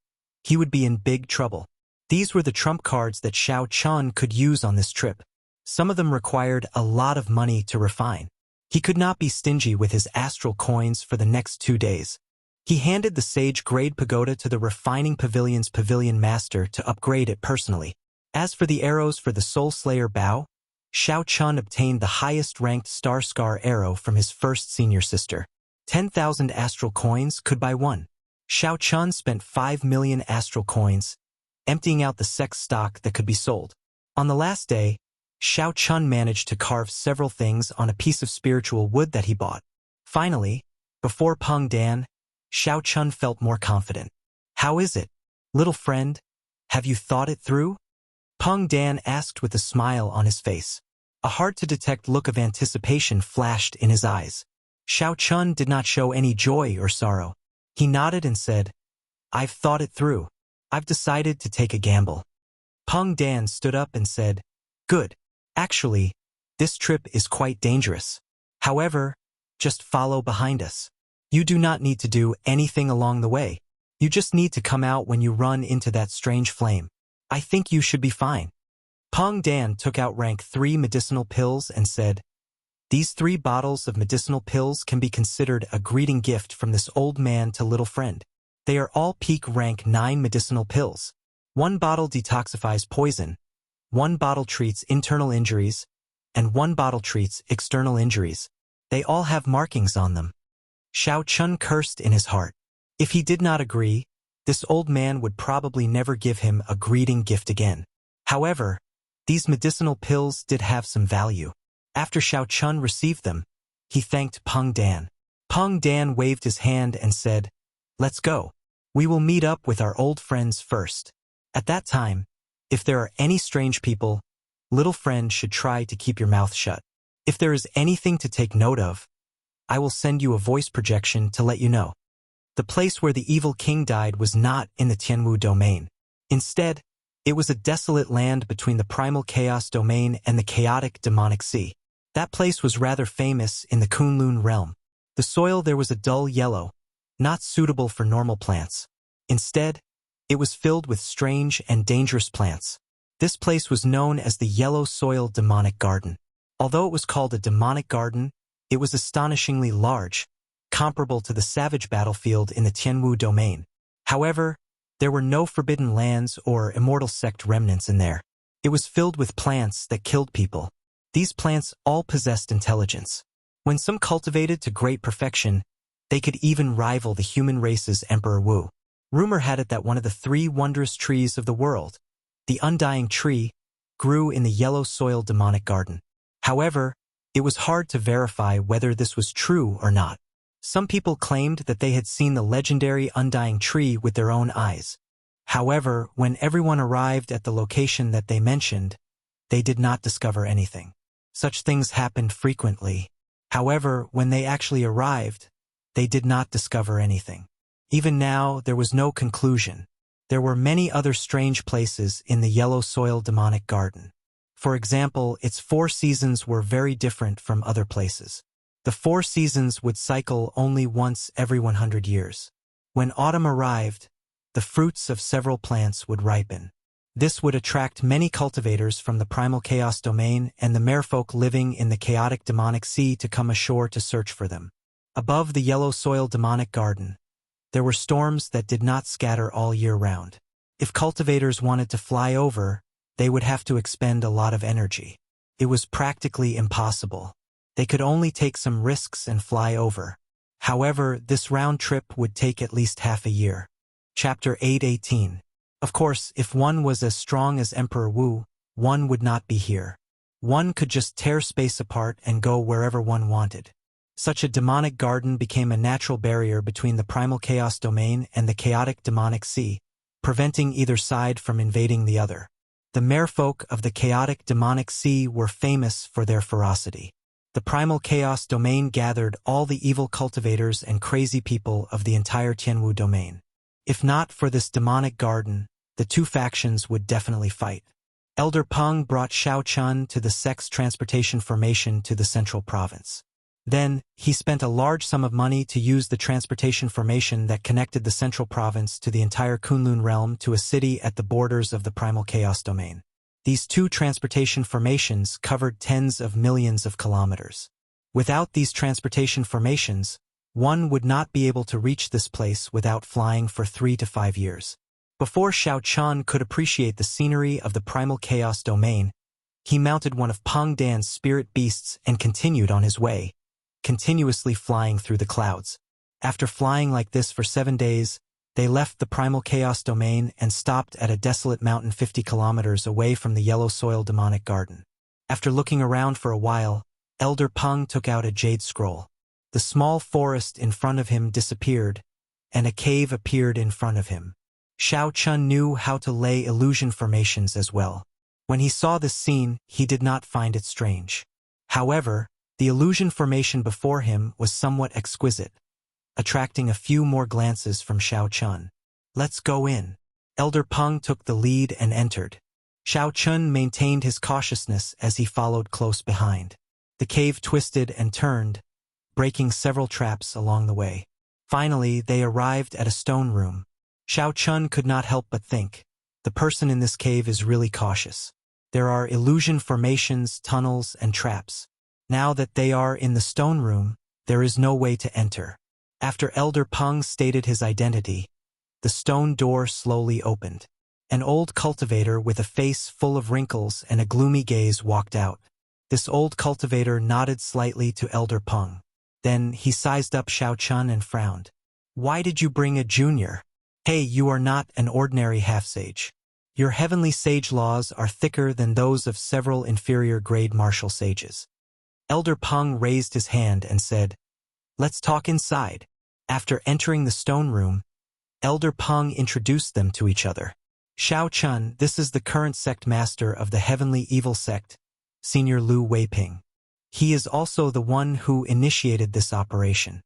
S1: he would be in big trouble. These were the trump cards that Xiao Chun could use on this trip. Some of them required a lot of money to refine. He could not be stingy with his astral coins for the next 2 days. He handed the sage-grade pagoda to the refining pavilion's pavilion master to upgrade it personally. As for the arrows for the Soul Slayer Bow, Xiao Chun obtained the highest-ranked Star Scar arrow from his first senior sister. 10,000 astral coins could buy one. Xiao Chun spent 5 million astral coins, emptying out the sex stock that could be sold. On the last day, Xiao Chun managed to carve several things on a piece of spiritual wood that he bought. Finally, before Peng Dan, Xiao Chun felt more confident. "How is it, little friend? Have you thought it through?" Peng Dan asked with a smile on his face. A hard-to-detect look of anticipation flashed in his eyes. Xiao Chun did not show any joy or sorrow. He nodded and said, "I've thought it through. I've decided to take a gamble." Peng Dan stood up and said, "Good. Actually, this trip is quite dangerous. However, just follow behind us. You do not need to do anything along the way. You just need to come out when you run into that strange flame. I think you should be fine." Peng Dan took out rank 3 medicinal pills and said, "These 3 bottles of medicinal pills can be considered a greeting gift from this old man to little friend. They are all peak rank 9 medicinal pills. 1 bottle detoxifies poison, 1 bottle treats internal injuries, and 1 bottle treats external injuries. They all have markings on them." Xiao Chun cursed in his heart. If he did not agree, this old man would probably never give him a greeting gift again. However, these medicinal pills did have some value. After Xiao Chun received them, he thanked Peng Dan. Peng Dan waved his hand and said, "Let's go. We will meet up with our old friends first. At that time, if there are any strange people, little friend should try to keep your mouth shut. If there is anything to take note of, I will send you a voice projection to let you know." The place where the evil king died was not in the Tianwu domain. Instead, it was a desolate land between the primal chaos domain and the chaotic demonic sea. That place was rather famous in the Kunlun realm. The soil there was a dull yellow, not suitable for normal plants. Instead, it was filled with strange and dangerous plants. This place was known as the Yellow Soil Demonic Garden. Although it was called a demonic garden, it was astonishingly large, comparable to the savage battlefield in the Tianwu domain. However, there were no forbidden lands or immortal sect remnants in there. It was filled with plants that killed people. These plants all possessed intelligence. When some cultivated to great perfection, they could even rival the human race's Emperor Wu. Rumor had it that one of the 3 wondrous trees of the world, the undying tree, grew in the yellow soil demonic garden. However, it was hard to verify whether this was true or not. Some people claimed that they had seen the legendary undying tree with their own eyes. However, when everyone arrived at the location that they mentioned, they did not discover anything. Such things happened frequently. However, when they actually arrived, they did not discover anything. Even now, there was no conclusion. There were many other strange places in the yellow soil demonic garden. For example, its 4 seasons were very different from other places. The 4 seasons would cycle only once every 100 years. When autumn arrived, the fruits of several plants would ripen. This would attract many cultivators from the primal chaos domain and the merfolk living in the chaotic demonic sea to come ashore to search for them. Above the yellow soil demonic garden, there were storms that did not scatter all year round. If cultivators wanted to fly over, they would have to expend a lot of energy. It was practically impossible. They could only take some risks and fly over. However, this round trip would take at least half a year. Chapter 8:18. Of course, if one was as strong as Emperor Wu, one would not be here. One could just tear space apart and go wherever one wanted. Such a demonic garden became a natural barrier between the primal chaos domain and the chaotic demonic sea, preventing either side from invading the other. The merfolk of the chaotic demonic sea were famous for their ferocity. The primal chaos domain gathered all the evil cultivators and crazy people of the entire Tianwu domain. If not for this demonic garden, the 2 factions would definitely fight. Elder Peng brought Xiao Chun to the sex transportation formation to the central province. Then, he spent a large sum of money to use the transportation formation that connected the central province to the entire Kunlun realm to a city at the borders of the primal chaos domain. These 2 transportation formations covered tens of millions of kilometers. Without these transportation formations, one would not be able to reach this place without flying for 3 to 5 years. Before Xiao Chun could appreciate the scenery of the primal chaos domain, he mounted one of Peng Dan's spirit beasts and continued on his way, continuously flying through the clouds. After flying like this for 7 days, they left the primal chaos domain and stopped at a desolate mountain 50 kilometers away from the yellow soil demonic garden. After looking around for a while, Elder Peng took out a jade scroll. The small forest in front of him disappeared, and a cave appeared in front of him. Xiao Chun knew how to lay illusion formations as well. When he saw this scene, he did not find it strange. However, the illusion formation before him was somewhat exquisite, attracting a few more glances from Xiao Chun. "Let's go in." Elder Peng took the lead and entered. Xiao Chun maintained his cautiousness as he followed close behind. The cave twisted and turned, breaking several traps along the way. Finally, they arrived at a stone room. Xiao Chun could not help but think, the person in this cave is really cautious. There are illusion formations, tunnels, and traps. Now that they are in the stone room, there is no way to enter. After Elder Peng stated his identity, the stone door slowly opened. An old cultivator with a face full of wrinkles and a gloomy gaze walked out. This old cultivator nodded slightly to Elder Peng. Then he sized up Xiao Chun and frowned. "Why did you bring a junior? Hey, you are not an ordinary half-sage. Your heavenly sage laws are thicker than those of several inferior-grade martial sages." Elder Peng raised his hand and said, "Let's talk inside." After entering the stone room, Elder Peng introduced them to each other. "Xiao Chun, this is the current sect master of the Heavenly Evil Sect, Senior Lu Weiping. He is also the one who initiated this operation."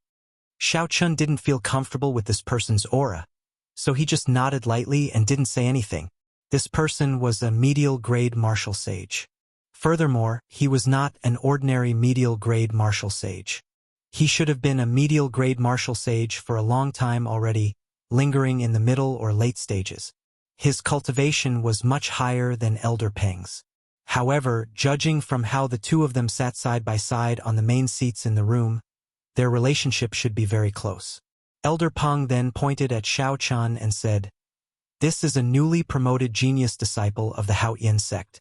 S1: Xiao Chun didn't feel comfortable with this person's aura, so he just nodded lightly and didn't say anything. This person was a medial-grade martial sage. Furthermore, he was not an ordinary medial-grade martial sage. He should have been a medial-grade martial sage for a long time already, lingering in the middle or late stages. His cultivation was much higher than Elder Peng's. However, judging from how the 2 of them sat side by side on the main seats in the room, their relationship should be very close. Elder Peng then pointed at Xiao Chun and said, "This is a newly promoted genius disciple of the Hao Yin sect.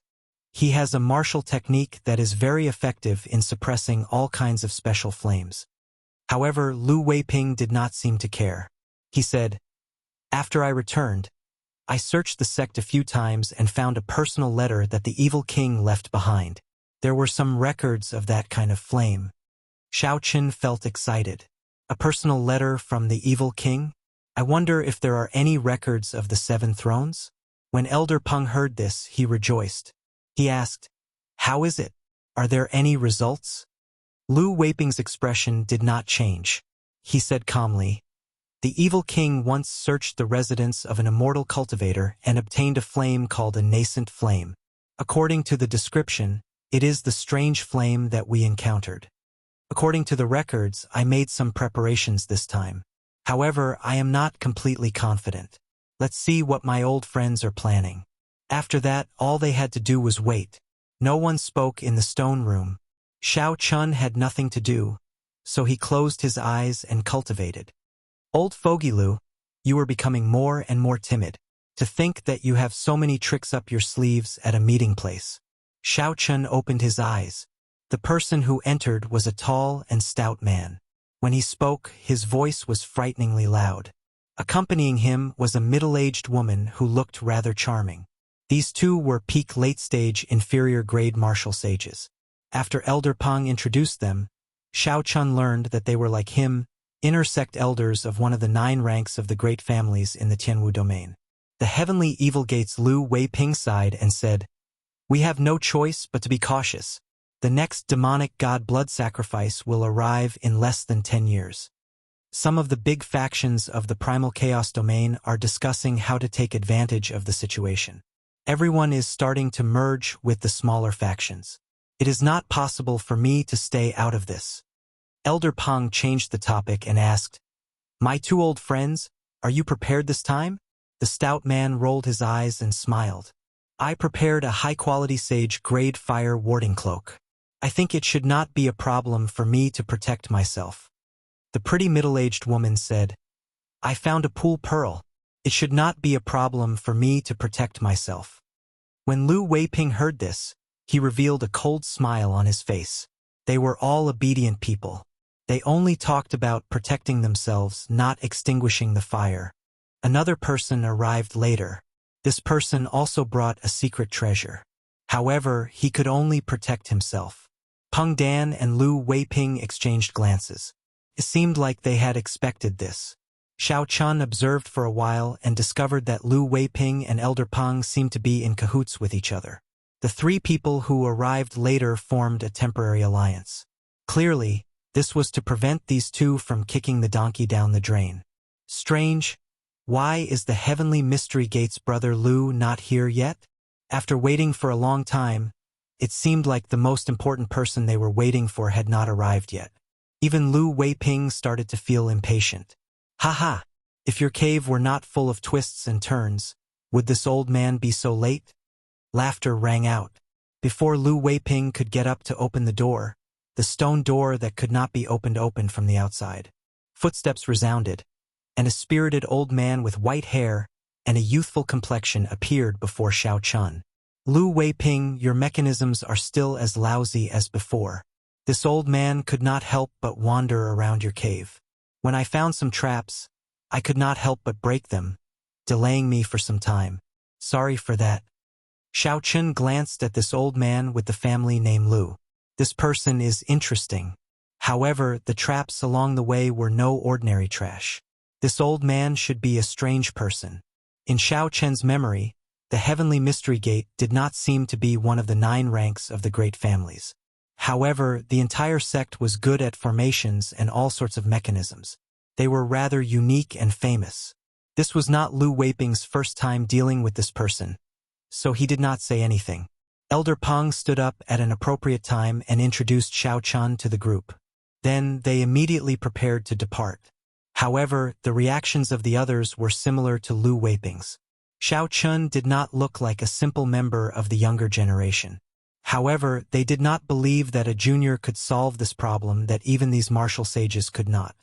S1: He has a martial technique that is very effective in suppressing all kinds of special flames. However, Lu Weiping did not seem to care. He said, "After I returned, I searched the sect a few times and found a personal letter that the evil king left behind. There were some records of that kind of flame." Xiao Chen felt excited. A personal letter from the evil king? I wonder if there are any records of the 7 thrones? When Elder Peng heard this, he rejoiced. He asked, "How is it? Are there any results?" Lu Weiping's expression did not change. He said calmly, "The evil king once searched the residence of an immortal cultivator and obtained a flame called a nascent flame. According to the description, it is the strange flame that we encountered. According to the records, I made some preparations this time. However, I am not completely confident. Let's see what my old friends are planning." After that, all they had to do was wait. No one spoke in the stone room. Xiao Chun had nothing to do, so he closed his eyes and cultivated. "Old Fogey Lu, you are becoming more and more timid. To think that you have so many tricks up your sleeves at a meeting place." Xiao Chun opened his eyes. The person who entered was a tall and stout man. When he spoke, his voice was frighteningly loud. Accompanying him was a middle-aged woman who looked rather charming. These two were peak late-stage inferior-grade martial sages. After Elder Peng introduced them, Xiao Chun learned that they were like him, inner sect elders of one of the 9 ranks of the great families in the Tianwu domain. The heavenly evil gates Lu Weiping sighed and said, "We have no choice but to be cautious. The next demonic god blood sacrifice will arrive in less than 10 years. Some of the big factions of the primal chaos domain are discussing how to take advantage of the situation. Everyone is starting to merge with the smaller factions. It is not possible for me to stay out of this." Elder Peng changed the topic and asked, "My 2 old friends, are you prepared this time?" The stout man rolled his eyes and smiled. "I prepared a high-quality sage grade fire warding cloak. I think it should not be a problem for me to protect myself." The pretty middle-aged woman said, "I found a pool pearl. It should not be a problem for me to protect myself." When Lu Weiping heard this, he revealed a cold smile on his face. They were all obedient people. They only talked about protecting themselves, not extinguishing the fire. Another person arrived later. This person also brought a secret treasure. However, he could only protect himself. Peng Dan and Lu Weiping exchanged glances. It seemed like they had expected this. Xiao Chun observed for a while and discovered that Lu Weiping and Elder Peng seemed to be in cahoots with each other. The 3 people who arrived later formed a temporary alliance. Clearly, this was to prevent these 2 from kicking the donkey down the drain. Strange. Why is the Heavenly Mystery Gate's brother Lu not here yet? After waiting for a long time, it seemed like the most important person they were waiting for had not arrived yet. Even Lu Weiping started to feel impatient. "Haha, if your cave were not full of twists and turns, would this old man be so late?" Laughter rang out. Before Lu Weiping could get up to open the door, the stone door that could not be opened from the outside. Footsteps resounded, and a spirited old man with white hair and a youthful complexion appeared before Xiao Chun. "Lu Weiping, your mechanisms are still as lousy as before. This old man could not help but wander around your cave. When I found some traps, I could not help but break them, delaying me for some time. Sorry for that." Xiao Chun glanced at this old man with the family name Lu. This person is interesting. However, the traps along the way were no ordinary trash. This old man should be a strange person. In Xiao Chen's memory, the Heavenly Mystery Gate did not seem to be one of the 9 ranks of the great families. However, the entire sect was good at formations and all sorts of mechanisms. They were rather unique and famous. This was not Lu Weiping's first time dealing with this person, so he did not say anything. Elder Peng stood up at an appropriate time and introduced Xiao Chun to the group. Then they immediately prepared to depart. However, the reactions of the others were similar to Lu Weiping's. Xiao Chun did not look like a simple member of the younger generation. However, they did not believe that a junior could solve this problem, that even these martial sages could not.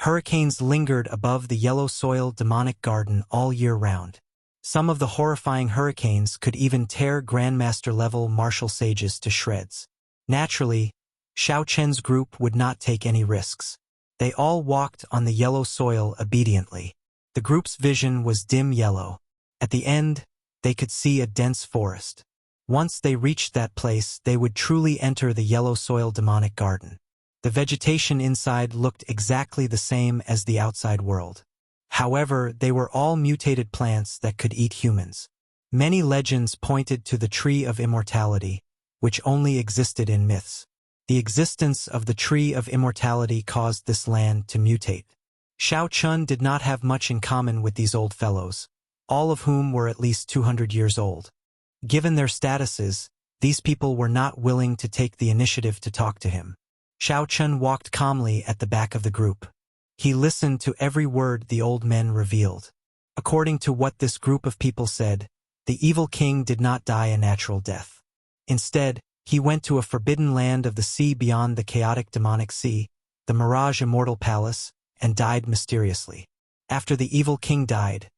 S1: Hurricanes lingered above the yellow soil demonic garden all year round. Some of the horrifying hurricanes could even tear Grandmaster-level martial sages to shreds. Naturally, Xiao Chen's group would not take any risks. They all walked on the yellow soil obediently. The group's vision was dim yellow. At the end, they could see a dense forest. Once they reached that place, they would truly enter the yellow soil demonic garden. The vegetation inside looked exactly the same as the outside world. However, they were all mutated plants that could eat humans. Many legends pointed to the Tree of Immortality, which only existed in myths. The existence of the Tree of Immortality caused this land to mutate. Xiao Chun did not have much in common with these old fellows, all of whom were at least 200 years old. Given their statuses, these people were not willing to take the initiative to talk to him. Xiao Chun walked calmly at the back of the group. He listened to every word the old men revealed. According to what this group of people said, the evil king did not die a natural death. Instead, he went to a forbidden land of the sea beyond the chaotic demonic sea, the Mirage Immortal Palace, and died mysteriously. After the evil king died,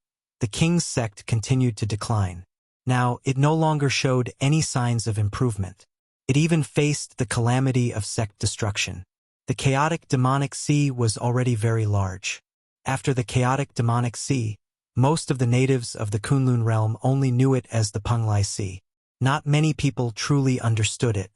S1: the king's sect continued to decline. Now, it no longer showed any signs of improvement. It even faced the calamity of sect destruction. The chaotic demonic sea was already very large. After the chaotic demonic sea, most of the natives of the Kunlun realm only knew it as the Penglai Sea. Not many people truly understood it.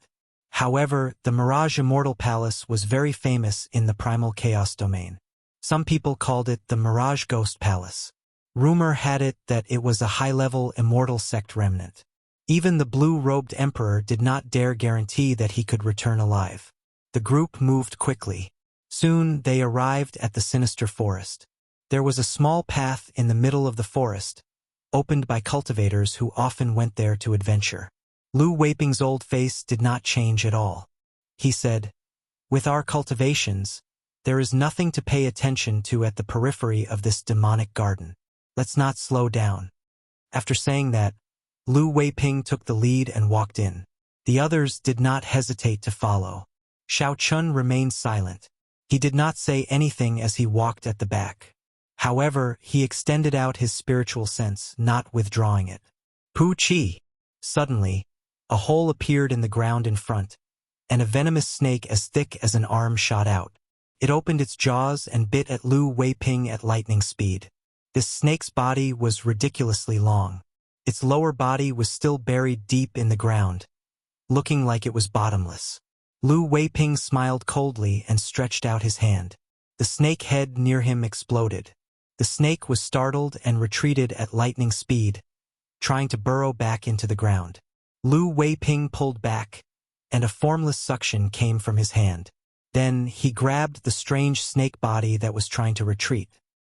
S1: However, the Mirage Immortal Palace was very famous in the Primal Chaos domain. Some people called it the Mirage Ghost Palace. Rumor had it that it was a high-level immortal sect remnant. Even the blue-robed emperor did not dare guarantee that he could return alive. The group moved quickly. Soon they arrived at the sinister forest. There was a small path in the middle of the forest, opened by cultivators who often went there to adventure. Lu Weiping's old face did not change at all. He said, "With our cultivations, there is nothing to pay attention to at the periphery of this demonic garden. Let's not slow down." After saying that, Lu Weiping took the lead and walked in. The others did not hesitate to follow. Xiao Chun remained silent. He did not say anything as he walked at the back. However, he extended out his spiritual sense, not withdrawing it. Pu Chi! Suddenly, a hole appeared in the ground in front, and a venomous snake as thick as an arm shot out. It opened its jaws and bit at Lu Weiping at lightning speed. This snake's body was ridiculously long. Its lower body was still buried deep in the ground, looking like it was bottomless. Lu Weiping smiled coldly and stretched out his hand. The snake head near him exploded. The snake was startled and retreated at lightning speed, trying to burrow back into the ground. Lu Weiping pulled back, and a formless suction came from his hand. Then he grabbed the strange snake body that was trying to retreat.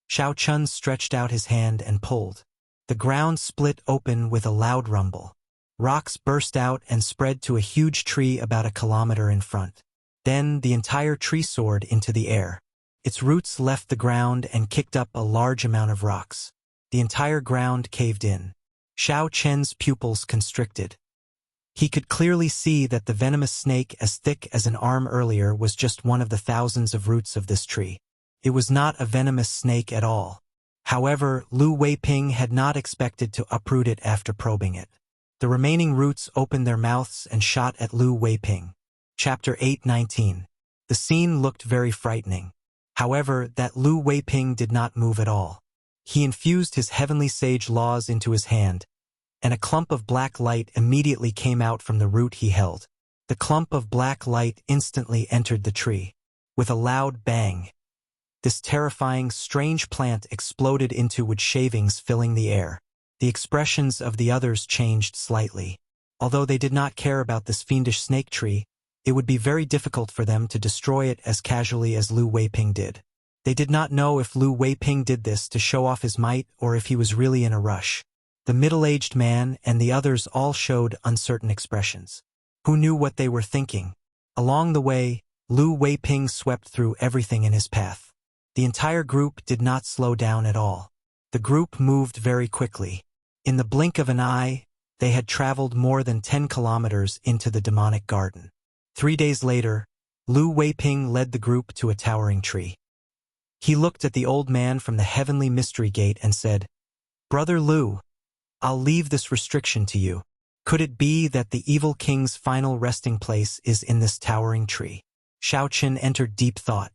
S1: Xiao Chun stretched out his hand and pulled. The ground split open with a loud rumble. Rocks burst out and spread to a huge tree about a kilometer in front. Then the entire tree soared into the air. Its roots left the ground and kicked up a large amount of rocks. The entire ground caved in. Xiao Chen's pupils constricted. He could clearly see that the venomous snake as thick as an arm earlier was just one of the thousands of roots of this tree. It was not a venomous snake at all. However, Lu Weiping had not expected to uproot it after probing it. The remaining roots opened their mouths and shot at Lu Weiping. Chapter 8:19. The scene looked very frightening. However, that Lu Weiping did not move at all. He infused his heavenly sage laws into his hand, and a clump of black light immediately came out from the root he held. The clump of black light instantly entered the tree. With a loud bang, this terrifying, strange plant exploded into wood shavings filling the air. The expressions of the others changed slightly. Although they did not care about this fiendish snake tree, it would be very difficult for them to destroy it as casually as Lu Weiping did. They did not know if Lu Weiping did this to show off his might or if he was really in a rush. The middle-aged man and the others all showed uncertain expressions. Who knew what they were thinking? Along the way, Lu Weiping swept through everything in his path. The entire group did not slow down at all. The group moved very quickly. In the blink of an eye, they had traveled more than 10 kilometers into the demonic garden. 3 days later, Lu Weiping led the group to a towering tree. He looked at the old man from the heavenly mystery gate and said, "Brother Lu, I'll leave this restriction to you. Could it be that the evil king's final resting place is in this towering tree? Xiao Chen entered deep thought.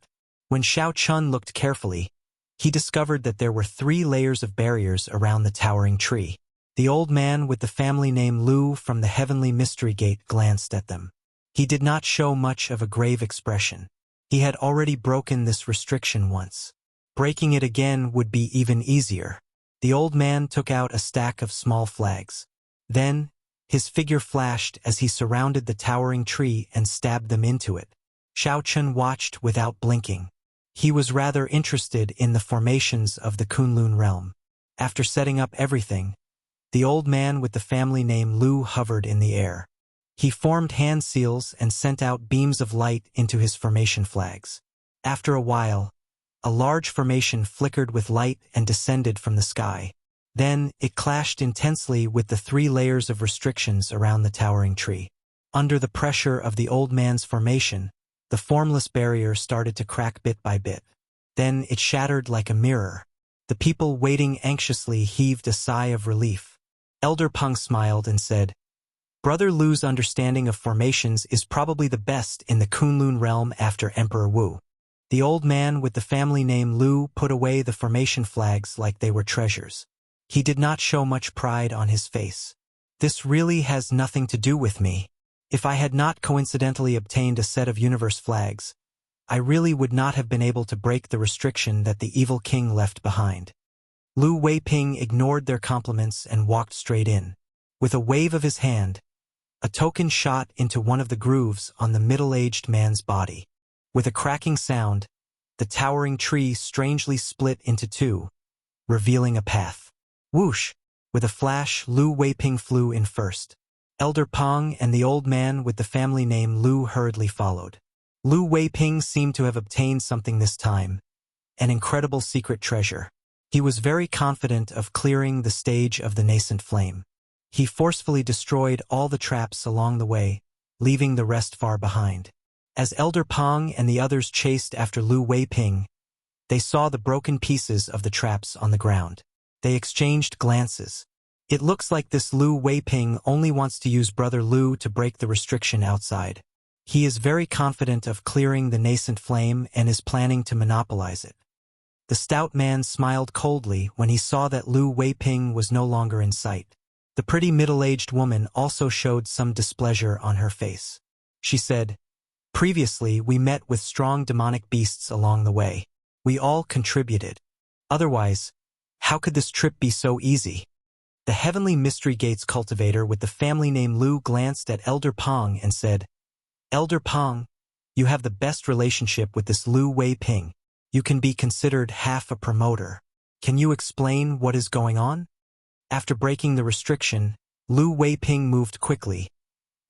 S1: When Xiao Chun looked carefully, he discovered that there were 3 layers of barriers around the towering tree. The old man with the family name Lu from the heavenly mystery gate glanced at them. He did not show much of a grave expression. He had already broken this restriction once. Breaking it again would be even easier. The old man took out a stack of small flags. Then, his figure flashed as he surrounded the towering tree and stabbed them into it. Xiao Chun watched without blinking. He was rather interested in the formations of the Kunlun realm. After setting up everything, the old man with the family name Lu hovered in the air. He formed hand seals and sent out beams of light into his formation flags. After a while, a large formation flickered with light and descended from the sky. Then, it clashed intensely with the 3 layers of restrictions around the towering tree. Under the pressure of the old man's formation, the formless barrier started to crack bit by bit. Then it shattered like a mirror. The people waiting anxiously heaved a sigh of relief. Elder Peng smiled and said, "Brother Lu's understanding of formations is probably the best in the Kunlun realm after Emperor Wu." The old man with the family name Lu put away the formation flags like they were treasures. He did not show much pride on his face. "This really has nothing to do with me. If I had not coincidentally obtained a set of universe flags, I really would not have been able to break the restriction that the evil king left behind." Lu Weiping ignored their compliments and walked straight in. With a wave of his hand, a token shot into one of the grooves on the middle-aged man's body. With a cracking sound, the towering tree strangely split into 2, revealing a path. Whoosh! With a flash, Lu Weiping flew in first. Elder Peng and the old man with the family name Lu hurriedly followed. Lu Weiping seemed to have obtained something this time, an incredible secret treasure. He was very confident of clearing the stage of the nascent flame. He forcefully destroyed all the traps along the way, leaving the rest far behind. As Elder Peng and the others chased after Lu Weiping, they saw the broken pieces of the traps on the ground. They exchanged glances. It looks like this Lu Weiping only wants to use Brother Lu to break the restriction outside. He is very confident of clearing the nascent flame and is planning to monopolize it. The stout man smiled coldly when he saw that Lu Weiping was no longer in sight. The pretty middle-aged woman also showed some displeasure on her face. She said, "Previously, we met with strong demonic beasts along the way. We all contributed. Otherwise, how could this trip be so easy?" The Heavenly Mystery Gates cultivator with the family name Lu glanced at Elder Peng and said, "Elder Peng, you have the best relationship with this Lu Weiping. You can be considered half a promoter. Can you explain what is going on?" After breaking the restriction, Lu Weiping moved quickly,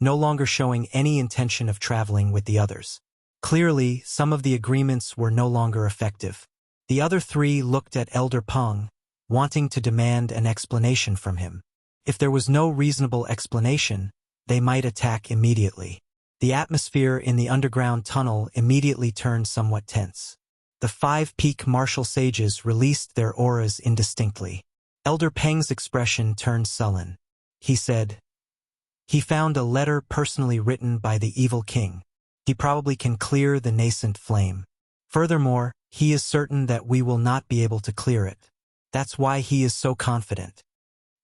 S1: no longer showing any intention of traveling with the others. Clearly, some of the agreements were no longer effective. The other 3 looked at Elder Peng, wanting to demand an explanation from him. If there was no reasonable explanation, they might attack immediately. The atmosphere in the underground tunnel immediately turned somewhat tense. The 5 peak martial sages released their auras indistinctly. Elder Peng's expression turned sullen. He said, "He found a letter personally written by the evil king. He probably can clear the nascent flame. Furthermore, he is certain that we will not be able to clear it. That's why he is so confident.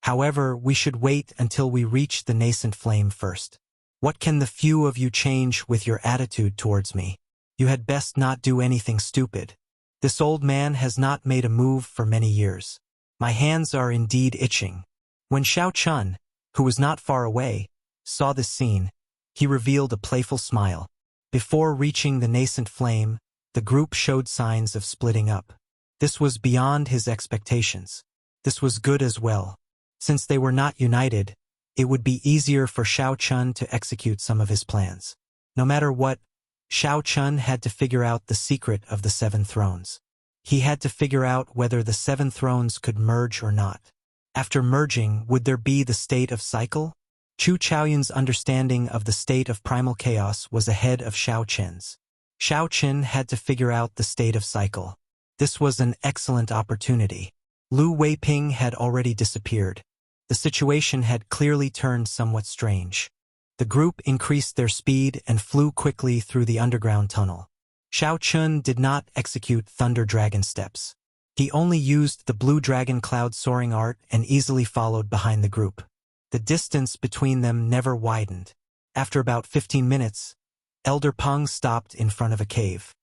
S1: However, we should wait until we reach the nascent flame first. What can the few of you change with your attitude towards me? You had best not do anything stupid. This old man has not made a move for many years. My hands are indeed itching." When Xiao Chun, who was not far away, saw this scene, he revealed a playful smile. Before reaching the nascent flame, the group showed signs of splitting up. This was beyond his expectations. This was good as well. Since they were not united, it would be easier for Xiao Chun to execute some of his plans. No matter what, Xiao Chun had to figure out the secret of the 7 thrones. He had to figure out whether the 7 thrones could merge or not. After merging, would there be the state of cycle? Chu Chaoyun's understanding of the state of primal chaos was ahead of Xiao Chen's. Xiao Chen had to figure out the state of cycle. This was an excellent opportunity. Lu Weiping had already disappeared. The situation had clearly turned somewhat strange. The group increased their speed and flew quickly through the underground tunnel. Xiao Chun did not execute Thunder Dragon steps. He only used the Blue Dragon Cloud soaring art and easily followed behind the group. The distance between them never widened. After about 15 minutes, Elder Peng stopped in front of a cave.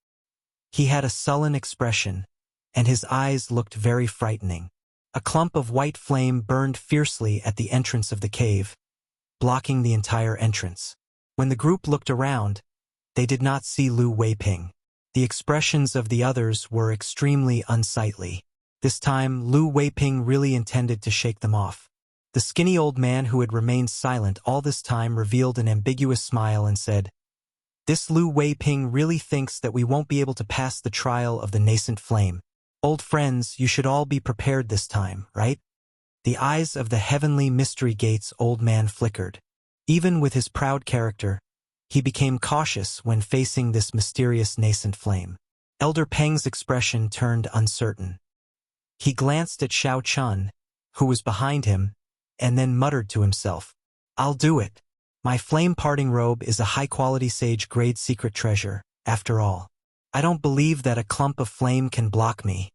S1: He had a sullen expression, and his eyes looked very frightening. A clump of white flame burned fiercely at the entrance of the cave, blocking the entire entrance. When the group looked around, they did not see Lu Weiping. The expressions of the others were extremely unsightly. This time, Lu Weiping really intended to shake them off. The skinny old man who had remained silent all this time revealed an ambiguous smile and said, "This Lu Weiping really thinks that we won't be able to pass the trial of the nascent flame. Old friends, you should all be prepared this time, right?" The eyes of the heavenly mystery gate's old man flickered. Even with his proud character, he became cautious when facing this mysterious nascent flame. Elder Peng's expression turned uncertain. He glanced at Xiao Chun, who was behind him, and then muttered to himself, "I'll do it. My flame-parting robe is a high-quality sage-grade secret treasure, after all. I don't believe that a clump of flame can block me."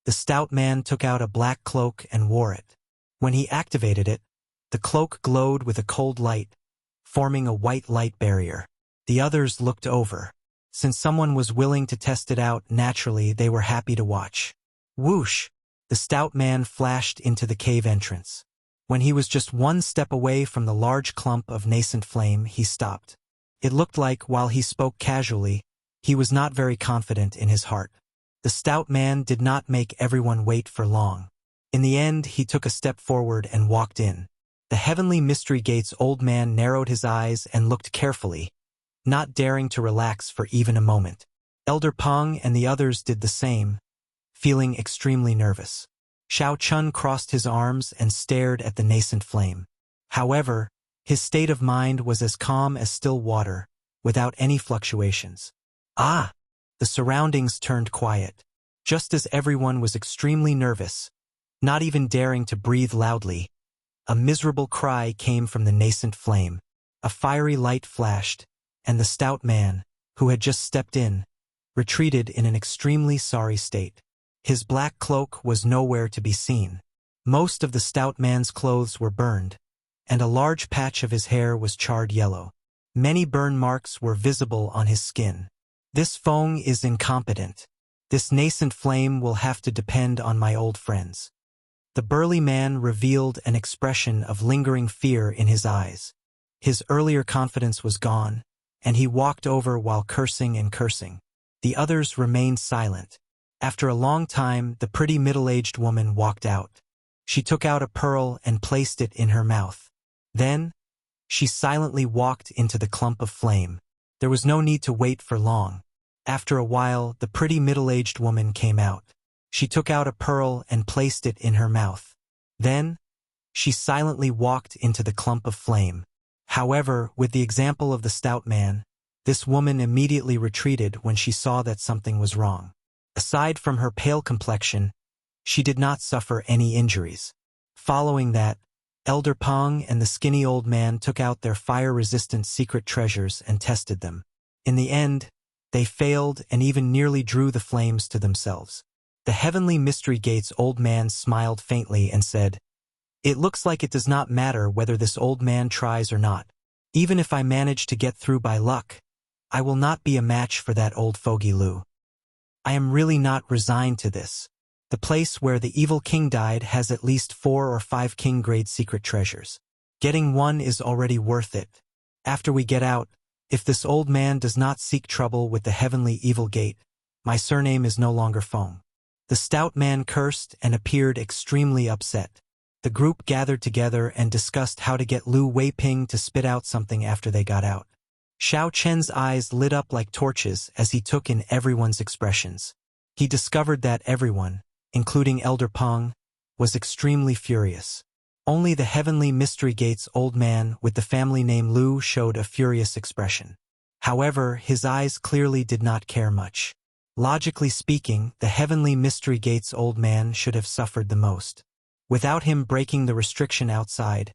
S1: The stout man took out a black cloak and wore it. When he activated it, the cloak glowed with a cold light, forming a white light barrier. The others looked over. Since someone was willing to test it out, naturally they were happy to watch. Whoosh! The stout man flashed into the cave entrance. When he was just one step away from the large clump of nascent flame, he stopped. It looked like, while he spoke casually, he was not very confident in his heart. The stout man did not make everyone wait for long. In the end, he took a step forward and walked in. The heavenly mystery gate's old man narrowed his eyes and looked carefully, not daring to relax for even a moment. Elder Peng and the others did the same, feeling extremely nervous. Xiao Chun crossed his arms and stared at the nascent flame. However, his state of mind was as calm as still water, without any fluctuations. Ah! The surroundings turned quiet. Just as everyone was extremely nervous, not even daring to breathe loudly, a miserable cry came from the nascent flame. A fiery light flashed, and the stout man, who had just stepped in, retreated in an extremely sorry state. His black cloak was nowhere to be seen. Most of the stout man's clothes were burned, and a large patch of his hair was charred yellow. Many burn marks were visible on his skin. This Feng is incompetent. This nascent flame will have to depend on my old friends. The burly man revealed an expression of lingering fear in his eyes. His earlier confidence was gone, and he walked over while cursing and cursing. The others remained silent. After a long time, the pretty middle-aged woman walked out. She took out a pearl and placed it in her mouth. Then, she silently walked into the clump of flame. There was no need to wait for long. After a while, the pretty middle-aged woman came out. She took out a pearl and placed it in her mouth. Then, she silently walked into the clump of flame. However, with the example of the stout man, this woman immediately retreated when she saw that something was wrong. Aside from her pale complexion, she did not suffer any injuries. Following that, Elder Peng and the skinny old man took out their fire-resistant secret treasures and tested them. In the end, they failed and even nearly drew the flames to themselves. The heavenly mystery gate's old man smiled faintly and said, "It looks like it does not matter whether this old man tries or not. Even if I manage to get through by luck, I will not be a match for that old fogey Lu. I am really not resigned to this. The place where the evil king died has at least 4 or 5 king-grade secret treasures. Getting one is already worth it. After we get out, if this old man does not seek trouble with the heavenly evil gate, my surname is no longer Feng." The stout man cursed and appeared extremely upset. The group gathered together and discussed how to get Lu Weiping to spit out something after they got out. Xiao Chen's eyes lit up like torches as he took in everyone's expressions. He discovered that everyone, including Elder Peng, was extremely furious. Only the heavenly mystery gate's old man with the family name Lu showed a furious expression. However, his eyes clearly did not care much. Logically speaking, the heavenly mystery gate's old man should have suffered the most. Without him breaking the restriction outside,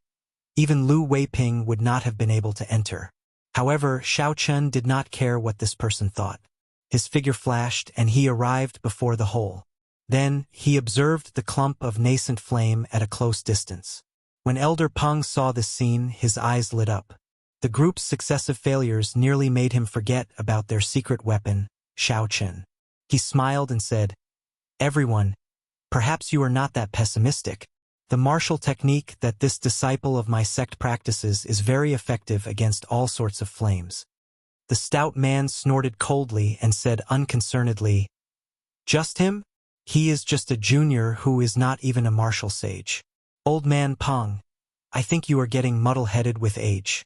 S1: even Lu Weiping would not have been able to enter. However, Xiao Chun did not care what this person thought. His figure flashed and he arrived before the hole. Then, he observed the clump of nascent flame at a close distance. When Elder Peng saw this scene, his eyes lit up. The group's successive failures nearly made him forget about their secret weapon, Xiao Chun. He smiled and said, "Everyone, perhaps you are not that pessimistic. The martial technique that this disciple of my sect practices is very effective against all sorts of flames." The stout man snorted coldly and said unconcernedly, "Just him? He is just a junior who is not even a martial sage. Old man Peng, I think you are getting muddle-headed with age.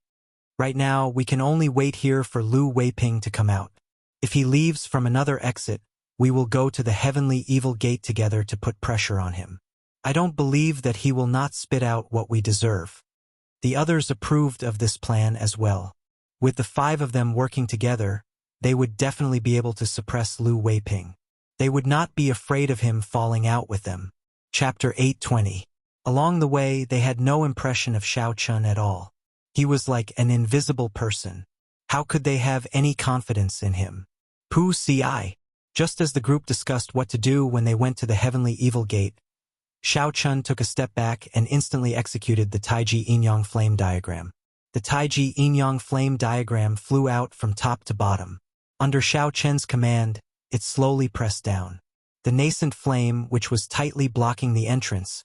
S1: Right now, we can only wait here for Lu Weiping to come out. If he leaves from another exit, we will go to the heavenly evil gate together to put pressure on him. I don't believe that he will not spit out what we deserve." The others approved of this plan as well. With the 5 of them working together, they would definitely be able to suppress Lu Weiping. They would not be afraid of him falling out with them. Chapter 820. Along the way, they had no impression of Xiao Chun at all. He was like an invisible person. How could they have any confidence in him? Pu Ci. Just as the group discussed what to do when they went to the heavenly evil gate, Xiao Chun took a step back and instantly executed the Taiji Yin-Yang flame diagram. The Taiji Yin-Yang flame diagram flew out from top to bottom. Under Xiao Chun's command, it slowly pressed down. The nascent flame, which was tightly blocking the entrance,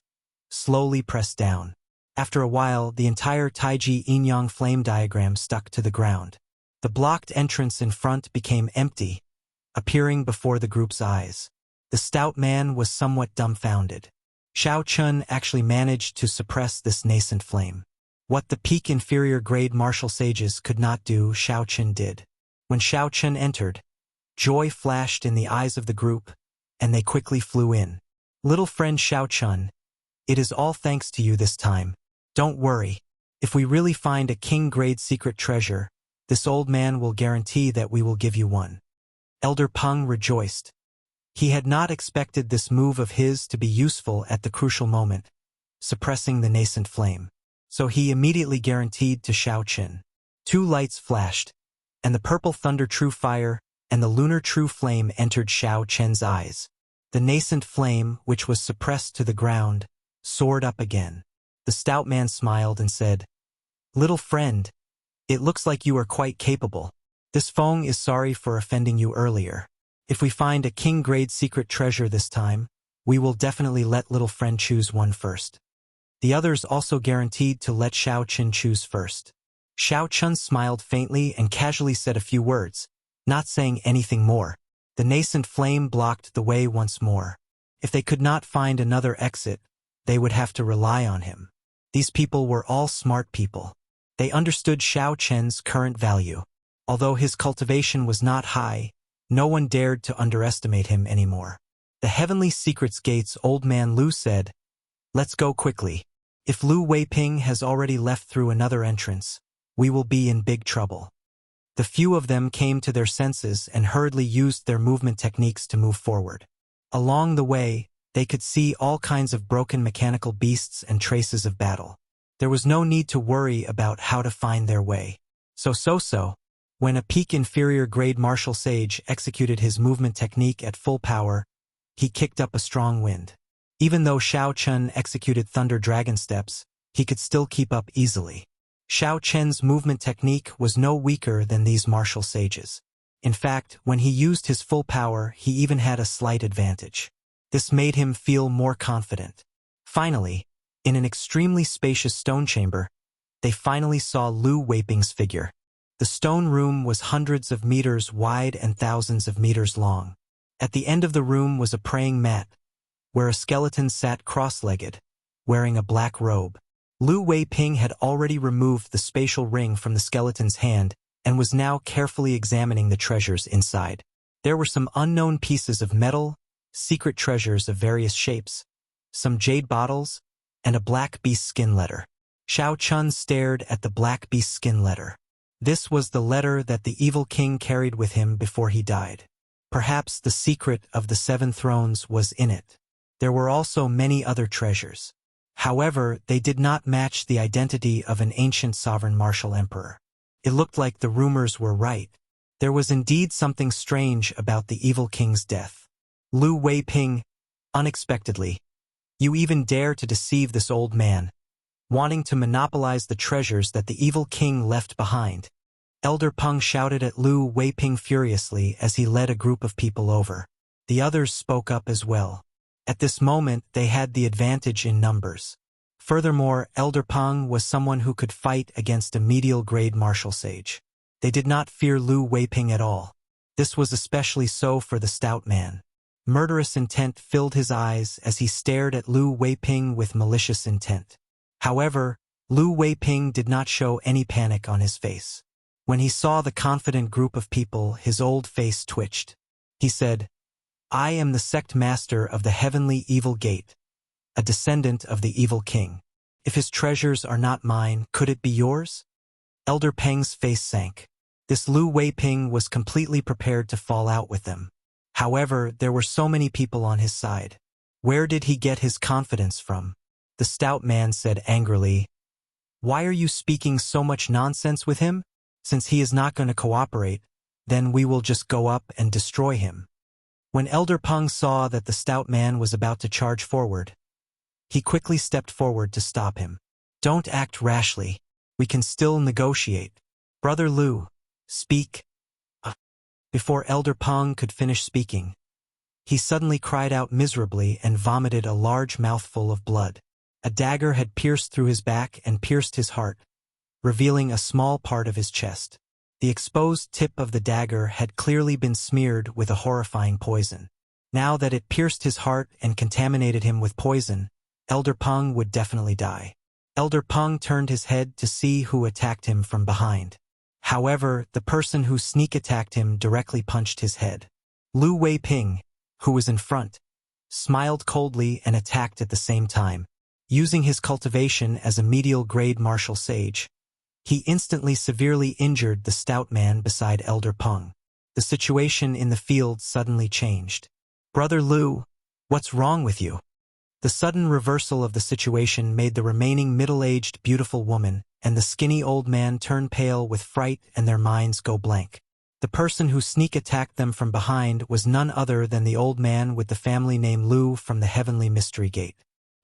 S1: slowly pressed down. After a while, the entire Taiji Yin-Yang flame diagram stuck to the ground. The blocked entrance in front became empty, appearing before the group's eyes. The stout man was somewhat dumbfounded. Xiao Chun actually managed to suppress this nascent flame. What the peak inferior grade martial sages could not do, Xiao Chun did. When Xiao Chun entered, joy flashed in the eyes of the group, and they quickly flew in. "Little friend Xiao Chun, it is all thanks to you this time. Don't worry. If we really find a king-grade secret treasure, this old man will guarantee that we will give you one." Elder Peng rejoiced. He had not expected this move of his to be useful at the crucial moment, suppressing the nascent flame. So he immediately guaranteed to Xiao Chun. 2 lights flashed, and the purple thunder true fire and the lunar true flame entered Xiao Chun's eyes. The nascent flame, which was suppressed to the ground, soared up again. The stout man smiled and said, "Little friend, it looks like you are quite capable. This Feng is sorry for offending you earlier. If we find a king-grade secret treasure this time, we will definitely let little friend choose one first." The others also guaranteed to let Xiao Chun choose first. Xiao Chun smiled faintly and casually said a few words, not saying anything more. The nascent flame blocked the way once more. If they could not find another exit, they would have to rely on him. These people were all smart people. They understood Xiao Chun's current value. Although his cultivation was not high, no one dared to underestimate him anymore. The Heavenly Secrets Gate's old man Lu said, "Let's go quickly. If Lu Weiping has already left through another entrance, we will be in big trouble." The few of them came to their senses and hurriedly used their movement techniques to move forward. Along the way, they could see all kinds of broken mechanical beasts and traces of battle. There was no need to worry about how to find their way. So, when a peak inferior grade martial sage executed his movement technique at full power, he kicked up a strong wind. Even though Xiao Chun executed Thunder Dragon Steps, he could still keep up easily. Xiao Chun's movement technique was no weaker than these martial sages. In fact, when he used his full power, he even had a slight advantage. This made him feel more confident. Finally, in an extremely spacious stone chamber, they finally saw Lu Weiping's figure. The stone room was hundreds of meters wide and thousands of meters long. At the end of the room was a praying mat, where a skeleton sat cross-legged, wearing a black robe. Lu Weiping had already removed the spatial ring from the skeleton's hand and was now carefully examining the treasures inside. There were some unknown pieces of metal, secret treasures of various shapes, some jade bottles, and a black beast skin letter. Xiao Chun stared at the black beast skin letter. This was the letter that the evil king carried with him before he died. Perhaps the secret of the 7 thrones was in it. There were also many other treasures. However, they did not match the identity of an ancient sovereign martial emperor. It looked like the rumors were right. There was indeed something strange about the evil king's death. Lu Weiping, unexpectedly. You even dare to deceive this old man, wanting to monopolize the treasures that the evil king left behind. Elder Peng shouted at Lu Weiping furiously as he led a group of people over. The others spoke up as well. At this moment, they had the advantage in numbers. Furthermore, Elder Peng was someone who could fight against a medial-grade martial sage. They did not fear Lu Weiping at all. This was especially so for the stout man. Murderous intent filled his eyes as he stared at Lu Weiping with malicious intent. However, Lu Weiping did not show any panic on his face. When he saw the confident group of people, his old face twitched. He said, "I am the sect master of the heavenly evil gate, a descendant of the evil king. If his treasures are not mine, could it be yours?" Elder Peng's face sank. This Lu Weiping was completely prepared to fall out with them. However, there were so many people on his side. Where did he get his confidence from? The stout man said angrily, "Why are you speaking so much nonsense with him? Since he is not going to cooperate, then we will just go up and destroy him." When Elder Peng saw that the stout man was about to charge forward, he quickly stepped forward to stop him. "Don't act rashly. We can still negotiate. Brother Lu, speak." Before Elder Peng could finish speaking, he suddenly cried out miserably and vomited a large mouthful of blood. A dagger had pierced through his back and pierced his heart, revealing a small part of his chest. The exposed tip of the dagger had clearly been smeared with a horrifying poison. Now that it pierced his heart and contaminated him with poison, Elder Peng would definitely die. Elder Peng turned his head to see who attacked him from behind. However, the person who sneak attacked him directly punched his head. Lu Weiping, who was in front, smiled coldly and attacked at the same time. Using his cultivation as a medial-grade martial sage, he instantly severely injured the stout man beside Elder Peng. The situation in the field suddenly changed. "Brother Lu, what's wrong with you?" The sudden reversal of the situation made the remaining middle-aged beautiful woman and the skinny old man turn pale with fright and their minds go blank. The person who sneak attacked them from behind was none other than the old man with the family name Lu from the Heavenly Mystery Gate.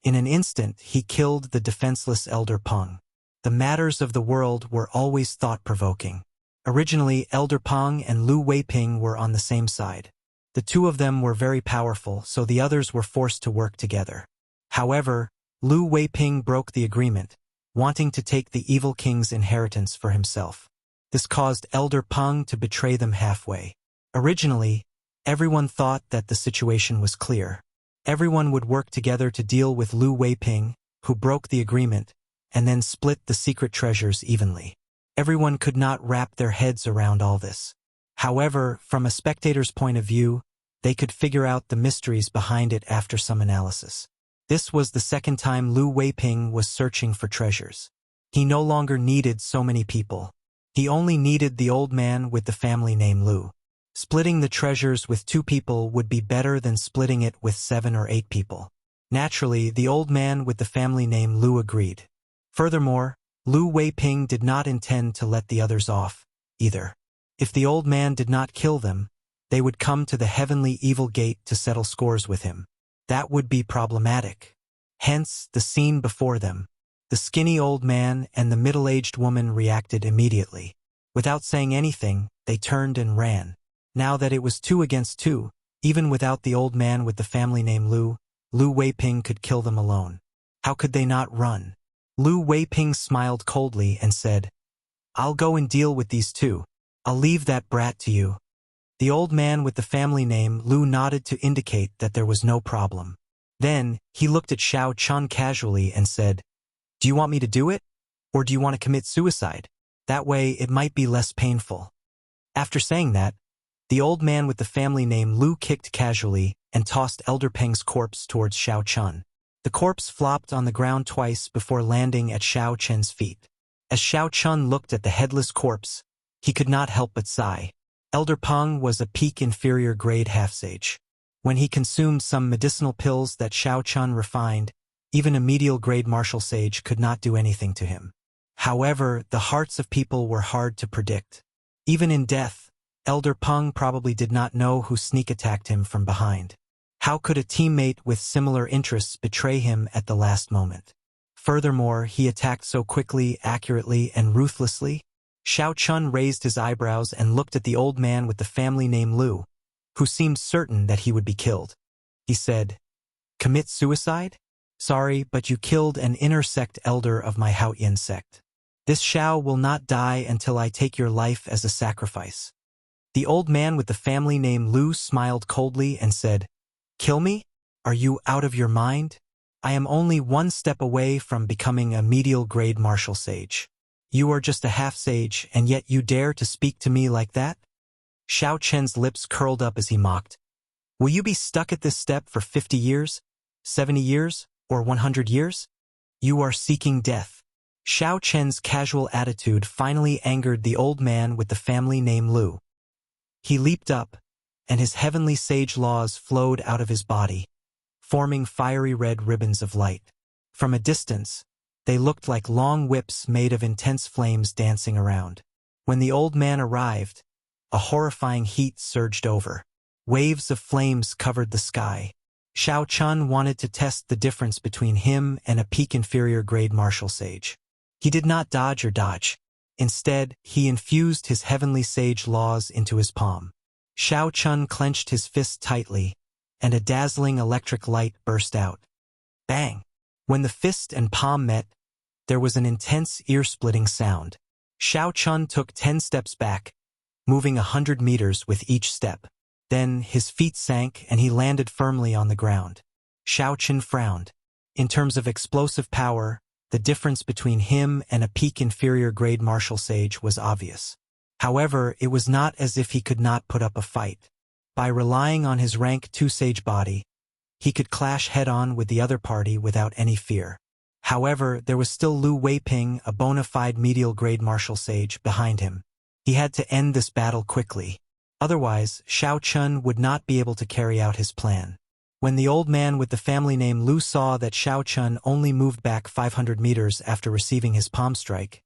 S1: In an instant, he killed the defenseless Elder Peng. The matters of the world were always thought-provoking. Originally, Elder Peng and Lu Weiping were on the same side. The two of them were very powerful, so the others were forced to work together. However, Lu Weiping broke the agreement, wanting to take the evil king's inheritance for himself. This caused Elder Peng to betray them halfway. Originally, everyone thought that the situation was clear. Everyone would work together to deal with Lu Weiping, who broke the agreement, and then split the secret treasures evenly. Everyone could not wrap their heads around all this. However, from a spectator's point of view, they could figure out the mysteries behind it after some analysis. This was the second time Lu Weiping was searching for treasures. He no longer needed so many people. He only needed the old man with the family name Lu. Splitting the treasures with 2 people would be better than splitting it with 7 or 8 people. Naturally, the old man with the family name Lu agreed. Furthermore, Lu Weiping did not intend to let the others off, either. If the old man did not kill them, they would come to the heavenly evil gate to settle scores with him. That would be problematic. Hence, the scene before them. The skinny old man and the middle-aged woman reacted immediately. Without saying anything, they turned and ran. Now that it was 2 against 2, even without the old man with the family name Lu, Lu Weiping could kill them alone. How could they not run? Lu Weiping smiled coldly and said, "I'll go and deal with these 2. I'll leave that brat to you." The old man with the family name Lu nodded to indicate that there was no problem. Then, he looked at Xiao Chun casually and said, "Do you want me to do it? Or do you want to commit suicide? That way it might be less painful." After saying that, the old man with the family name Lu kicked casually and tossed Elder Peng's corpse towards Xiao Chun. The corpse flopped on the ground twice before landing at Xiao Chen's feet. As Xiao Chun looked at the headless corpse, he could not help but sigh. Elder Peng was a peak inferior grade half-sage. When he consumed some medicinal pills that Xiao Chun refined, Even a medial-grade martial sage could not do anything to him. However, the hearts of people were hard to predict. Even in death, Elder Peng probably did not know who sneak-attacked him from behind. How could a teammate with similar interests betray him at the last moment? Furthermore, he attacked so quickly, accurately, and ruthlessly. Xiao Chun raised his eyebrows and looked at the old man with the family name Lu, who seemed certain that he would be killed. He said, "Commit suicide? Sorry, but you killed an inner sect elder of my Haoyan sect. This Xiao will not die until I take your life as a sacrifice." The old man with the family name Lu smiled coldly and said, "Kill me? Are you out of your mind? I am only one step away from becoming a medial-grade martial sage. You are just a half-sage, and yet you dare to speak to me like that?" Xiao Chen's lips curled up as he mocked. "Will you be stuck at this step for 50 years, 70 years, or 100 years? You are seeking death." Xiao Chen's casual attitude finally angered the old man with the family name Lu. He leaped up, and his heavenly sage laws flowed out of his body, forming fiery red ribbons of light. From a distance, they looked like long whips made of intense flames dancing around. When the old man arrived, a horrifying heat surged over. Waves of flames covered the sky. Xiao Chun wanted to test the difference between him and a peak inferior grade martial sage. He did not dodge or dodge. Instead, he infused his heavenly sage laws into his palm. Xiao Chun clenched his fist tightly, and a dazzling electric light burst out. Bang! When the fist and palm met, there was an intense ear-splitting sound. Xiao Chun took 10 steps back, moving 100 meters with each step. Then his feet sank and he landed firmly on the ground. Xiao Chun frowned. In terms of explosive power, the difference between him and a peak inferior grade martial sage was obvious. However, it was not as if he could not put up a fight. By relying on his rank 2 sage body, he could clash head-on with the other party without any fear. However, there was still Lu Weiping, a bona fide medial grade martial sage, behind him. He had to end this battle quickly. Otherwise, Xiao Chun would not be able to carry out his plan. When the old man with the family name Lu saw that Xiao Chun only moved back 500 meters after receiving his palm strike,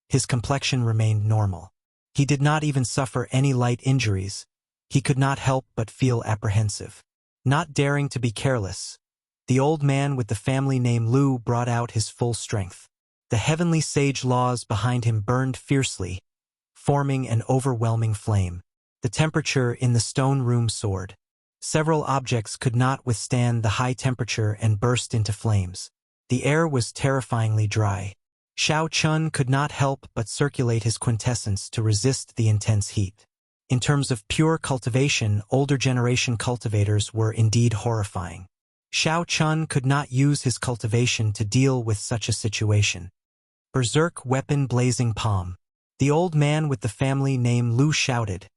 S1: his complexion remained normal. He did not even suffer any light injuries. He could not help but feel apprehensive. Not daring to be careless, the old man with the family name Lu brought out his full strength. The heavenly sage laws behind him burned fiercely, forming an overwhelming flame. The temperature in the stone room soared. Several objects could not withstand the high temperature and burst into flames. The air was terrifyingly dry. Xiao Chun could not help but circulate his quintessence to resist the intense heat. In terms of pure cultivation, older generation cultivators were indeed horrifying. Xiao Chun could not use his cultivation to deal with such a situation. Berserk weapon blazing palm. The old man with the family name Lu shouted,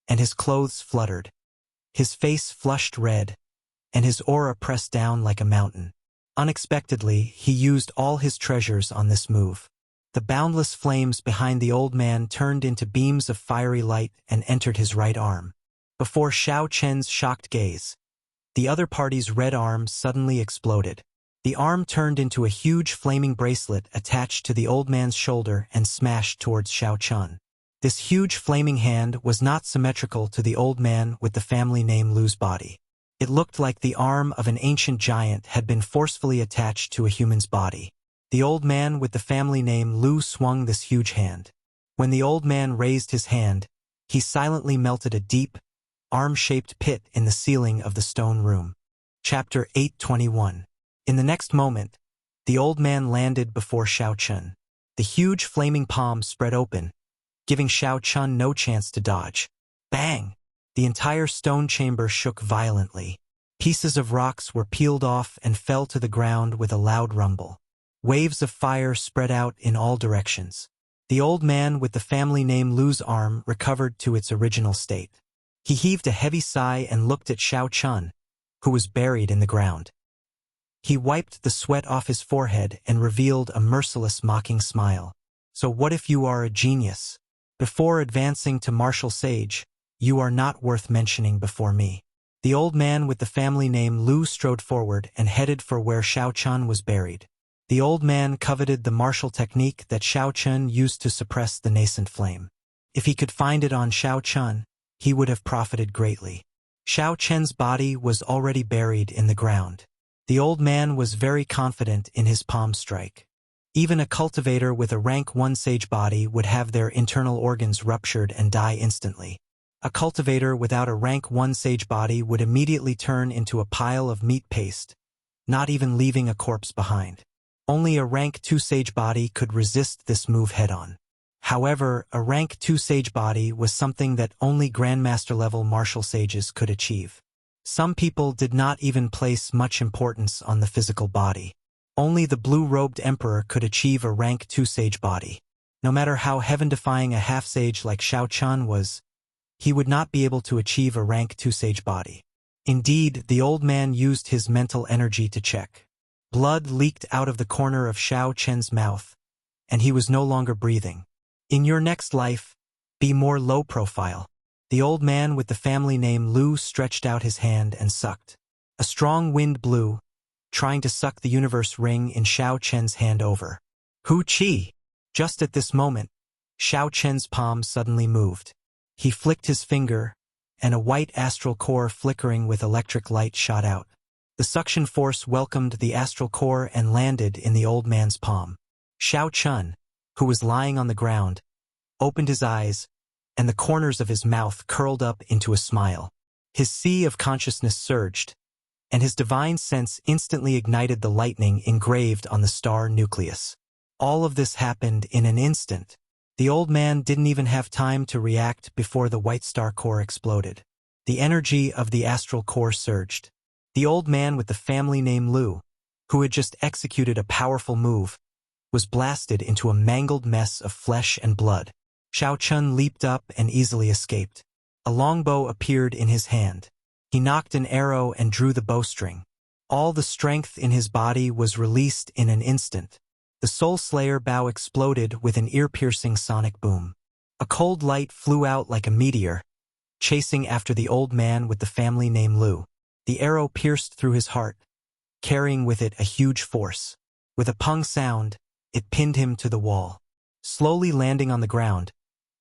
S1: and his clothes fluttered. His face flushed red, and his aura pressed down like a mountain. Unexpectedly, he used all his treasures on this move. The boundless flames behind the old man turned into beams of fiery light and entered his right arm. Before Xiao Chen's shocked gaze, the other party's red arm suddenly exploded. The arm turned into a huge flaming bracelet attached to the old man's shoulder and smashed towards Xiao Chun. This huge flaming hand was not symmetrical to the old man with the family name Lu's body. It looked like the arm of an ancient giant had been forcefully attached to a human's body. The old man with the family name Lu swung this huge hand. When the old man raised his hand, he silently melted a deep, arm-shaped pit in the ceiling of the stone room. Chapter 821. In the next moment, the old man landed before Xiao Chun. The huge flaming palm spread open, giving Xiao Chun no chance to dodge. Bang! The entire stone chamber shook violently. Pieces of rocks were peeled off and fell to the ground with a loud rumble. Waves of fire spread out in all directions. The old man with the family name Lu's arm recovered to its original state. He heaved a heavy sigh and looked at Xiao Chun, who was buried in the ground. He wiped the sweat off his forehead and revealed a merciless mocking smile. So what if you are a genius? Before advancing to martial sage, you are not worth mentioning before me. The old man with the family name Lu strode forward and headed for where Xiao Chun was buried. The old man coveted the martial technique that Xiao Chun used to suppress the nascent flame. If he could find it on Xiao Chun, he would have profited greatly. Xiao Chen's body was already buried in the ground. The old man was very confident in his palm strike. Even a cultivator with a rank 1 sage body would have their internal organs ruptured and die instantly. A cultivator without a rank 1 sage body would immediately turn into a pile of meat paste, not even leaving a corpse behind. Only a rank 2 sage body could resist this move head-on. However, a rank 2 sage body was something that only Grandmaster-level martial sages could achieve. Some people did not even place much importance on the physical body. Only the blue-robed emperor could achieve a rank 2 sage body. No matter how heaven-defying a half-sage like Xiao Chun was, he would not be able to achieve a rank 2 sage body. Indeed, the old man used his mental energy to check. Blood leaked out of the corner of Xiao Chen's mouth, and he was no longer breathing. In your next life, be more low-profile. The old man with the family name Lu stretched out his hand and sucked. A strong wind blew, trying to suck the universe ring in Xiao Chen's hand over. Hu Qi! Just at this moment, Xiao Chen's palm suddenly moved. He flicked his finger, and a white astral core flickering with electric light shot out. The suction force welcomed the astral core and landed in the old man's palm. Xiao Chun, who was lying on the ground, opened his eyes, and the corners of his mouth curled up into a smile. His sea of consciousness surged, and his divine sense instantly ignited the lightning engraved on the star nucleus. All of this happened in an instant. The old man didn't even have time to react before the white star core exploded. The energy of the astral core surged. The old man with the family name Lu, who had just executed a powerful move, was blasted into a mangled mess of flesh and blood. Xiao Chun leaped up and easily escaped. A longbow appeared in his hand. He knocked an arrow and drew the bowstring. All the strength in his body was released in an instant. The Soul Slayer bow exploded with an ear-piercing sonic boom. A cold light flew out like a meteor, chasing after the old man with the family name Lu. The arrow pierced through his heart, carrying with it a huge force. With a pung sound, it pinned him to the wall. Slowly landing on the ground,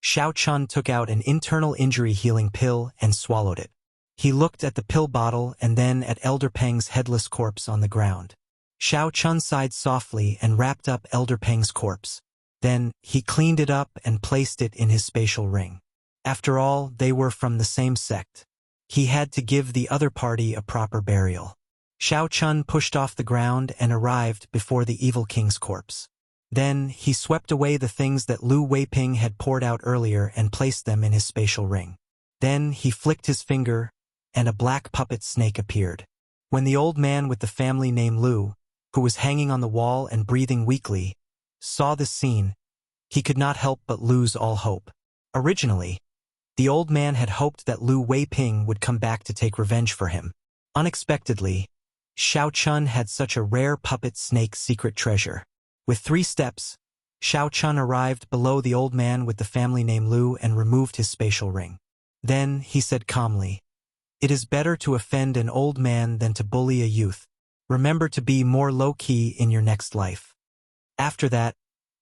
S1: Xiao Chun took out an internal injury healing pill and swallowed it. He looked at the pill bottle and then at Elder Peng's headless corpse on the ground. Xiao Chun sighed softly and wrapped up Elder Peng's corpse. Then, he cleaned it up and placed it in his spatial ring. After all, they were from the same sect. He had to give the other party a proper burial. Xiao Chun pushed off the ground and arrived before the evil king's corpse. Then, he swept away the things that Lu Weiping had poured out earlier and placed them in his spatial ring. Then, he flicked his finger, and a black puppet snake appeared. When the old man with the family name Lu, who was hanging on the wall and breathing weakly, saw this scene, he could not help but lose all hope. Originally, the old man had hoped that Lu Weiping would come back to take revenge for him. Unexpectedly, Xiao Chun had such a rare puppet snake secret treasure. With 3 steps, Xiao Chun arrived below the old man with the family name Lu and removed his spatial ring. Then, he said calmly, "It is better to offend an old man than to bully a youth. Remember to be more low-key in your next life." After that,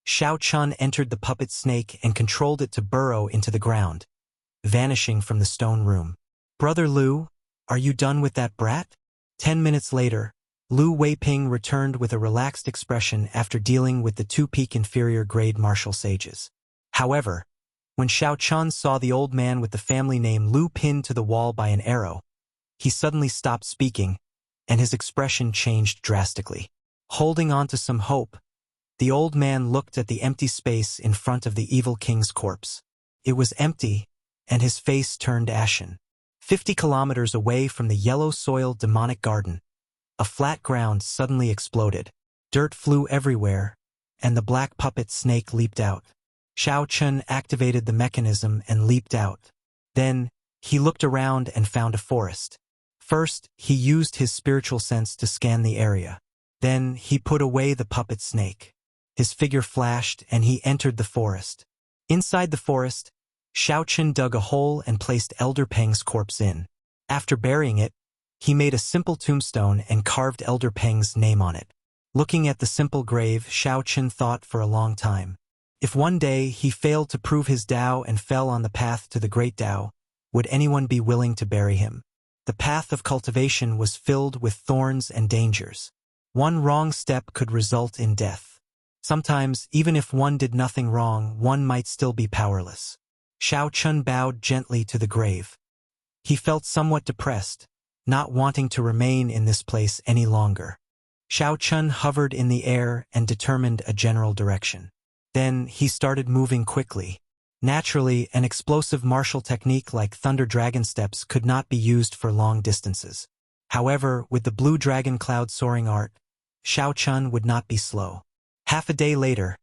S1: Xiao Chun entered the puppet snake and controlled it to burrow into the ground, vanishing from the stone room. "Brother Lu, are you done with that brat?" 10 minutes later, Lu Weiping returned with a relaxed expression after dealing with the 2 peak inferior grade martial sages. However, when Xiao Chun saw the old man with the family name Lu pinned to the wall by an arrow, he suddenly stopped speaking, and his expression changed drastically. Holding on to some hope, the old man looked at the empty space in front of the evil king's corpse. It was empty, and his face turned ashen. 50 kilometers away from the yellow-soiled demonic garden, a flat ground suddenly exploded. Dirt flew everywhere, and the black puppet snake leaped out. Xiao Chun activated the mechanism and leaped out. Then, he looked around and found a forest. First, he used his spiritual sense to scan the area. Then, he put away the puppet snake. His figure flashed and he entered the forest. Inside the forest, Xiao Chun dug a hole and placed Elder Peng's corpse in. After burying it, he made a simple tombstone and carved Elder Peng's name on it. Looking at the simple grave, Xiao Chen thought for a long time. If one day he failed to prove his Tao and fell on the path to the great Tao, would anyone be willing to bury him? The path of cultivation was filled with thorns and dangers. One wrong step could result in death. Sometimes, even if one did nothing wrong, one might still be powerless. Xiao Chen bowed gently to the grave. He felt somewhat depressed, not wanting to remain in this place any longer. Xiao Chen hovered in the air and determined a general direction. Then he started moving quickly. Naturally, an explosive martial technique like Thunder Dragon Steps could not be used for long distances. However, with the Blue Dragon Cloud soaring art, Xiao Chen would not be slow. Half a day later,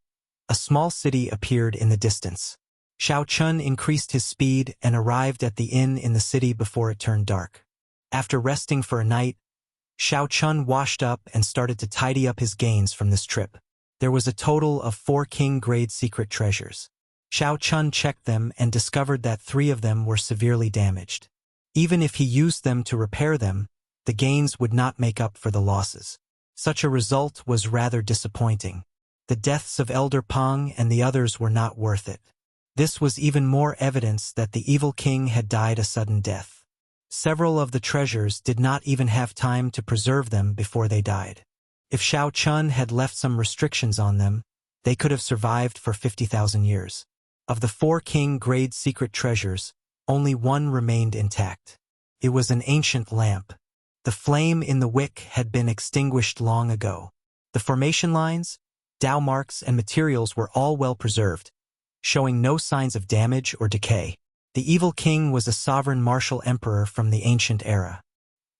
S1: a small city appeared in the distance. Xiao Chen increased his speed and arrived at the inn in the city before it turned dark. After resting for a night, Xiao Chen washed up and started to tidy up his gains from this trip. There was a total of 4 king-grade secret treasures. Xiao Chen checked them and discovered that 3 of them were severely damaged. Even if he used them to repair them, the gains would not make up for the losses. Such a result was rather disappointing. The deaths of Elder Peng and the others were not worth it. This was even more evidence that the evil king had died a sudden death. Several of the treasures did not even have time to preserve them before they died. If Xiao Chen had left some restrictions on them, they could have survived for 50,000 years. Of the 4 king-grade secret treasures, only one remained intact. It was an ancient lamp. The flame in the wick had been extinguished long ago. The formation lines, Tao marks, and materials were all well preserved, showing no signs of damage or decay. The evil king was a sovereign martial emperor from the ancient era.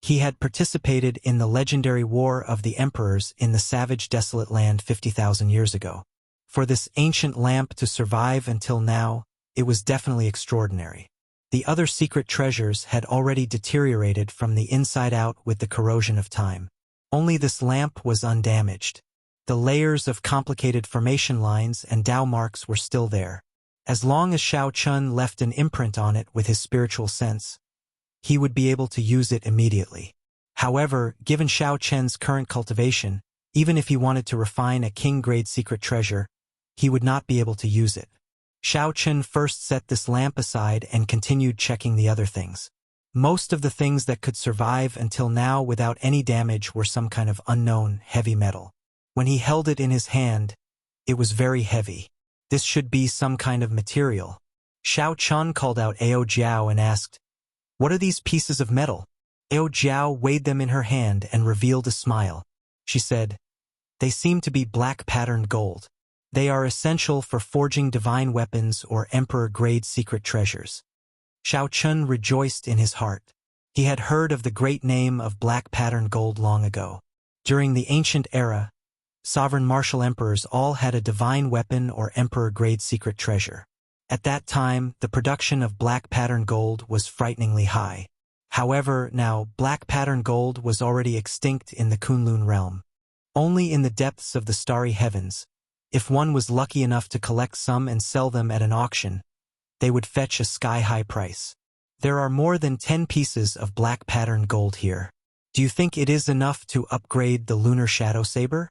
S1: He had participated in the legendary War of the Emperors in the savage desolate land 50,000 years ago. For this ancient lamp to survive until now, it was definitely extraordinary. The other secret treasures had already deteriorated from the inside out with the corrosion of time. Only this lamp was undamaged. The layers of complicated formation lines and Tao marks were still there. As long as Xiao Chen left an imprint on it with his spiritual sense, he would be able to use it immediately. However, given Xiao Chen's current cultivation, even if he wanted to refine a king-grade secret treasure, he would not be able to use it. Xiao Chen first set this lamp aside and continued checking the other things. Most of the things that could survive until now without any damage were some kind of unknown, heavy metal. When he held it in his hand, it was very heavy. This should be some kind of material. Xiao Chen called out Ao Jiao and asked, "What are these pieces of metal?" Ao Jiao weighed them in her hand and revealed a smile. She said, "They seem to be black-patterned gold. They are essential for forging divine weapons or emperor-grade secret treasures." Xiao Chen rejoiced in his heart. He had heard of the great name of black-patterned gold long ago. During the ancient era, sovereign martial emperors all had a divine weapon or emperor-grade secret treasure. At that time, the production of black-patterned gold was frighteningly high. However, now, black-patterned gold was already extinct in the Kunlun realm. Only in the depths of the starry heavens, if one was lucky enough to collect some and sell them at an auction, they would fetch a sky-high price. There are more than 10 pieces of black-patterned gold here. Do you think it is enough to upgrade the lunar shadow saber?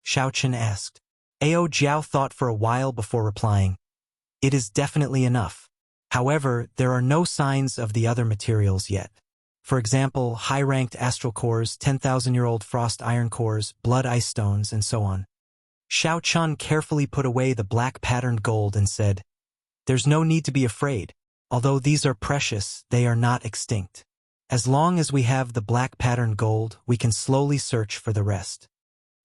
S1: Xiao Chen asked. Ao Jiao thought for a while before replying, "It is definitely enough. However, there are no signs of the other materials yet. For example, high-ranked astral cores, 10,000-year-old frost iron cores, blood ice stones, and so on." Xiao Chen carefully put away the black-patterned gold and said, "There's no need to be afraid. Although these are precious, they are not extinct. As long as we have the black-patterned gold, we can slowly search for the rest."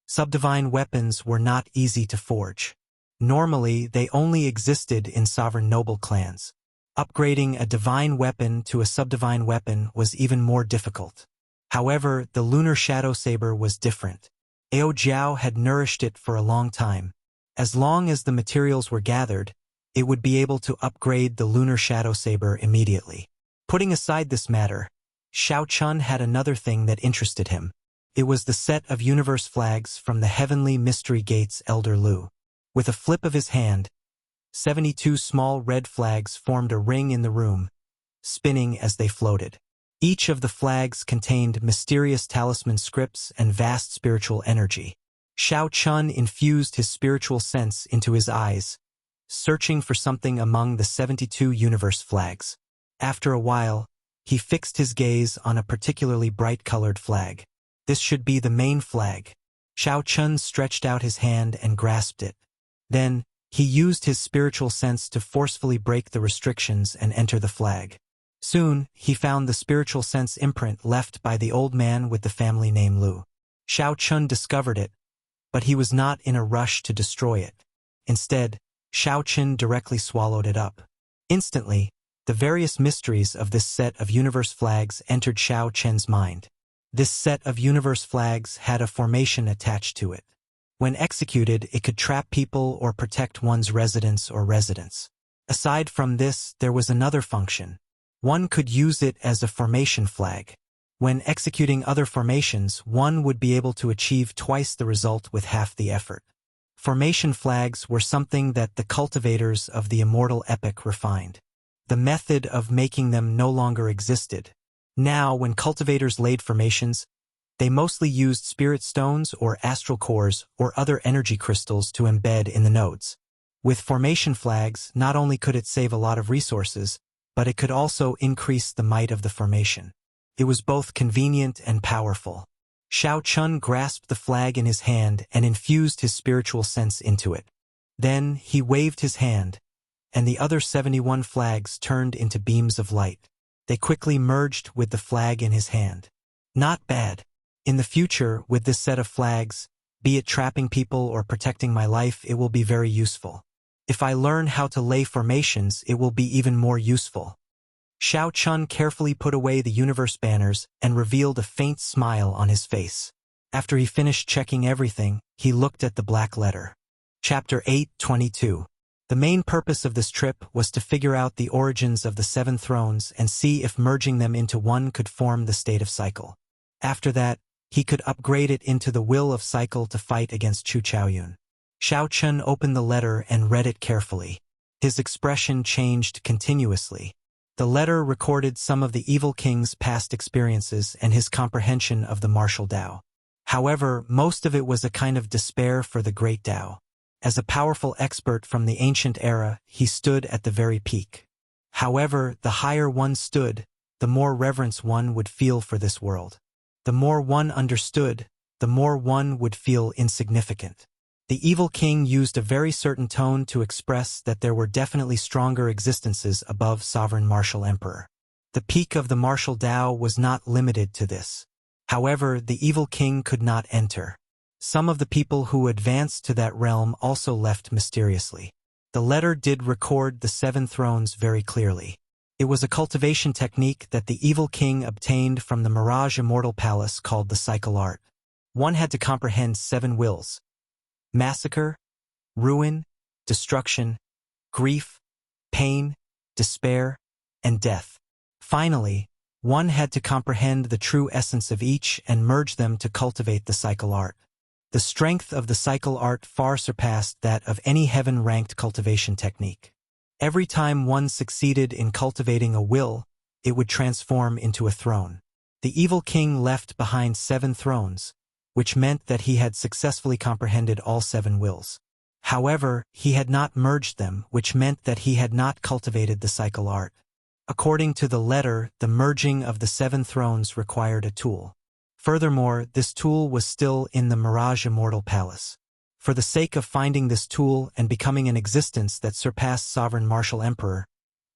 S1: Subdivine weapons were not easy to forge. Normally, they only existed in sovereign noble clans. Upgrading a divine weapon to a subdivine weapon was even more difficult. However, the lunar shadow saber was different. Ao Jiao had nourished it for a long time. As long as the materials were gathered, it would be able to upgrade the lunar shadow saber immediately. Putting aside this matter, Xiao Chen had another thing that interested him. It was the set of universe flags from the heavenly mystery gates Elder Lu. With a flip of his hand, 72 small red flags formed a ring in the room, spinning as they floated. Each of the flags contained mysterious talisman scripts and vast spiritual energy. Xiao Chun infused his spiritual sense into his eyes, searching for something among the 72 universe flags. After a while, he fixed his gaze on a particularly bright-colored flag. This should be the main flag. Xiao Chun stretched out his hand and grasped it. Then, he used his spiritual sense to forcefully break the restrictions and enter the flag. Soon, he found the spiritual sense imprint left by the old man with the family name Lu. Xiao Chun discovered it, but he was not in a rush to destroy it. Instead, Xiao Chun directly swallowed it up. Instantly, the various mysteries of this set of universe flags entered Xiao Chun's mind. This set of universe flags had a formation attached to it. When executed, it could trap people or protect one's residence or residence. Aside from this, there was another function. One could use it as a formation flag. When executing other formations, one would be able to achieve twice the result with half the effort. Formation flags were something that the cultivators of the Immortal epic refined. The method of making them no longer existed. Now, when cultivators laid formations, they mostly used spirit stones or astral cores or other energy crystals to embed in the nodes. With formation flags, not only could it save a lot of resources, but it could also increase the might of the formation. It was both convenient and powerful. Xiao Chun grasped the flag in his hand and infused his spiritual sense into it. Then he waved his hand, and the other 71 flags turned into beams of light. They quickly merged with the flag in his hand. Not bad. In the future, with this set of flags, be it trapping people or protecting my life, it will be very useful. If I learn how to lay formations, it will be even more useful. Xiao Chun carefully put away the universe banners and revealed a faint smile on his face. After he finished checking everything, he looked at the black letter. Chapter 8:22. The main purpose of this trip was to figure out the origins of the 7 thrones and see if merging them into one could form the state of cycle. After that, he could upgrade it into the will of cycle to fight against Chu Chaoyun. Xiao Chun opened the letter and read it carefully. His expression changed continuously. The letter recorded some of the evil king's past experiences and his comprehension of the martial Tao. However, most of it was a kind of despair for the great Tao. As a powerful expert from the ancient era, he stood at the very peak. However, the higher one stood, the more reverence one would feel for this world. The more one understood, the more one would feel insignificant. The evil king used a very certain tone to express that there were definitely stronger existences above sovereign martial emperor. The peak of the martial Tao was not limited to this. However, the evil king could not enter. Some of the people who advanced to that realm also left mysteriously. The letter did record the 7 thrones very clearly. It was a cultivation technique that the evil king obtained from the Mirage Immortal Palace called the Cycle Art. One had to comprehend 7 wills: massacre, ruin, destruction, grief, pain, despair, and death. Finally, one had to comprehend the true essence of each and merge them to cultivate the cycle art. The strength of the cycle art far surpassed that of any heaven-ranked cultivation technique. Every time one succeeded in cultivating a will, it would transform into a throne. The evil king left behind 7 thrones, which meant that he had successfully comprehended all 7 wills. However, he had not merged them, which meant that he had not cultivated the cycle art. According to the letter, the merging of the 7 thrones required a tool. Furthermore, this tool was still in the Mirage Immortal Palace. For the sake of finding this tool and becoming an existence that surpassed Sovereign Martial Emperor,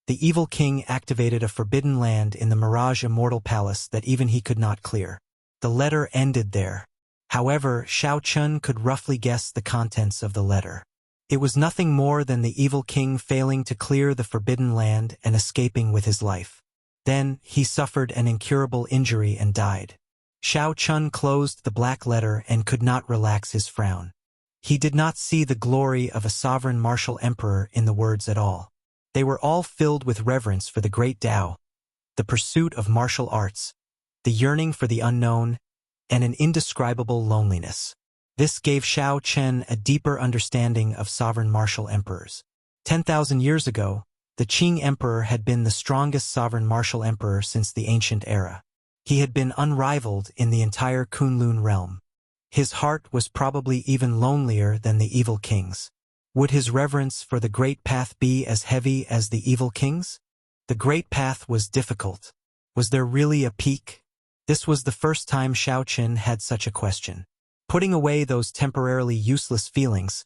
S1: the evil king activated a forbidden land in the Mirage Immortal Palace that even he could not clear. The letter ended there. However, Xiao Chun could roughly guess the contents of the letter. It was nothing more than the evil king failing to clear the forbidden land and escaping with his life. Then, he suffered an incurable injury and died. Xiao Chun closed the black letter and could not relax his frown. He did not see the glory of a sovereign martial emperor in the words at all. They were all filled with reverence for the great Tao, the pursuit of martial arts, the yearning for the unknown, and an indescribable loneliness. This gave Xiao Chun a deeper understanding of sovereign martial emperors. 10,000 years ago, the The Qing emperor had been the strongest sovereign martial emperor since the ancient era. He had been unrivaled in the entire Kunlun realm. His heart was probably even lonelier than the evil king's. Would his reverence for the Great Path be as heavy as the evil king's? The Great Path was difficult. Was there really a peak? This was the first time Xiao Qin had such a question. Putting away those temporarily useless feelings,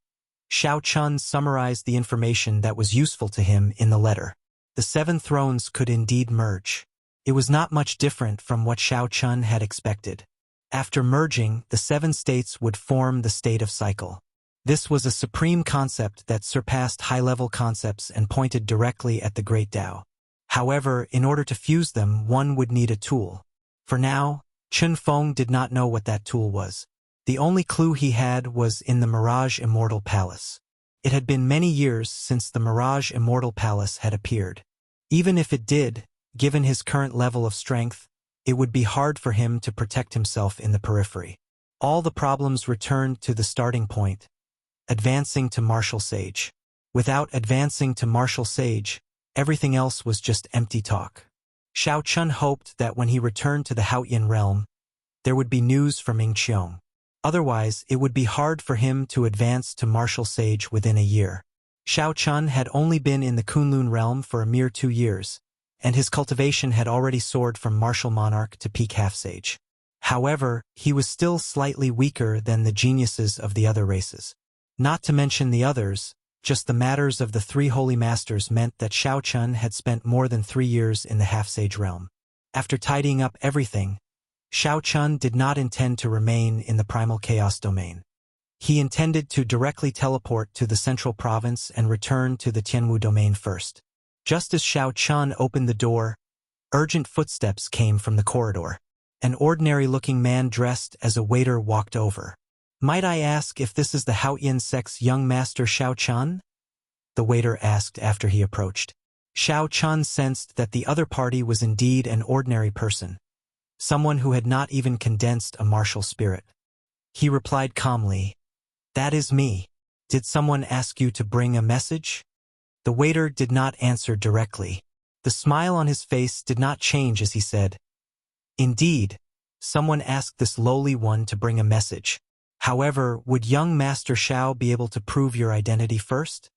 S1: Xiao Qin summarized the information that was useful to him in the letter. The 7 thrones could indeed merge. It was not much different from what Xiao Qin had expected. After merging, the 7 states would form the state of cycle. This was a supreme concept that surpassed high-level concepts and pointed directly at the Great Tao. However, in order to fuse them, one would need a tool. For now, Chen Feng did not know what that tool was. The only clue he had was in the Mirage Immortal Palace. It had been many years since the Mirage Immortal Palace had appeared. Even if it did, given his current level of strength, it would be hard for him to protect himself in the periphery. All the problems returned to the starting point, advancing to Martial Sage. Without advancing to Martial Sage, everything else was just empty talk. Xiao Qin hoped that when he returned to the Haotian realm, there would be news from Ying Qiong. Otherwise, it would be hard for him to advance to Martial Sage within a year. Xiao Qin had only been in the Kunlun realm for a mere 2 years, and his cultivation had already soared from Martial Monarch to Peak Half-Sage. However, he was still slightly weaker than the geniuses of the other races. Not to mention the others, just the matters of the 3 Holy Masters meant that Xiao Qin had spent more than 3 years in the Half-Sage realm. After tidying up everything, Xiao Qin did not intend to remain in the Primal Chaos domain. He intended to directly teleport to the Central Province and return to the Tianwu domain first. Just as Xiao Qin opened the door, urgent footsteps came from the corridor. An ordinary-looking man dressed as a waiter walked over. "Might I ask if this is the Haotian sect's young master Xiao Qin?" the waiter asked after he approached. Xiao Qin sensed that the other party was indeed an ordinary person, someone who had not even condensed a martial spirit. He replied calmly, "That is me. Did someone ask you to bring a message?" The waiter did not answer directly. The smile on his face did not change as he said, "Indeed, someone asked this lowly one to bring a message. However, would young Master Xiao be able to prove your identity first?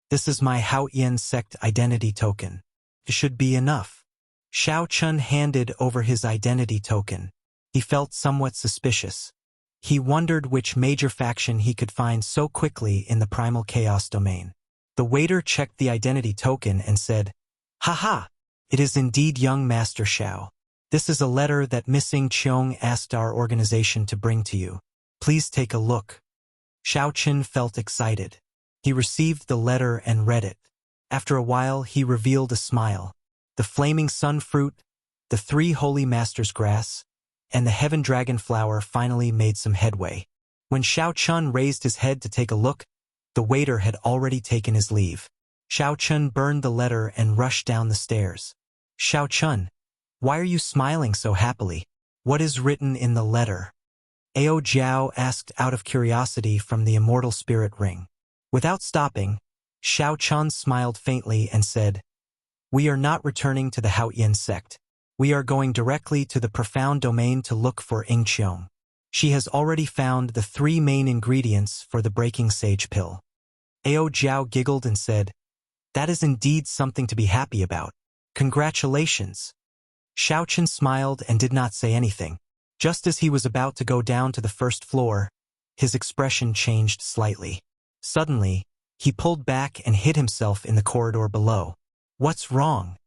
S1: This is my Haotian sect identity token. It should be enough." Xiao Qin handed over his identity token. He felt somewhat suspicious. He wondered which major faction he could find so quickly in the Primal Chaos domain. The waiter checked the identity token and said, "Haha, it is indeed young Master Xiao. This is a letter that Missing Qiong asked our organization to bring to you. Please take a look." Xiao Qin felt excited. He received the letter and read it. After a while, he revealed a smile. The flaming sun fruit, the 3 Holy Masters' grass, and the Heaven Dragon flower finally made some headway. When Xiao Qin raised his head to take a look, the waiter had already taken his leave. Xiao Qin burned the letter and rushed down the stairs. "Xiao Qin, why are you smiling so happily? What is written in the letter?" Ao Jiao asked out of curiosity from the immortal spirit ring. Without stopping, Xiao Qin smiled faintly and said, "We are not returning to the Haotian sect. We are going directly to the profound domain to look for Ying Qiong. She has already found the 3 main ingredients for the breaking sage pill." Ao Jiao giggled and said, "That is indeed something to be happy about. Congratulations." Xiao Qin smiled and did not say anything. Just as he was about to go down to the first floor, his expression changed slightly. Suddenly, he pulled back and hid himself in the corridor below. "What's wrong?"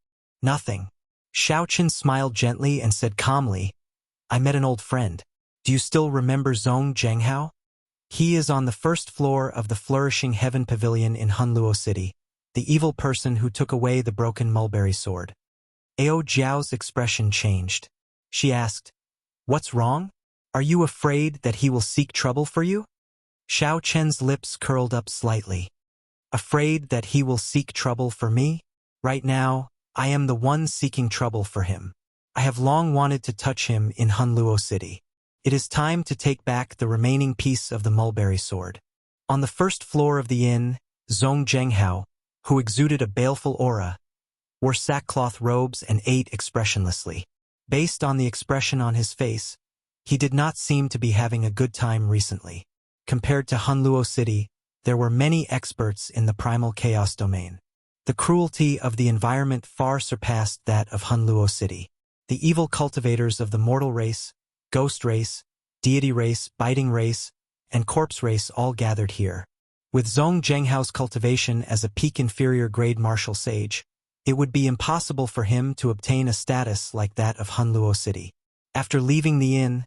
S1: "Nothing." Xiao Qin smiled gently and said calmly, "I met an old friend. Do you still remember Zhong Zhenghao? He is on the first floor of the Flourishing Heaven Pavilion in Hunluo City, the evil person who took away the broken mulberry sword." Ao Jiao's expression changed. She asked, "What's wrong? Are you afraid that he will seek trouble for you?" Xiao Qin's lips curled up slightly. "Afraid that he will seek trouble for me? Right now, I am the one seeking trouble for him. I have long wanted to touch him in Hunluo City. It is time to take back the remaining piece of the mulberry sword." On the first floor of the inn, Zhong Zhenghao, who exuded a baleful aura, wore sackcloth robes and ate expressionlessly. Based on the expression on his face, he did not seem to be having a good time recently. Compared to Hunluo City, there were many experts in the primal chaos domain. The cruelty of the environment far surpassed that of Hunluo City. The evil cultivators of the mortal race, ghost race, deity race, biting race, and corpse race all gathered here. With Zhong Zhenghao's cultivation as a peak inferior grade martial sage, it would be impossible for him to obtain a status like that of Hunluo City. After leaving the inn,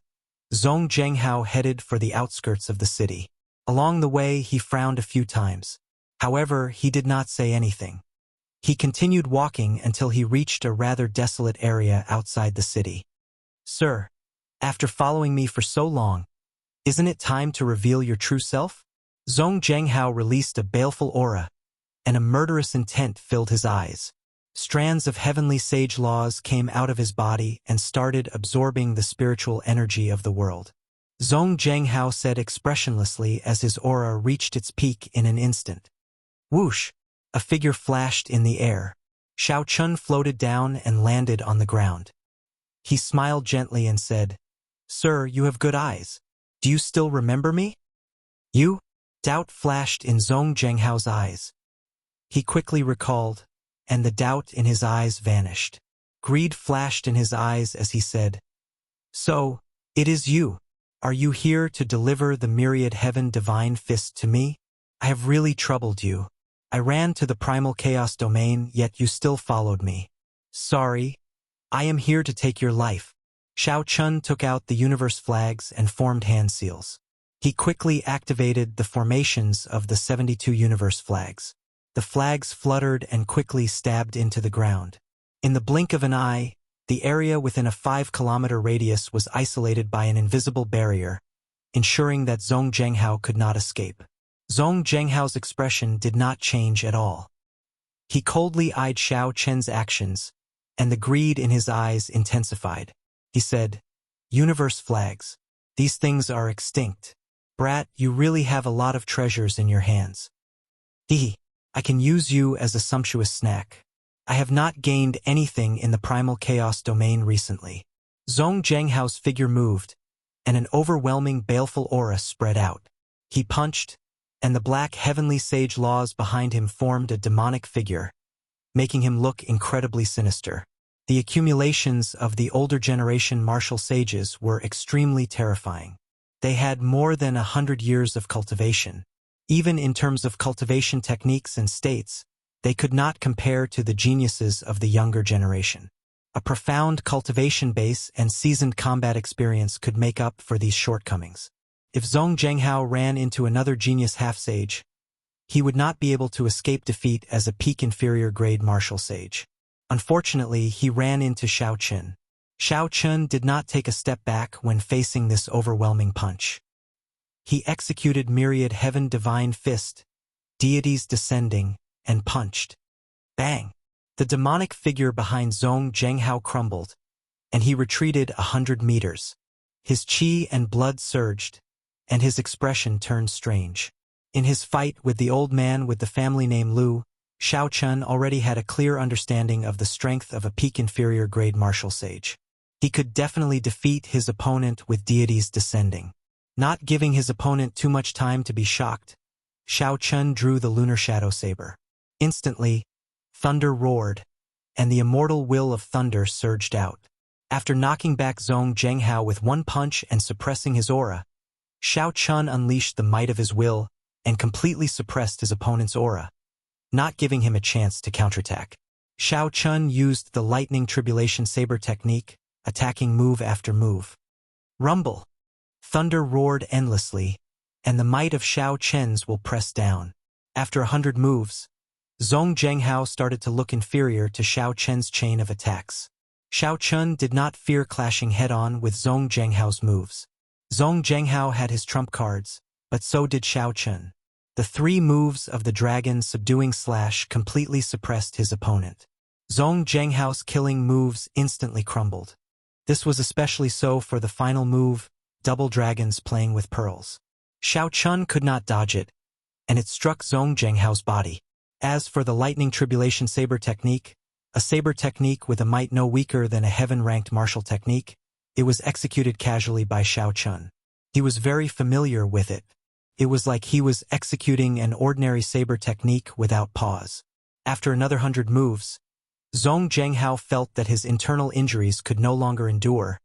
S1: Zhong Zhenghao headed for the outskirts of the city. Along the way, he frowned a few times. However, he did not say anything. He continued walking until he reached a rather desolate area outside the city. "Sir, after following me for so long, isn't it time to reveal your true self?" Zhong Zhenghao released a baleful aura, and a murderous intent filled his eyes. Strands of heavenly sage laws came out of his body and started absorbing the spiritual energy of the world. Zhong Zhenghao said expressionlessly as his aura reached its peak in an instant. Whoosh! A figure flashed in the air. Xiao Chun floated down and landed on the ground. He smiled gently and said, "Sir, you have good eyes. Do you still remember me?" "You?" Doubt flashed in Zhong Zhenghao's eyes. He quickly recalled, and the doubt in his eyes vanished. Greed flashed in his eyes as he said, "So, it is you. Are you here to deliver the myriad heaven divine fist to me? I have really troubled you. I ran to the primal chaos domain, yet you still followed me. Sorry. I am here to take your life." Xiao Chun took out the universe flags and formed hand seals. He quickly activated the formations of the 72 universe flags. The flags fluttered and quickly stabbed into the ground. In the blink of an eye, the area within a 5-kilometer radius was isolated by an invisible barrier, ensuring that Zhong Zhenghao could not escape. Zhong Zhenghao's expression did not change at all. He coldly eyed Xiao Chen's actions, and the greed in his eyes intensified. He said, "Universe flags. These things are extinct. Brat, you really have a lot of treasures in your hands. I can use you as a sumptuous snack. I have not gained anything in the primal chaos domain recently." Zhong Zhenghao's figure moved, and an overwhelming baleful aura spread out. He punched, and the black heavenly sage laws behind him formed a demonic figure, making him look incredibly sinister. The accumulations of the older generation martial sages were extremely terrifying. They had more than 100 years of cultivation. Even in terms of cultivation techniques and states, they could not compare to the geniuses of the younger generation. A profound cultivation base and seasoned combat experience could make up for these shortcomings. If Zhong Zhenghao ran into another genius half-sage, he would not be able to escape defeat as a peak inferior grade martial sage. Unfortunately, he ran into Xiao Chun. Xiao Chun did not take a step back when facing this overwhelming punch. He executed myriad heaven divine fist, deities descending, and punched. Bang! The demonic figure behind Zhong Zhenghao crumbled, and he retreated 100 meters. His chi and blood surged, and his expression turned strange. In his fight with the old man with the family name Lu, Xiao Chun already had a clear understanding of the strength of a peak inferior grade martial sage. He could definitely defeat his opponent with deities descending. Not giving his opponent too much time to be shocked, Xiao Chun drew the lunar shadow saber. Instantly, thunder roared, and the immortal will of thunder surged out. After knocking back Zhong Zhenghao with one punch and suppressing his aura, Xiao Chun unleashed the might of his will and completely suppressed his opponent's aura, not giving him a chance to counterattack. Xiao Chun used the lightning tribulation saber technique, attacking move after move. Rumble! Thunder roared endlessly, and the might of Xiao Chen's will pressed down. After 100 moves, Zhong Zhenghao started to look inferior to Xiao Chen's chain of attacks. Xiao Chun did not fear clashing head-on with Zhong Zhenghao's moves. Zhong Zhenghao had his trump cards, but so did Xiao Chun. The 3 moves of the dragon subduing slash completely suppressed his opponent. Zhong Zhenghao's killing moves instantly crumbled. This was especially so for the final move, double dragons playing with pearls. Xiao Chun could not dodge it, and it struck Zhong Zhenghao's body. As for the lightning tribulation saber technique, a saber technique with a might no weaker than a heaven-ranked martial technique, it was executed casually by Xiao Chun. He was very familiar with it. It was like he was executing an ordinary saber technique without pause. After another 100 moves, Zhong Zhenghao felt that his internal injuries could no longer endure,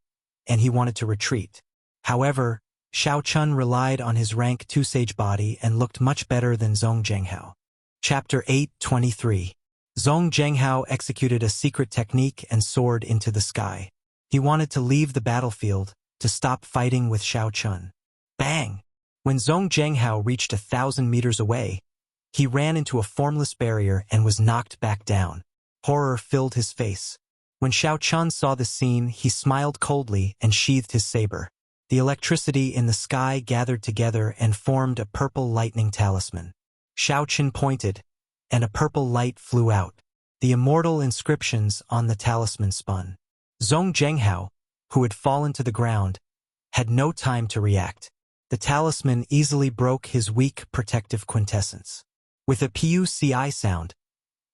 S1: and he wanted to retreat. However, Xiao Chun relied on his rank 2 sage body and looked much better than Zhong Zhenghao. Chapter 8:23. Zhong Zhenghao executed a secret technique and soared into the sky. He wanted to leave the battlefield, to stop fighting with Xiao Chun. Bang! When Zhong Zhenghao reached 1,000 meters away, he ran into a formless barrier and was knocked back down. Horror filled his face. When Xiao Chun saw the scene, he smiled coldly and sheathed his saber. The electricity in the sky gathered together and formed a purple lightning talisman. Xiao Chun pointed, and a purple light flew out. The immortal inscriptions on the talisman spun. Zhong Zhenghao, who had fallen to the ground, had no time to react. The talisman easily broke his weak protective quintessence. With a PUCI sound,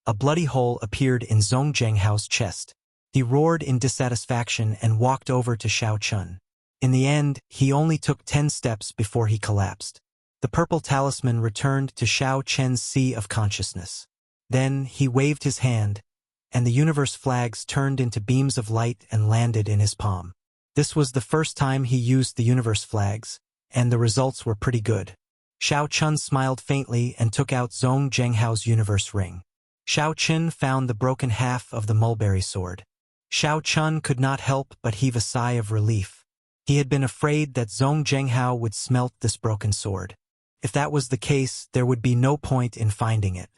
S1: a bloody hole appeared in Zhong Zhenghao's chest. He roared in dissatisfaction and walked over to Xiao Chun. In the end, he only took 10 steps before he collapsed. The purple talisman returned to Xiao Chen's sea of consciousness. Then he waved his hand, and the universe flags turned into beams of light and landed in his palm. This was the first time he used the universe flags, and the results were pretty good. Xiao Chun smiled faintly and took out Zhong Zhenghao's universe ring. Xiao Chun found the broken half of the mulberry sword. Xiao Chun could not help but heave a sigh of relief. He had been afraid that Zhong Zhenghao would smelt this broken sword. If that was the case, there would be no point in finding it.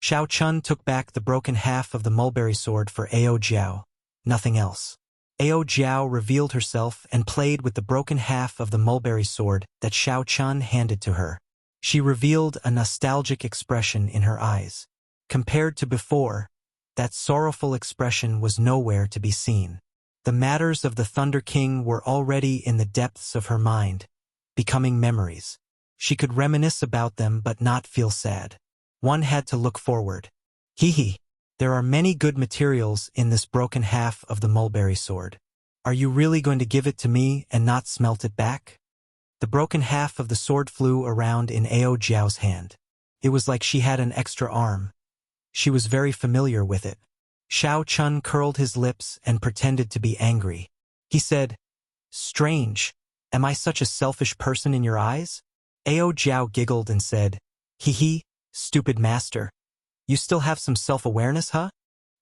S1: Xiao Chun took back the broken half of the mulberry sword for Ao Jiao. Nothing else. Ao Jiao revealed herself and played with the broken half of the mulberry sword that Xiao Chun handed to her. She revealed a nostalgic expression in her eyes. Compared to before, that sorrowful expression was nowhere to be seen. The matters of the Thunder King were already in the depths of her mind, becoming memories. She could reminisce about them but not feel sad. One had to look forward. Hee. There are many good materials in this broken half of the mulberry sword. Are you really going to give it to me and not smelt it back? The broken half of the sword flew around in Ao Jiao's hand. It was like she had an extra arm. She was very familiar with it. Xiao Chun curled his lips and pretended to be angry. He said, "Strange. Am I such a selfish person in your eyes?" Ao Jiao giggled and said, "Hee, stupid master. You still have some self-awareness, huh?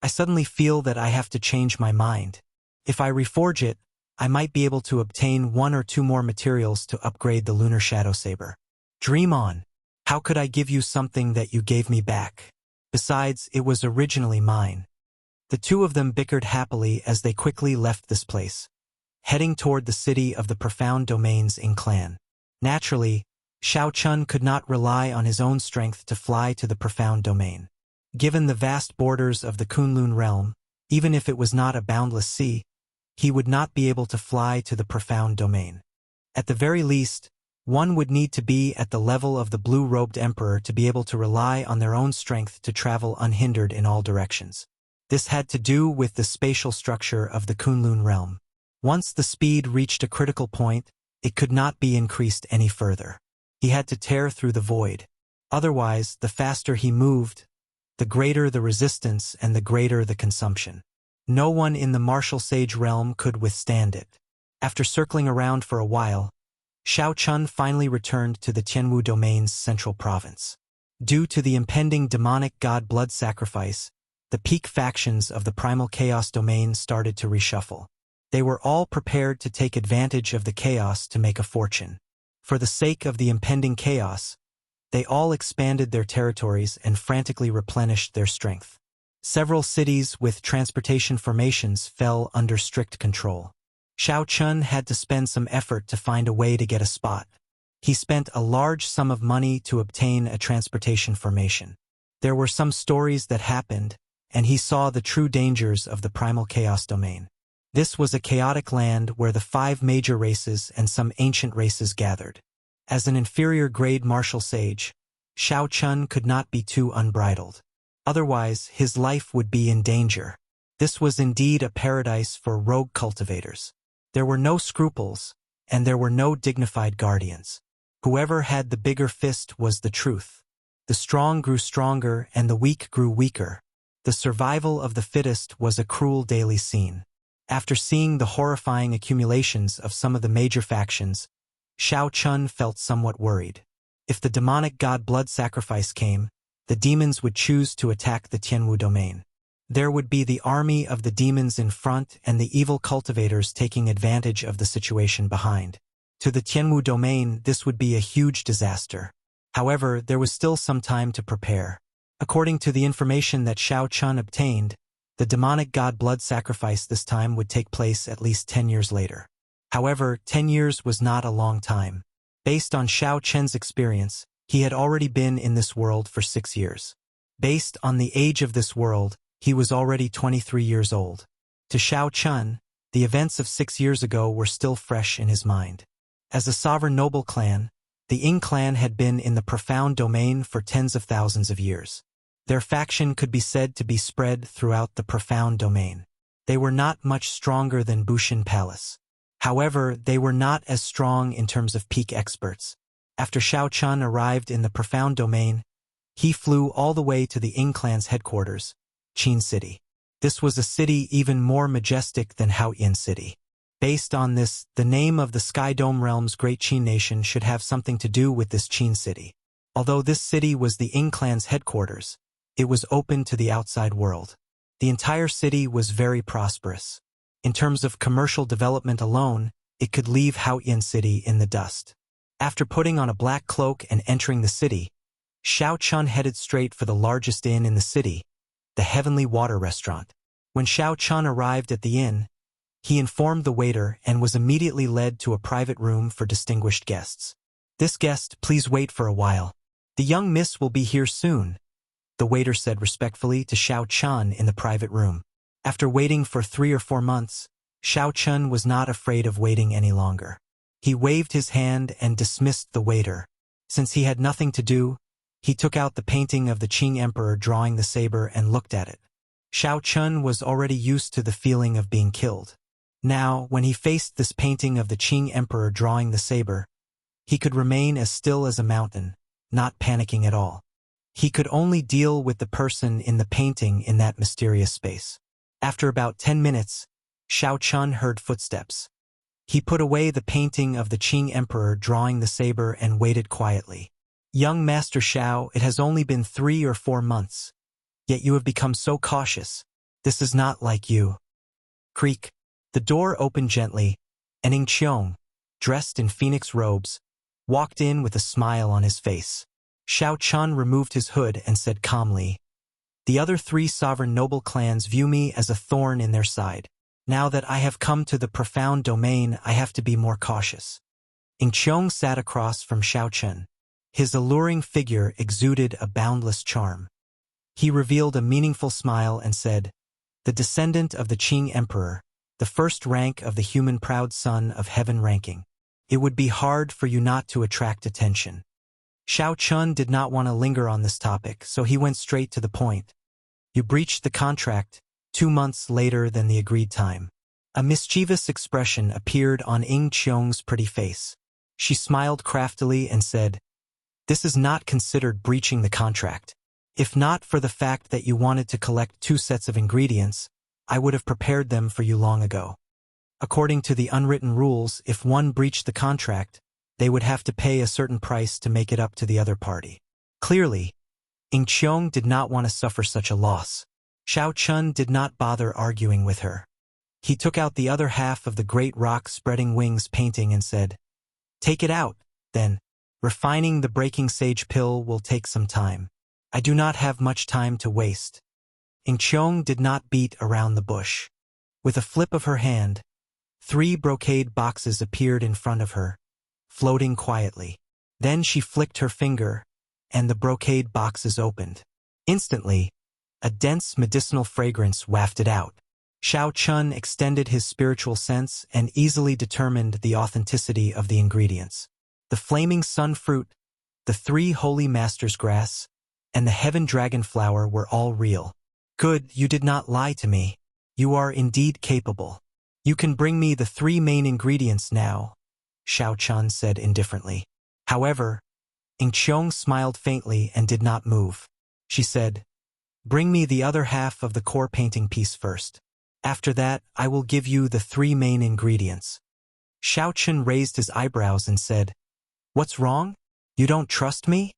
S1: I suddenly feel that I have to change my mind. If I reforge it, I might be able to obtain 1 or 2 more materials to upgrade the Lunar Shadow Saber. Dream on. How could I give you something that you gave me back? Besides, it was originally mine." The two of them bickered happily as they quickly left this place, heading toward the city of the Profound Domains in Clan. Naturally, Xiao Chun could not rely on his own strength to fly to the Profound Domain. Given the vast borders of the Kunlun realm, even if it was not a boundless sea, he would not be able to fly to the Profound Domain. At the very least, one would need to be at the level of the blue-robed emperor to be able to rely on their own strength to travel unhindered in all directions. This had to do with the spatial structure of the Kunlun realm. Once the speed reached a critical point, it could not be increased any further. He had to tear through the void. Otherwise, the faster he moved, the greater the resistance and the greater the consumption. No one in the martial sage realm could withstand it. After circling around for a while, Xiao Chun finally returned to the Tianwu Domain's central province. Due to the impending demonic god blood sacrifice, the peak factions of the primal chaos domain started to reshuffle. They were all prepared to take advantage of the chaos to make a fortune. For the sake of the impending chaos, they all expanded their territories and frantically replenished their strength. Several cities with transportation formations fell under strict control. Xiao Chun had to spend some effort to find a way to get a spot. He spent a large sum of money to obtain a transportation formation. There were some stories that happened, and he saw the true dangers of the primal chaos domain. This was a chaotic land where the 5 major races and some ancient races gathered. As an inferior grade martial sage, Xiao Chun could not be too unbridled. Otherwise, his life would be in danger. This was indeed a paradise for rogue cultivators. There were no scruples, and there were no dignified guardians. Whoever had the bigger fist was the truth. The strong grew stronger and the weak grew weaker. The survival of the fittest was a cruel daily scene. After seeing the horrifying accumulations of some of the major factions, Xiao Chun felt somewhat worried. If the demonic god blood sacrifice came, the demons would choose to attack the Tianwu domain. There would be the army of the demons in front and the evil cultivators taking advantage of the situation behind. To the Tianwu domain, this would be a huge disaster. However, there was still some time to prepare. According to the information that Xiao Chun obtained, the demonic god blood sacrifice this time would take place at least 10 years later. However, 10 years was not a long time. Based on Xiao Chen's experience, he had already been in this world for 6 years. Based on the age of this world, he was already 23 years old. To Xiao Chun, the events of 6 years ago were still fresh in his mind. As a sovereign noble clan, the Ying clan had been in the profound domain for tens of thousands of years. Their faction could be said to be spread throughout the profound domain. They were not much stronger than Bushin Palace. However, they were not as strong in terms of peak experts. After Xiao Chun arrived in the profound domain, he flew all the way to the Ying clan's headquarters, Qin City. This was a city even more majestic than Haoyin City. Based on this, the name of the Sky Dome Realm's Great Qin Nation should have something to do with this Qin City. Although this city was the Ying clan's headquarters, it was open to the outside world. The entire city was very prosperous. In terms of commercial development alone, it could leave Haoyin City in the dust. After putting on a black cloak and entering the city, Xiao Chun headed straight for the largest inn in the city, the Heavenly Water Restaurant. When Xiao Chun arrived at the inn, he informed the waiter and was immediately led to a private room for distinguished guests. "This guest, please wait for a while. The young miss will be here soon," the waiter said respectfully to Xiao Chun in the private room. After waiting for 3 or 4 months, Xiao Chun was not afraid of waiting any longer. He waved his hand and dismissed the waiter. Since he had nothing to do, he took out the painting of the Qing Emperor drawing the saber and looked at it. Xiao Chun was already used to the feeling of being killed. Now, when he faced this painting of the Qing Emperor drawing the saber, he could remain as still as a mountain, not panicking at all. He could only deal with the person in the painting in that mysterious space. After about 10 minutes, Xiao Chun heard footsteps. He put away the painting of the Qing Emperor drawing the saber and waited quietly. "Young Master Xiao, it has only been 3 or 4 months. Yet you have become so cautious. This is not like you." Creak. The door opened gently, and Ing Qiong, dressed in phoenix robes, walked in with a smile on his face. Xiao Chun removed his hood and said calmly, "The other 3 sovereign noble clans view me as a thorn in their side. Now that I have come to the profound domain, I have to be more cautious." Ing Qiong sat across from Xiao Chun. His alluring figure exuded a boundless charm. He revealed a meaningful smile and said, "The descendant of the Qing Emperor, the first rank of the human proud son of heaven ranking. It would be hard for you not to attract attention." Xiao Chun did not want to linger on this topic, so he went straight to the point. "You breached the contract 2 months later than the agreed time." A mischievous expression appeared on Ing Qiong's pretty face. She smiled craftily and said, "This is not considered breaching the contract. If not for the fact that you wanted to collect 2 sets of ingredients, I would have prepared them for you long ago. According to the unwritten rules, if one breached the contract, they would have to pay a certain price to make it up to the other party." Clearly, Ing Qiong did not want to suffer such a loss. Xiao Chun did not bother arguing with her. He took out the other half of the great rock spreading wings painting and said, "Take it out, then. Refining the breaking sage pill will take some time. I do not have much time to waste." Ing Qiong did not beat around the bush. With a flip of her hand, 3 brocade boxes appeared in front of her, floating quietly. Then she flicked her finger, and the brocade boxes opened. Instantly, a dense medicinal fragrance wafted out. Xiao Chun extended his spiritual sense and easily determined the authenticity of the ingredients. The flaming sun fruit, the 3 holy masters' grass, and the heaven dragon flower were all real. Good, you did not lie to me. You are indeed capable. You can bring me the 3 main ingredients now, Xiao Chun said indifferently. However, Ing Qiong smiled faintly and did not move. She said, bring me the other half of the core painting piece first. After that, I will give you the 3 main ingredients. Xiao Chun raised his eyebrows and said, what's wrong? You don't trust me?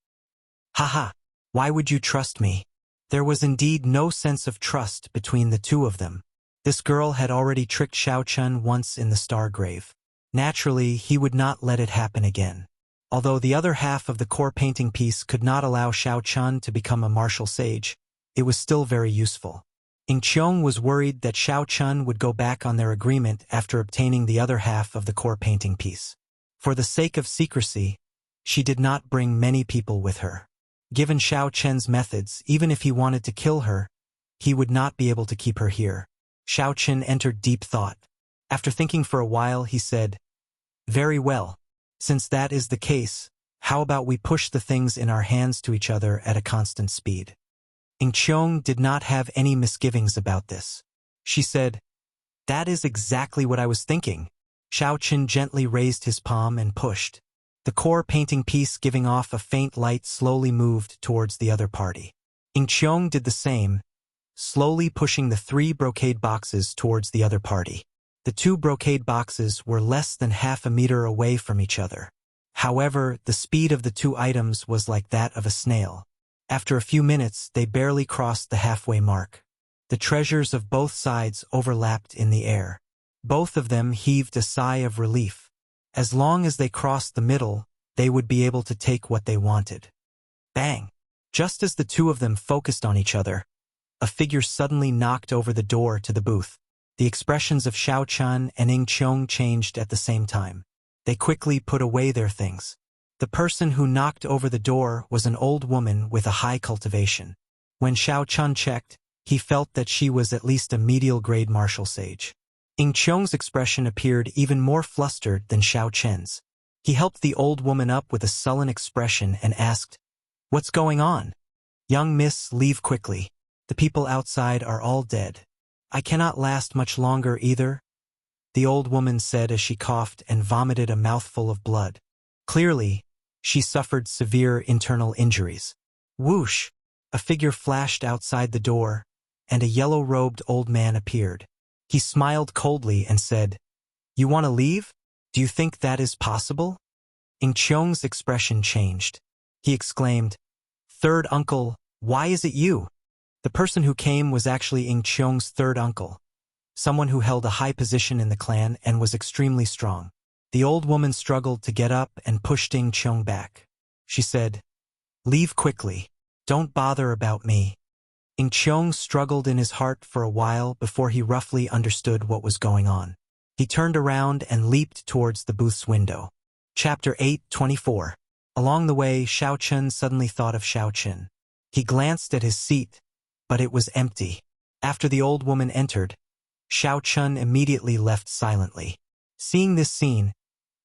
S1: Haha, why would you trust me? There was indeed no sense of trust between the two of them. This girl had already tricked Xiao Chun once in the Star Grave. Naturally, he would not let it happen again. Although the other half of the core painting piece could not allow Xiao Chun to become a martial sage, it was still very useful. Ing Qiong was worried that Xiao Chun would go back on their agreement after obtaining the other half of the core painting piece. For the sake of secrecy, she did not bring many people with her. Given Xiao Chen's methods, even if he wanted to kill her, he would not be able to keep her here. Xiao Chen entered deep thought. After thinking for a while, he said, very well. Since that is the case, how about we push the things in our hands to each other at a constant speed? Ing Qiong did not have any misgivings about this. She said, that is exactly what I was thinking. Xiao Chen gently raised his palm and pushed. The core painting piece, giving off a faint light, slowly moved towards the other party. Ing Qiong did the same, slowly pushing the 3 brocade boxes towards the other party. The 2 brocade boxes were less than half a meter away from each other. However, the speed of the 2 items was like that of a snail. After a few minutes, they barely crossed the halfway mark. The treasures of both sides overlapped in the air. Both of them heaved a sigh of relief. As long as they crossed the middle, they would be able to take what they wanted. Bang! Just as the 2 of them focused on each other, a figure suddenly knocked over the door to the booth. The expressions of Xiao Chun and Ing Qiong changed at the same time. They quickly put away their things. The person who knocked over the door was an old woman with a high cultivation. When Xiao Chun checked, he felt that she was at least a medial-grade martial sage. Ing Qiong's expression appeared even more flustered than Xiao Chen's. He helped the old woman up with a sullen expression and asked, what's going on? Young miss, leave quickly. The people outside are all dead. I cannot last much longer either, the old woman said as she coughed and vomited a mouthful of blood. Clearly, she suffered severe internal injuries. Whoosh! A figure flashed outside the door, and a yellow-robed old man appeared. He smiled coldly and said, you want to leave? Do you think that is possible? Ing Qiong's expression changed. He exclaimed, third uncle, why is it you? The person who came was actually Ing Qiong's third uncle, someone who held a high position in the clan and was extremely strong. The old woman struggled to get up and pushed Ing Qiong back. She said, leave quickly. Don't bother about me. Ing Qiong struggled in his heart for a while before he roughly understood what was going on. He turned around and leaped towards the booth's window. Chapter 8:24. Along the way, Xiao Chun suddenly thought of Xiao Chen. He glanced at his seat, but it was empty. After the old woman entered, Xiao Chun immediately left silently. Seeing this scene,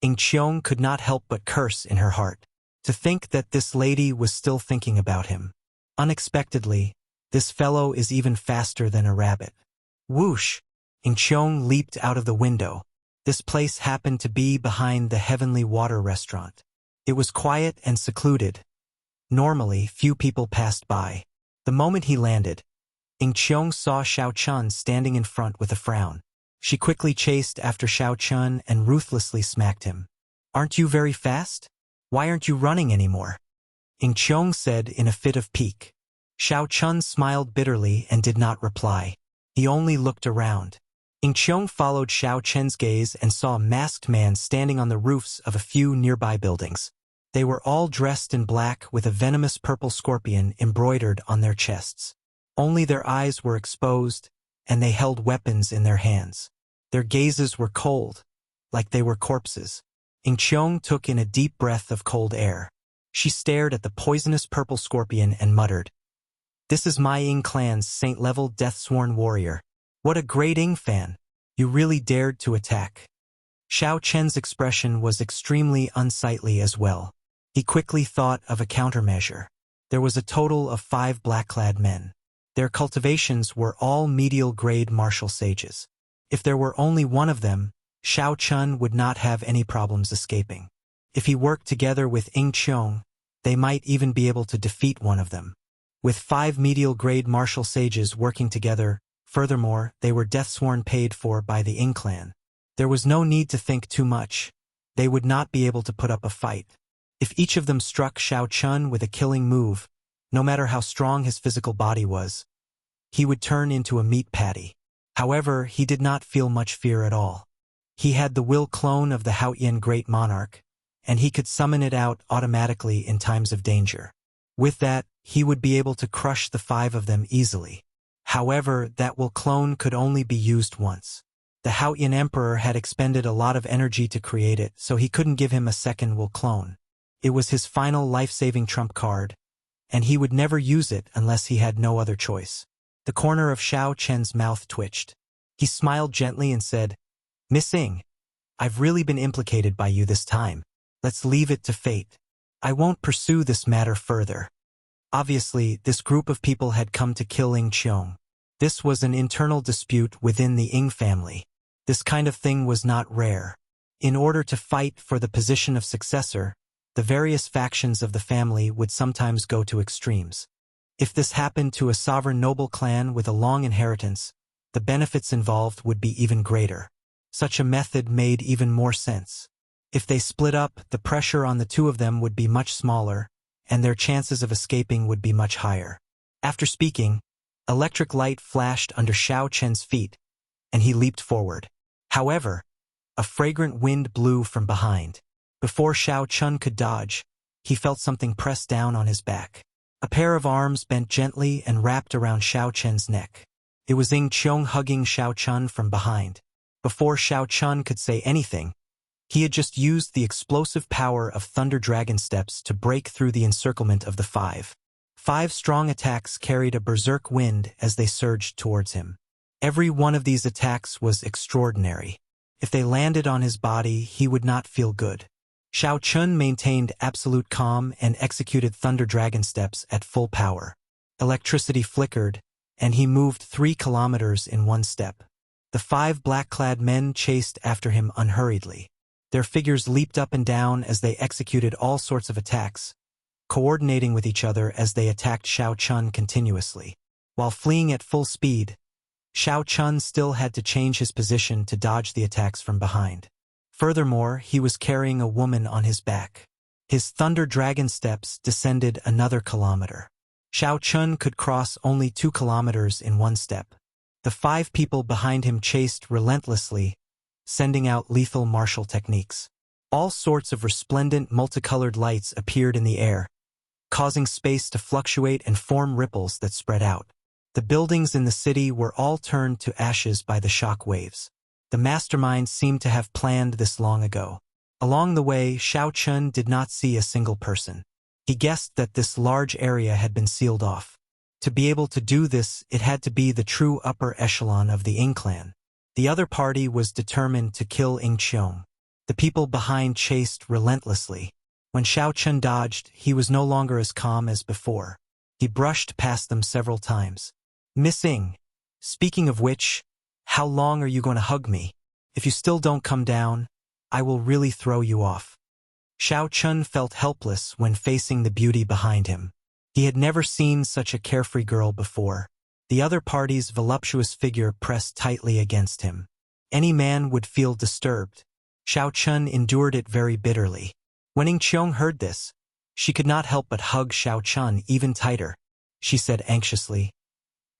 S1: Ing Qiong could not help but curse in her heart. To think that this lady was still thinking about him. Unexpectedly, this fellow is even faster than a rabbit. Whoosh! Ing Qiong leaped out of the window. This place happened to be behind the Heavenly Water Restaurant. It was quiet and secluded. Normally, few people passed by. The moment he landed, Ing Qiong saw Xiao Chun standing in front with a frown. She quickly chased after Xiao Chun and ruthlessly smacked him. Aren't you very fast? Why aren't you running anymore? Ing Qiong said in a fit of pique. Xiao Chun smiled bitterly and did not reply. He only looked around. Ing Qiong followed Xiao Chen's gaze and saw a masked man standing on the roofs of a few nearby buildings. They were all dressed in black with a venomous purple scorpion embroidered on their chests. Only their eyes were exposed, and they held weapons in their hands. Their gazes were cold, like they were corpses. Ing Qiong took in a deep breath of cold air. She stared at the poisonous purple scorpion and muttered, "This is my Ing clan's saint-level death-sworn warrior. What a great Ing fan! You really dared to attack." Xiao Chen's expression was extremely unsightly as well. He quickly thought of a countermeasure. There was a total of 5 black-clad men. Their cultivations were all medial-grade martial sages. If there were only one of them, Xiao Chun would not have any problems escaping. If he worked together with Ying Qiong, they might even be able to defeat one of them. With 5 medial-grade martial sages working together, furthermore, they were deathsworn paid for by the Ying clan. There was no need to think too much. They would not be able to put up a fight. If each of them struck Xiao Chun with a killing move, no matter how strong his physical body was, he would turn into a meat patty. However, he did not feel much fear at all. He had the will clone of the Haotian Great Monarch, and he could summon it out automatically in times of danger. With that, he would be able to crush the 5 of them easily. However, that will clone could only be used once. The Haotian Emperor had expended a lot of energy to create it, so he couldn't give him a second will clone. It was his final life-saving trump card, and he would never use it unless he had no other choice. The corner of Xiao Chen's mouth twitched. He smiled gently and said, "Miss Ying, I've really been implicated by you this time. Let's leave it to fate. I won't pursue this matter further." Obviously, this group of people had come to kill Ying Qiong. This was an internal dispute within the Ying family. This kind of thing was not rare. In order to fight for the position of successor, the various factions of the family would sometimes go to extremes. If this happened to a sovereign noble clan with a long inheritance, the benefits involved would be even greater. Such a method made even more sense. If they split up, the pressure on the 2 of them would be much smaller, and their chances of escaping would be much higher. After speaking, electric light flashed under Xiao Chen's feet, and he leaped forward. However, a fragrant wind blew from behind. Before Xiao Chun could dodge, he felt something press down on his back. A pair of arms bent gently and wrapped around Xiao Chen's neck. It was Ying Qiong hugging Xiao Chun from behind. Before Xiao Chun could say anything, he had just used the explosive power of Thunder Dragon Steps to break through the encirclement of the 5. 5 strong attacks carried a berserk wind as they surged towards him. Every one of these attacks was extraordinary. If they landed on his body, he would not feel good. Xiao Chun maintained absolute calm and executed Thunder Dragon Steps at full power. Electricity flickered, and he moved 3 kilometers in one step. The 5 black-clad men chased after him unhurriedly. Their figures leaped up and down as they executed all sorts of attacks, coordinating with each other as they attacked Xiao Chun continuously. While fleeing at full speed, Xiao Chun still had to change his position to dodge the attacks from behind. Furthermore, he was carrying a woman on his back. His Thunder Dragon Steps descended another kilometer. Xiao Chun could cross only 2 kilometers in one step. The 5 people behind him chased relentlessly, sending out lethal martial techniques. All sorts of resplendent multicolored lights appeared in the air, causing space to fluctuate and form ripples that spread out. The buildings in the city were all turned to ashes by the shock waves. The mastermind seemed to have planned this long ago. Along the way, Xiao Chun did not see a single person. He guessed that this large area had been sealed off. To be able to do this, it had to be the true upper echelon of the Ying clan. The other party was determined to kill Ying Qiong. The people behind chased relentlessly. When Xiao Chun dodged, he was no longer as calm as before. He brushed past them several times. "Miss Ying, speaking of which, how long are you going to hug me? If you still don't come down, I will really throw you off." Xiao Chun felt helpless when facing the beauty behind him. He had never seen such a carefree girl before. The other party's voluptuous figure pressed tightly against him. Any man would feel disturbed. Xiao Chun endured it very bitterly. When Ying Qiong heard this, she could not help but hug Xiao Chun even tighter. She said anxiously,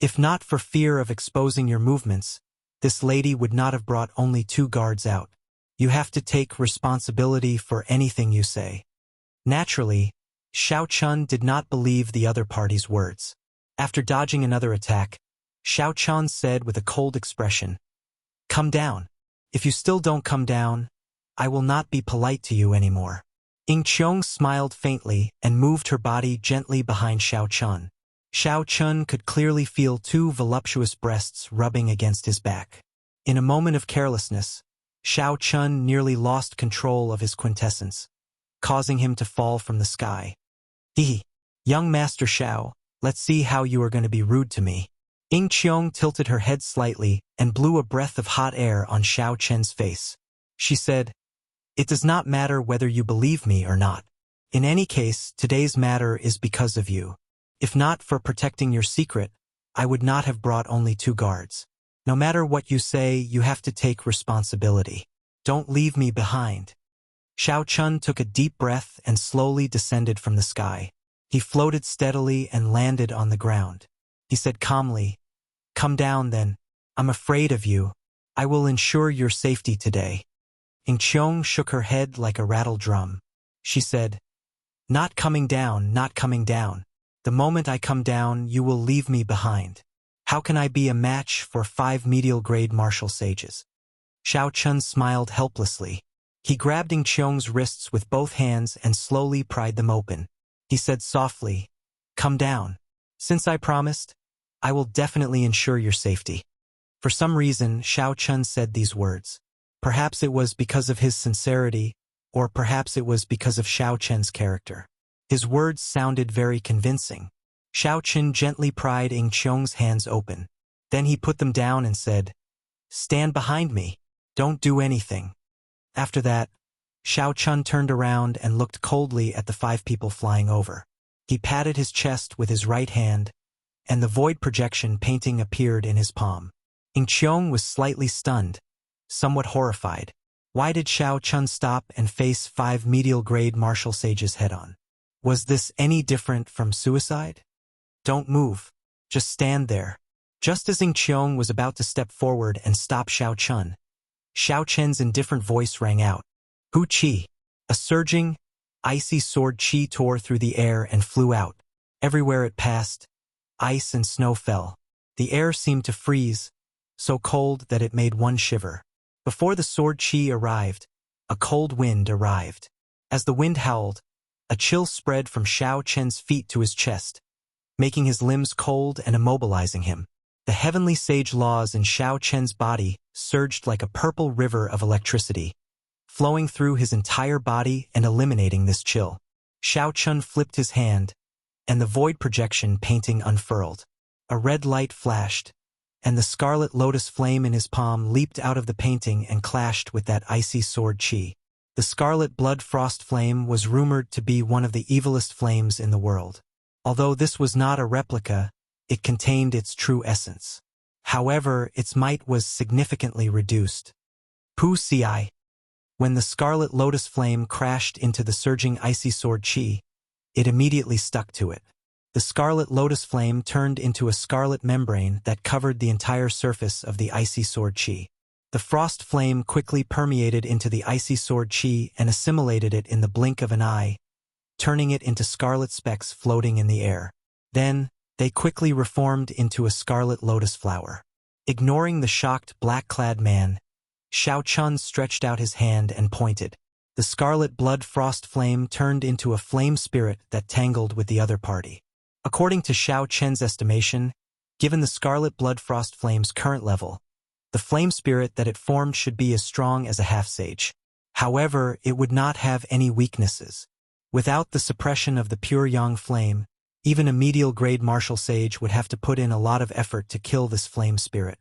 S1: "If not for fear of exposing your movements, this lady would not have brought only 2 guards out. You have to take responsibility for anything you say." Naturally, Xiao Chun did not believe the other party's words. After dodging another attack, Xiao Chun said with a cold expression, "Come down. If you still don't come down, I will not be polite to you anymore." Ying Qiong smiled faintly and moved her body gently behind Xiao Chun. Xiao Chun could clearly feel 2 voluptuous breasts rubbing against his back. In a moment of carelessness, Xiao Chun nearly lost control of his quintessence, causing him to fall from the sky. "Hee, Young Master Xiao, let's see how you are going to be rude to me. Ying Qiong tilted her head slightly and blew a breath of hot air on Xiao Chen's face. She said, "It does not matter whether you believe me or not. In any case, today's matter is because of you. If not for protecting your secret, I would not have brought only 2 guards. No matter what you say, you have to take responsibility. Don't leave me behind." Xiao Chun took a deep breath and slowly descended from the sky. He floated steadily and landed on the ground. He said calmly, "Come down then. I'm afraid of you. I will ensure your safety today." Ying Qiong shook her head like a rattle drum. She said, "Not coming down, not coming down. The moment I come down, you will leave me behind. How can I be a match for 5 medial-grade martial sages?" Xiao Chun smiled helplessly. He grabbed Ying Qiong's wrists with both hands and slowly pried them open. He said softly, "Come down. Since I promised, I will definitely ensure your safety." For some reason, Xiao Chun said these words. Perhaps it was because of his sincerity, or perhaps it was because of Xiao Chen's character. His words sounded very convincing. Xiao Chen gently pried Ying Qiong's hands open. Then he put them down and said, "Stand behind me. Don't do anything." After that, Xiao Chun turned around and looked coldly at the 5 people flying over. He patted his chest with his right hand, and the void projection painting appeared in his palm. Ying Qiong was slightly stunned, somewhat horrified. Why did Xiao Chun stop and face 5 medial-grade martial sages head-on? Was this any different from suicide? "Don't move. Just stand there." Just as Ying Qiong was about to step forward and stop Xiao Chun, Xiao Chen's indifferent voice rang out. "Hu Qi." A surging, icy sword qi tore through the air and flew out. Everywhere it passed, ice and snow fell. The air seemed to freeze, so cold that it made one shiver. Before the sword qi arrived, a cold wind arrived. As the wind howled, a chill spread from Xiao Chen's feet to his chest, making his limbs cold and immobilizing him. The heavenly sage laws in Xiao Chen's body surged like a purple river of electricity, flowing through his entire body and eliminating this chill. Xiao Chun flipped his hand, and the void projection painting unfurled. A red light flashed, and the scarlet lotus flame in his palm leaped out of the painting and clashed with that icy sword qi. The scarlet blood frost flame was rumored to be one of the evilest flames in the world. Although this was not a replica, it contained its true essence. However, its might was significantly reduced. Pu Ci. When the scarlet lotus flame crashed into the surging icy sword qi, it immediately stuck to it. The scarlet lotus flame turned into a scarlet membrane that covered the entire surface of the icy sword qi. The frost flame quickly permeated into the icy sword qi and assimilated it in the blink of an eye, turning it into scarlet specks floating in the air. Then, they quickly reformed into a scarlet lotus flower. Ignoring the shocked black-clad man, Xiao Chun stretched out his hand and pointed. The scarlet blood frost flame turned into a flame spirit that tangled with the other party. According to Xiao Chen's estimation, given the scarlet blood frost flame's current level, the flame spirit that it formed should be as strong as a half-sage. However, it would not have any weaknesses. Without the suppression of the pure yang flame, even a medial-grade martial sage would have to put in a lot of effort to kill this flame spirit.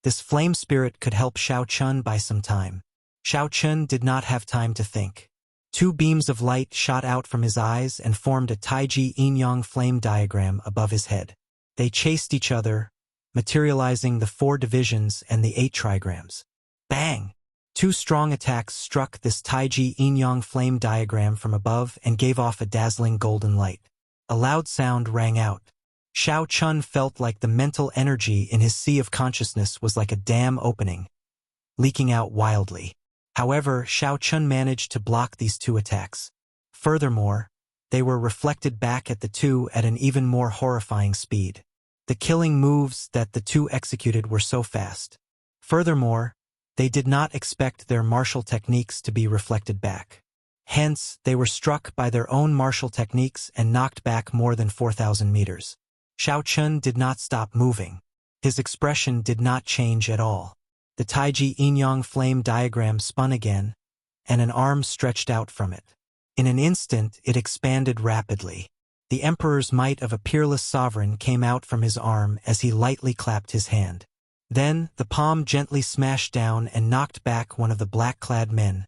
S1: This flame spirit could help Xiao Chun by some time. Xiao Chun did not have time to think. 2 beams of light shot out from his eyes and formed a Taiji yin-yang flame diagram above his head. They chased each other, materializing the 4 divisions and the 8 trigrams. Bang! 2 strong attacks struck this Taiji yin-yang flame diagram from above and gave off a dazzling golden light. A loud sound rang out. Xiao Chun felt like the mental energy in his sea of consciousness was like a dam opening, leaking out wildly. However, Xiao Chun managed to block these 2 attacks. Furthermore, they were reflected back at the 2 at an even more horrifying speed. The killing moves that the 2 executed were so fast. Furthermore, they did not expect their martial techniques to be reflected back. Hence, they were struck by their own martial techniques and knocked back more than 4,000 meters. Xiao Chun did not stop moving. His expression did not change at all. The Taiji yin-yang flame diagram spun again, and an arm stretched out from it. In an instant, it expanded rapidly. The emperor's might of a peerless sovereign came out from his arm as he lightly clapped his hand. Then, the palm gently smashed down and knocked back one of the black-clad men,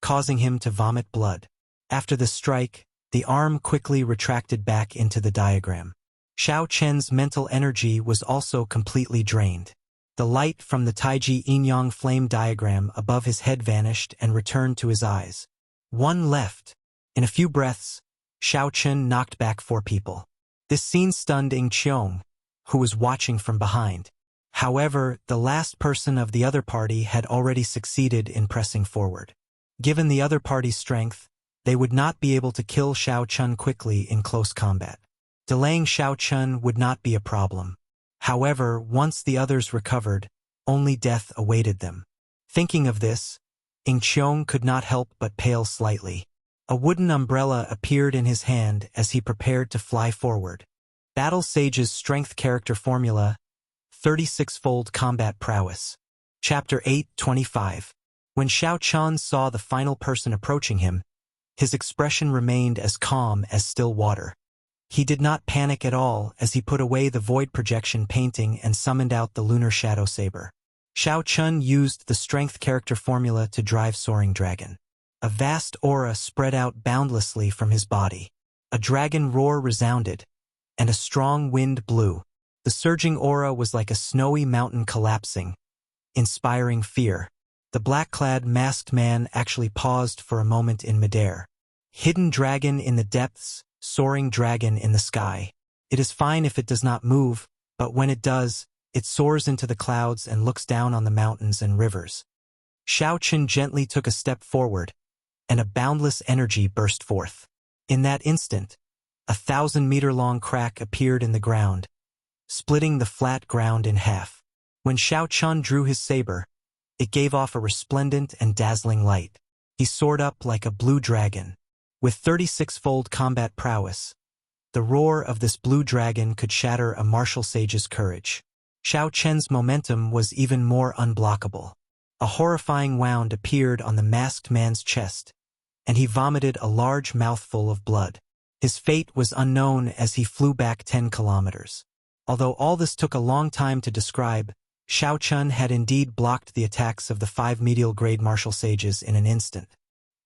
S1: causing him to vomit blood. After the strike, the arm quickly retracted back into the diagram. Xiao Chen's mental energy was also completely drained. The light from the Taiji Yin-Yang flame diagram above his head vanished and returned to his eyes. One left. In a few breaths, Xiao Chen knocked back 4 people. This scene stunned Ing Qiong, who was watching from behind. However, the last person of the other party had already succeeded in pressing forward. Given the other party's strength, they would not be able to kill Xiao Chen quickly in close combat. Delaying Xiao Chen would not be a problem. However, once the others recovered, only death awaited them. Thinking of this, Ing Qiong could not help but pale slightly. A wooden umbrella appeared in his hand as he prepared to fly forward. Battle Sage's Strength Character Formula, 36-fold Combat Prowess. Chapter 8:25. When Xiao Chen saw the final person approaching him, his expression remained as calm as still water. He did not panic at all as he put away the void projection painting and summoned out the lunar shadow saber. Xiao Chen used the strength character formula to drive Soaring Dragon. A vast aura spread out boundlessly from his body. A dragon roar resounded, and a strong wind blew. The surging aura was like a snowy mountain collapsing, inspiring fear. The black-clad masked man actually paused for a moment in midair. Hidden dragon in the depths, soaring dragon in the sky. It is fine if it does not move, but when it does, it soars into the clouds and looks down on the mountains and rivers. Xiao Chen gently took a step forward, and a boundless energy burst forth. In that instant, a 1,000-meter-long crack appeared in the ground, splitting the flat ground in half. When Xiao Chen drew his saber, it gave off a resplendent and dazzling light. He soared up like a blue dragon. With 36-fold combat prowess, the roar of this blue dragon could shatter a martial sage's courage. Xiao Chen's momentum was even more unblockable. A horrifying wound appeared on the masked man's chest, and he vomited a large mouthful of blood. His fate was unknown as he flew back 10 kilometers. Although all this took a long time to describe, Xiao Chen had indeed blocked the attacks of the 5 medial-grade martial sages in an instant.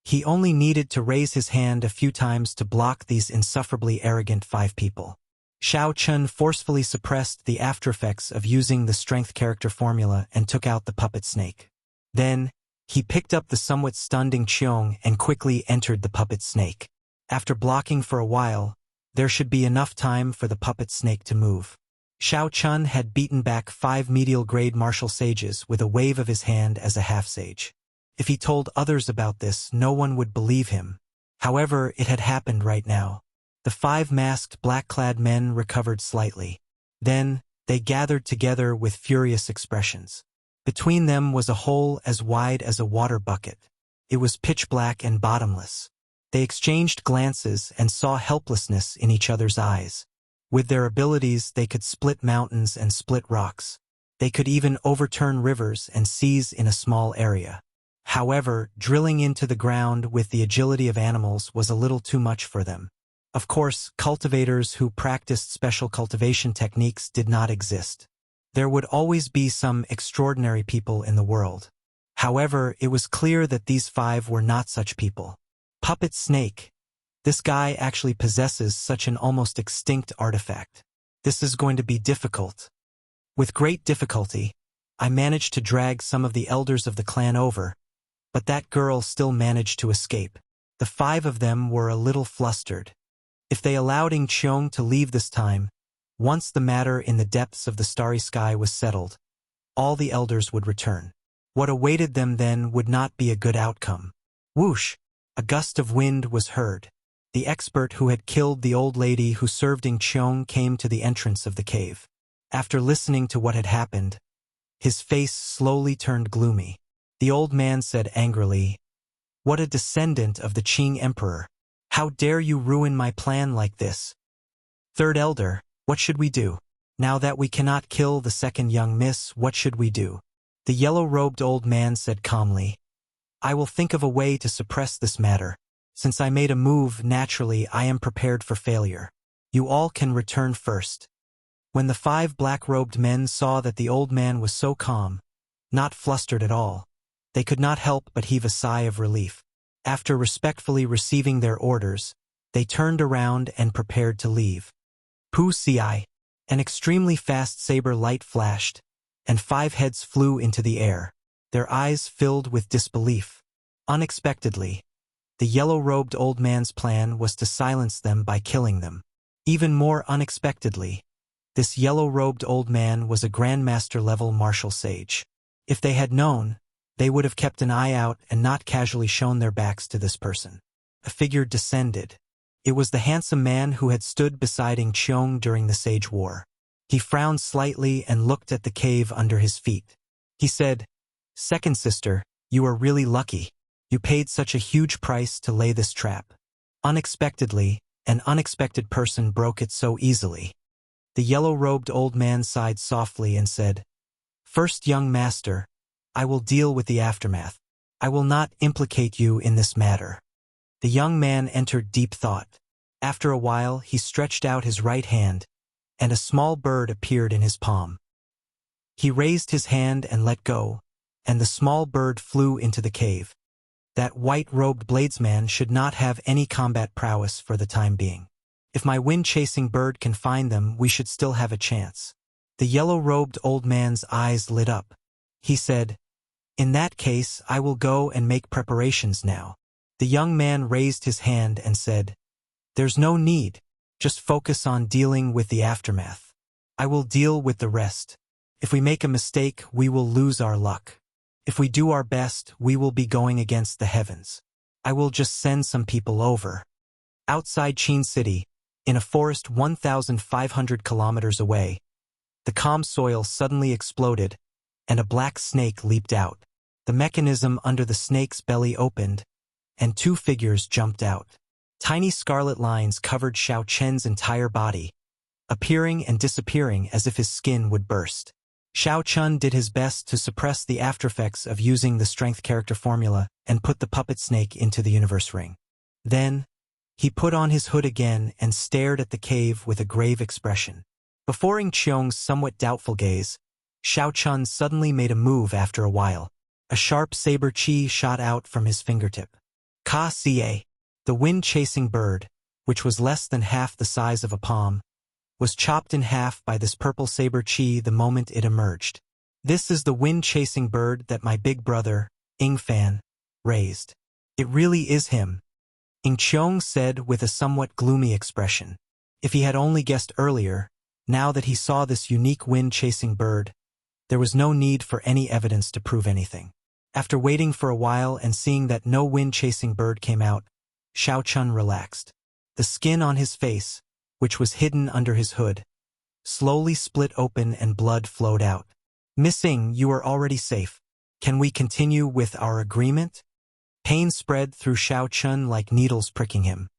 S1: He only needed to raise his hand a few times to block these insufferably arrogant 5 people. Xiao Chen forcefully suppressed the aftereffects of using the strength character formula and took out the puppet snake. Then, he picked up the somewhat stunned Ing Qiong and quickly entered the puppet snake. After blocking for a while, there should be enough time for the puppet snake to move. Xiao Chen had beaten back 5 medial-grade martial sages with a wave of his hand as a half-sage. If he told others about this, no one would believe him. However, it had happened right now. The 5 masked black-clad men recovered slightly. Then, they gathered together with furious expressions. Between them was a hole as wide as a water bucket. It was pitch black and bottomless. They exchanged glances and saw helplessness in each other's eyes. With their abilities, they could split mountains and split rocks. They could even overturn rivers and seas in a small area. However, drilling into the ground with the agility of animals was a little too much for them. Of course, cultivators who practiced special cultivation techniques did not exist. There would always be some extraordinary people in the world. However, it was clear that these 5 were not such people. Puppet Snake. This guy actually possesses such an almost extinct artifact. This is going to be difficult. With great difficulty, I managed to drag some of the elders of the clan over, but that girl still managed to escape. The 5 of them were a little flustered. If they allowed Ing Qiong to leave this time, once the matter in the depths of the starry sky was settled, all the elders would return. What awaited them then would not be a good outcome. Whoosh! A gust of wind was heard. The expert who had killed the old lady who served Ing Qiong came to the entrance of the cave. After listening to what had happened, his face slowly turned gloomy. The old man said angrily, "What a descendant of the Qing Emperor! How dare you ruin my plan like this? Third Elder, what should we do? Now that we cannot kill the second young miss, what should we do?" The yellow-robed old man said calmly, "I will think of a way to suppress this matter. Since I made a move, naturally I am prepared for failure. You all can return first." When the 5 black-robed men saw that the old man was so calm, not flustered at all, they could not help but heave a sigh of relief. After respectfully receiving their orders, they turned around and prepared to leave. Wuxia, an extremely fast saber light flashed, and 5 heads flew into the air, their eyes filled with disbelief. Unexpectedly, the yellow-robed old man's plan was to silence them by killing them. Even more unexpectedly, this yellow-robed old man was a Grandmaster-level martial sage. If they had known, they would have kept an eye out and not casually shown their backs to this person. A figure descended. It was the handsome man who had stood beside Ing Qiong during the Sage War. He frowned slightly and looked at the cave under his feet. He said, "Second sister, you are really lucky. You paid such a huge price to lay this trap." Unexpectedly, an unexpected person broke it so easily. The yellow-robed old man sighed softly and said, "First, young master, I will deal with the aftermath. I will not implicate you in this matter." The young man entered deep thought. After a while, he stretched out his right hand, and a small bird appeared in his palm. He raised his hand and let go, and the small bird flew into the cave. That white-robed bladesman should not have any combat prowess for the time being. If my wind-chasing bird can find them, we should still have a chance. The yellow-robed old man's eyes lit up. He said, "In that case, I will go and make preparations now." The young man raised his hand and said, "There's no need. Just focus on dealing with the aftermath. I will deal with the rest. If we make a mistake, we will lose our luck. If we do our best, we will be going against the heavens. I will just send some people over." Outside Qin City, in a forest 1,500 kilometers away, the calm soil suddenly exploded, and a black snake leaped out. The mechanism under the snake's belly opened, and 2 figures jumped out. Tiny scarlet lines covered Xiao Chen's entire body, appearing and disappearing as if his skin would burst. Xiao Chun did his best to suppress the aftereffects of using the strength character formula and put the puppet snake into the universe ring. Then, he put on his hood again and stared at the cave with a grave expression. Before Ing Qiong's somewhat doubtful gaze, Xiao Chun suddenly made a move after a while. A sharp saber chi shot out from his fingertip. Ka-ca, the wind-chasing bird, which was less than half the size of a palm, was chopped in half by this purple saber chi the moment it emerged. "This is the wind-chasing bird that my big brother, Ing Fan, raised. It really is him," Ing Qiong said with a somewhat gloomy expression. If he had only guessed earlier, now that he saw this unique wind-chasing bird, there was no need for any evidence to prove anything. After waiting for a while and seeing that no wind-chasing bird came out, Xiao Chun relaxed. The skin on his face, which was hidden under his hood, slowly split open and blood flowed out. "Miss Ing, you are already safe. Can we continue with our agreement?" Pain spread through Xiao Chun like needles pricking him.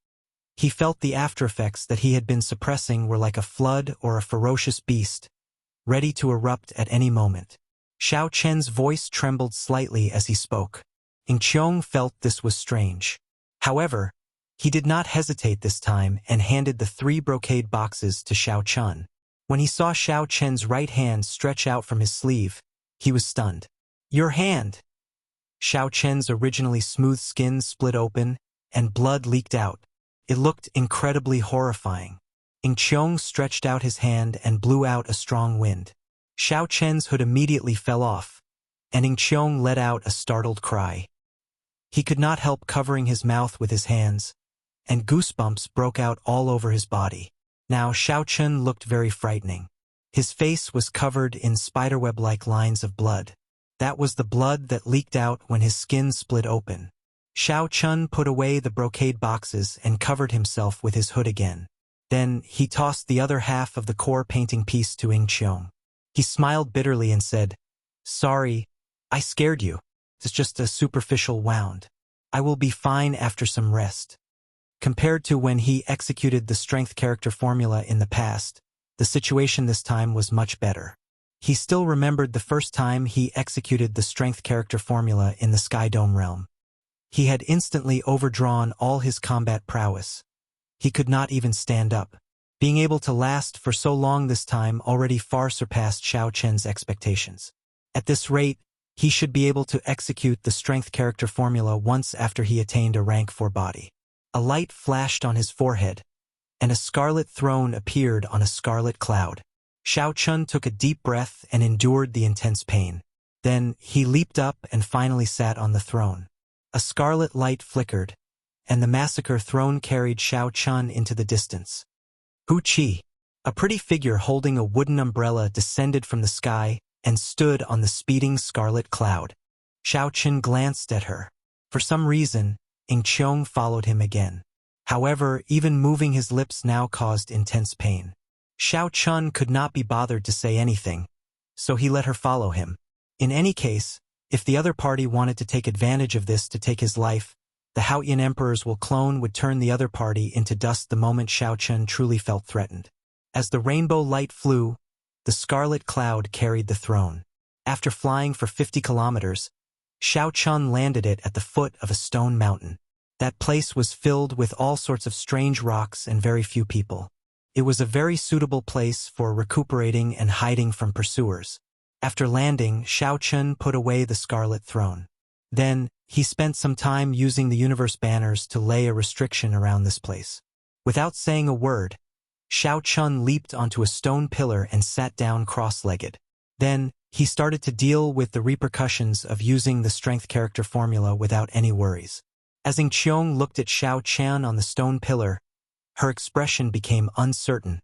S1: He felt the aftereffects that he had been suppressing were like a flood or a ferocious beast, ready to erupt at any moment. Xiao Chen's voice trembled slightly as he spoke. Ing Qiong felt this was strange. However, he did not hesitate this time and handed the 3 brocade boxes to Xiao Chun. When he saw Xiao Chen's right hand stretch out from his sleeve, he was stunned. "Your hand!" Xiao Chen's originally smooth skin split open, and blood leaked out. It looked incredibly horrifying. Ing Qiong stretched out his hand and blew out a strong wind. Xiao Chen's hood immediately fell off, and Ing Qiong let out a startled cry. He could not help covering his mouth with his hands, and goosebumps broke out all over his body. Now Xiao Chun looked very frightening. His face was covered in spiderweb-like lines of blood. That was the blood that leaked out when his skin split open. Xiao Chun put away the brocade boxes and covered himself with his hood again. Then he tossed the other half of the core painting piece to Ing Qiong. He smiled bitterly and said, "Sorry, I scared you. It's just a superficial wound. I will be fine after some rest." Compared to when he executed the strength character formula in the past, the situation this time was much better. He still remembered the first time he executed the strength character formula in the Sky Dome realm. He had instantly overdrawn all his combat prowess. He could not even stand up. Being able to last for so long this time already far surpassed Xiao Chen's expectations. At this rate, he should be able to execute the strength character formula once after he attained a rank 4 body. A light flashed on his forehead, and a scarlet throne appeared on a scarlet cloud. Xiao Chun took a deep breath and endured the intense pain. Then, he leaped up and finally sat on the throne. A scarlet light flickered, and the massacre throne carried Xiao Chun into the distance. Hu Qi, a pretty figure holding a wooden umbrella, descended from the sky and stood on the speeding scarlet cloud. Xiao Chun glanced at her. For some reason, Ing Qiong followed him again. However, even moving his lips now caused intense pain. Xiao Chun could not be bothered to say anything, so he let her follow him. In any case, if the other party wanted to take advantage of this to take his life, the Haotian Emperor's clone would turn the other party into dust the moment Xiao Chun truly felt threatened. As the rainbow light flew, the scarlet cloud carried the throne. After flying for 50 kilometers, Xiao Chun landed it at the foot of a stone mountain. That place was filled with all sorts of strange rocks and very few people. It was a very suitable place for recuperating and hiding from pursuers. After landing, Xiao Chun put away the scarlet throne. Then, he spent some time using the universe banners to lay a restriction around this place. Without saying a word, Xiao Chun leaped onto a stone pillar and sat down cross-legged. Then, he started to deal with the repercussions of using the strength character formula without any worries. As Ing Qiong looked at Xiao Chun on the stone pillar, her expression became uncertain,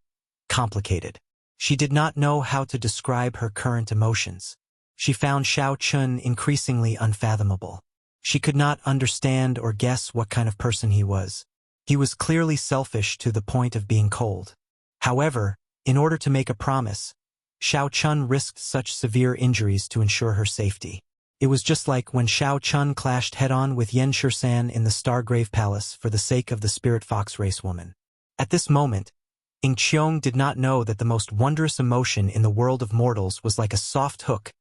S1: complicated. She did not know how to describe her current emotions. She found Xiao Chun increasingly unfathomable. She could not understand or guess what kind of person he was. He was clearly selfish to the point of being cold. However, in order to make a promise, Xiao Chun risked such severe injuries to ensure her safety. It was just like when Xiao Chun clashed head-on with Yen Shisan in the Stargrave Palace for the sake of the spirit fox race woman. At this moment, Ing Qiong did not know that the most wondrous emotion in the world of mortals was like a soft hook,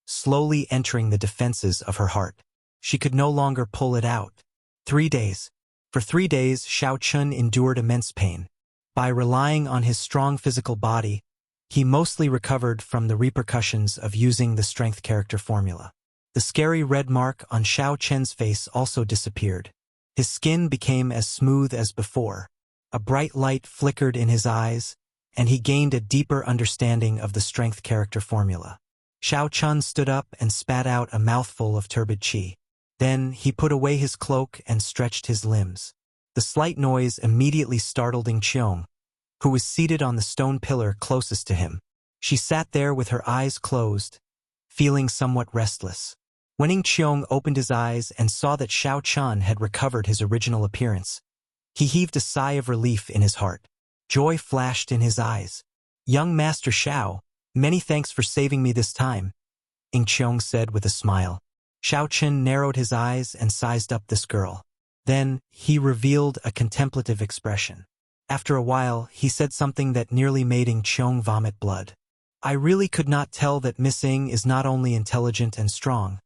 S1: slowly entering the defenses of her heart. She could no longer pull it out. 3 days. For 3 days, Xiao Chun endured immense pain. By relying on his strong physical body, he mostly recovered from the repercussions of using the strength character formula. The scary red mark on Xiao Chen's face also disappeared. His skin became as smooth as before. A bright light flickered in his eyes, and he gained a deeper understanding of the strength character formula. Xiao Chun stood up and spat out a mouthful of turbid qi. Then he put away his cloak and stretched his limbs. The slight noise immediately startled Ing Qiong, who was seated on the stone pillar closest to him. She sat there with her eyes closed, feeling somewhat restless. When Ing Qiong opened his eyes and saw that Xiao Chun had recovered his original appearance, he heaved a sigh of relief in his heart. Joy flashed in his eyes. "Young Master Xiao, many thanks for saving me this time," Ing Qiong said with a smile. Xiao Chun narrowed his eyes and sized up this girl. Then, he revealed a contemplative expression. After a while, he said something that nearly made Ing Qiong vomit blood. "I really could not tell that Miss Ing is not only intelligent and strong,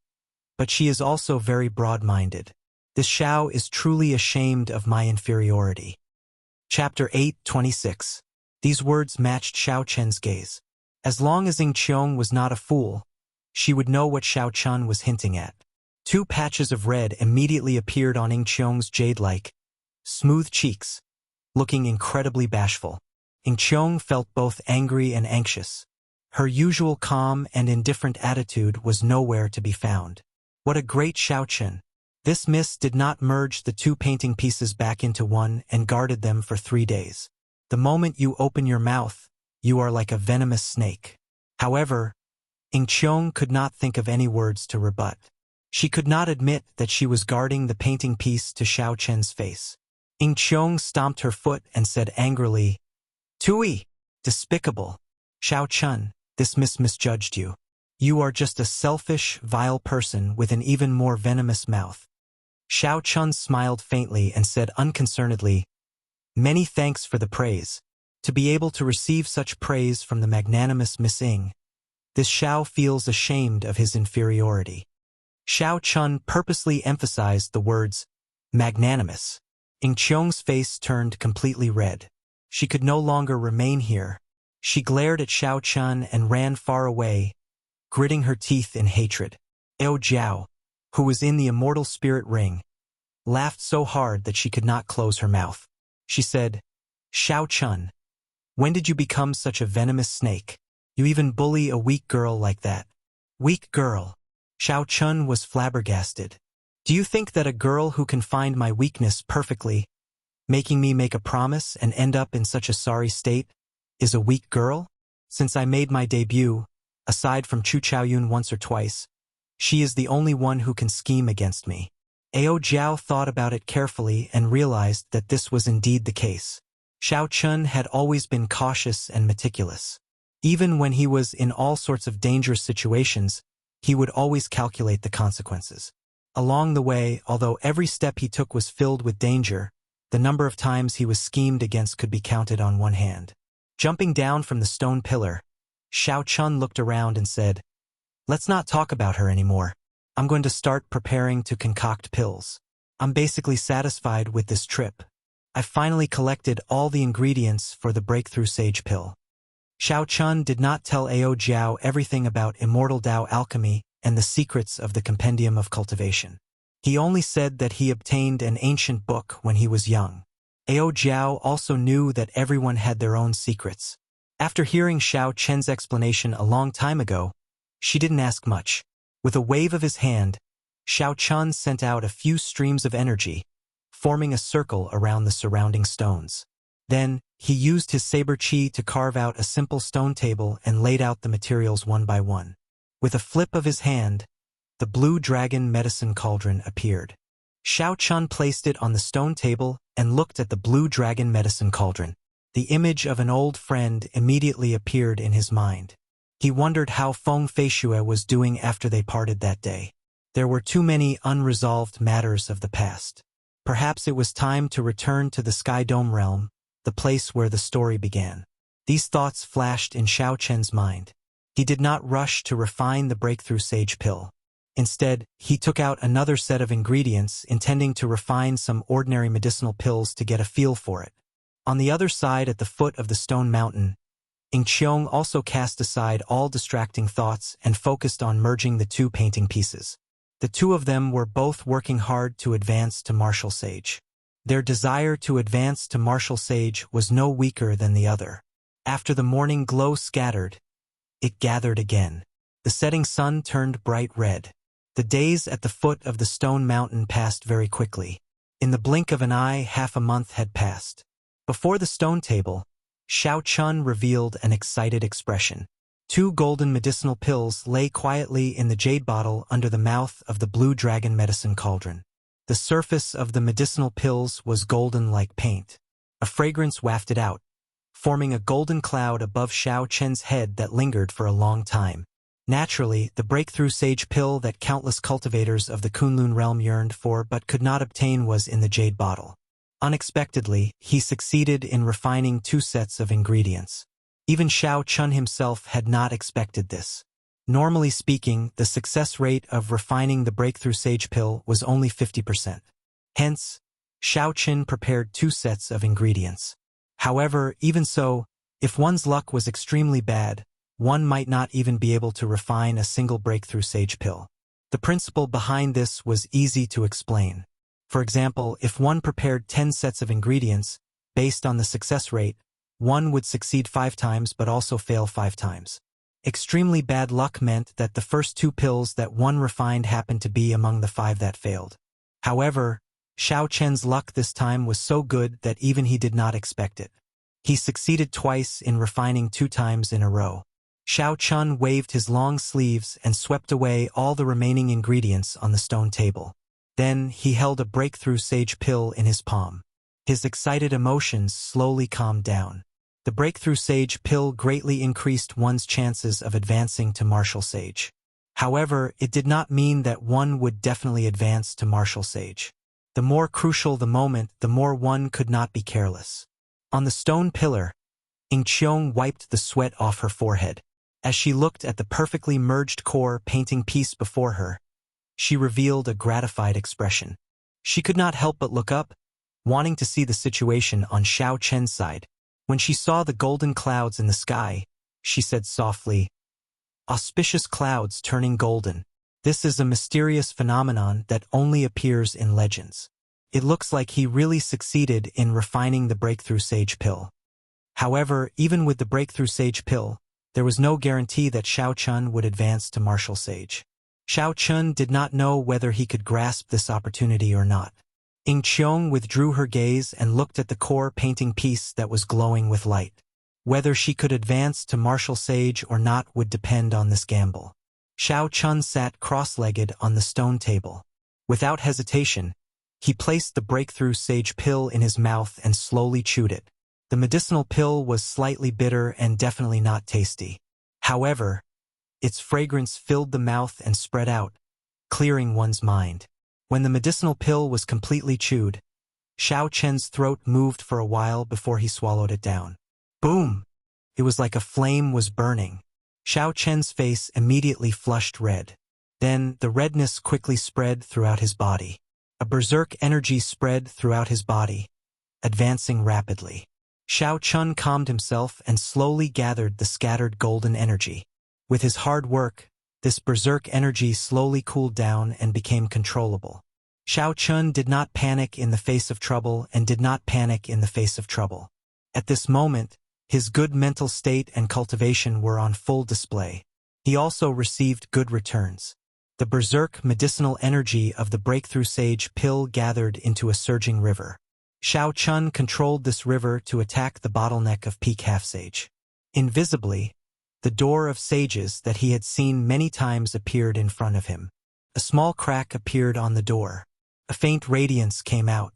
S1: but she is also very broad-minded. This Xiao is truly ashamed of my inferiority." Chapter 8:26. These words matched Xiao Chen's gaze. As long as Ing Qiong was not a fool, she would know what Xiao Chun was hinting at. 2 patches of red immediately appeared on Ing Qiong's jade-like, smooth cheeks, looking incredibly bashful. Ing Qiong felt both angry and anxious. Her usual calm and indifferent attitude was nowhere to be found. What a great Xiao Chun! This miss did not merge the 2 painting pieces back into one and guarded them for 3 days. The moment you open your mouth, you are like a venomous snake. However, Ing Qiong could not think of any words to rebut. She could not admit that she was guarding the painting piece to Xiao Chen's face. Ing Qiong stomped her foot and said angrily, "Tui! Despicable! Xiao Chun, this miss misjudged you. You are just a selfish, vile person with an even more venomous mouth." Xiao Chun smiled faintly and said unconcernedly, "Many thanks for the praise. To be able to receive such praise from the magnanimous Miss Ing, this Xiao feels ashamed of his inferiority." Xiao Chun purposely emphasized the words, magnanimous. Ing Qiong's face turned completely red. She could no longer remain here. She glared at Xiao Chun and ran far away, gritting her teeth in hatred. Ao Jiao, who was in the immortal spirit ring, laughed so hard that she could not close her mouth. She said, "Xiao Chun, when did you become such a venomous snake? You even bully a weak girl like that." Weak girl. Xiao Chun was flabbergasted. Do you think that a girl who can find my weakness perfectly, making me make a promise and end up in such a sorry state, is a weak girl? Since I made my debut, aside from Chu Chaoyun once or twice, she is the only one who can scheme against me. Ao Jiao thought about it carefully and realized that this was indeed the case. Xiao Chun had always been cautious and meticulous. Even when he was in all sorts of dangerous situations, he would always calculate the consequences. Along the way, although every step he took was filled with danger, the number of times he was schemed against could be counted on one hand. Jumping down from the stone pillar, Xiao Chun looked around and said, "Let's not talk about her anymore. I'm going to start preparing to concoct pills. I'm basically satisfied with this trip. I finally collected all the ingredients for the breakthrough sage pill." Xiao Chun did not tell Ao Jiao everything about immortal Dao alchemy and the secrets of the compendium of cultivation. He only said that he obtained an ancient book when he was young. Ao Jiao also knew that everyone had their own secrets. After hearing Xiao Chen's explanation a long time ago, she didn't ask much. With a wave of his hand, Xiao Chun sent out a few streams of energy, forming a circle around the surrounding stones. Then, he used his saber chi to carve out a simple stone table and laid out the materials one by one. With a flip of his hand, the blue dragon medicine cauldron appeared. Xiao Chun placed it on the stone table and looked at the blue dragon medicine cauldron. The image of an old friend immediately appeared in his mind. He wondered how Feng Feishue was doing after they parted that day. There were too many unresolved matters of the past. Perhaps it was time to return to the Sky Dome realm, the place where the story began. These thoughts flashed in Xiao Chen's mind. He did not rush to refine the breakthrough sage pill. Instead, he took out another set of ingredients, intending to refine some ordinary medicinal pills to get a feel for it. On the other side, at the foot of the stone mountain, Ing Qiong also cast aside all distracting thoughts and focused on merging the two painting pieces. The two of them were both working hard to advance to martial sage. Their desire to advance to martial sage was no weaker than the other. After the morning glow scattered, it gathered again. The setting sun turned bright red. The days at the foot of the stone mountain passed very quickly. In the blink of an eye, half a month had passed. Before the stone table, Xiao Chun revealed an excited expression. 2 golden medicinal pills lay quietly in the jade bottle under the mouth of the blue dragon medicine cauldron. The surface of the medicinal pills was golden like paint. A fragrance wafted out, forming a golden cloud above Xiao Chen's head that lingered for a long time. Naturally, the breakthrough sage pill that countless cultivators of the Kunlun realm yearned for but could not obtain was in the jade bottle. Unexpectedly, he succeeded in refining 2 sets of ingredients. Even Xiao Chun himself had not expected this. Normally speaking, the success rate of refining the breakthrough sage pill was only 50%. Hence, Xiao Chun prepared 2 sets of ingredients. However, even so, if one's luck was extremely bad, one might not even be able to refine a single breakthrough sage pill. The principle behind this was easy to explain. For example, if one prepared 10 sets of ingredients, based on the success rate, one would succeed 5 times but also fail 5 times. Extremely bad luck meant that the first 2 pills that one refined happened to be among the 5 that failed. However, Xiao Chen's luck this time was so good that even he did not expect it. He succeeded twice in refining 2 times in a row. Xiao Chun waved his long sleeves and swept away all the remaining ingredients on the stone table. Then he held a breakthrough sage pill in his palm. His excited emotions slowly calmed down. The breakthrough sage pill greatly increased one's chances of advancing to martial sage. However, it did not mean that one would definitely advance to martial sage. The more crucial the moment, the more one could not be careless. On the stone pillar, Ing Qiong wiped the sweat off her forehead. As she looked at the perfectly merged core painting piece before her, she revealed a gratified expression. She could not help but look up, wanting to see the situation on Xiao Chen's side. When she saw the golden clouds in the sky, she said softly, "Auspicious clouds turning golden. This is a mysterious phenomenon that only appears in legends." It looks like he really succeeded in refining the breakthrough sage pill. However, even with the breakthrough sage pill, there was no guarantee that Xiao Chun would advance to martial sage. Xiao Chun did not know whether he could grasp this opportunity or not. Ying Qiong withdrew her gaze and looked at the core painting piece that was glowing with light. Whether she could advance to martial sage or not would depend on this gamble. Xiao Chun sat cross-legged on the stone table. Without hesitation, he placed the breakthrough sage pill in his mouth and slowly chewed it. The medicinal pill was slightly bitter and definitely not tasty. However, its fragrance filled the mouth and spread out, clearing one's mind. When the medicinal pill was completely chewed, Xiao Chen's throat moved for a while before he swallowed it down. Boom! It was like a flame was burning. Xiao Chen's face immediately flushed red. Then the redness quickly spread throughout his body. A berserk energy spread throughout his body, advancing rapidly. Xiao Chun calmed himself and slowly gathered the scattered golden energy. With his hard work, this berserk energy slowly cooled down and became controllable. Xiao Chun did not panic in the face of trouble and did not panic in the face of trouble. At this moment, his good mental state and cultivation were on full display. He also received good returns. The berserk medicinal energy of the breakthrough sage pill gathered into a surging river. Xiao Chun controlled this river to attack the bottleneck of peak half-sage. Invisibly, the door of sages that he had seen many times appeared in front of him. A small crack appeared on the door. A faint radiance came out.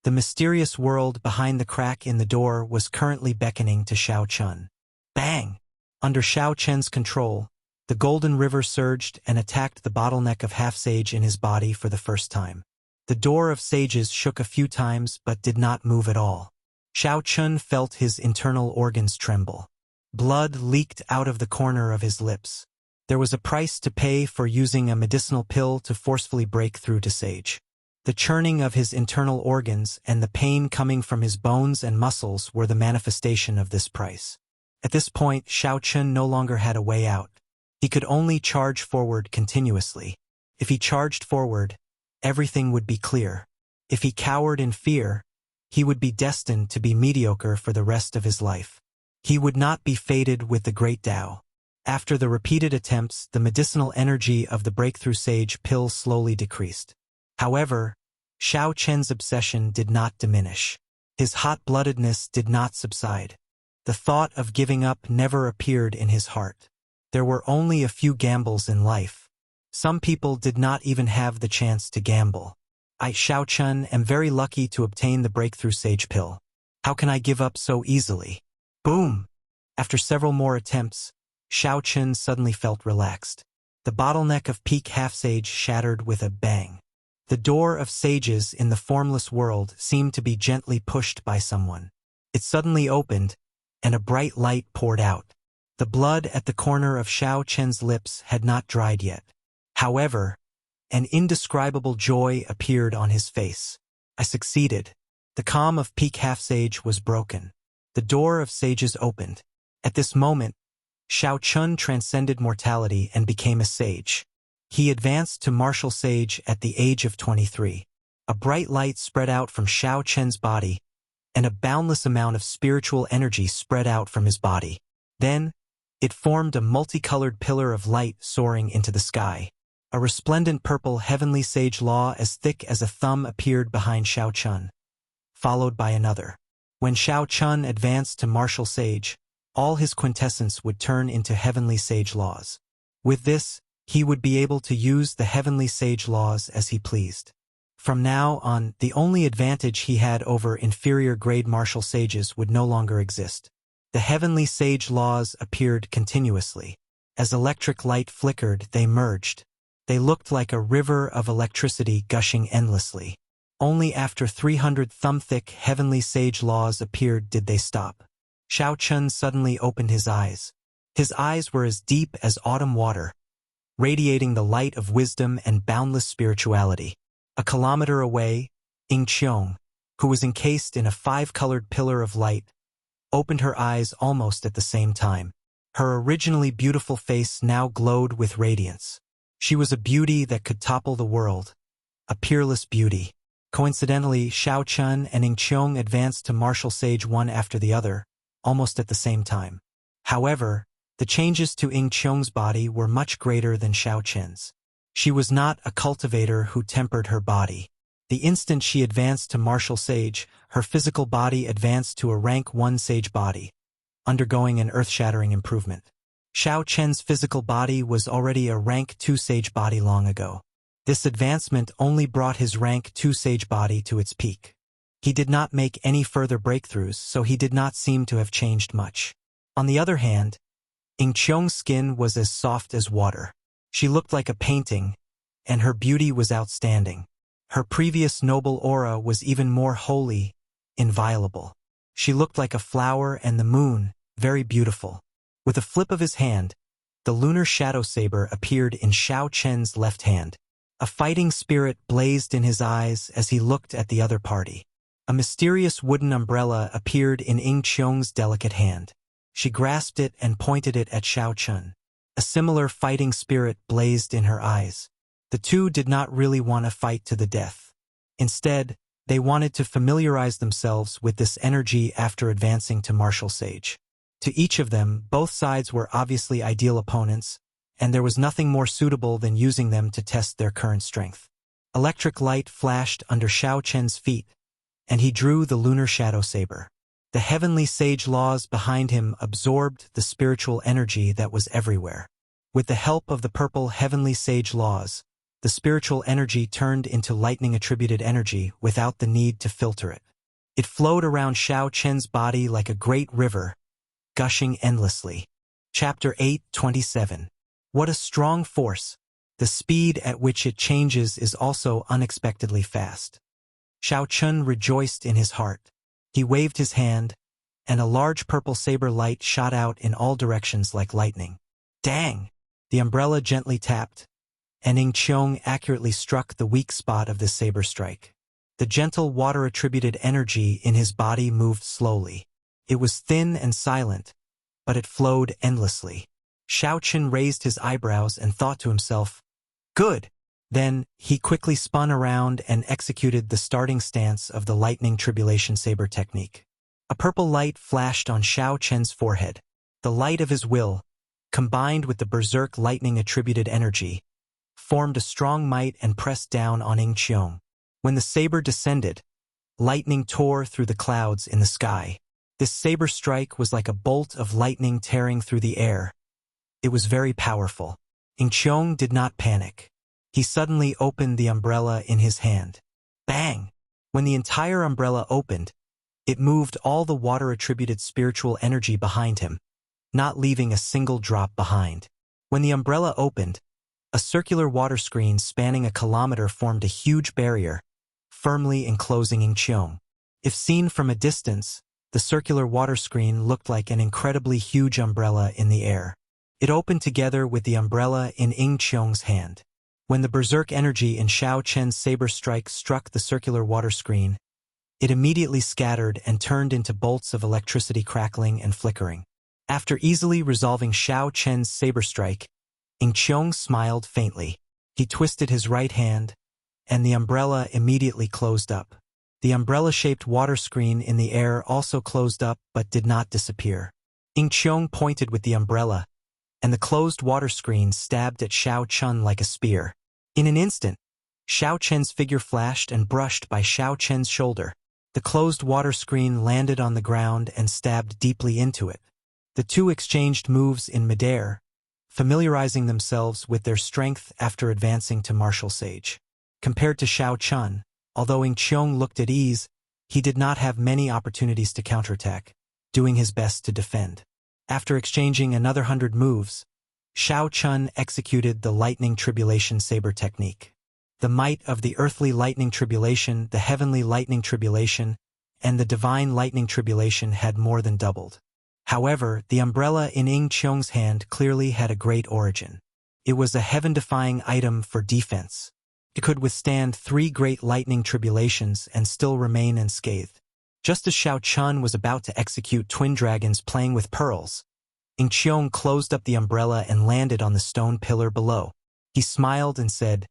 S1: The mysterious world behind the crack in the door was currently beckoning to Xiao Chun. Bang! Under Xiao Chen's control, the golden river surged and attacked the bottleneck of half-sage in his body for the first time. The door of sages shook a few times but did not move at all. Xiao Chun felt his internal organs tremble. Blood leaked out of the corner of his lips. There was a price to pay for using a medicinal pill to forcefully break through to sage. The churning of his internal organs and the pain coming from his bones and muscles were the manifestation of this price. At this point, Xiao Chun no longer had a way out. He could only charge forward continuously. If he charged forward, everything would be clear. If he cowered in fear, he would be destined to be mediocre for the rest of his life. He would not be fated with the great Tao. After the repeated attempts, the medicinal energy of the breakthrough sage pill slowly decreased. However, Xiao Chen's obsession did not diminish. His hot-bloodedness did not subside. The thought of giving up never appeared in his heart. There were only a few gambles in life. Some people did not even have the chance to gamble. I, Xiao Chun, am very lucky to obtain the breakthrough sage pill. How can I give up so easily? Boom! After several more attempts, Xiao Chun suddenly felt relaxed. The bottleneck of peak half-sage shattered with a bang. The door of sages in the formless world seemed to be gently pushed by someone. It suddenly opened, and a bright light poured out. The blood at the corner of Xiao Chen's lips had not dried yet. However, an indescribable joy appeared on his face. I succeeded. The calm of peak half-sage was broken. The door of sages opened. At this moment, Xiao Chun transcended mortality and became a sage. He advanced to martial sage at the age of 23. A bright light spread out from Xiao Chen's body, and a boundless amount of spiritual energy spread out from his body. Then, it formed a multicolored pillar of light soaring into the sky. A resplendent purple heavenly sage law as thick as a thumb appeared behind Xiao Chun, followed by another. When Xiao Chun advanced to martial sage, all his quintessence would turn into heavenly sage laws. With this, he would be able to use the heavenly sage laws as he pleased. From now on, the only advantage he had over inferior grade martial sages would no longer exist. The heavenly sage laws appeared continuously. As electric light flickered, they merged. They looked like a river of electricity gushing endlessly. Only after 300 thumb-thick heavenly sage laws appeared did they stop. Xiao Chun suddenly opened his eyes. His eyes were as deep as autumn water, radiating the light of wisdom and boundless spirituality. A kilometer away, Ying Qiong, who was encased in a 5-colored pillar of light, opened her eyes almost at the same time. Her originally beautiful face now glowed with radiance. She was a beauty that could topple the world, a peerless beauty. Coincidentally, Xiao Chun and Ing Qiong advanced to martial sage one after the other, almost at the same time. However, the changes to Ing Qiong's body were much greater than Xiao Chen's. She was not a cultivator who tempered her body. The instant she advanced to martial sage, her physical body advanced to a rank 1 sage body, undergoing an earth-shattering improvement. Xiao Chen's physical body was already a rank 2 sage body long ago. This advancement only brought his rank 2 sage body to its peak. He did not make any further breakthroughs, so he did not seem to have changed much. On the other hand, Ing Qiong's skin was as soft as water. She looked like a painting, and her beauty was outstanding. Her previous noble aura was even more holy, inviolable. She looked like a flower and the moon, very beautiful. With a flip of his hand, the lunar shadow saber appeared in Xiao Chen's left hand. A fighting spirit blazed in his eyes as he looked at the other party. A mysterious wooden umbrella appeared in Ing Qiong's delicate hand. She grasped it and pointed it at Xiao Chun. A similar fighting spirit blazed in her eyes. The two did not really want to fight to the death. Instead, they wanted to familiarize themselves with this energy after advancing to martial sage. To each of them, both sides were obviously ideal opponents, and there was nothing more suitable than using them to test their current strength. Electric light flashed under Xiao Chen's feet, and he drew the lunar shadow saber. The heavenly sage laws behind him absorbed the spiritual energy that was everywhere. With the help of the purple heavenly sage laws, the spiritual energy turned into lightning-attributed energy without the need to filter it. It flowed around Xiao Chen's body like a great river, gushing endlessly. Chapter 8:27. What a strong force! The speed at which it changes is also unexpectedly fast. Xiao Chun rejoiced in his heart. He waved his hand, and a large purple saber light shot out in all directions like lightning. Dang! The umbrella gently tapped, and Ing Qiong accurately struck the weak spot of the saber strike. The gentle water-attributed energy in his body moved slowly. It was thin and silent, but it flowed endlessly. Xiao Chun raised his eyebrows and thought to himself, "Good!" Then, he quickly spun around and executed the starting stance of the lightning tribulation saber technique. A purple light flashed on Xiao Chen's forehead. The light of his will, combined with the berserk lightning-attributed energy, formed a strong might and pressed down on Ing Qiong. When the saber descended, lightning tore through the clouds in the sky. This saber strike was like a bolt of lightning tearing through the air. It was very powerful. Ing Qiong did not panic. He suddenly opened the umbrella in his hand. Bang! When the entire umbrella opened, it moved all the water-attributed spiritual energy behind him, not leaving a single drop behind. When the umbrella opened, a circular water screen spanning a kilometer formed a huge barrier, firmly enclosing Ing Qiong. If seen from a distance, the circular water screen looked like an incredibly huge umbrella in the air. It opened together with the umbrella in Ing Qiong's hand. When the berserk energy in Xiao Chen's saber strike struck the circular water screen, it immediately scattered and turned into bolts of electricity crackling and flickering. After easily resolving Xiao Chen's saber strike, Ing Qiong smiled faintly. He twisted his right hand, and the umbrella immediately closed up. The umbrella-shaped water screen in the air also closed up but did not disappear. Ing Qiong pointed with the umbrella, and the closed water screen stabbed at Xiao Chun like a spear. In an instant, Xiao Chen's figure flashed and brushed by Xiao Chen's shoulder. The closed water screen landed on the ground and stabbed deeply into it. The two exchanged moves in midair, familiarizing themselves with their strength after advancing to martial sage. Compared to Xiao Chun, although Ing Qiong looked at ease, he did not have many opportunities to counterattack, doing his best to defend. After exchanging another 100 moves, Xiao Chun executed the lightning tribulation saber technique. The might of the earthly lightning tribulation, the heavenly lightning tribulation, and the divine lightning tribulation had more than doubled. However, the umbrella in Ing Qiong's hand clearly had a great origin. It was a heaven-defying item for defense. It could withstand 3 great lightning tribulations and still remain unscathed. Just as Xiao Chun was about to execute twin dragons playing with pearls, Ing Qiong closed up the umbrella and landed on the stone pillar below. He smiled and said,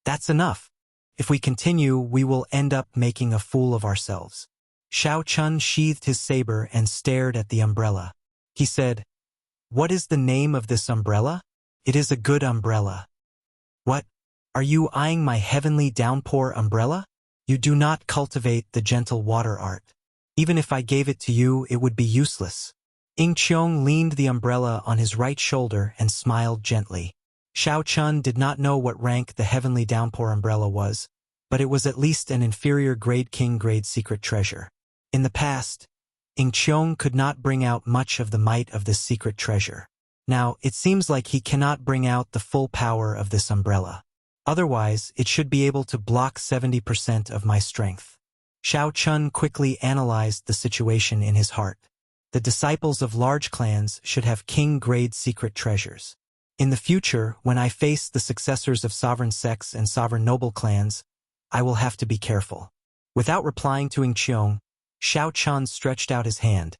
S1: "That's enough. If we continue, we will end up making a fool of ourselves." Xiao Chun sheathed his saber and stared at the umbrella. He said, "What is the name of this umbrella? It is a good umbrella." "What? Are you eyeing my heavenly downpour umbrella? You do not cultivate the gentle water art. Even if I gave it to you, it would be useless." Ing Qiong leaned the umbrella on his right shoulder and smiled gently. Xiao Chun did not know what rank the heavenly downpour umbrella was, but it was at least an inferior grade king grade secret treasure. In the past, Ing Qiong could not bring out much of the might of this secret treasure. Now, it seems like he cannot bring out the full power of this umbrella. Otherwise, it should be able to block 70% of my strength. Xiao Chun quickly analyzed the situation in his heart. The disciples of large clans should have king-grade secret treasures. In the future, when I face the successors of sovereign sects and sovereign noble clans, I will have to be careful. Without replying to Ing Qiong, Xiao Chun stretched out his hand,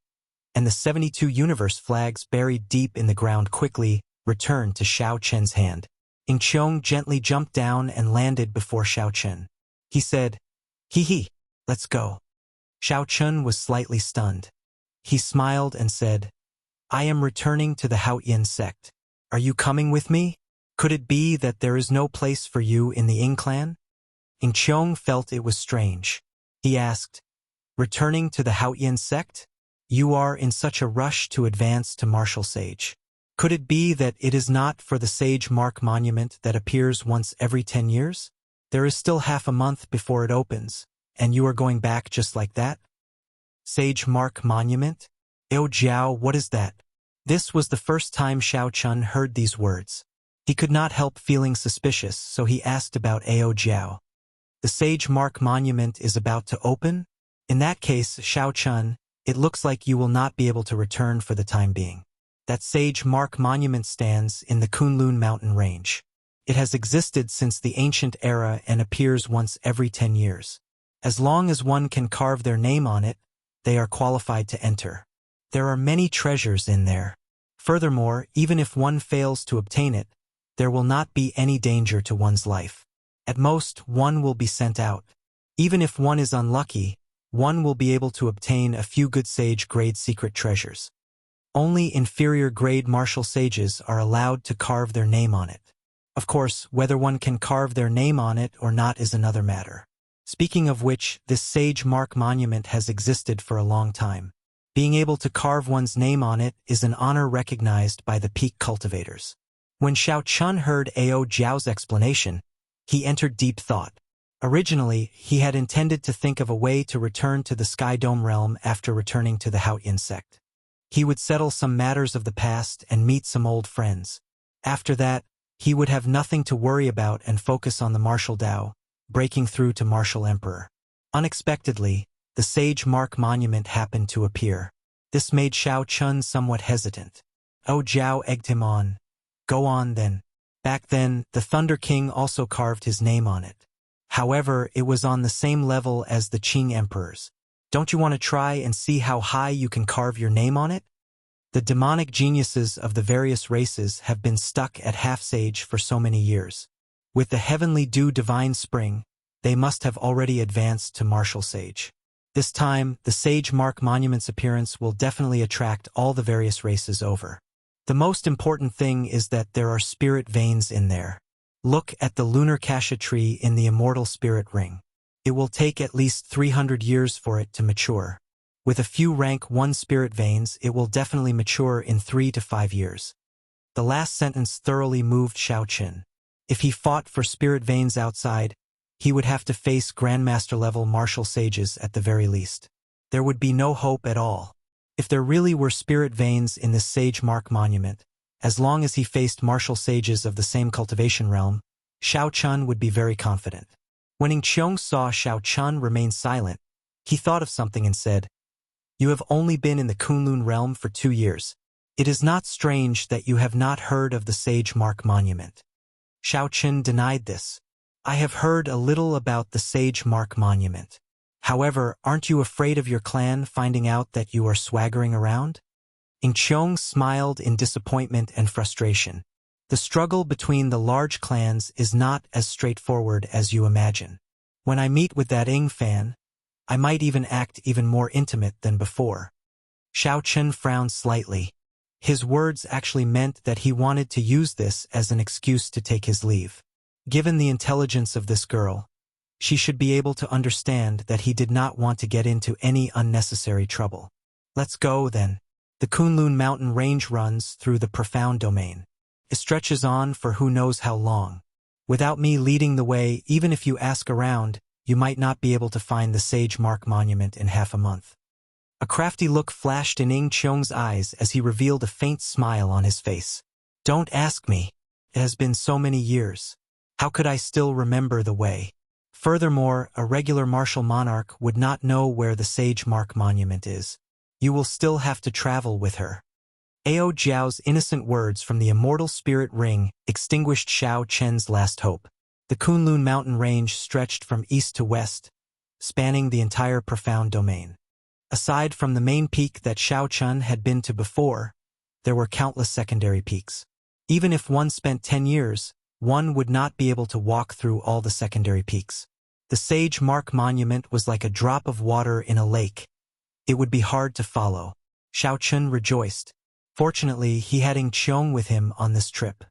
S1: and the 72 universe flags buried deep in the ground quickly returned to Xiao Chen's hand. Ing Qiong gently jumped down and landed before Xiao Chen. He said, "Hee, let's go." Xiao Chun was slightly stunned. He smiled and said, "I am returning to the Haotian sect. Are you coming with me? Could it be that there is no place for you in the Ing clan?" Ing Qiong felt it was strange. He asked, "Returning to the Haotian sect? You are in such a rush to advance to martial sage. Could it be that it is not for the sage mark monument that appears once every 10 years? There is still half a month before it opens, and you are going back just like that?" Sage mark monument? Ao Jiao, what is that? This was the first time Xiao Chun heard these words. He could not help feeling suspicious, so he asked about Ao Jiao. "The sage mark monument is about to open? In that case, Xiao Chun, it looks like you will not be able to return for the time being. That sage mark monument stands in the Kunlun mountain range. It has existed since the ancient era and appears once every 10 years. As long as one can carve their name on it, they are qualified to enter. There are many treasures in there. Furthermore, even if one fails to obtain it, there will not be any danger to one's life. At most, one will be sent out. Even if one is unlucky, one will be able to obtain a few good sage-grade secret treasures. Only inferior-grade martial sages are allowed to carve their name on it. Of course, whether one can carve their name on it or not is another matter. Speaking of which, this sage mark monument has existed for a long time. Being able to carve one's name on it is an honor recognized by the peak cultivators." When Xiao Chun heard Ao Jiao's explanation, he entered deep thought. Originally, he had intended to think of a way to return to the Sky Dome realm after returning to the Haotian sect. He would settle some matters of the past and meet some old friends. After that, he would have nothing to worry about and focus on the martial Dao, breaking through to martial emperor. Unexpectedly, the sage mark monument happened to appear. This made Xiao Chun somewhat hesitant. Ao Jiao egged him on. "Go on then." Back then, the Thunder King also carved his name on it. However, it was on the same level as the Qing emperors. "Don't you want to try and see how high you can carve your name on it?" The demonic geniuses of the various races have been stuck at half-sage for so many years. With the heavenly dew divine spring, they must have already advanced to martial sage. This time, the sage mark monument's appearance will definitely attract all the various races over. The most important thing is that there are spirit veins in there. Look at the lunar cassia tree in the Immortal spirit ring. It will take at least 300 years for it to mature. With a few rank 1 spirit veins, it will definitely mature in 3 to 5 years. The last sentence thoroughly moved Xiao Qin. If he fought for spirit veins outside, he would have to face Grandmaster-level martial sages at the very least. There would be no hope at all. If there really were spirit veins in this sage mark monument, as long as he faced martial sages of the same cultivation realm, Xiao Chun would be very confident. When Ing Qiong saw Xiao Chun remain silent, he thought of something and said, "You have only been in the Kunlun realm for 2 years. It is not strange that you have not heard of the sage mark monument." Xiao Qin denied this. "I have heard a little about the sage mark monument. However, aren't you afraid of your clan finding out that you are swaggering around? Ing Qiong smiled in disappointment and frustration. The struggle between the large clans is not as straightforward as you imagine. When I meet with that Ing fan, I might even act even more intimate than before. Xiao Chen frowned slightly. His words actually meant that he wanted to use this as an excuse to take his leave. Given the intelligence of this girl, she should be able to understand that he did not want to get into any unnecessary trouble. Let's go, then. The Kunlun mountain range runs through the profound domain. It stretches on for who knows how long. Without me leading the way, even if you ask around, you might not be able to find the Sage Mark Monument in half a month. A crafty look flashed in Ing Qiong's eyes as he revealed a faint smile on his face. Don't ask me. It has been so many years. How could I still remember the way? Furthermore, a regular martial monarch would not know where the Sage Mark Monument is. You will still have to travel with her. Ao Jiao's innocent words from the immortal spirit ring extinguished Xiao Chen's last hope. The Kunlun mountain range stretched from east to west, spanning the entire profound domain. Aside from the main peak that Xiao Chen had been to before, there were countless secondary peaks. Even if one spent 10 years, one would not be able to walk through all the secondary peaks. The Sage Mark Monument was like a drop of water in a lake. It would be hard to follow. Xiao Chen rejoiced. Fortunately, he had Ing Qiong with him on this trip.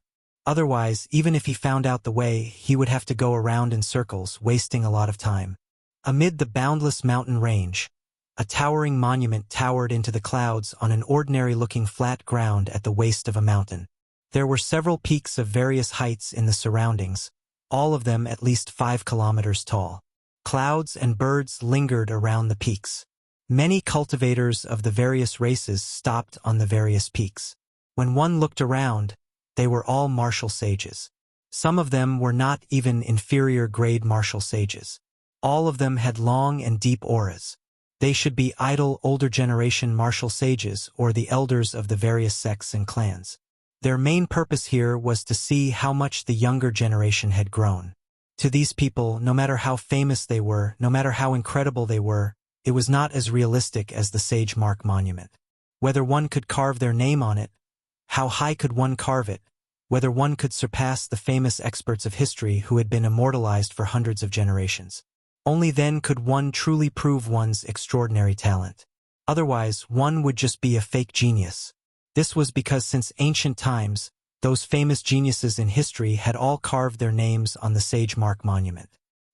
S1: Otherwise, even if he found out the way, he would have to go around in circles, wasting a lot of time. Amid the boundless mountain range, a towering monument towered into the clouds on an ordinary-looking flat ground at the waist of a mountain. There were several peaks of various heights in the surroundings, all of them at least 5 kilometers tall. Clouds and birds lingered around the peaks. Many cultivators of the various races stopped on the various peaks. When one looked around, they were all martial sages. Some of them were not even inferior-grade martial sages. All of them had long and deep auras. They should be idle older-generation martial sages or the elders of the various sects and clans. Their main purpose here was to see how much the younger generation had grown. To these people, no matter how famous they were, no matter how incredible they were, it was not as realistic as the Sage Mark Monument. Whether one could carve their name on it, how high could one carve it, whether one could surpass the famous experts of history who had been immortalized for hundreds of generations. Only then could one truly prove one's extraordinary talent. Otherwise, one would just be a fake genius. This was because since ancient times, those famous geniuses in history had all carved their names on the Sage Mark Monument.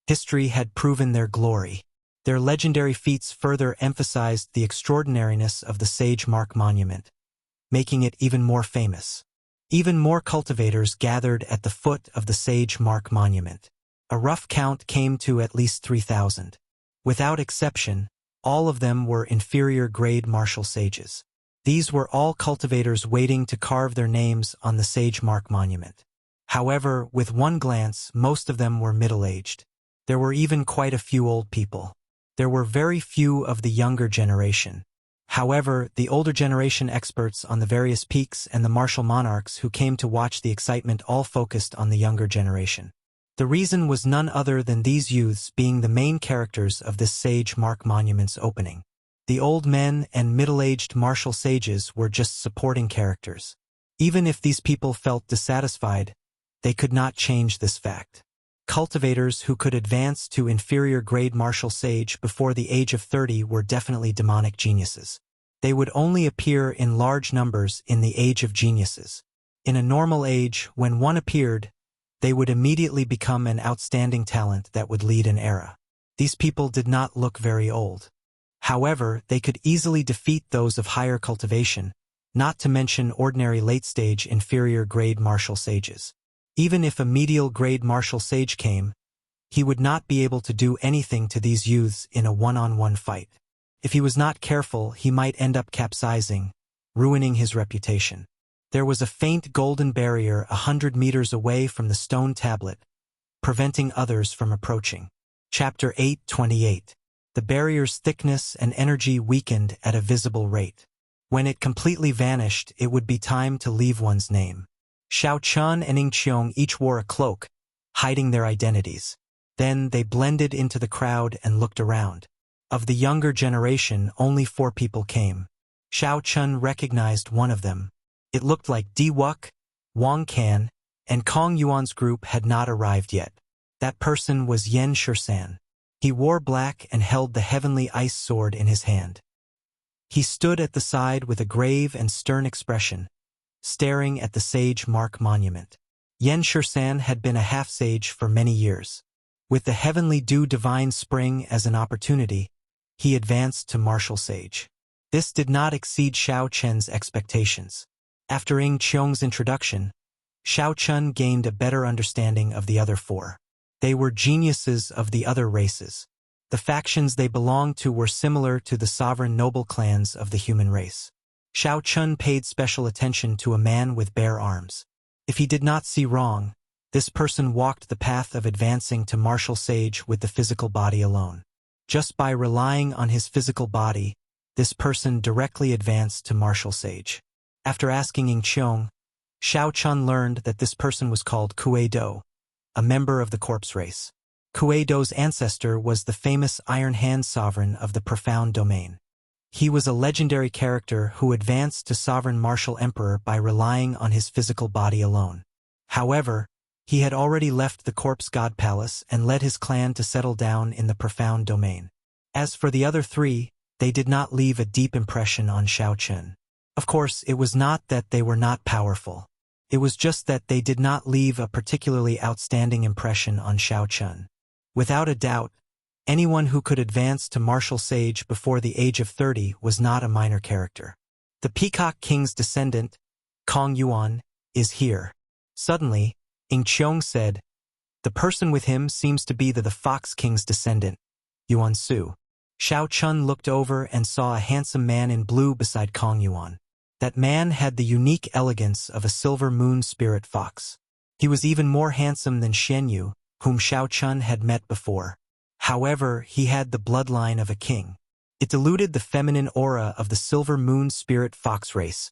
S1: History had proven their glory. Their legendary feats further emphasized the extraordinariness of the Sage Mark Monument, making it even more famous. Even more cultivators gathered at the foot of the Sage Mark Monument. A rough count came to at least 3,000. Without exception, all of them were inferior-grade martial sages. These were all cultivators waiting to carve their names on the Sage Mark Monument. However, with one glance, most of them were middle-aged. There were even quite a few old people. There were very few of the younger generation. However, the older generation experts on the various peaks and the martial monarchs who came to watch the excitement all focused on the younger generation. The reason was none other than these youths being the main characters of this Sage Mark Monument's opening. The old men and middle-aged martial sages were just supporting characters. Even if these people felt dissatisfied, they could not change this fact. Cultivators who could advance to inferior-grade martial sage before the age of 30 were definitely demonic geniuses. They would only appear in large numbers in the age of geniuses. In a normal age, when one appeared, they would immediately become an outstanding talent that would lead an era. These people did not look very old. However, they could easily defeat those of higher cultivation, not to mention ordinary late-stage inferior-grade martial sages. Even if a medial-grade martial sage came, he would not be able to do anything to these youths in a one-on-one fight. If he was not careful, he might end up capsizing, ruining his reputation. There was a faint golden barrier 100 meters away from the stone tablet, preventing others from approaching. Chapter 8:28. The barrier's thickness and energy weakened at a visible rate. When it completely vanished, it would be time to leave one's name. Xiao Chen and Ing Qiong each wore a cloak, hiding their identities. Then they blended into the crowd and looked around. Of the younger generation, only 4 people came. Xiao Chun recognized one of them. It looked like Di Wuk, Wang Can, and Kong Yuan's group had not arrived yet. That person was Yen Shursan. He wore black and held the heavenly ice sword in his hand. He stood at the side with a grave and stern expression, staring at the Sage Mark monument. Yen Shursan had been a half-sage for many years. With the heavenly dew divine spring as an opportunity, he advanced to martial sage. This did not exceed Xiao Chen's expectations. After Ying Qiong's introduction, Xiao Chun gained a better understanding of the other 4. They were geniuses of the other races. The factions they belonged to were similar to the sovereign noble clans of the human race. Xiao Chun paid special attention to a man with bare arms. If he did not see wrong, this person walked the path of advancing to martial sage with the physical body alone. Just by relying on his physical body, this person directly advanced to martial sage. After asking Ying Qiong, Xiao Chun learned that this person was called Kuei Do, a member of the corpse race. Kuei Do's ancestor was the famous Iron Hand sovereign of the Profound Domain. He was a legendary character who advanced to sovereign martial emperor by relying on his physical body alone. However, he had already left the corpse god palace and led his clan to settle down in the Profound Domain. As for the other 3, they did not leave a deep impression on Xiao Chun. Of course, it was not that they were not powerful. It was just that they did not leave a particularly outstanding impression on Xiao Chun. Without a doubt, anyone who could advance to martial sage before the age of 30 was not a minor character. The Peacock King's descendant, Kong Yuan, is here. Suddenly, Ying Qiong said, the person with him seems to be the Fox King's descendant, Yuan Su. Xiao Chun looked over and saw a handsome man in blue beside Kong Yuan. That man had the unique elegance of a silver moon spirit fox. He was even more handsome than Xian Yu, whom Xiao Chun had met before. However, he had the bloodline of a king. It diluted the feminine aura of the silver moon spirit fox race,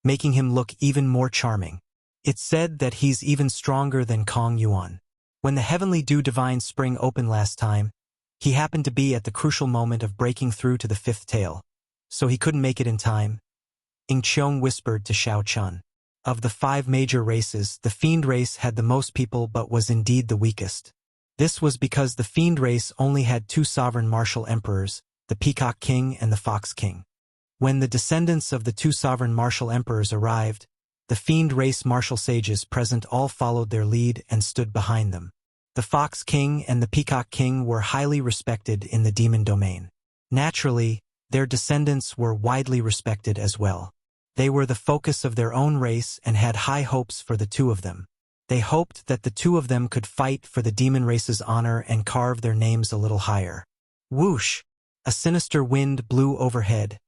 S1: making him look even more charming. It's said that he's even stronger than Kong Yuan. When the heavenly dew divine spring opened last time, he happened to be at the crucial moment of breaking through to the 5th tail, so he couldn't make it in time. Ying Qiong whispered to Xiao Chun. Of the 5 major races, the Fiend race had the most people but was indeed the weakest. This was because the Fiend race only had 2 sovereign martial emperors, the Peacock King and the Fox King. When the descendants of the 2 sovereign martial emperors arrived, the Fiend race martial sages present all followed their lead and stood behind them. The Fox King and the Peacock King were highly respected in the demon domain. Naturally, their descendants were widely respected as well. They were the focus of their own race and had high hopes for the 2 of them. They hoped that the 2 of them could fight for the demon race's honor and carve their names a little higher. Whoosh! A sinister wind blew overhead,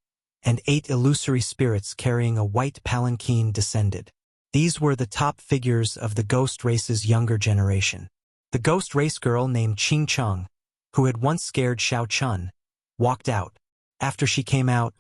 S1: and 8 illusory spirits carrying a white palanquin descended. These were the top figures of the ghost race's younger generation. The ghost race girl named Qing Cheng, who had once scared Xiao Chun, walked out. After she came out,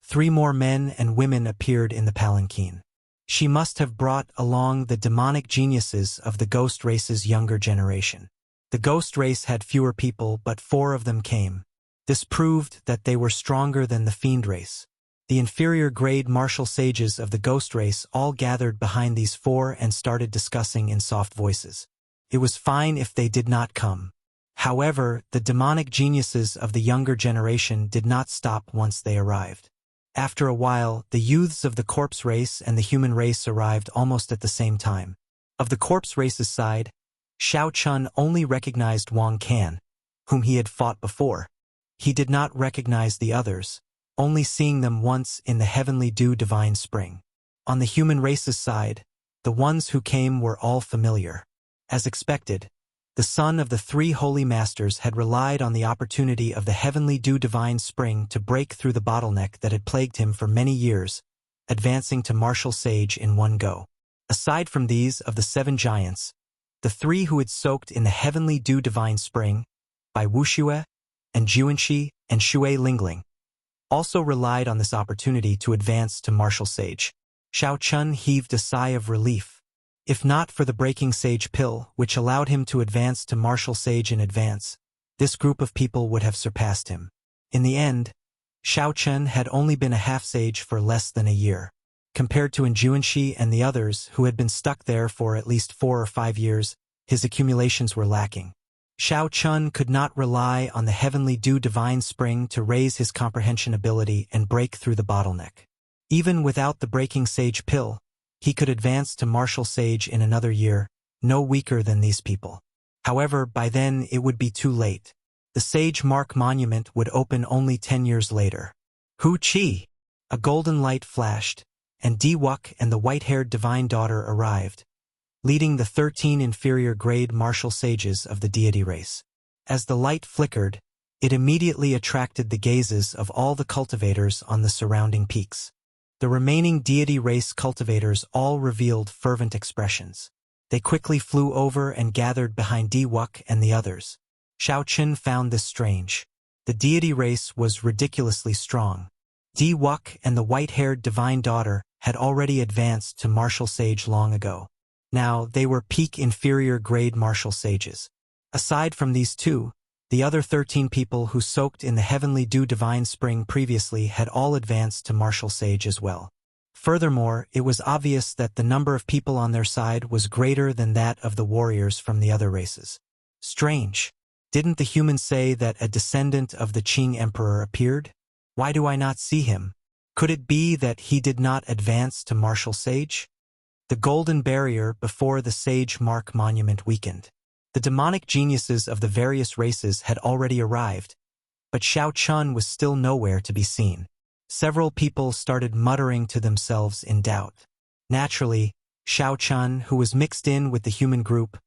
S1: 3 more men and women appeared in the palanquin. She must have brought along the demonic geniuses of the ghost race's younger generation. The ghost race had fewer people, but 4 of them came. This proved that they were stronger than the Fiend race. The inferior grade martial sages of the ghost race all gathered behind these 4 and started discussing in soft voices. It was fine if they did not come. However, the demonic geniuses of the younger generation did not stop once they arrived. After a while, the youths of the corpse race and the human race arrived almost at the same time. Of the corpse race's side, Xiao Chun only recognized Wang Can, whom he had fought before. He did not recognize the others, only seeing them once in the heavenly dew divine spring. On the human race's side, the ones who came were all familiar. As expected, the son of the 3 holy masters had relied on the opportunity of the heavenly dew divine spring to break through the bottleneck that had plagued him for many years, advancing to martial sage in one go. Aside from these of the 7 giants, the 3 who had soaked in the heavenly dew divine spring, by Wuxia and Juanxi and Shui Lingling, also relied on this opportunity to advance to martial sage. Xiao Chun heaved a sigh of relief. If not for the breaking sage pill, which allowed him to advance to martial sage in advance, this group of people would have surpassed him. In the end, Xiao Chen had only been a half-sage for less than a year. Compared to Enjuanxi and the others who had been stuck there for at least 4 or 5 years, his accumulations were lacking. Xiao Chen could not rely on the heavenly dew divine spring to raise his comprehension ability and break through the bottleneck. Even without the breaking sage pill, he could advance to martial sage in another year, no weaker than these people. However, by then it would be too late. The Sage Mark Monument would open only 10 years later. Hu Qi! A golden light flashed, and Di Wuk and the white-haired divine daughter arrived, leading the 13 inferior grade martial sages of the deity race. As the light flickered, it immediately attracted the gazes of all the cultivators on the surrounding peaks. The remaining deity race cultivators all revealed fervent expressions. They quickly flew over and gathered behind Di Wuk and the others. Xiao Chen found this strange. The deity race was ridiculously strong. Di Wuk and the white-haired divine daughter had already advanced to martial sage long ago. Now they were peak inferior grade martial sages. Aside from these two, the other 13 people who soaked in the heavenly dew divine spring previously had all advanced to martial sage as well. Furthermore, it was obvious that the number of people on their side was greater than that of the warriors from the other races. Strange. Didn't the humans say that a descendant of the Qing emperor appeared? Why do I not see him? Could it be that he did not advance to martial sage? The golden barrier before the Sage Mark Monument weakened. The demonic geniuses of the various races had already arrived, but Xiao Chen was still nowhere to be seen. Several people started muttering to themselves in doubt. Naturally, Xiao Chen, who was mixed in with the human group,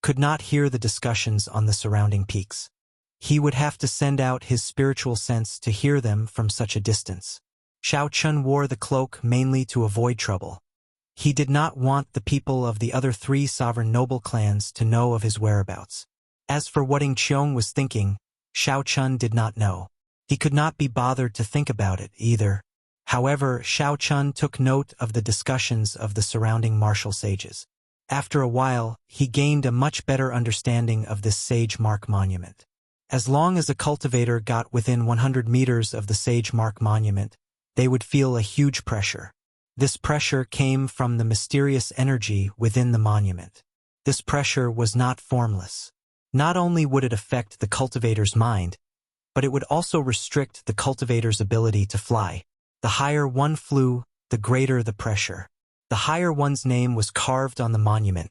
S1: could not hear the discussions on the surrounding peaks. He would have to send out his spiritual sense to hear them from such a distance. Xiao Chen wore the cloak mainly to avoid trouble. He did not want the people of the other 3 sovereign noble clans to know of his whereabouts. As for what Ying Qiong was thinking, Xiao Chen did not know. He could not be bothered to think about it either. However, Xiao Chen took note of the discussions of the surrounding martial sages. After a while, he gained a much better understanding of this Sage Mark Monument. As long as a cultivator got within 100 meters of the Sage Mark Monument, they would feel a huge pressure. This pressure came from the mysterious energy within the monument. This pressure was not formless. Not only would it affect the cultivator's mind, but it would also restrict the cultivator's ability to fly. The higher one flew, the greater the pressure. The higher one's name was carved on the monument,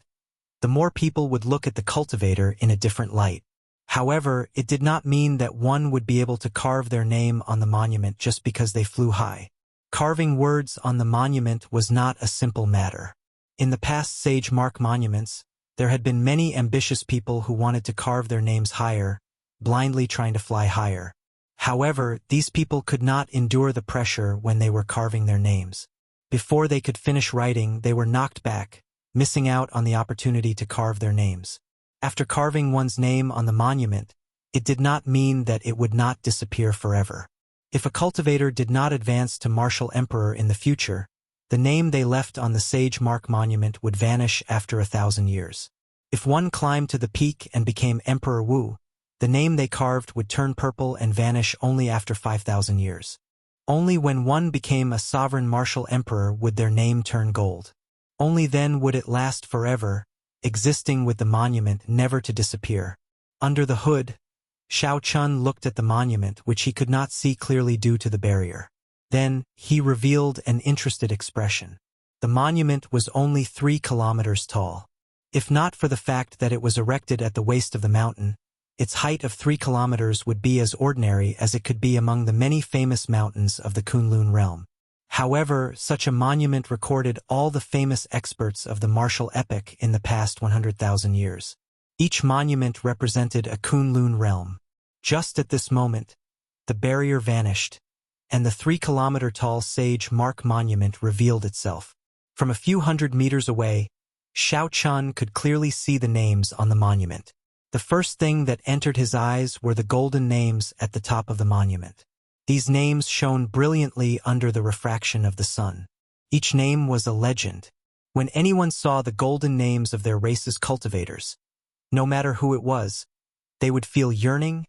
S1: the more people would look at the cultivator in a different light. However, it did not mean that one would be able to carve their name on the monument just because they flew high. Carving words on the monument was not a simple matter. In the past Sage Mark monuments, there had been many ambitious people who wanted to carve their names higher, blindly trying to fly higher. However, these people could not endure the pressure when they were carving their names. Before they could finish writing, they were knocked back, missing out on the opportunity to carve their names. After carving one's name on the monument, it did not mean that it would not disappear forever. If a cultivator did not advance to martial emperor in the future, the name they left on the Sage Mark Monument would vanish after 1,000 years. If one climbed to the peak and became Emperor Wu, the name they carved would turn purple and vanish only after 5,000 years. Only when one became a sovereign martial emperor would their name turn gold. Only then would it last forever, existing with the monument never to disappear. Under the hood, Xiao Chen looked at the monument, which he could not see clearly due to the barrier. Then, he revealed an interested expression. The monument was only 3 kilometers tall. If not for the fact that it was erected at the waist of the mountain, its height of 3 kilometers would be as ordinary as it could be among the many famous mountains of the Kunlun realm. However, such a monument recorded all the famous experts of the martial epic in the past 100,000 years. Each monument represented a Kunlun realm. Just at this moment, the barrier vanished, and the 3-kilometer-tall Sage Mark Monument revealed itself. From a few hundred meters away, Xiao Chen could clearly see the names on the monument. The first thing that entered his eyes were the golden names at the top of the monument. These names shone brilliantly under the refraction of the sun. Each name was a legend. When anyone saw the golden names of their race's cultivators, no matter who it was, they would feel yearning,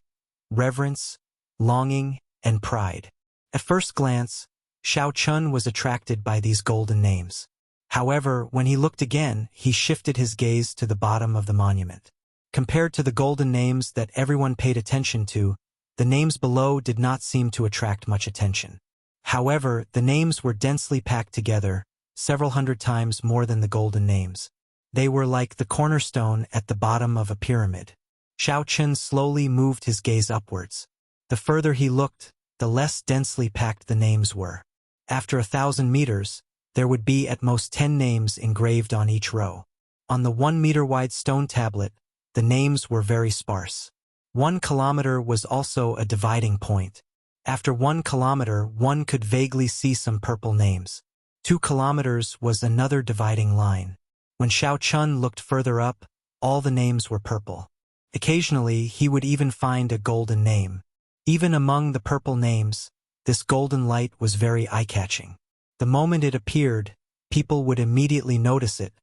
S1: reverence, longing, and pride. At first glance, Xiao Chun was attracted by these golden names. However, when he looked again, he shifted his gaze to the bottom of the monument. Compared to the golden names that everyone paid attention to, the names below did not seem to attract much attention. However, the names were densely packed together, several hundred times more than the golden names. They were like the cornerstone at the bottom of a pyramid. Xiao Chun slowly moved his gaze upwards. The further he looked, the less densely packed the names were. After 1,000 meters, there would be at most 10 names engraved on each row. On the 1-meter-wide stone tablet, the names were very sparse. 1 kilometer was also a dividing point. After 1 kilometer, one could vaguely see some purple names. 2 kilometers was another dividing line. When Xiao Chun looked further up, all the names were purple. Occasionally, he would even find a golden name. Even among the purple names, this golden light was very eye-catching. The moment it appeared, people would immediately notice it,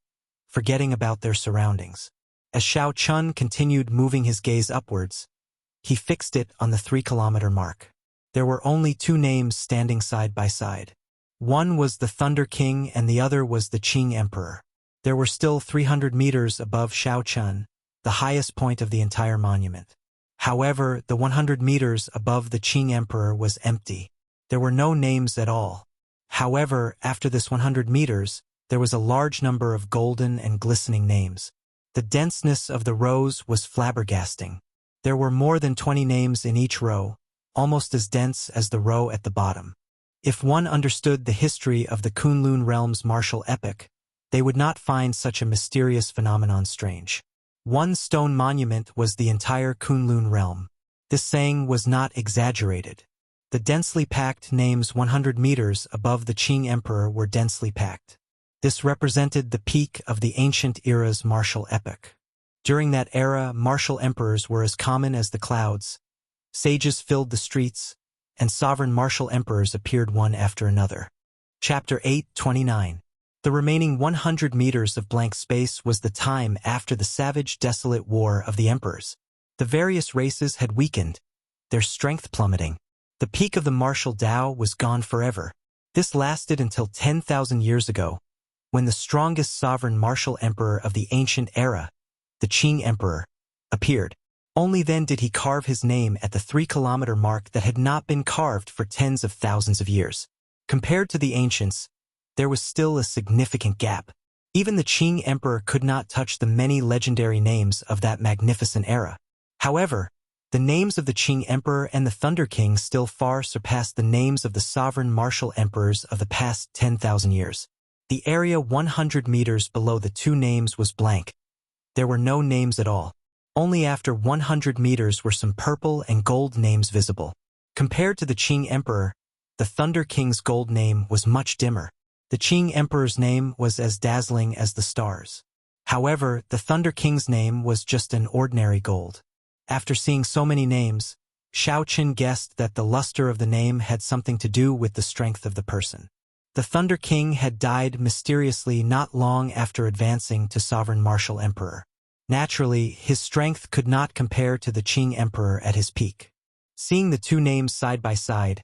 S1: forgetting about their surroundings. As Xiao Chun continued moving his gaze upwards, he fixed it on the 3-kilometer mark. There were only 2 names standing side by side. One was the Thunder King and the other was the Qing Emperor. There were still 300 meters above Xiao Chun, the highest point of the entire monument. However, the 100 meters above the Qing Emperor was empty. There were no names at all. However, after this 100 meters, there was a large number of golden and glistening names. The denseness of the rows was flabbergasting. There were more than 20 names in each row, almost as dense as the row at the bottom. If one understood the history of the Kunlun realm's martial epic, they would not find such a mysterious phenomenon strange. One stone monument was the entire Kunlun realm. This saying was not exaggerated. The densely packed names 100 meters above the Qing Emperor were densely packed. This represented the peak of the ancient era's martial epic. During that era, martial emperors were as common as the clouds. Sages filled the streets, and sovereign martial emperors appeared one after another. Chapter 8:29. The remaining 100 meters of blank space was the time after the savage, desolate war of the emperors. The various races had weakened, their strength plummeting. The peak of the martial Tao was gone forever. This lasted until 10,000 years ago, when the strongest sovereign martial emperor of the ancient era, the Qing Emperor, appeared. Only then did he carve his name at the 3-kilometer mark that had not been carved for tens of thousands of years. Compared to the ancients, there was still a significant gap. Even the Qing Emperor could not touch the many legendary names of that magnificent era. However, the names of the Qing Emperor and the Thunder King still far surpassed the names of the sovereign martial emperors of the past 10,000 years. The area 100 meters below the 2 names was blank. There were no names at all. Only after 100 meters were some purple and gold names visible. Compared to the Qing Emperor, the Thunder King's gold name was much dimmer. The Qing Emperor's name was as dazzling as the stars. However, the Thunder King's name was just an ordinary gold. After seeing so many names, Xiao Chun guessed that the luster of the name had something to do with the strength of the person. The Thunder King had died mysteriously not long after advancing to sovereign martial emperor. Naturally, his strength could not compare to the Qing Emperor at his peak. Seeing the 2 names side by side,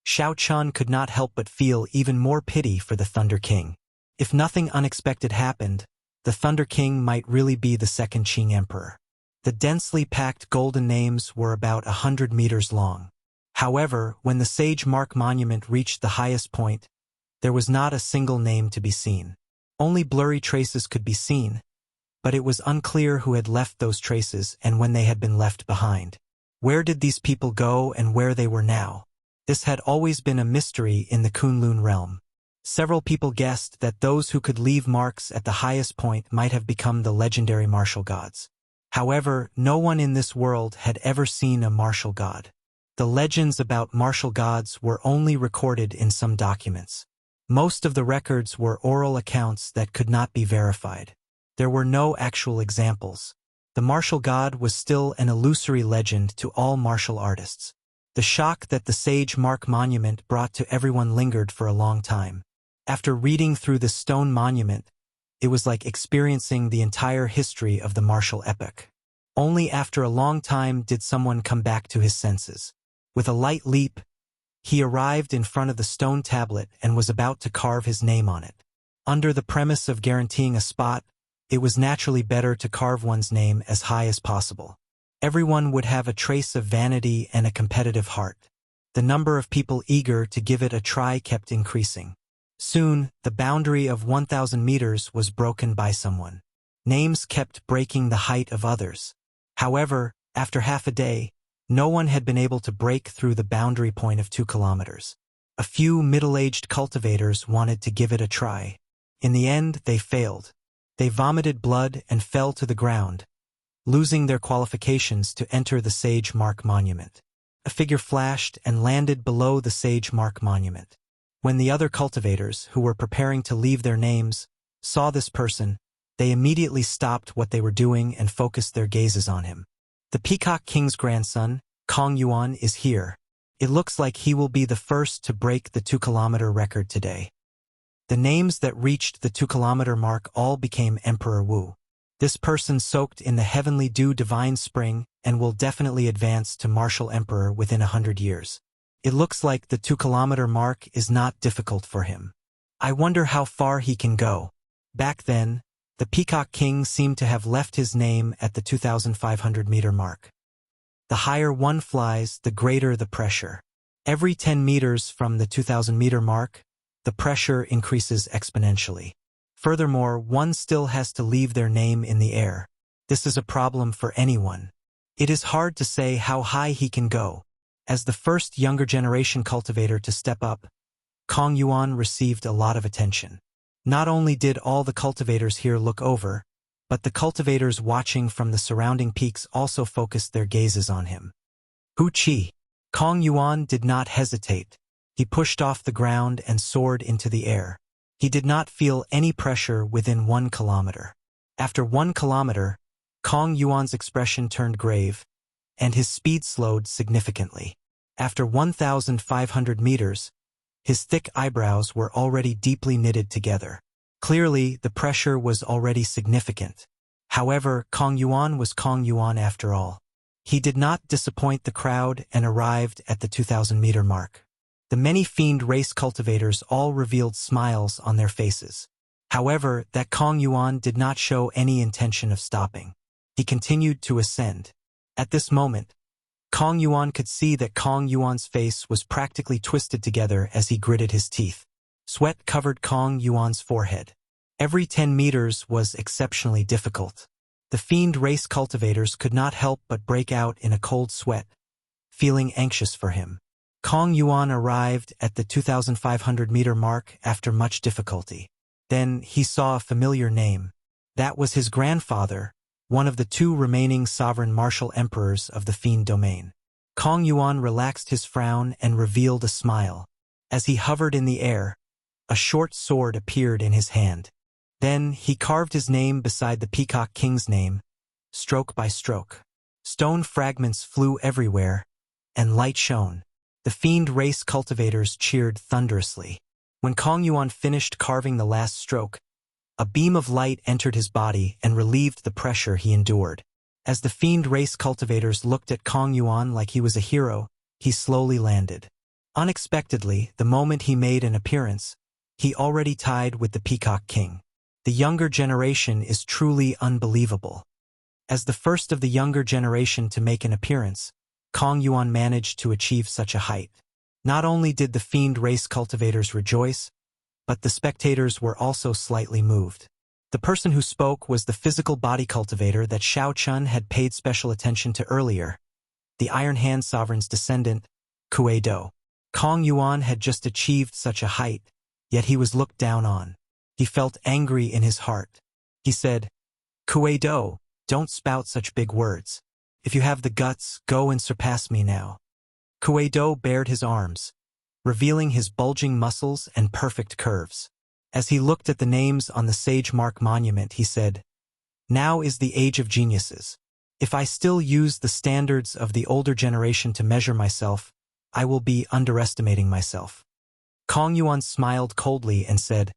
S1: Xiao Chun could not help but feel even more pity for the Thunder King. If nothing unexpected happened, the Thunder King might really be the second Qing Emperor. The densely packed golden names were about 100 meters long. However, when the Sage Mark Monument reached the highest point, there was not a single name to be seen. Only blurry traces could be seen, but it was unclear who had left those traces and when they had been left behind. Where did these people go and where they were now? This had always been a mystery in the Kunlun realm. Several people guessed that those who could leave marks at the highest point might have become the legendary martial gods. However, no one in this world had ever seen a martial god. The legends about martial gods were only recorded in some documents. Most of the records were oral accounts that could not be verified. There were no actual examples. The martial god was still an illusory legend to all martial artists. The shock that the Sage Mark Monument brought to everyone lingered for a long time. After reading through the stone monument, it was like experiencing the entire history of the martial epic. Only after a long time did someone come back to his senses. With a light leap, He arrived in front of the stone tablet and was about to carve his name on it. Under the premise of guaranteeing a spot, it was naturally better to carve one's name as high as possible. Everyone would have a trace of vanity and a competitive heart. The number of people eager to give it a try kept increasing. Soon, the boundary of 1,000 meters was broken by someone. Names kept breaking the height of others. However, after half a day, no one had been able to break through the boundary point of 2 kilometers. A few middle-aged cultivators wanted to give it a try. In the end, they failed. They vomited blood and fell to the ground, losing their qualifications to enter the Sage Mark Monument. A figure flashed and landed below the Sage Mark Monument. When the other cultivators, who were preparing to leave their names, saw this person, they immediately stopped what they were doing and focused their gazes on him. The Peacock King's grandson, Kong Yuan, is here. It looks like he will be the first to break the 2-kilometer record today. The names that reached the 2-kilometer mark all became Emperor Wu. This person soaked in the heavenly dew divine spring and will definitely advance to martial emperor within 100 years. It looks like the 2-kilometer mark is not difficult for him. I wonder how far he can go. Back then, the Peacock King seemed to have left his name at the 2,500-meter mark. The higher one flies, the greater the pressure. Every 10 meters from the 2,000-meter mark, the pressure increases exponentially. Furthermore, one still has to leave their name in the air. This is a problem for anyone. It is hard to say how high he can go. As the first younger generation cultivator to step up, Kong Yuan received a lot of attention. Not only did all the cultivators here look over, but the cultivators watching from the surrounding peaks also focused their gazes on him. Hu Qi. Kong Yuan did not hesitate. He pushed off the ground and soared into the air. He did not feel any pressure within 1 kilometer. After 1 kilometer, Kong Yuan's expression turned grave, and his speed slowed significantly. After 1,500 meters, his thick eyebrows were already deeply knitted together. Clearly, the pressure was already significant. However, Kong Yuan was Kong Yuan after all. He did not disappoint the crowd and arrived at the 2,000-meter mark. The many fiend race cultivators all revealed smiles on their faces. However, that Kong Yuan did not show any intention of stopping. He continued to ascend. At this moment, Kong Yuan could see that Kong Yuan's face was practically twisted together as he gritted his teeth. Sweat covered Kong Yuan's forehead. Every 10 meters was exceptionally difficult. The fiend race cultivators could not help but break out in a cold sweat, feeling anxious for him. Kong Yuan arrived at the 2,500-meter mark after much difficulty. Then he saw a familiar name. That was his grandfather, one of the 2 remaining sovereign martial emperors of the Fiend domain. Kong Yuan relaxed his frown and revealed a smile. As he hovered in the air, a short sword appeared in his hand. Then he carved his name beside the Peacock King's name, stroke by stroke. Stone fragments flew everywhere, and light shone. The fiend race cultivators cheered thunderously. When Kong Yuan finished carving the last stroke, a beam of light entered his body and relieved the pressure he endured. As the fiend race cultivators looked at Kong Yuan like he was a hero, he slowly landed. Unexpectedly, the moment he made an appearance, he already tied with the Peacock King. The younger generation is truly unbelievable. As the first of the younger generation to make an appearance, Kong Yuan managed to achieve such a height. Not only did the fiend race cultivators rejoice, but the spectators were also slightly moved. The person who spoke was the physical body cultivator that Xiao Chun had paid special attention to earlier, the Iron Hand Sovereign's descendant, Kuei Do. Kong Yuan had just achieved such a height, yet he was looked down on. He felt angry in his heart. He said, "Kuei Do, don't spout such big words. If you have the guts, go and surpass me now." Kuei Do bared his arms, revealing his bulging muscles and perfect curves. As he looked at the names on the Sage Mark Monument, he said, "Now is the age of geniuses. If I still use the standards of the older generation to measure myself, I will be underestimating myself." Kong Yuan smiled coldly and said,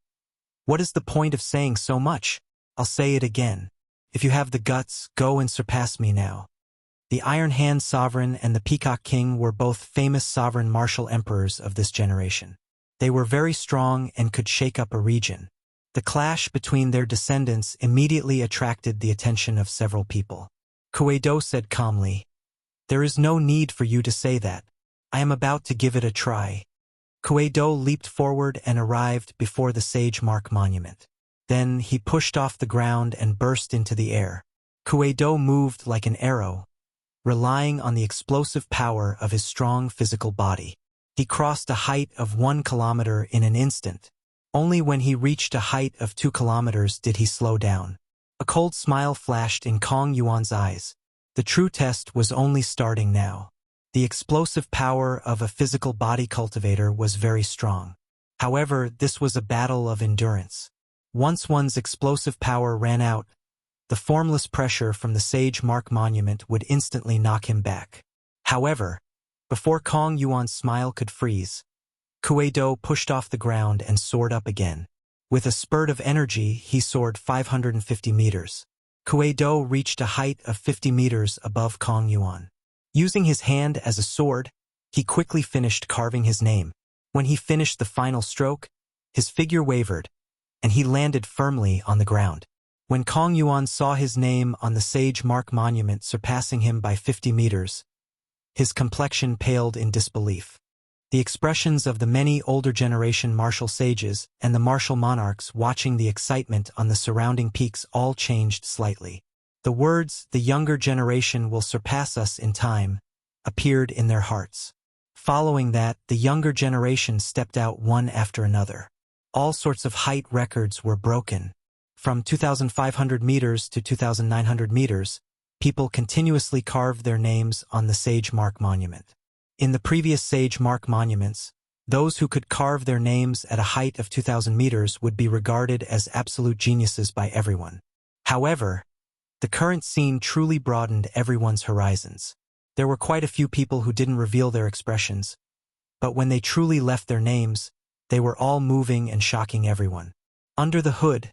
S1: "What is the point of saying so much? I'll say it again. If you have the guts, go and surpass me now." The Iron Hand Sovereign and the Peacock King were both famous sovereign martial emperors of this generation. They were very strong and could shake up a region. The clash between their descendants immediately attracted the attention of several people. Kuei-do said calmly, "There is no need for you to say that. I am about to give it a try." Kuei-do leaped forward and arrived before the Sage Mark Monument. Then he pushed off the ground and burst into the air. Kuei-do moved like an arrow, relying on the explosive power of his strong physical body. He crossed a height of 1 kilometer in an instant. Only when he reached a height of 2 kilometers did he slow down. A cold smile flashed in Kong Yuan's eyes. The true test was only starting now. The explosive power of a physical body cultivator was very strong. However, this was a battle of endurance. Once one's explosive power ran out, the formless pressure from the Sage Mark Monument would instantly knock him back. However, before Kong Yuan's smile could freeze, Kuei-do pushed off the ground and soared up again. With a spurt of energy, he soared 550 meters. Kuei-do reached a height of 50 meters above Kong Yuan. Using his hand as a sword, he quickly finished carving his name. When he finished the final stroke, his figure wavered, and he landed firmly on the ground. When Kong Yuan saw his name on the Sage Mark Monument surpassing him by 50 meters, his complexion paled in disbelief. The expressions of the many older generation martial sages and the martial monarchs watching the excitement on the surrounding peaks all changed slightly. The words, "The younger generation will surpass us in time," appeared in their hearts. Following that, the younger generation stepped out one after another. All sorts of height records were broken. From 2,500 meters to 2,900 meters, people continuously carved their names on the Sage Mark Monument. In the previous Sage Mark Monuments, those who could carve their names at a height of 2,000 meters would be regarded as absolute geniuses by everyone. However, the current scene truly broadened everyone's horizons. There were quite a few people who didn't reveal their expressions, but when they truly left their names, they were all moving and shocking everyone. Under the hood,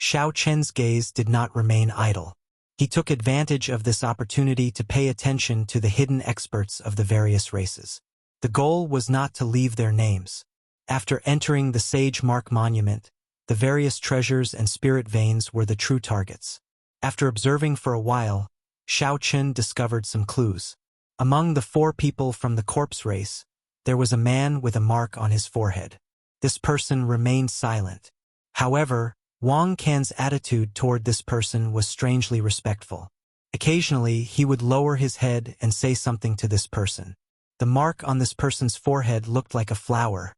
S1: Xiao Chen's gaze did not remain idle. He took advantage of this opportunity to pay attention to the hidden experts of the various races. The goal was not to leave their names. After entering the Sage Mark Monument, the various treasures and spirit veins were the true targets. After observing for a while, Xiao Chen discovered some clues. Among the 4 people from the corpse race, there was a man with a mark on his forehead. This person remained silent. However, Wang Can's attitude toward this person was strangely respectful. Occasionally, he would lower his head and say something to this person. The mark on this person's forehead looked like a flower,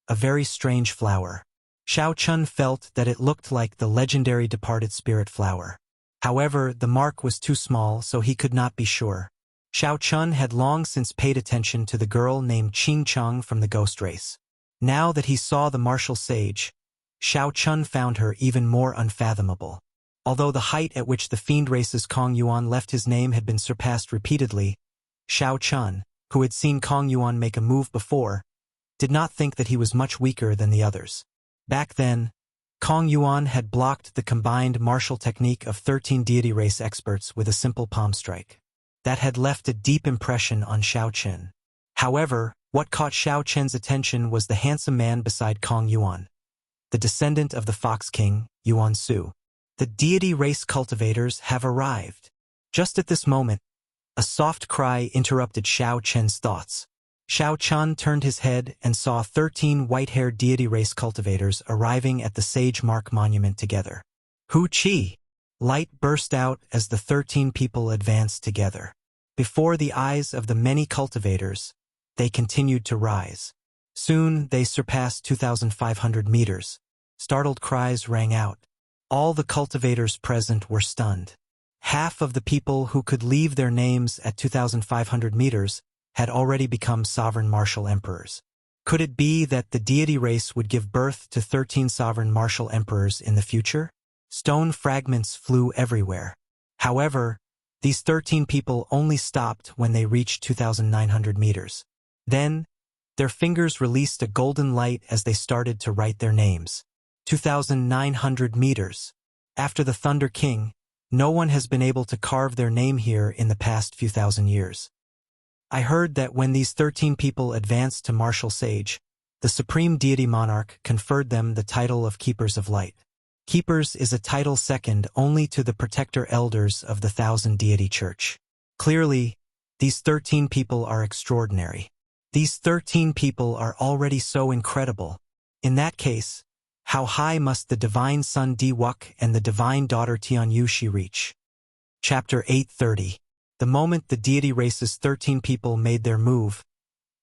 S1: a very strange flower. Xiao Chun felt that it looked like the legendary departed spirit flower. However, the mark was too small, so he could not be sure. Xiao Chun had long since paid attention to the girl named Qing Cheng from the ghost race. Now that he saw the martial sage, Xiao Chun found her even more unfathomable. Although the height at which the fiend race's Kong Yuan left his name had been surpassed repeatedly, Xiao Chun, who had seen Kong Yuan make a move before, did not think that he was much weaker than the others. Back then, Kong Yuan had blocked the combined martial technique of 13 deity race experts with a simple palm strike. That had left a deep impression on Xiao Chen. However, what caught Xiao Chen's attention was the handsome man beside Kong Yuan, the descendant of the Fox King, Yuan Su. The deity race cultivators have arrived. Just at this moment, a soft cry interrupted Xiao Chen's thoughts. Xiao Chen turned his head and saw 13 white-haired deity race cultivators arriving at the Sage Mark Monument together. Hu Qi! Light burst out as the 13 people advanced together. Before the eyes of the many cultivators, they continued to rise. Soon, they surpassed 2,500 meters. Startled cries rang out. All the cultivators present were stunned. Half of the people who could leave their names at 2,500 meters had already become sovereign martial emperors. Could it be that the deity race would give birth to 13 sovereign martial emperors in the future? Stone fragments flew everywhere. However, these 13 people only stopped when they reached 2,900 meters. Then, their fingers released a golden light as they started to write their names. 2,900 meters. After the Thunder King, No one has been able to carve their name here in the past few thousand years. I heard that when these 13 people advanced to martial sage, the supreme deity monarch conferred them the title of Keepers of Light. Keepers is a title second only to the protector elders of the Thousand Deity Church. Clearly, these 13 people are extraordinary. These 13 people are already so incredible. In that case, how high must the divine son Di-Wuk and the divine daughter Tianyushi reach? Chapter 830. The moment the deity race's 13 people made their move,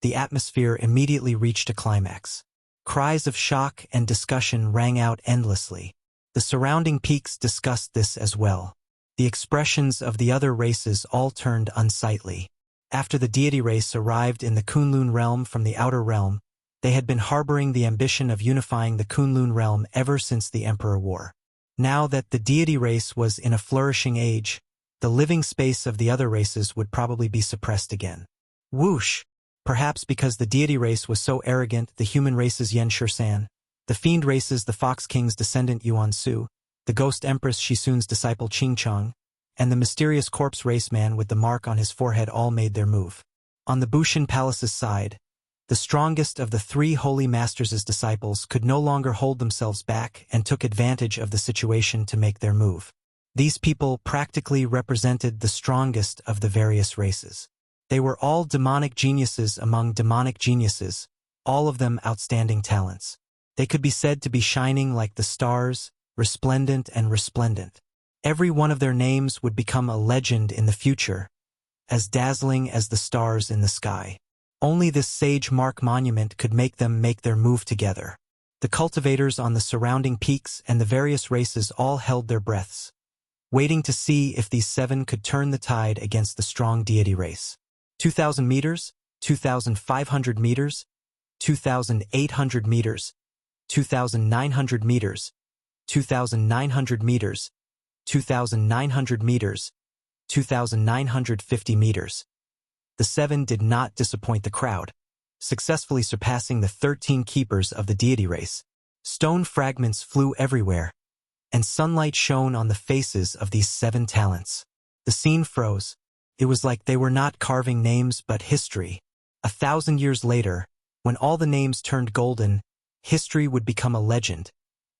S1: the atmosphere immediately reached a climax. Cries of shock and discussion rang out endlessly. The surrounding peaks discussed this as well. The expressions of the other races all turned unsightly. After the deity race arrived in the Kunlun realm from the outer realm, they had been harboring the ambition of unifying the Kunlun realm ever since the Emperor War. Now that the deity race was in a flourishing age, the living space of the other races would probably be suppressed again. Whoosh! Perhaps because the deity race was so arrogant, the human race's Yen Shursan, the fiend race's the Fox King's descendant Yuan Su, the ghost empress Shisun's disciple Qing Chang, and the mysterious corpse race man with the mark on his forehead all made their move. On the Bushin Palace's side, the strongest of the three holy masters' disciples could no longer hold themselves back and took advantage of the situation to make their move. These people practically represented the strongest of the various races. They were all demonic geniuses among demonic geniuses, all of them outstanding talents. They could be said to be shining like the stars, resplendent and resplendent. Every one of their names would become a legend in the future, as dazzling as the stars in the sky. Only this sage mark monument could make them make their move together. The cultivators on the surrounding peaks and the various races all held their breaths, waiting to see if these seven could turn the tide against the strong deity race. 2,000 meters, 2,500 meters, 2,800 meters, 2,900 meters, 2,900 meters, 2,900 meters, 2,950 meters. The seven did not disappoint the crowd, successfully surpassing the 13 keepers of the deity race. Stone fragments flew everywhere, and sunlight shone on the faces of these seven talents. The scene froze. It was like they were not carving names but history. 1,000 years later, when all the names turned golden, history would become a legend,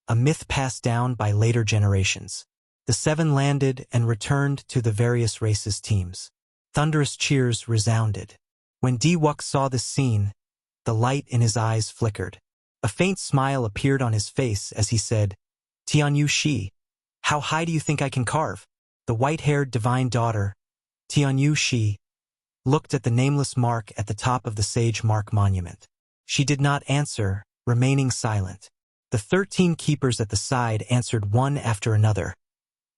S1: a myth passed down by later generations. The seven landed and returned to the various races' teams. Thunderous cheers resounded. When Di-Wuk saw this scene, the light in his eyes flickered. A faint smile appeared on his face as he said, "Tianyushi, how high do you think I can carve?" The white-haired divine daughter, Tianyushi, looked at the nameless mark at the top of the sage mark monument. She did not answer, remaining silent. The 13 keepers at the side answered one after another.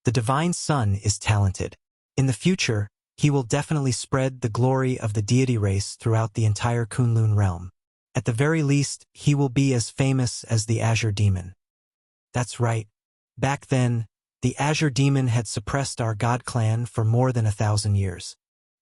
S1: The divine son is talented. In the future, he will definitely spread the glory of the deity race throughout the entire Kunlun realm. At the very least, he will be as famous as the Azure Demon. That's right. Back then, the Azure Demon had suppressed our god clan for more than 1,000 years.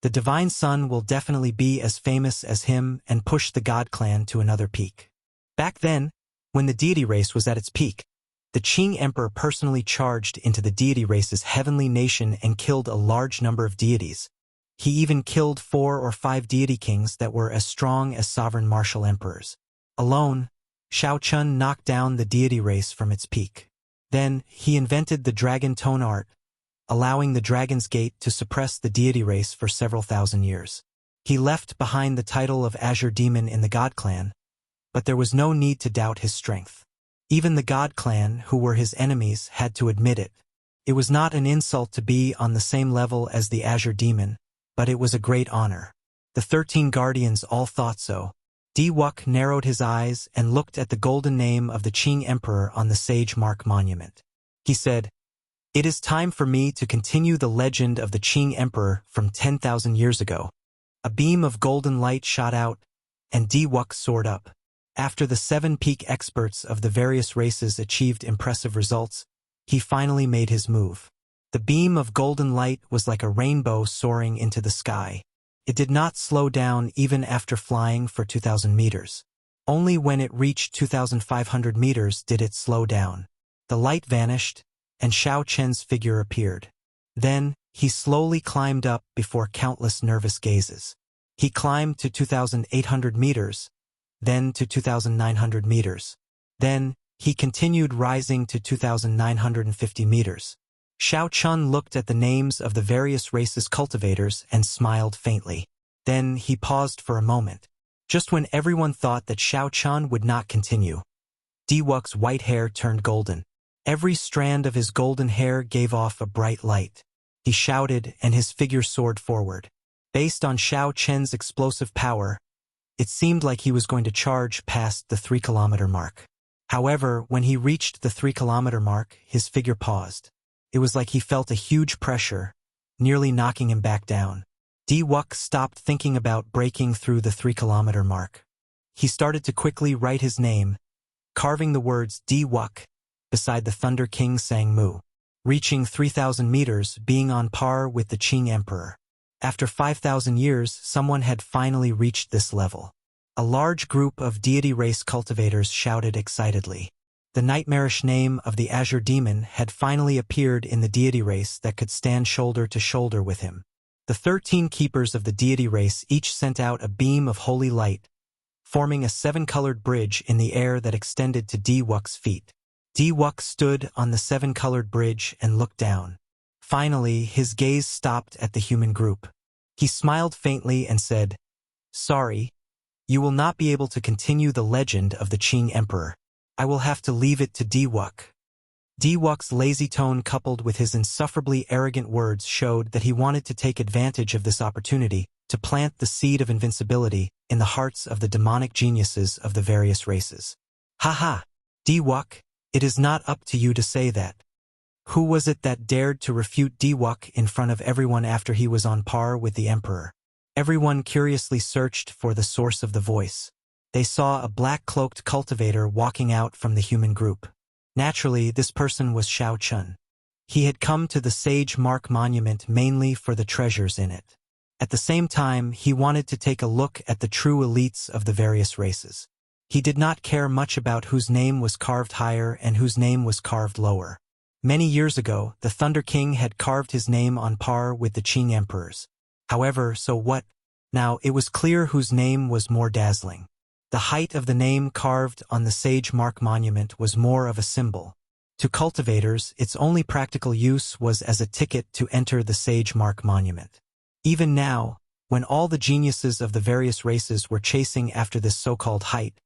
S1: The divine son will definitely be as famous as him and push the god clan to another peak. Back then, when the deity race was at its peak, the Qing Emperor personally charged into the deity race's heavenly nation and killed a large number of deities. He even killed 4 or 5 deity kings that were as strong as sovereign martial emperors. Alone, Shao Chun knocked down the deity race from its peak. Then, he invented the dragon tone art, allowing the Dragon's Gate to suppress the deity race for several thousand years. He left behind the title of Azure Demon in the God Clan, but there was no need to doubt his strength. Even the God Clan, who were his enemies, had to admit it. It was not an insult to be on the same level as the Azure Demon, but it was a great honor. The 13 guardians all thought so. Di-Wuk narrowed his eyes and looked at the golden name of the Qing Emperor on the Sage Mark monument. He said, "It is time for me to continue the legend of the Qing Emperor from 10,000 years ago." A beam of golden light shot out, and Di-Wuk soared up. After the 7 peak experts of the various races achieved impressive results, he finally made his move. The beam of golden light was like a rainbow soaring into the sky. It did not slow down even after flying for 2,000 meters. Only when it reached 2,500 meters did it slow down. The light vanished, and Shao Chen's figure appeared. Then, he slowly climbed up before countless nervous gazes. He climbed to 2,800 meters, then to 2,900 meters. Then, he continued rising to 2,950 meters. Xiao Chun looked at the names of the various races' cultivators and smiled faintly. Then, he paused for a moment. Just when everyone thought that Xiao Chun would not continue, Diwuk's white hair turned golden. Every strand of his golden hair gave off a bright light. He shouted and his figure soared forward. Based on Xiao Chen's explosive power, it seemed like he was going to charge past the 3-kilometer mark. However, when he reached the 3-kilometer mark, his figure paused. It was like he felt a huge pressure, nearly knocking him back down. Diwuk stopped thinking about breaking through the 3-kilometer mark. He started to quickly write his name, carving the words Diwuk beside the Thunder King Sang Mu, reaching 3,000 meters, being on par with the Qing Emperor. After 5,000 years, someone had finally reached this level. A large group of deity race cultivators shouted excitedly. The nightmarish name of the Azure Demon had finally appeared in the deity race that could stand shoulder to shoulder with him. The 13 keepers of the deity race each sent out a beam of holy light, forming a 7-colored bridge in the air that extended to Diwuk's feet. Diwuk stood on the 7-colored bridge and looked down. Finally, his gaze stopped at the human group. He smiled faintly and said, "Sorry, you will not be able to continue the legend of the Qing Emperor. I will have to leave it to Diwuk." Diwuk's lazy tone coupled with his insufferably arrogant words showed that he wanted to take advantage of this opportunity to plant the seed of invincibility in the hearts of the demonic geniuses of the various races. "Ha, Diwuk, it is not up to you to say that." Who was it that dared to refute Diwuk in front of everyone after he was on par with the Emperor? Everyone curiously searched for the source of the voice. They saw a black-cloaked cultivator walking out from the human group. Naturally, this person was Xiao Chun. He had come to the Sage Mark Monument mainly for the treasures in it. At the same time, he wanted to take a look at the true elites of the various races. He did not care much about whose name was carved higher and whose name was carved lower. Many years ago, the Thunder King had carved his name on par with the Qing Emperors. However, so what? Now, it was clear whose name was more dazzling. The height of the name carved on the Sage Mark Monument was more of a symbol. To cultivators, its only practical use was as a ticket to enter the Sage Mark Monument. Even now, when all the geniuses of the various races were chasing after this so-called height,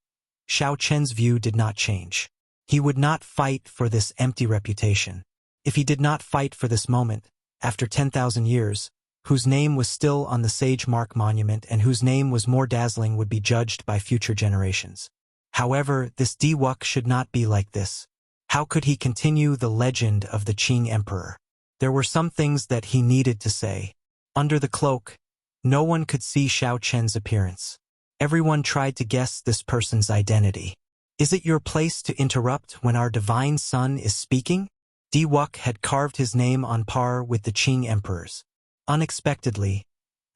S1: Xiao Chen's view did not change. He would not fight for this empty reputation. If he did not fight for this moment, after 10,000 years, whose name was still on the Sage Mark Monument and whose name was more dazzling would be judged by future generations. However, this Diwuk should not be like this. How could he continue the legend of the Qing Emperor? There were some things that he needed to say. Under the cloak, no one could see Xiao Chen's appearance. Everyone tried to guess this person's identity. Is it your place to interrupt when our divine son is speaking? Diwuk had carved his name on par with the Qing emperors. Unexpectedly,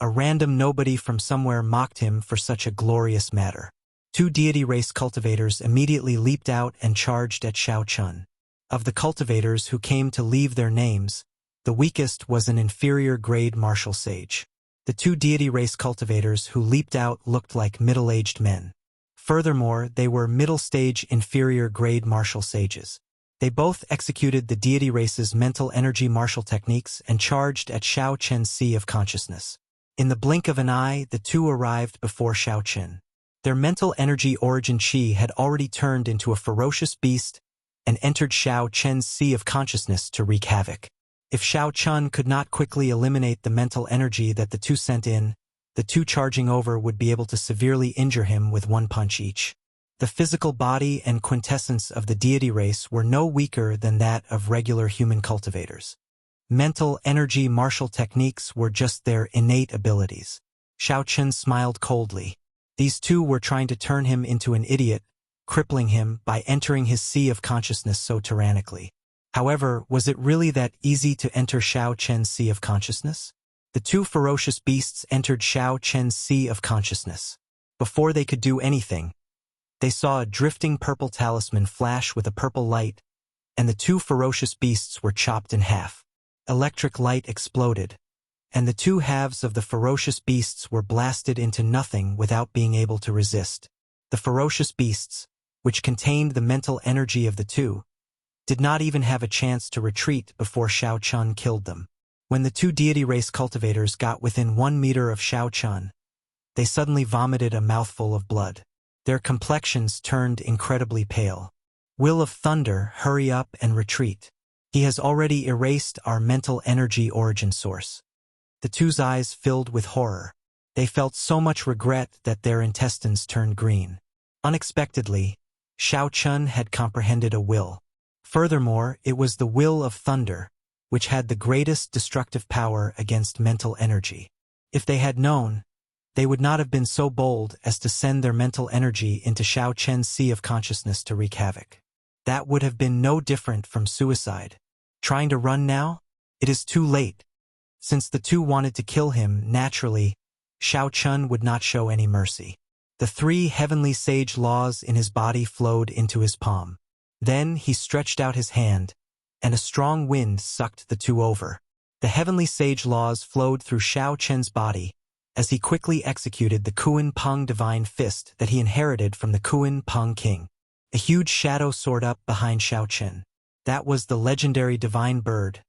S1: a random nobody from somewhere mocked him for such a glorious matter. 2 deity race cultivators immediately leaped out and charged at Xiao Chun. Of the cultivators who came to leave their names, the weakest was an inferior grade martial sage. The 2 deity race cultivators who leaped out looked like middle-aged men. Furthermore, they were middle-stage inferior grade martial sages. They both executed the deity race's mental energy martial techniques and charged at Xiao Chen's Sea of Consciousness. In the blink of an eye, the 2 arrived before Xiao Chen. Their mental energy origin chi had already turned into a ferocious beast and entered Xiao Chen's Sea of Consciousness to wreak havoc. If Xiao Chun could not quickly eliminate the mental energy that the 2 sent in, the 2 charging over would be able to severely injure him with 1 punch each. The physical body and quintessence of the deity race were no weaker than that of regular human cultivators. Mental energy martial techniques were just their innate abilities. Xiao Chen smiled coldly. These 2 were trying to turn him into an idiot, crippling him by entering his Sea of Consciousness so tyrannically. However, was it really that easy to enter Xiao Chen's Sea of Consciousness? The 2 ferocious beasts entered Xiao Chen's Sea of Consciousness. Before they could do anything, they saw a drifting purple talisman flash with a purple light, and the 2 ferocious beasts were chopped in half. Electric light exploded, and the two halves of the ferocious beasts were blasted into nothing without being able to resist. The ferocious beasts, which contained the mental energy of the two, did not even have a chance to retreat before Shao Chun killed them. When the two deity race cultivators got within 1 meter of Shao Chun, they suddenly vomited a mouthful of blood. Their complexions turned incredibly pale. Will of Thunder, hurry up and retreat. He has already erased our mental energy origin source. The two's eyes filled with horror. They felt so much regret that their intestines turned green. Unexpectedly, Shao Chun had comprehended a will. Furthermore, it was the will of thunder, which had the greatest destructive power against mental energy. If they had known, they would not have been so bold as to send their mental energy into Shao Chen's sea of consciousness to wreak havoc. That would have been no different from suicide. Trying to run now? It is too late. Since the two wanted to kill him, naturally, Shao Chun would not show any mercy. The 3 heavenly sage laws in his body flowed into his palm. Then he stretched out his hand, and a strong wind sucked the two over. The heavenly sage laws flowed through Shao Chen's body as he quickly executed the Kuan Peng divine fist that he inherited from the Kuan Peng king. A huge shadow soared up behind Shao Chen. That was the legendary divine bird,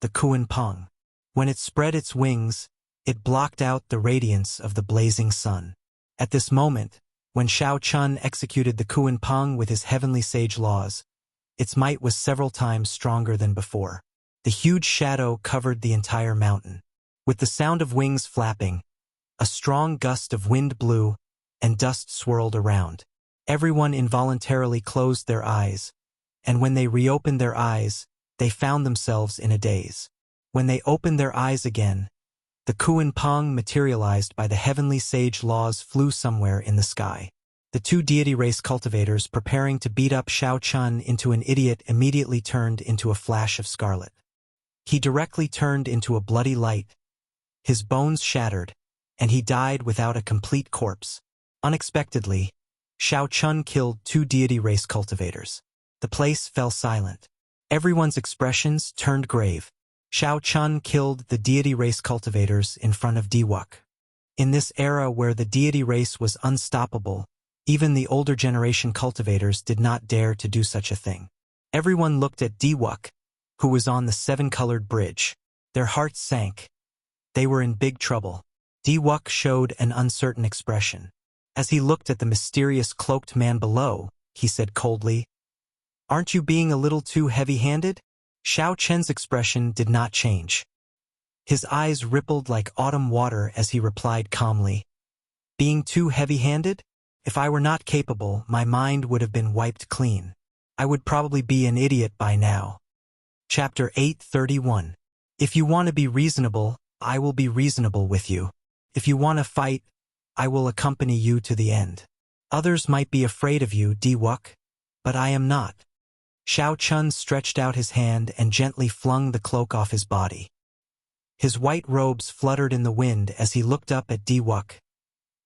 S1: the Kuan Peng. When it spread its wings, it blocked out the radiance of the blazing sun. At this moment, when Shao Chun executed the Kuan Peng with his heavenly sage laws, its might was several times stronger than before. The huge shadow covered the entire mountain. With the sound of wings flapping, a strong gust of wind blew, and dust swirled around. Everyone involuntarily closed their eyes, and when they reopened their eyes, they found themselves in a daze. When they opened their eyes again, the Kuan Peng materialized by the heavenly sage laws flew somewhere in the sky. The two deity race cultivators preparing to beat up Shao Chun into an idiot immediately turned into a flash of scarlet. He directly turned into a bloody light. His bones shattered, and he died without a complete corpse. Unexpectedly, Shao Chun killed 2 deity race cultivators. The place fell silent. Everyone's expressions turned grave. Shao Chun killed the deity race cultivators in front of Diwuk. In this era where the deity race was unstoppable, even the older generation cultivators did not dare to do such a thing. Everyone looked at Diwuk, who was on the 7-colored bridge. Their hearts sank. They were in big trouble. Diwuk showed an uncertain expression. As he looked at the mysterious cloaked man below, he said coldly, "Aren't you being a little too heavy-handed?" Shao Chen's expression did not change. His eyes rippled like autumn water as he replied calmly, "Being too heavy-handed? If I were not capable, my mind would have been wiped clean. I would probably be an idiot by now." Chapter 831. If you want to be reasonable, I will be reasonable with you. If you want to fight, I will accompany you to the end. Others might be afraid of you, Diwuk, but I am not. Shao Chun stretched out his hand and gently flung the cloak off his body. His white robes fluttered in the wind as he looked up at Diwuk,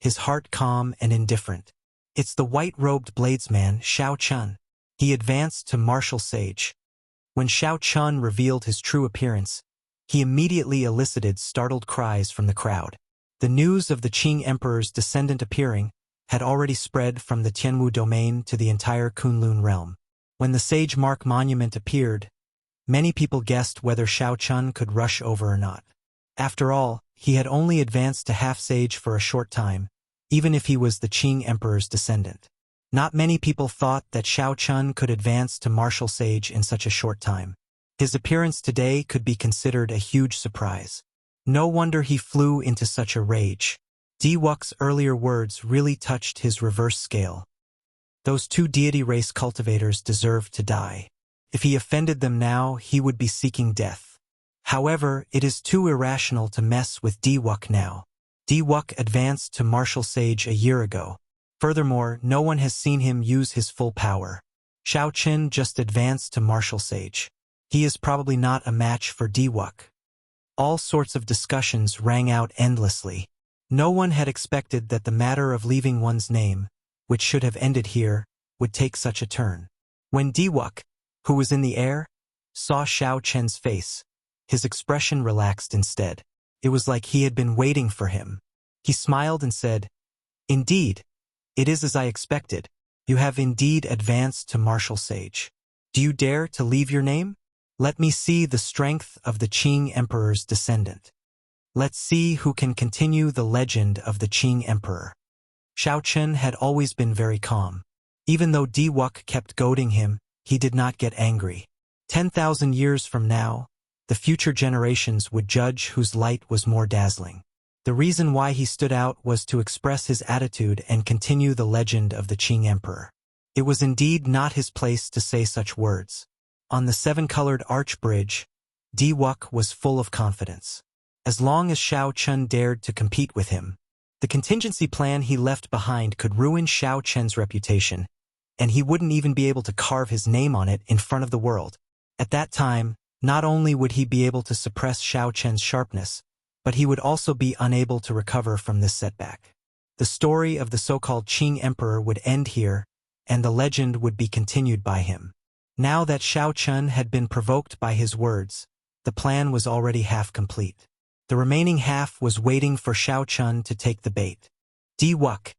S1: his heart calm and indifferent. "It's the white-robed bladesman, Shao Chun." He advanced to martial sage. When Shao Chun revealed his true appearance, he immediately elicited startled cries from the crowd. The news of the Qing Emperor's descendant appearing had already spread from the Tianwu domain to the entire Kunlun realm. When the Sage Mark Monument appeared, many people guessed whether Shao Chun could rush over or not. After all, he had only advanced to half-sage for a short time, even if he was the Qing Emperor's descendant. Not many people thought that Shao Chun could advance to martial sage in such a short time. His appearance today could be considered a huge surprise. No wonder he flew into such a rage. Diwuk's earlier words really touched his reverse scale. Those 2 deity race cultivators deserved to die. If he offended them now, he would be seeking death. However, it is too irrational to mess with Diwuk now. Diwuk advanced to martial sage a year ago. Furthermore, no one has seen him use his full power. Shao Chen just advanced to martial sage. He is probably not a match for Diwuk. All sorts of discussions rang out endlessly. No one had expected that the matter of leaving one's name, which should have ended here, would take such a turn. When Diwuk, who was in the air, saw Shao Chen's face, his expression relaxed instead. It was like he had been waiting for him. He smiled and said, "Indeed, it is as I expected. You have indeed advanced to martial sage. Do you dare to leave your name? Let me see the strength of the Qing Emperor's descendant. Let's see who can continue the legend of the Qing Emperor." Xiao Chen had always been very calm. Even though Di Wuk kept goading him, he did not get angry. 10,000 years from now, the future generations would judge whose light was more dazzling. The reason why he stood out was to express his attitude and continue the legend of the Qing Emperor. It was indeed not his place to say such words. On the seven-colored arch bridge, Di Wuk was full of confidence. As long as Xiao Chen dared to compete with him, the contingency plan he left behind could ruin Xiao Chen's reputation, and he wouldn't even be able to carve his name on it in front of the world. At that time, not only would he be able to suppress Xiao Chen's sharpness, but he would also be unable to recover from this setback. The story of the so-called Qing Emperor would end here, and the legend would be continued by him. Now that Xiao Chen had been provoked by his words, the plan was already half complete. The remaining half was waiting for Xiao Chen to take the bait. Di Wuk,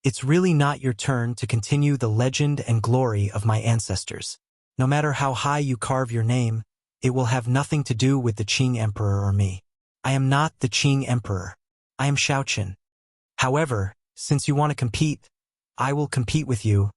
S1: it's really not your turn to continue the legend and glory of my ancestors. No matter how high you carve your name, it will have nothing to do with the Qing Emperor or me. I am not the Qing Emperor. I am Xiao Chen. However, since you want to compete, I will compete with you,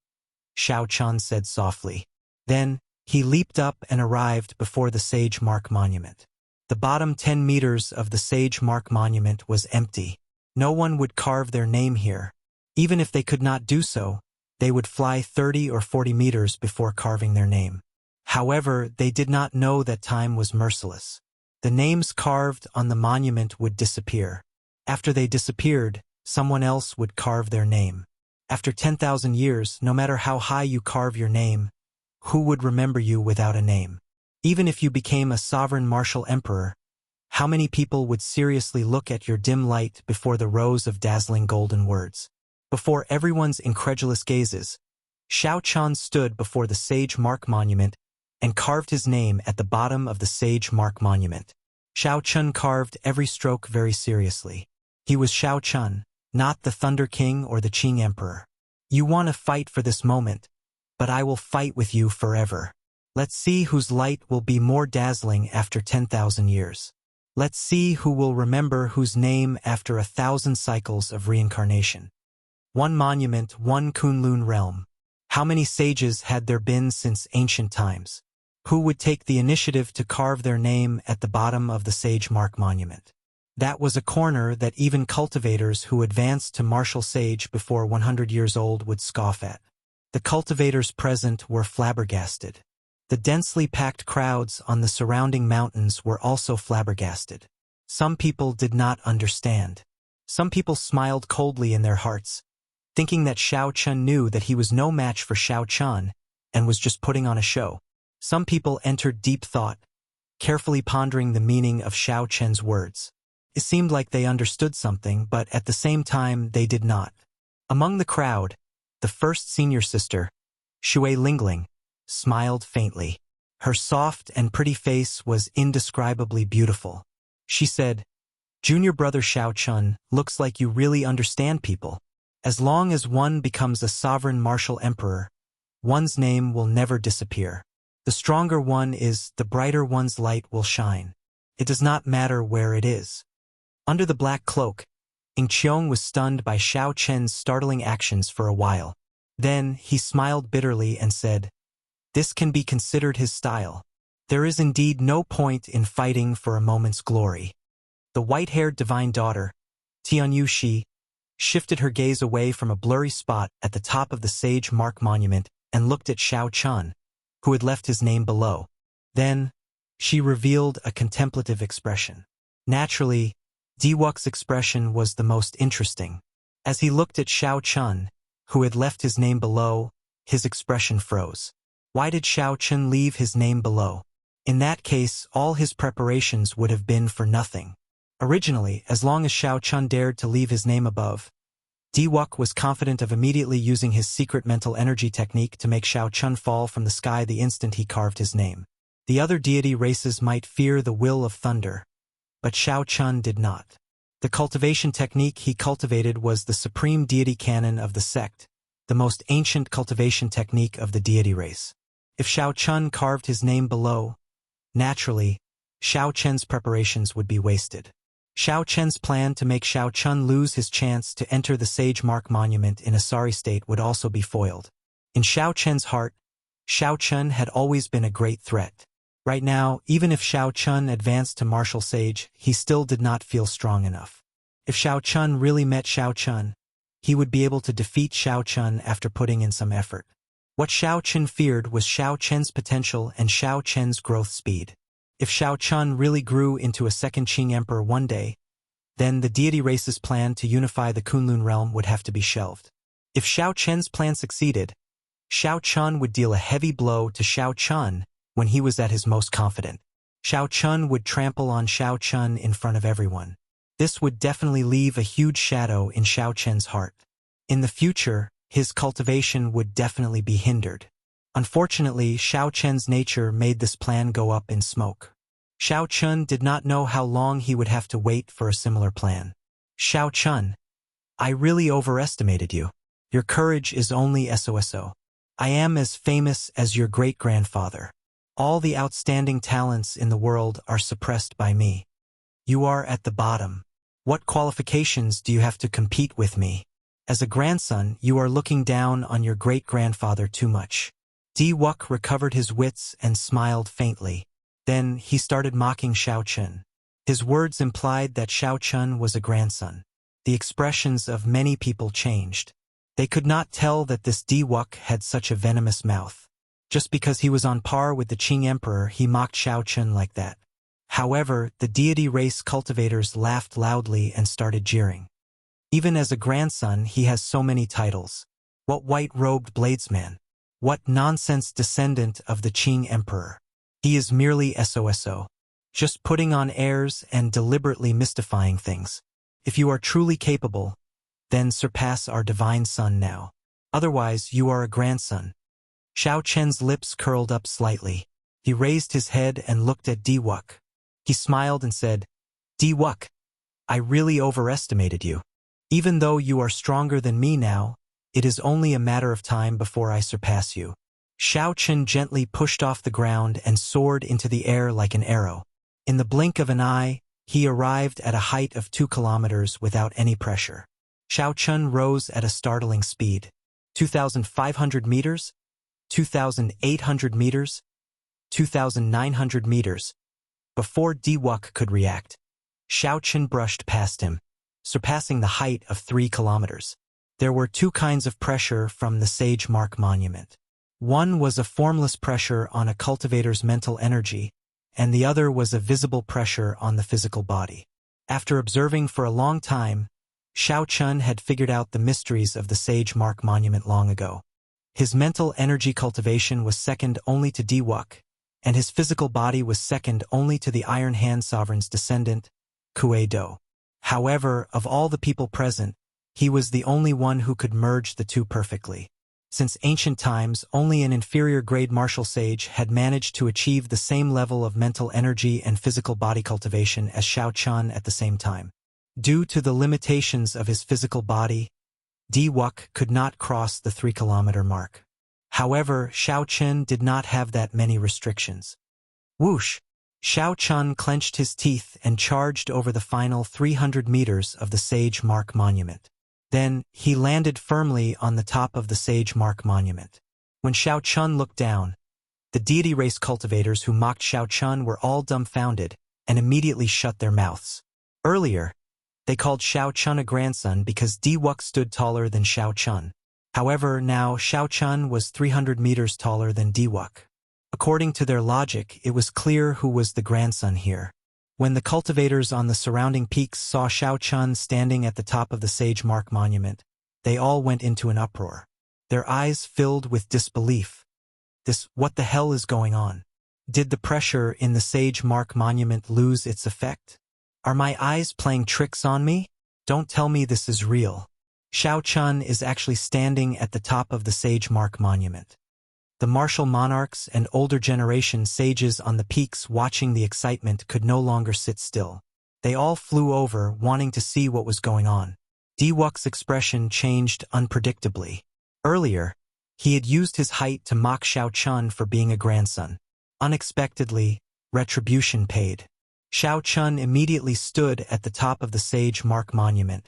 S1: Xiao Chen said softly. Then, he leaped up and arrived before the Sage Mark Monument. The bottom 10 meters of the Sage Mark Monument was empty. No one would carve their name here. Even if they could not do so, they would fly 30 or 40 meters before carving their name. However, they did not know that time was merciless. The names carved on the monument would disappear. After they disappeared, someone else would carve their name. After 10,000 years, no matter how high you carve your name, who would remember you without a name? Even if you became a sovereign martial emperor, how many people would seriously look at your dim light before the rows of dazzling golden words? Before everyone's incredulous gazes, Xiao Chen stood before the Sage Mark Monument and carved his name at the bottom of the Sage Mark Monument. Xiao Chen carved every stroke very seriously. He was Xiao Chen, not the Thunder King or the Qing Emperor. You want to fight for this moment, but I will fight with you forever. Let's see whose light will be more dazzling after 10,000 years. Let's see who will remember whose name after 1,000 cycles of reincarnation. One monument, one Kunlun realm. How many sages had there been since ancient times? Who would take the initiative to carve their name at the bottom of the Sage Mark Monument? That was a corner that even cultivators who advanced to martial sage before 100 years old would scoff at. The cultivators present were flabbergasted. The densely packed crowds on the surrounding mountains were also flabbergasted. Some people did not understand. Some people smiled coldly in their hearts, thinking that Xiao Chen knew that he was no match for Xiao Chen and was just putting on a show. Some people entered deep thought, carefully pondering the meaning of Xiao Chen's words. It seemed like they understood something, but at the same time they did not. Among the crowd, the first senior sister, Shui Lingling, smiled faintly. Her soft and pretty face was indescribably beautiful. She said, "Junior brother Xiao Chen, looks like you really understand people. As long as one becomes a sovereign martial emperor, one's name will never disappear. The stronger one is, the brighter one's light will shine. It does not matter where it is." Under the black cloak, Ing Qiong was stunned by Xiao Chen's startling actions for a while. Then, he smiled bitterly and said, "This can be considered his style. There is indeed no point in fighting for a moment's glory." The white-haired divine daughter, Tianyu Shi, shifted her gaze away from a blurry spot at the top of the Sage Mark Monument and looked at Xiao Chen, who had left his name below. Then, she revealed a contemplative expression. Naturally, Di Wuk's expression was the most interesting. As he looked at Xiao Chen, who had left his name below, his expression froze. Why did Xiao Chen leave his name below? In that case, all his preparations would have been for nothing. Originally, as long as Xiao Chen dared to leave his name above, Di Wuk was confident of immediately using his secret mental energy technique to make Xiao Chen fall from the sky the instant he carved his name. The other deity races might fear the will of thunder, but Shao Chun did not. The cultivation technique he cultivated was the supreme deity canon of the sect, the most ancient cultivation technique of the deity race. If Shao Chun carved his name below, naturally, Shao Chen's preparations would be wasted. Shao Chen's plan to make Shao Chun lose his chance to enter the Sage Mark Monument in a sorry state would also be foiled. In Shao Chen's heart, Shao Chun had always been a great threat. Right now, even if Shao Chun advanced to martial sage, he still did not feel strong enough. If Shao Chun really met Shao Chun, he would be able to defeat Shao Chun after putting in some effort. What Shao Chun feared was Shao Chen's potential and Shao Chen's growth speed. If Shao Chun really grew into a second Qing emperor one day, then the deity race's plan to unify the Kunlun realm would have to be shelved. If Shao Chen's plan succeeded, Shao Chun would deal a heavy blow to Shao Chun when he was at his most confident. Shao Chun would trample on Shao Chun in front of everyone. This would definitely leave a huge shadow in Shao Chen's heart. In the future, his cultivation would definitely be hindered. Unfortunately, Shao Chen's nature made this plan go up in smoke. Shao Chun did not know how long he would have to wait for a similar plan. Shao Chun, I really overestimated you. Your courage is only SOSO. I am as famous as your great-grandfather. All the outstanding talents in the world are suppressed by me. You are at the bottom. What qualifications do you have to compete with me? As a grandson, you are looking down on your great-grandfather too much. Di Wuk recovered his wits and smiled faintly. Then he started mocking Shao Chun. His words implied that Shao Chun was a grandson. The expressions of many people changed. They could not tell that this Di Wuk had such a venomous mouth. Just because he was on par with the Qing emperor, he mocked Shao Chun like that. However, the deity race cultivators laughed loudly and started jeering. Even as a grandson, he has so many titles. What white-robed bladesman? What nonsense descendant of the Qing emperor? He is merely SOSO. Just putting on airs and deliberately mystifying things. If you are truly capable, then surpass our divine son now. Otherwise, you are a grandson. Shao Chen's lips curled up slightly. He raised his head and looked at Di Wuk. He smiled and said, Di Wuk, I really overestimated you. Even though you are stronger than me now, it is only a matter of time before I surpass you. Shao Chun gently pushed off the ground and soared into the air like an arrow. In the blink of an eye, he arrived at a height of 2 kilometers without any pressure. Shao Chun rose at a startling speed. 2,500 meters? 2,800 meters? 2,900 meters. Before Di Wuk could react, Shao Chun brushed past him, surpassing the height of 3 kilometers. There were 2 kinds of pressure from the Sage Mark Monument. One was a formless pressure on a cultivator's mental energy, and the other was a visible pressure on the physical body. After observing for a long time, Shao Chun had figured out the mysteries of the Sage Mark Monument long ago. His mental energy cultivation was second only to Di Wuk, and his physical body was second only to the Iron Hand Sovereign's descendant, Kue Do. However, of all the people present, he was the only one who could merge the two perfectly. Since ancient times, only an inferior-grade martial sage had managed to achieve the same level of mental energy and physical body cultivation as Shao Chun at the same time. Due to the limitations of his physical body, Di Wuk could not cross the 3-kilometer mark. However, Shao Chun did not have that many restrictions. Whoosh! Shao Chun clenched his teeth and charged over the final 300 meters of the Sage Mark Monument. Then, he landed firmly on the top of the Sage Mark Monument. When Shao Chun looked down, the deity race cultivators who mocked Shao Chun were all dumbfounded and immediately shut their mouths. Earlier, they called Shao Chun a grandson because Di Wuk stood taller than Shao Chun. However, now Shao Chun was 300 meters taller than Di Wuk. According to their logic, it was clear who was the grandson here. When the cultivators on the surrounding peaks saw Shao Chun standing at the top of the Sage Mark Monument, they all went into an uproar. Their eyes filled with disbelief. What the hell is going on? Did the pressure in the Sage Mark Monument lose its effect? Are my eyes playing tricks on me? Don't tell me this is real. Shao Chun is actually standing at the top of the Sage Mark Monument. The martial monarchs and older generation sages on the peaks watching the excitement could no longer sit still. They all flew over, wanting to see what was going on. Diwuk's expression changed unpredictably. Earlier, he had used his height to mock Shao Chun for being a grandson. Unexpectedly, retribution paid. Shao Chun immediately stood at the top of the Sage Mark Monument,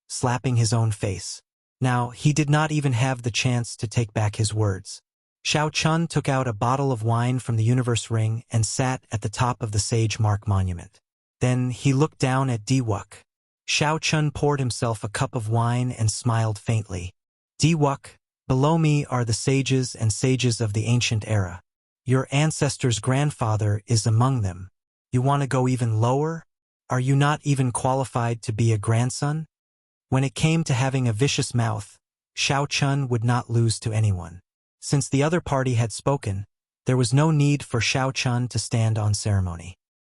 S1: slapping his own face. Now, he did not even have the chance to take back his words. Shao Chun took out a bottle of wine from the Universe Ring and sat at the top of the Sage Mark Monument. Then he looked down at Diwuk. Shao Chun poured himself a cup of wine and smiled faintly. Diwuk, below me are the sages and sages of the ancient era. Your ancestor's grandfather is among them. You want to go even lower? Are you not even qualified to be a grandson? When it came to having a vicious mouth, Shao Chun would not lose to anyone. Since the other party had spoken, there was no need for Shao Chun to stand on ceremony.